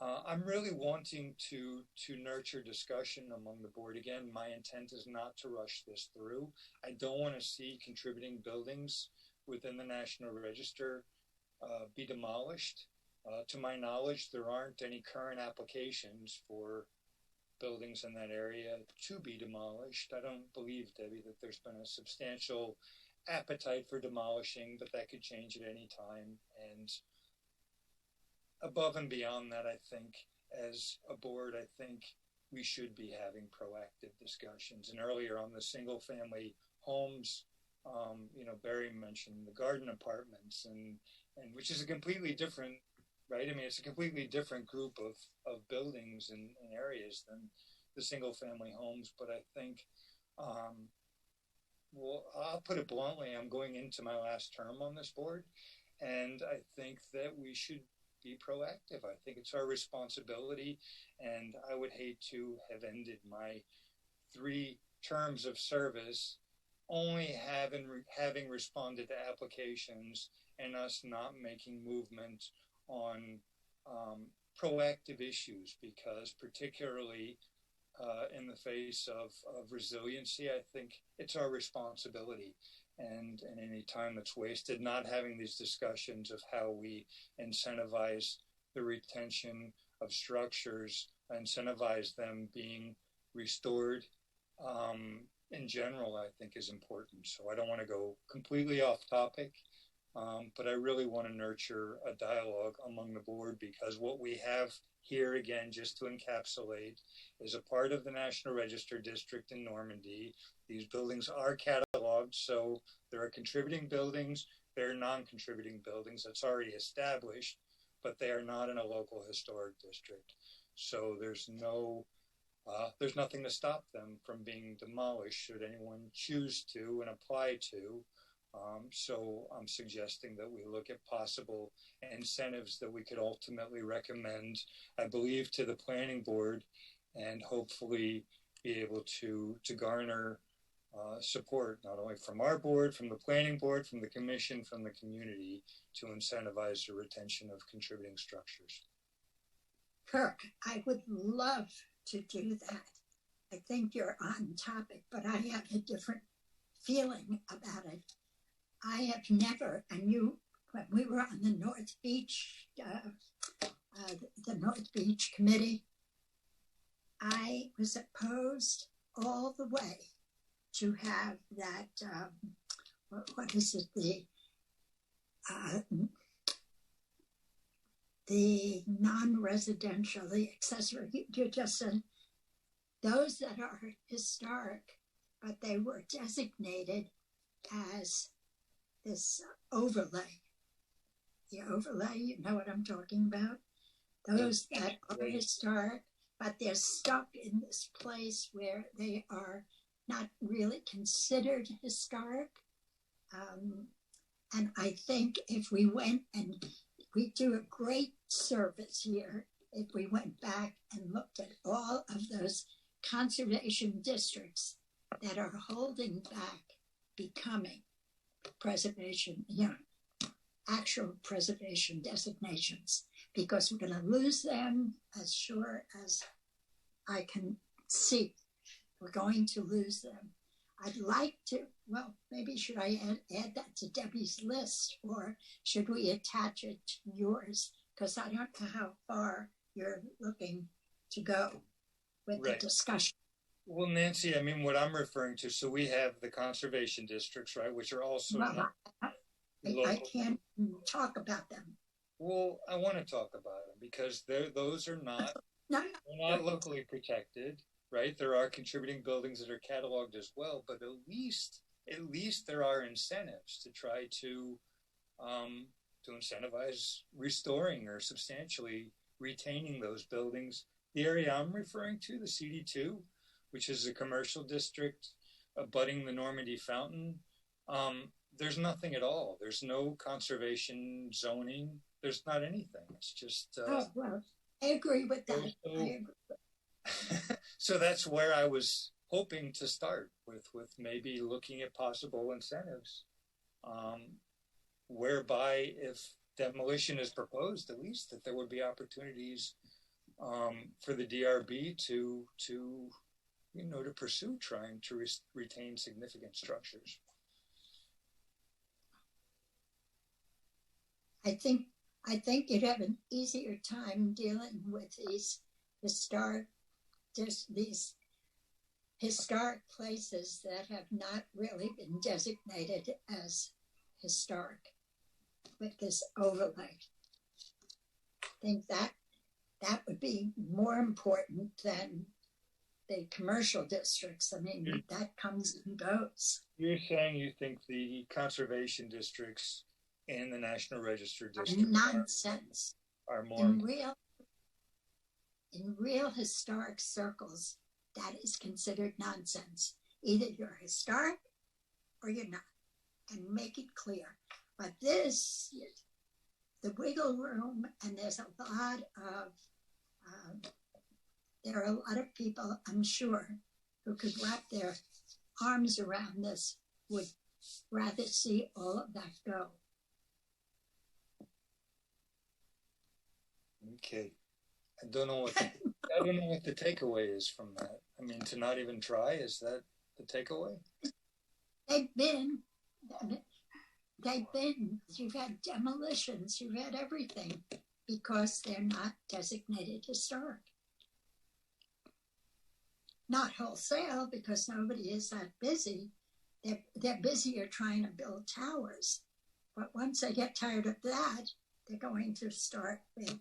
I'm really wanting to nurture discussion among the board. Again, my intent is not to rush this through. I don't want to see contributing buildings within the National Register be demolished. To my knowledge, there aren't any current applications for buildings in that area to be demolished. I don't believe, Debbie, that there's been a substantial appetite for demolishing, but that could change at any time. And above and beyond that, I think as a board, I think we should be having proactive discussions. And earlier on the single family homes, Barry mentioned the garden apartments, and which is a completely different, right? I mean, it's a completely different group of buildings and areas than the single family homes. But I think, well, I'll put it bluntly, I'm going into my last term on this board, and I think that we should be proactive. I think it's our responsibility, and I would hate to have ended my 3 terms of service only having responded to applications and us not making movement on proactive issues, because particularly in the face of resiliency, I think it's our responsibility. And any time that's wasted not having these discussions of how we incentivize the retention of structures, incentivize them being restored in general, I think is important. So I don't want to go completely off topic, but I really want to nurture a dialogue among the board, because what we have here, again, just to encapsulate, is a part of the National Register District in Normandy. These buildings are cataloged, so there are contributing buildings, there are non-contributing buildings. That's already established, but they are not in a local historic district. So there's nothing to stop them from being demolished should anyone choose to and apply to. So I'm suggesting that we look at possible incentives that we could ultimately recommend, I believe, to the planning board, and hopefully be able to garner support, not only from our board, from the planning board, from the commission, from the community, to incentivize the retention of contributing structures.
Kirk, I would love to do that. I think you're on topic, but I have a different feeling about it. I have never, and when we were on the North Beach, the North Beach Committee, I was opposed all the way to have that, what is it, the non-residential, the accessory, you just said, those that are historic, but they were designated as this overlay. The overlay, you know what I'm talking about? Those that are historic, but they're stuck in this place where they are not really considered historic. And I think if we went, and we do a great service here, if we went back and looked at all of those conservation districts that are holding back becoming preservation, actual preservation designations, because we're going to lose them as sure as I can see. We're going to lose them. I'd like to, well, maybe should I add that to Debbie's list, or should we attach it to yours? Because I don't know how far you're looking to go with the discussion.
Well, Nancy, I mean, what I'm referring to, so we have the conservation districts, right, which are also
well, I can't talk about them.
Well, I want to talk about them because those are not, they're not locally protected, right? There are contributing buildings that are cataloged as well, but at least there are incentives to try to incentivize restoring or substantially retaining those buildings. The area I'm referring to, the CD2, which is a commercial district abutting the Normandy Fountain, there's nothing at all. There's no conservation zoning. There's not anything. It's just...
well, I agree with that. I agree.
So that's where I was hoping to start with maybe looking at possible incentives, whereby if demolition is proposed, at least that there would be opportunities for the DRB to pursue trying to retain significant structures.
I think you'd have an easier time dealing with these historic places that have not really been designated as historic with this overlay. I think that would be more important than the commercial districts. I mean, that comes and goes.
You're saying you think the conservation districts and the National Register districts
nonsense
are more
in real historic circles. That is considered nonsense. Either you're historic or you're not, and make it clear. But this, the wiggle room, and there's a lot of there are a lot of people, I'm sure, who could wrap their arms around this, would rather see all of that go.
Okay. I don't know what the takeaway is from that. I mean, to not even try, is that the takeaway?
You've had demolitions, you've had everything, because they're not designated historic. Not wholesale, because nobody is that busy. They're busier trying to build towers. But once they get tired of that, they're going to start with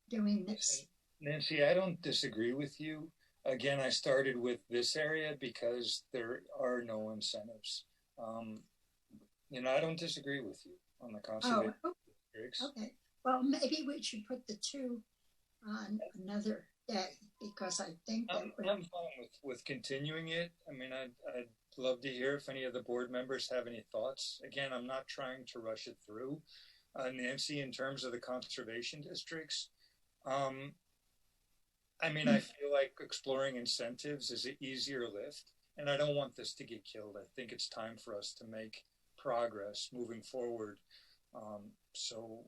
doing this.
Nancy, I don't disagree with you. Again, I started with this area because there are no incentives. I don't disagree with you on the conservation districts.
Okay. Well, maybe we should put the two on another day, because I think
I'm fine with continuing it. I mean, I'd love to hear if any of the board members have any thoughts. Again, I'm not trying to rush it through. Nancy, in terms of the conservation districts, I mean, I feel like exploring incentives is an easier lift, and I don't want this to get killed. I think it's time for us to make progress moving forward. So,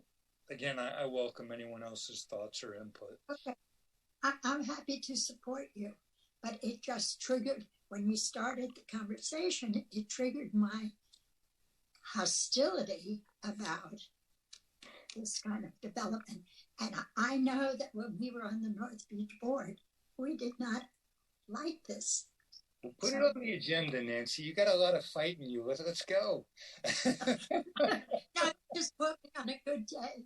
again, I welcome anyone else's thoughts or input.
Okay. I'm happy to support you, but it just triggered, when you started the conversation, it triggered my hostility about this kind of development. And I know that when we were on the North Beach board, we did not like this.
Well, put it on the agenda, Nancy. You got a lot of fight in you. Let's go.
No, just put me on a good day.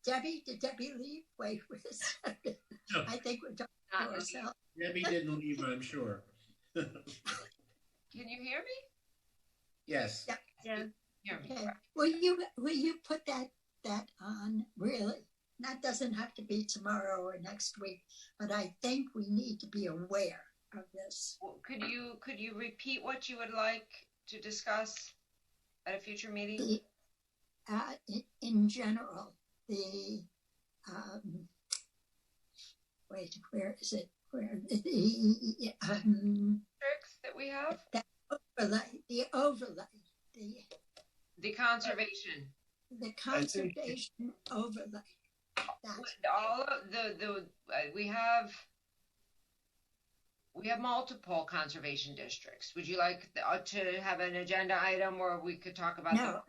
Debbie, did Debbie leave? Wait a second. No. I think we're talking to ourselves.
Debbie didn't leave, I'm sure.
Can you hear me?
Yes.
Yeah. Okay. Will you put that on, really? That doesn't have to be tomorrow or next week, but I think we need to be aware of this.
Well, could you repeat what you would like to discuss at a future meeting?
In general, where is it? Where the
tricks that we have?
The overlay,
the conservation.
The conservation overlay.
All of we have multiple conservation districts. Would you like to have an agenda item where we could talk about?
No,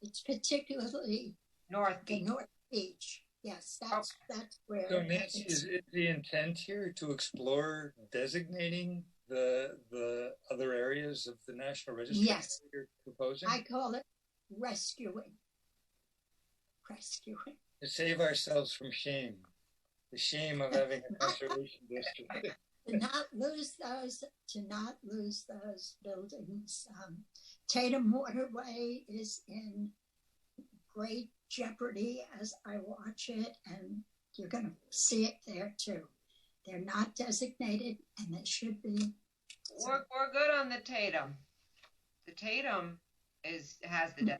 it's particularly
North Beach.
North Beach. Yes, that's where.
So Nancy, is the intent here to explore designating the other areas of the National Register?
Yes.
That you're proposing?
I call it rescuing.
To save ourselves from shame, the shame of having a conservation district.
To not lose those buildings. Tatum Waterway is in great jeopardy as I watch it, and you're going to see it there too. They're not designated, and they should be.
We're good on the Tatum. The Tatum has the definition.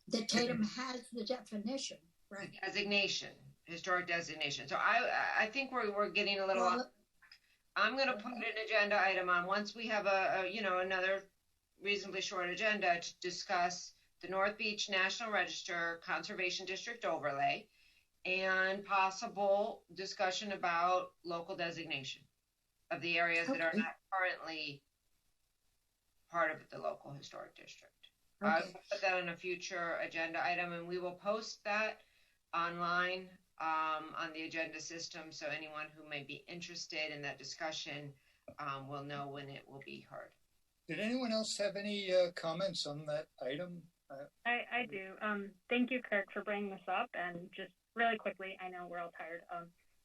The Tatum has the definition, right?
Designation, historic designation. So I think we're getting a little.
Well,
I'm going to put an agenda item on once we have another reasonably short agenda to discuss the North Beach National Register Conservation District overlay and possible discussion about local designation of the areas that are not currently part of the local historic district. I'll put that on a future agenda item, and we will post that online on the agenda system, so anyone who may be interested in that discussion will know when it will be heard.
Did anyone else have any comments on that item?
I do. Thank you, Kirk, for bringing this up. And just really quickly, I know we're all tired,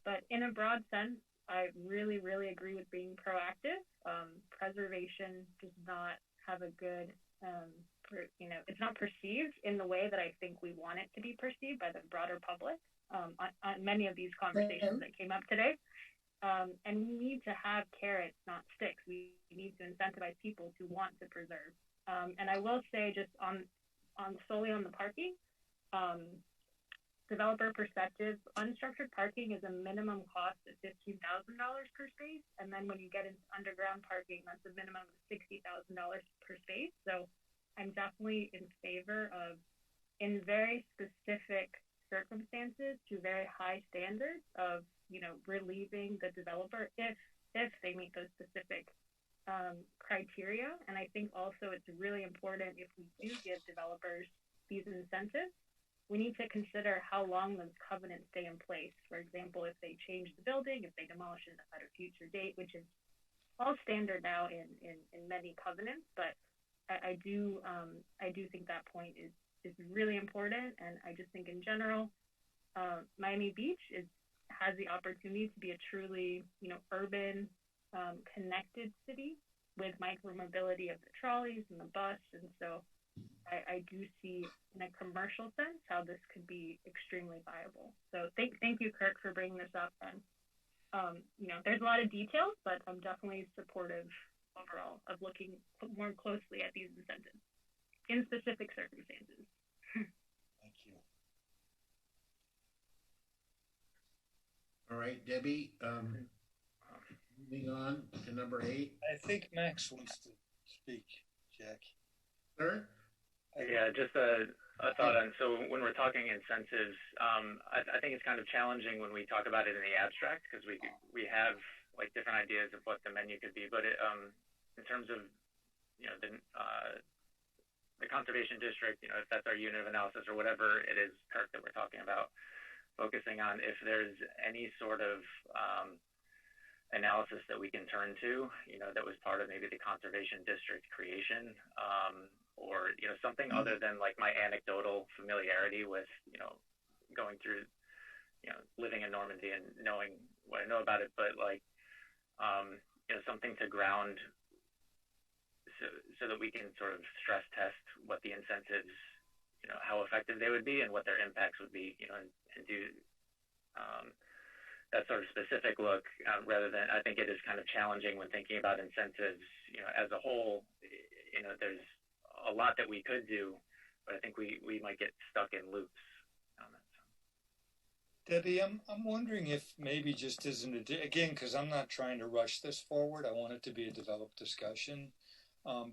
but in a broad sense, I really, really agree with being proactive. Preservation does not have a good, it's not perceived in the way that I think we want it to be perceived by the broader public on many of these conversations that came up today. And we need to have carrots, not sticks. We need to incentivize people to want to preserve. And I will say, just on solely on the parking, developer perspective, unstructured parking is a minimum cost of $15,000 per space, and then when you get into underground parking, that's a minimum of $60,000 per space. So I'm definitely in favor of, in very specific circumstances, to very high standards of, relieving the developer if they meet those specific criteria. And I think also it's really important, if we do give developers these incentives, we need to consider how long those covenants stay in place. For example, if they change the building, if they demolish it at a future date, which is all standard now in many covenants, but I do think that point is really important. And I just think in general, Miami Beach has the opportunity to be a truly, urban, connected city with micromobility of the trolleys and the bus. And so I do see, in a commercial sense, how this could be extremely viable. So thank you, Kirk, for bringing this up. And, there's a lot of details, but I'm definitely supportive overall of looking more closely at these incentives in specific circumstances.
Thank you.
All right, Debbie, moving on to number 8.
I think Max wants to speak, Jack.
Sir?
Yeah, just a thought on, so when we're talking incentives, I think it's kind of challenging when we talk about it in the abstract, because we have like different ideas of what the menu could be, but in terms of, the conservation district, if that's our unit of analysis or whatever it is, Kirk, that we're talking about, focusing on if there's any sort of analysis that we can turn to, that was part of maybe the conservation district creation, or, something other than like my anecdotal familiarity with, going through, living in Normandy and knowing what I know about it, but like, something to ground so that we can sort of stress test what the incentives, how effective they would be and what their impacts would be, and do that sort of specific look, rather than, I think it is kind of challenging when thinking about incentives, as a whole, there's a lot that we could do, but I think we might get stuck in loops on that.
Debbie, I'm wondering if maybe just as again, because I'm not trying to rush this forward, I want it to be a developed discussion,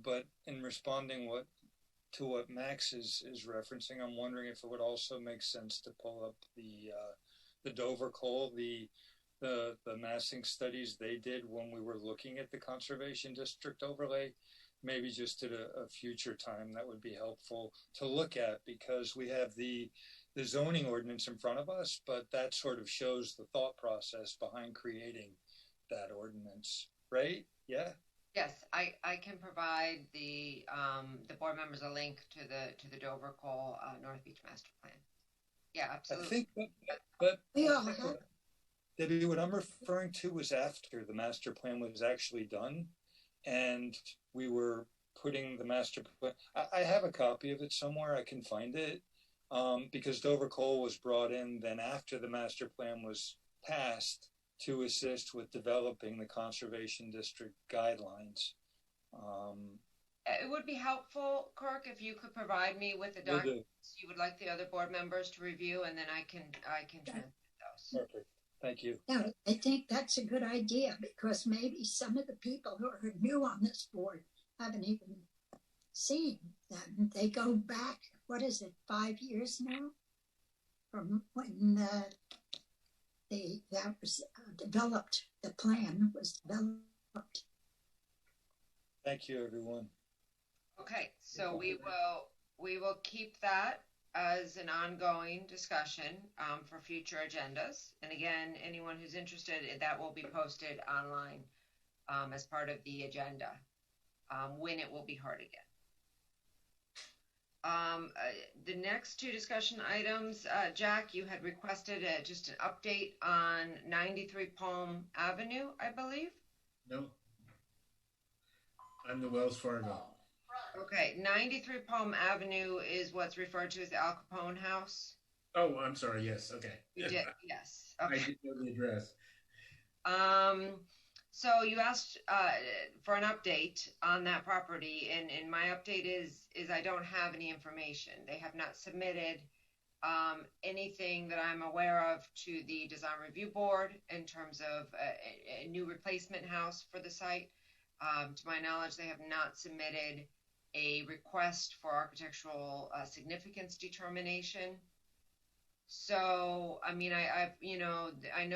but in responding what to what Max is referencing, I'm wondering if it would also make sense to pull up the Dover Coal, the massing studies they did when we were looking at the conservation district overlay, maybe just at a future time. That would be helpful to look at, because we have the zoning ordinance in front of us, but that sort of shows the thought process behind creating that ordinance, right? Yeah.
Yes, I can provide the board members a link to the Dover Coal North Beach Master Plan. Yeah, absolutely.
I think, but Debbie, what I'm referring to was after the master plan was actually done, and we were putting the master plan. I have a copy of it somewhere. I can find it, because Dover Coal was brought in then after the master plan was passed to assist with developing the conservation district guidelines.
It would be helpful, Kirk, if you could provide me with the documents you would like the other board members to review, and then I can transmit those.
Perfect. Thank you.
Yeah, I think that's a good idea, because maybe some of the people who are new on this board haven't even seen them. They go back, what is it, 5 years now? From when that was developed, the plan was developed.
Thank you, everyone.
Okay, so we will keep that as an ongoing discussion for future agendas. And again, anyone who's interested, that will be posted online as part of the agenda when it will be heard again. The next two discussion items, Jack, you had requested just an update on 93 Palm Avenue, I believe.
No, I'm the Wells Fargo.
Okay, 93 Palm Avenue is what's referred to as the Al Capone house.
Oh, I'm sorry. Yes. Okay.
You did, yes. Okay.
I didn't know the address.
So you asked for an update on that property, and my update is I don't have any information. They have not submitted anything that I'm aware of to the design review board in terms of a new replacement house for the site. To my knowledge, they have not submitted a request for architectural significance determination. So, I mean, I know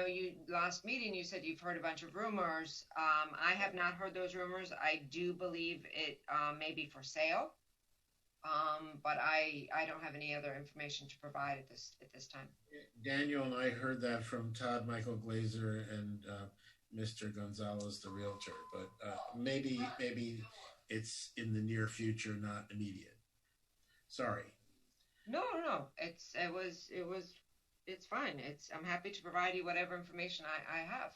you last meeting, you said you've heard a bunch of rumors. I have not heard those rumors. I do believe it may be for sale. But I don't have any other information to provide at this time.
Daniel and I heard that from Todd Michael Glazer and Mr. Gonzalez, the realtor, but maybe it's in the near future, not immediate. Sorry.
No. It's fine. I'm happy to provide you whatever information I have.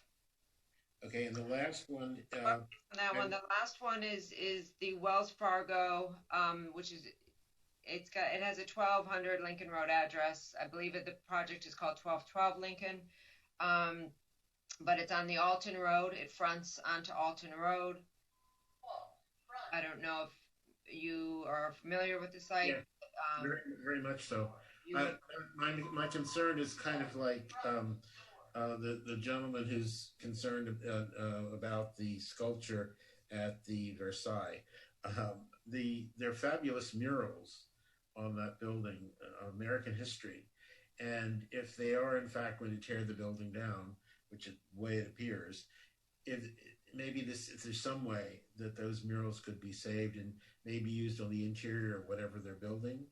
Okay, and the last one.
The last one is the Wells Fargo, which is it has a 1200 Lincoln Road address. I believe the project is called 1212 Lincoln, but it's on the Alton Road. It fronts onto Alton Road. I don't know if you are familiar with the site.
Yeah, very much so. My concern is kind of like the gentleman who's concerned about the sculpture at the Versailles. They're fabulous murals on that building, American history. And if they are in fact going to tear the building down, which is the way it appears, if there's some way that those murals could be saved and maybe used on the interior of whatever they're building,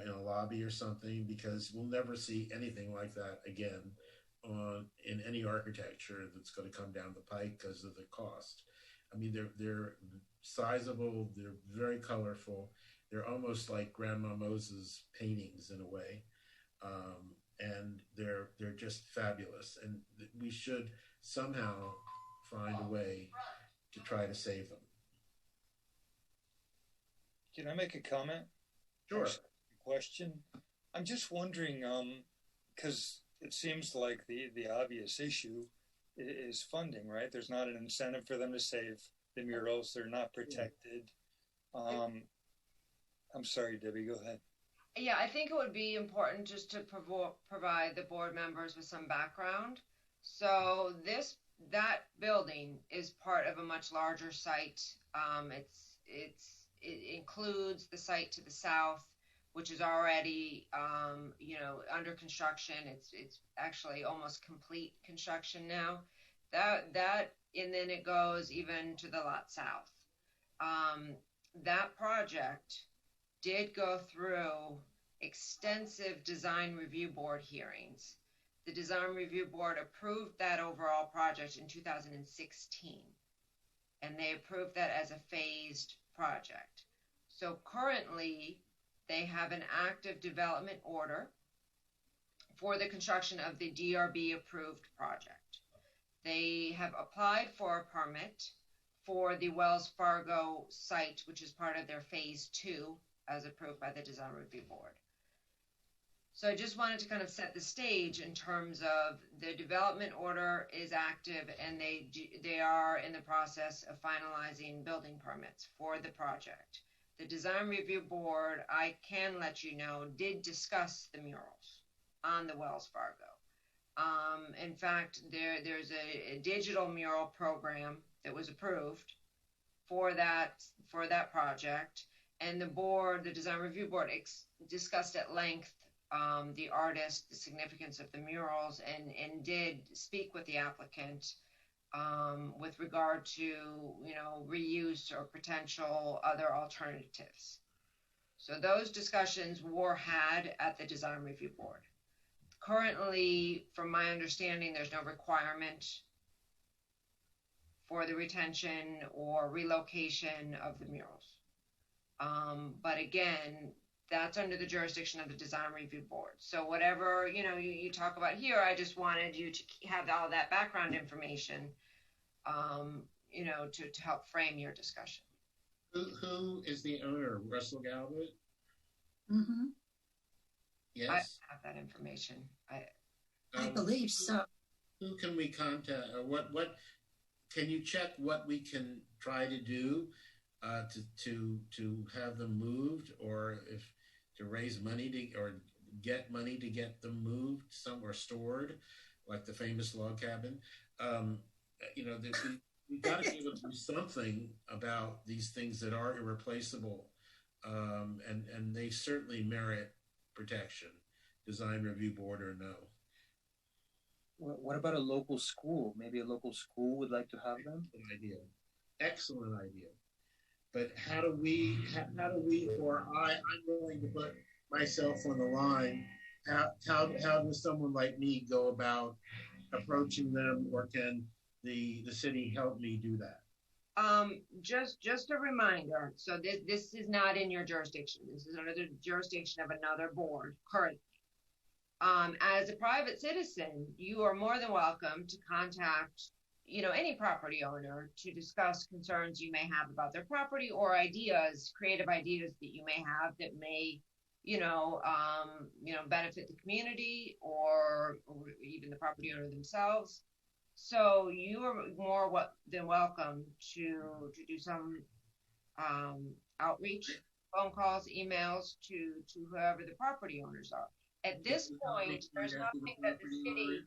in a lobby or something, because we'll never see anything like that again in any architecture that's going to come down the pike because of the cost. I mean, they're sizable, they're very colorful, they're almost like Grandma Moses paintings in a way, and they're just fabulous. And we should somehow find a way to try to save them.
Can I make a comment?
Sure.
Question. I'm just wondering, because it seems like the obvious issue is funding, right? There's not an incentive for them to save the murals. They're not protected. I'm sorry, Debbie, go ahead.
Yeah, I think it would be important just to provide the board members with some background. So that building is part of a much larger site. it includes the site to the south, which is already, under construction. It's actually almost complete construction now. And then it goes even to the lot south. That project did go through extensive design review board hearings. The design review board approved that overall project in 2016, and they approved that as a phased project. So currently, they have an active development order for the construction of the DRB approved project. They have applied for a permit for the Wells Fargo site, which is part of their phase 2 as approved by the design review board. So I just wanted to kind of set the stage in terms of the development order is active, and they are in the process of finalizing building permits for the project. The design review board, I can let you know, did discuss the murals on the Wells Fargo. In fact, there's a digital mural program that was approved for that project, and the design review board discussed at length the artist, the significance of the murals, and did speak with the applicant with regard to, reuse or potential other alternatives. So those discussions were had at the design review board. Currently, from my understanding, there's no requirement for the retention or relocation of the murals. But again, that's under the jurisdiction of the design review board. So whatever, you talk about here, I just wanted you to have all that background information, to help frame your discussion.
Who is the owner? Russell Galbraith?
Mm-hmm.
Yes.
I have that information.
I believe so.
Who can we contact? Or what can you check what we can try to do to have them moved, or if to raise money or get money to get them moved somewhere, stored, like the famous log cabin? We've got to be able to do something about these things that are irreplaceable, and they certainly merit protection, design review board or no.
What about a local school? Maybe a local school would like to have them?
Excellent idea. But how do we, or I'm willing to put myself on the line. How does someone like me go about approaching them, or can the city help me do that?
Just a reminder. So this is not in your jurisdiction. This is under the jurisdiction of another board currently. As a private citizen, you are more than welcome to contact, any property owner to discuss concerns you may have about their property, or ideas, creative ideas that you may have that may, benefit the community or even the property owner themselves. So you are more than welcome to do some outreach, phone calls, emails to whoever the property owners are. At this point, there's nothing that the city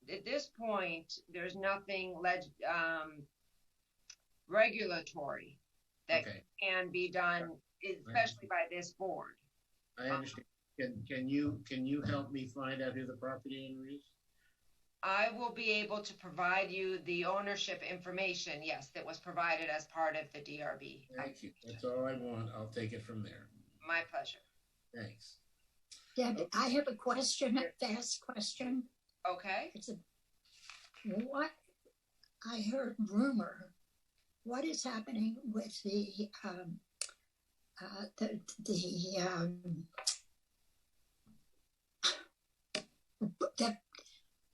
at this point there's nothing regulatory that can be done, especially by this board.
I understand. Can you help me find out who the property owner is?
I will be able to provide you the ownership information, yes, that was provided as part of the DRB.
Thank you. That's all I want. I'll take it from there.
My pleasure.
Thanks.
Deb, I have a question, a fast question.
Okay.
What I heard rumor. What is happening with the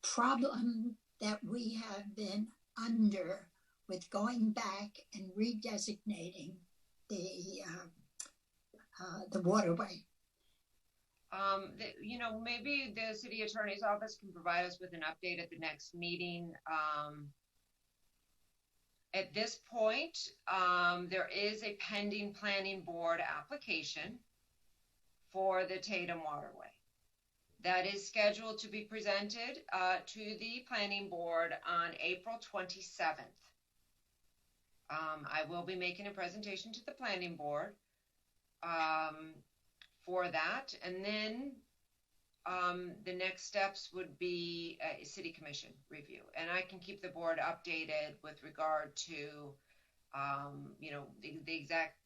problem that we have been under with going back and redesignating the waterway?
Maybe the city attorney's office can provide us with an update at the next meeting. At this point, there is a pending planning board application for the Tatum Waterway. That is scheduled to be presented to the planning board on April 27th. I will be making a presentation to the planning board for that. And then the next steps would be a city commission review. And I can keep the board updated with regard to, the exact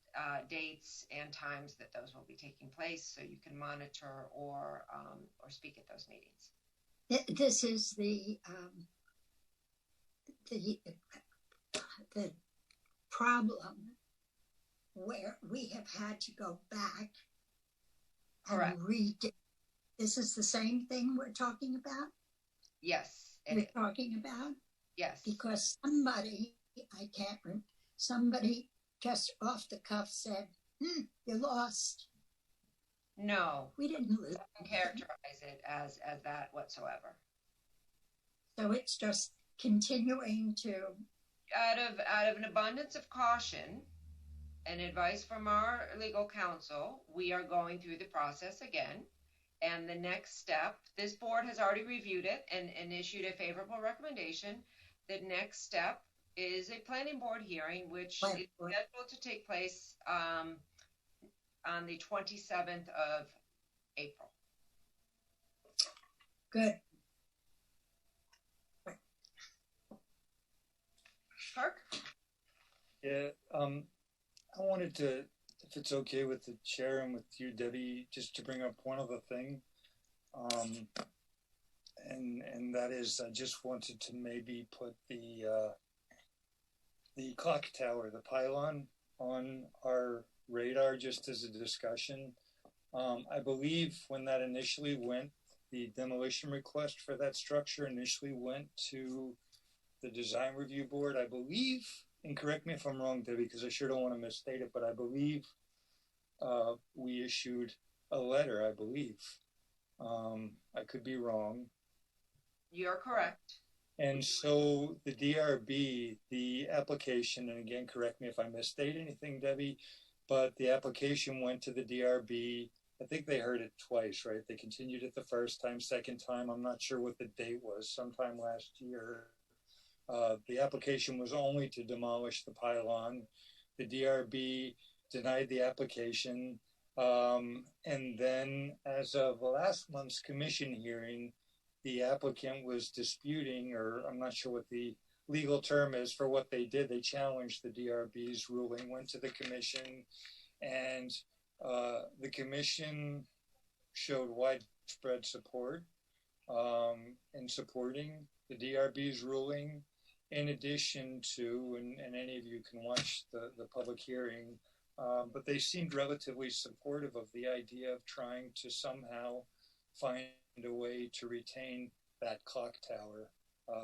dates and times that those will be taking place, so you can monitor or speak at those meetings.
This is the problem where we have had to go back and read. This is the same thing we're talking about?
Yes.
We're talking about?
Yes.
Because somebody, I can't remember, somebody just off the cuff said, you lost.
No.
We didn't lose.
I don't characterize it as that whatsoever.
So it's just continuing to...
Out of an abundance of caution and advice from our legal counsel, we are going through the process again. And the next step, this board has already reviewed it and issued a favorable recommendation. The next step is a planning board hearing, which is scheduled to take place on the 27th of April.
Good.
Kirk?
Yeah, I wanted to, if it's okay with the chair and with you, Debbie, just to bring up one other thing. And that is, I just wanted to maybe put the clock tower, the pylon, on our radar just as a discussion. I believe when that initially went, the demolition request for that structure initially went to the design review board, I believe, and correct me if I'm wrong, Debbie, because I sure don't want to misstate it, but I believe we issued a letter, I believe. I could be wrong.
You're correct.
And so the DRB, the application, and again, correct me if I misstate anything, Debbie, but the application went to the DRB. I think they heard it twice, right? They continued it the first time, second time. I'm not sure what the date was, sometime last year. The application was only to demolish the pylon. The DRB denied the application. And then as of last month's commission hearing, the applicant was disputing, or I'm not sure what the legal term is for what they did. They challenged the DRB's ruling, went to the commission, and the commission showed widespread support in supporting the DRB's ruling. In addition to, and any of you can watch the public hearing, but they seemed relatively supportive of the idea of trying to somehow find a way to retain that clock tower,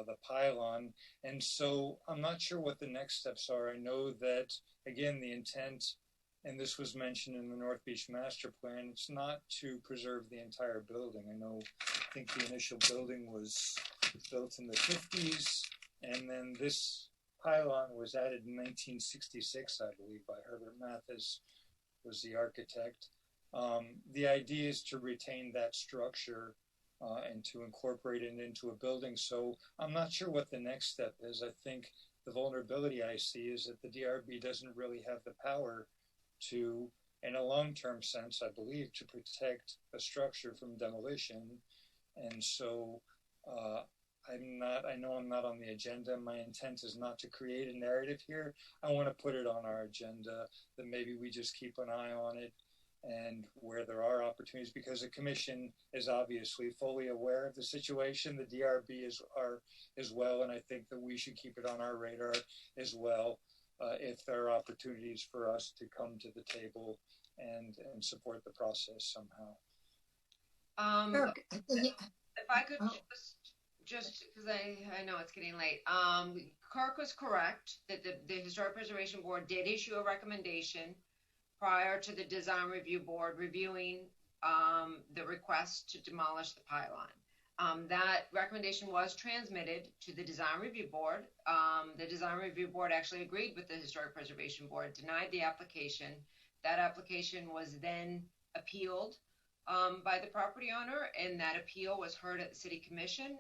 the pylon. And so I'm not sure what the next steps are. I know that, again, the intent, and this was mentioned in the North Beach Master Plan, it's not to preserve the entire building. I think the initial building was built in the 50s, and then this pylon was added in 1966, I believe, by Herbert Mathis, was the architect. The idea is to retain that structure and to incorporate it into a building. So I'm not sure what the next step is. I think the vulnerability I see is that the DRB doesn't really have the power to, in a long-term sense, I believe, to protect a structure from demolition. And so I know I'm not on the agenda. My intent is not to create a narrative here. I want to put it on our agenda, that maybe we just keep an eye on it, and where there are opportunities, because the commission is obviously fully aware of the situation. The DRB is as well, and I think that we should keep it on our radar as well if there are opportunities for us to come to the table and support the process somehow.
If I could just because I know it's getting late. Kirk was correct that the Historic Preservation Board did issue a recommendation prior to the Design Review Board reviewing the request to demolish the pylon. That recommendation was transmitted to the Design Review Board. The Design Review Board actually agreed with the Historic Preservation Board, denied the application. That application was then appealed by the property owner, and that appeal was heard at the City Commission.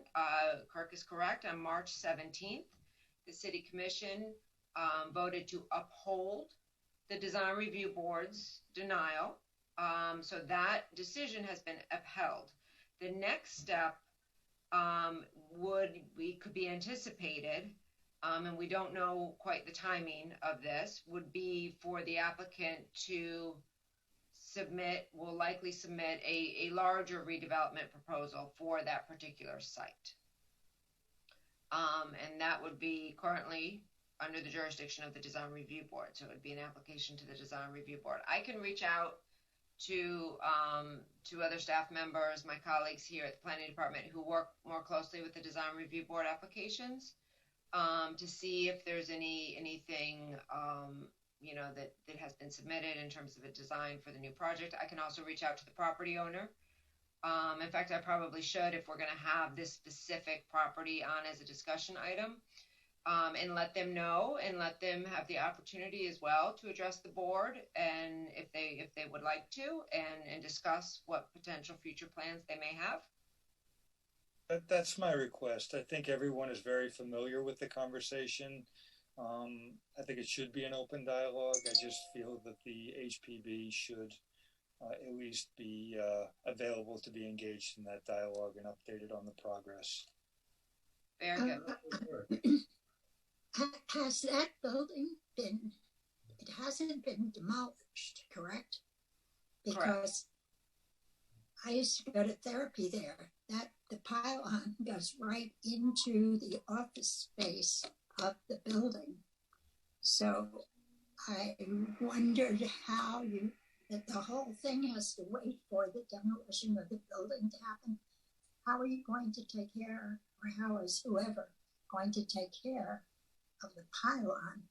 Kirk is correct. On March 17th, the City Commission voted to uphold the design review board's denial. So that decision has been upheld. The next step could be anticipated, and we don't know quite the timing of this, would be for the applicant to will likely submit a larger redevelopment proposal for that particular site. And that would be currently under the jurisdiction of the design review board. So it would be an application to the design review board. I can reach out to other staff members, my colleagues here at the planning department who work more closely with the design review board applications, to see if there's anything that has been submitted in terms of a design for the new project. I can also reach out to the property owner. In fact, I probably should, if we're going to have this specific property on as a discussion item, and let them know and let them have the opportunity as well to address the board, and if they would like to, and discuss what potential future plans they may have.
That's my request. I think everyone is very familiar with the conversation. I think it should be an open dialogue. I just feel that the HPB should at least be available to be engaged in that dialogue and updated on the progress.
Very good.
Has that building it hasn't been demolished, correct? Because I used to go to therapy there. The pylon goes right into the office space of the building. So I wondered how that the whole thing has to wait for the demolition of the building to happen. How are you going to take care, or how is whoever going to take care of the pylon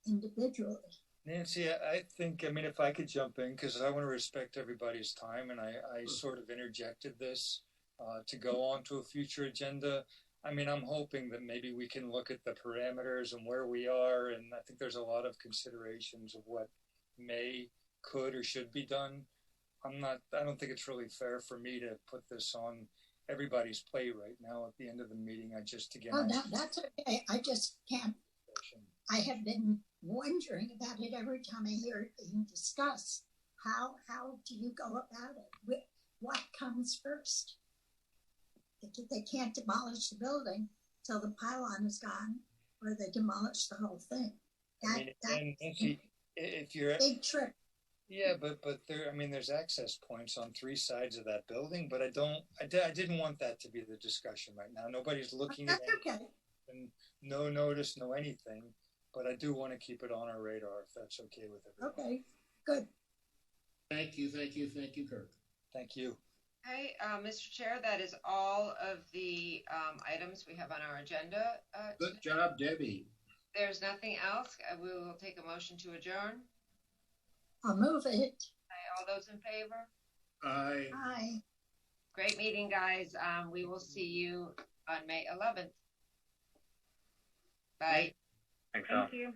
individually?
Nancy, I think, if I could jump in, because I want to respect everybody's time, and I sort of interjected this to go on to a future agenda. I'm hoping that maybe we can look at the parameters and where we are, and I think there's a lot of considerations of what could or should be done. I don't think it's really fair for me to put this on everybody's plate right now at the end of the meeting.
That's okay. I just can't. I have been wondering about it every time I hear it being discussed. How do you go about it? What comes first? They can't demolish the building till the pylon is gone, or they demolish the whole thing.
Nancy, if you're
big trick.
Yeah, but there's access points on 3 sides of that building, but I didn't want that to be the discussion right now. Nobody's looking at anything, and no notice, no anything, but I do want to keep it on our radar if that's okay with everyone.
Okay, good.
Thank you, Kirk.
Thank you.
Okay, Mr. Chair, that is all of the items we have on our agenda.
Good job, Debbie.
There's nothing else. We will take a motion to adjourn.
I'll move it.
All those in favor?
Aye.
Aye.
Great meeting, guys. We will see you on May 11th. Bye.
Thanks,
Thank you.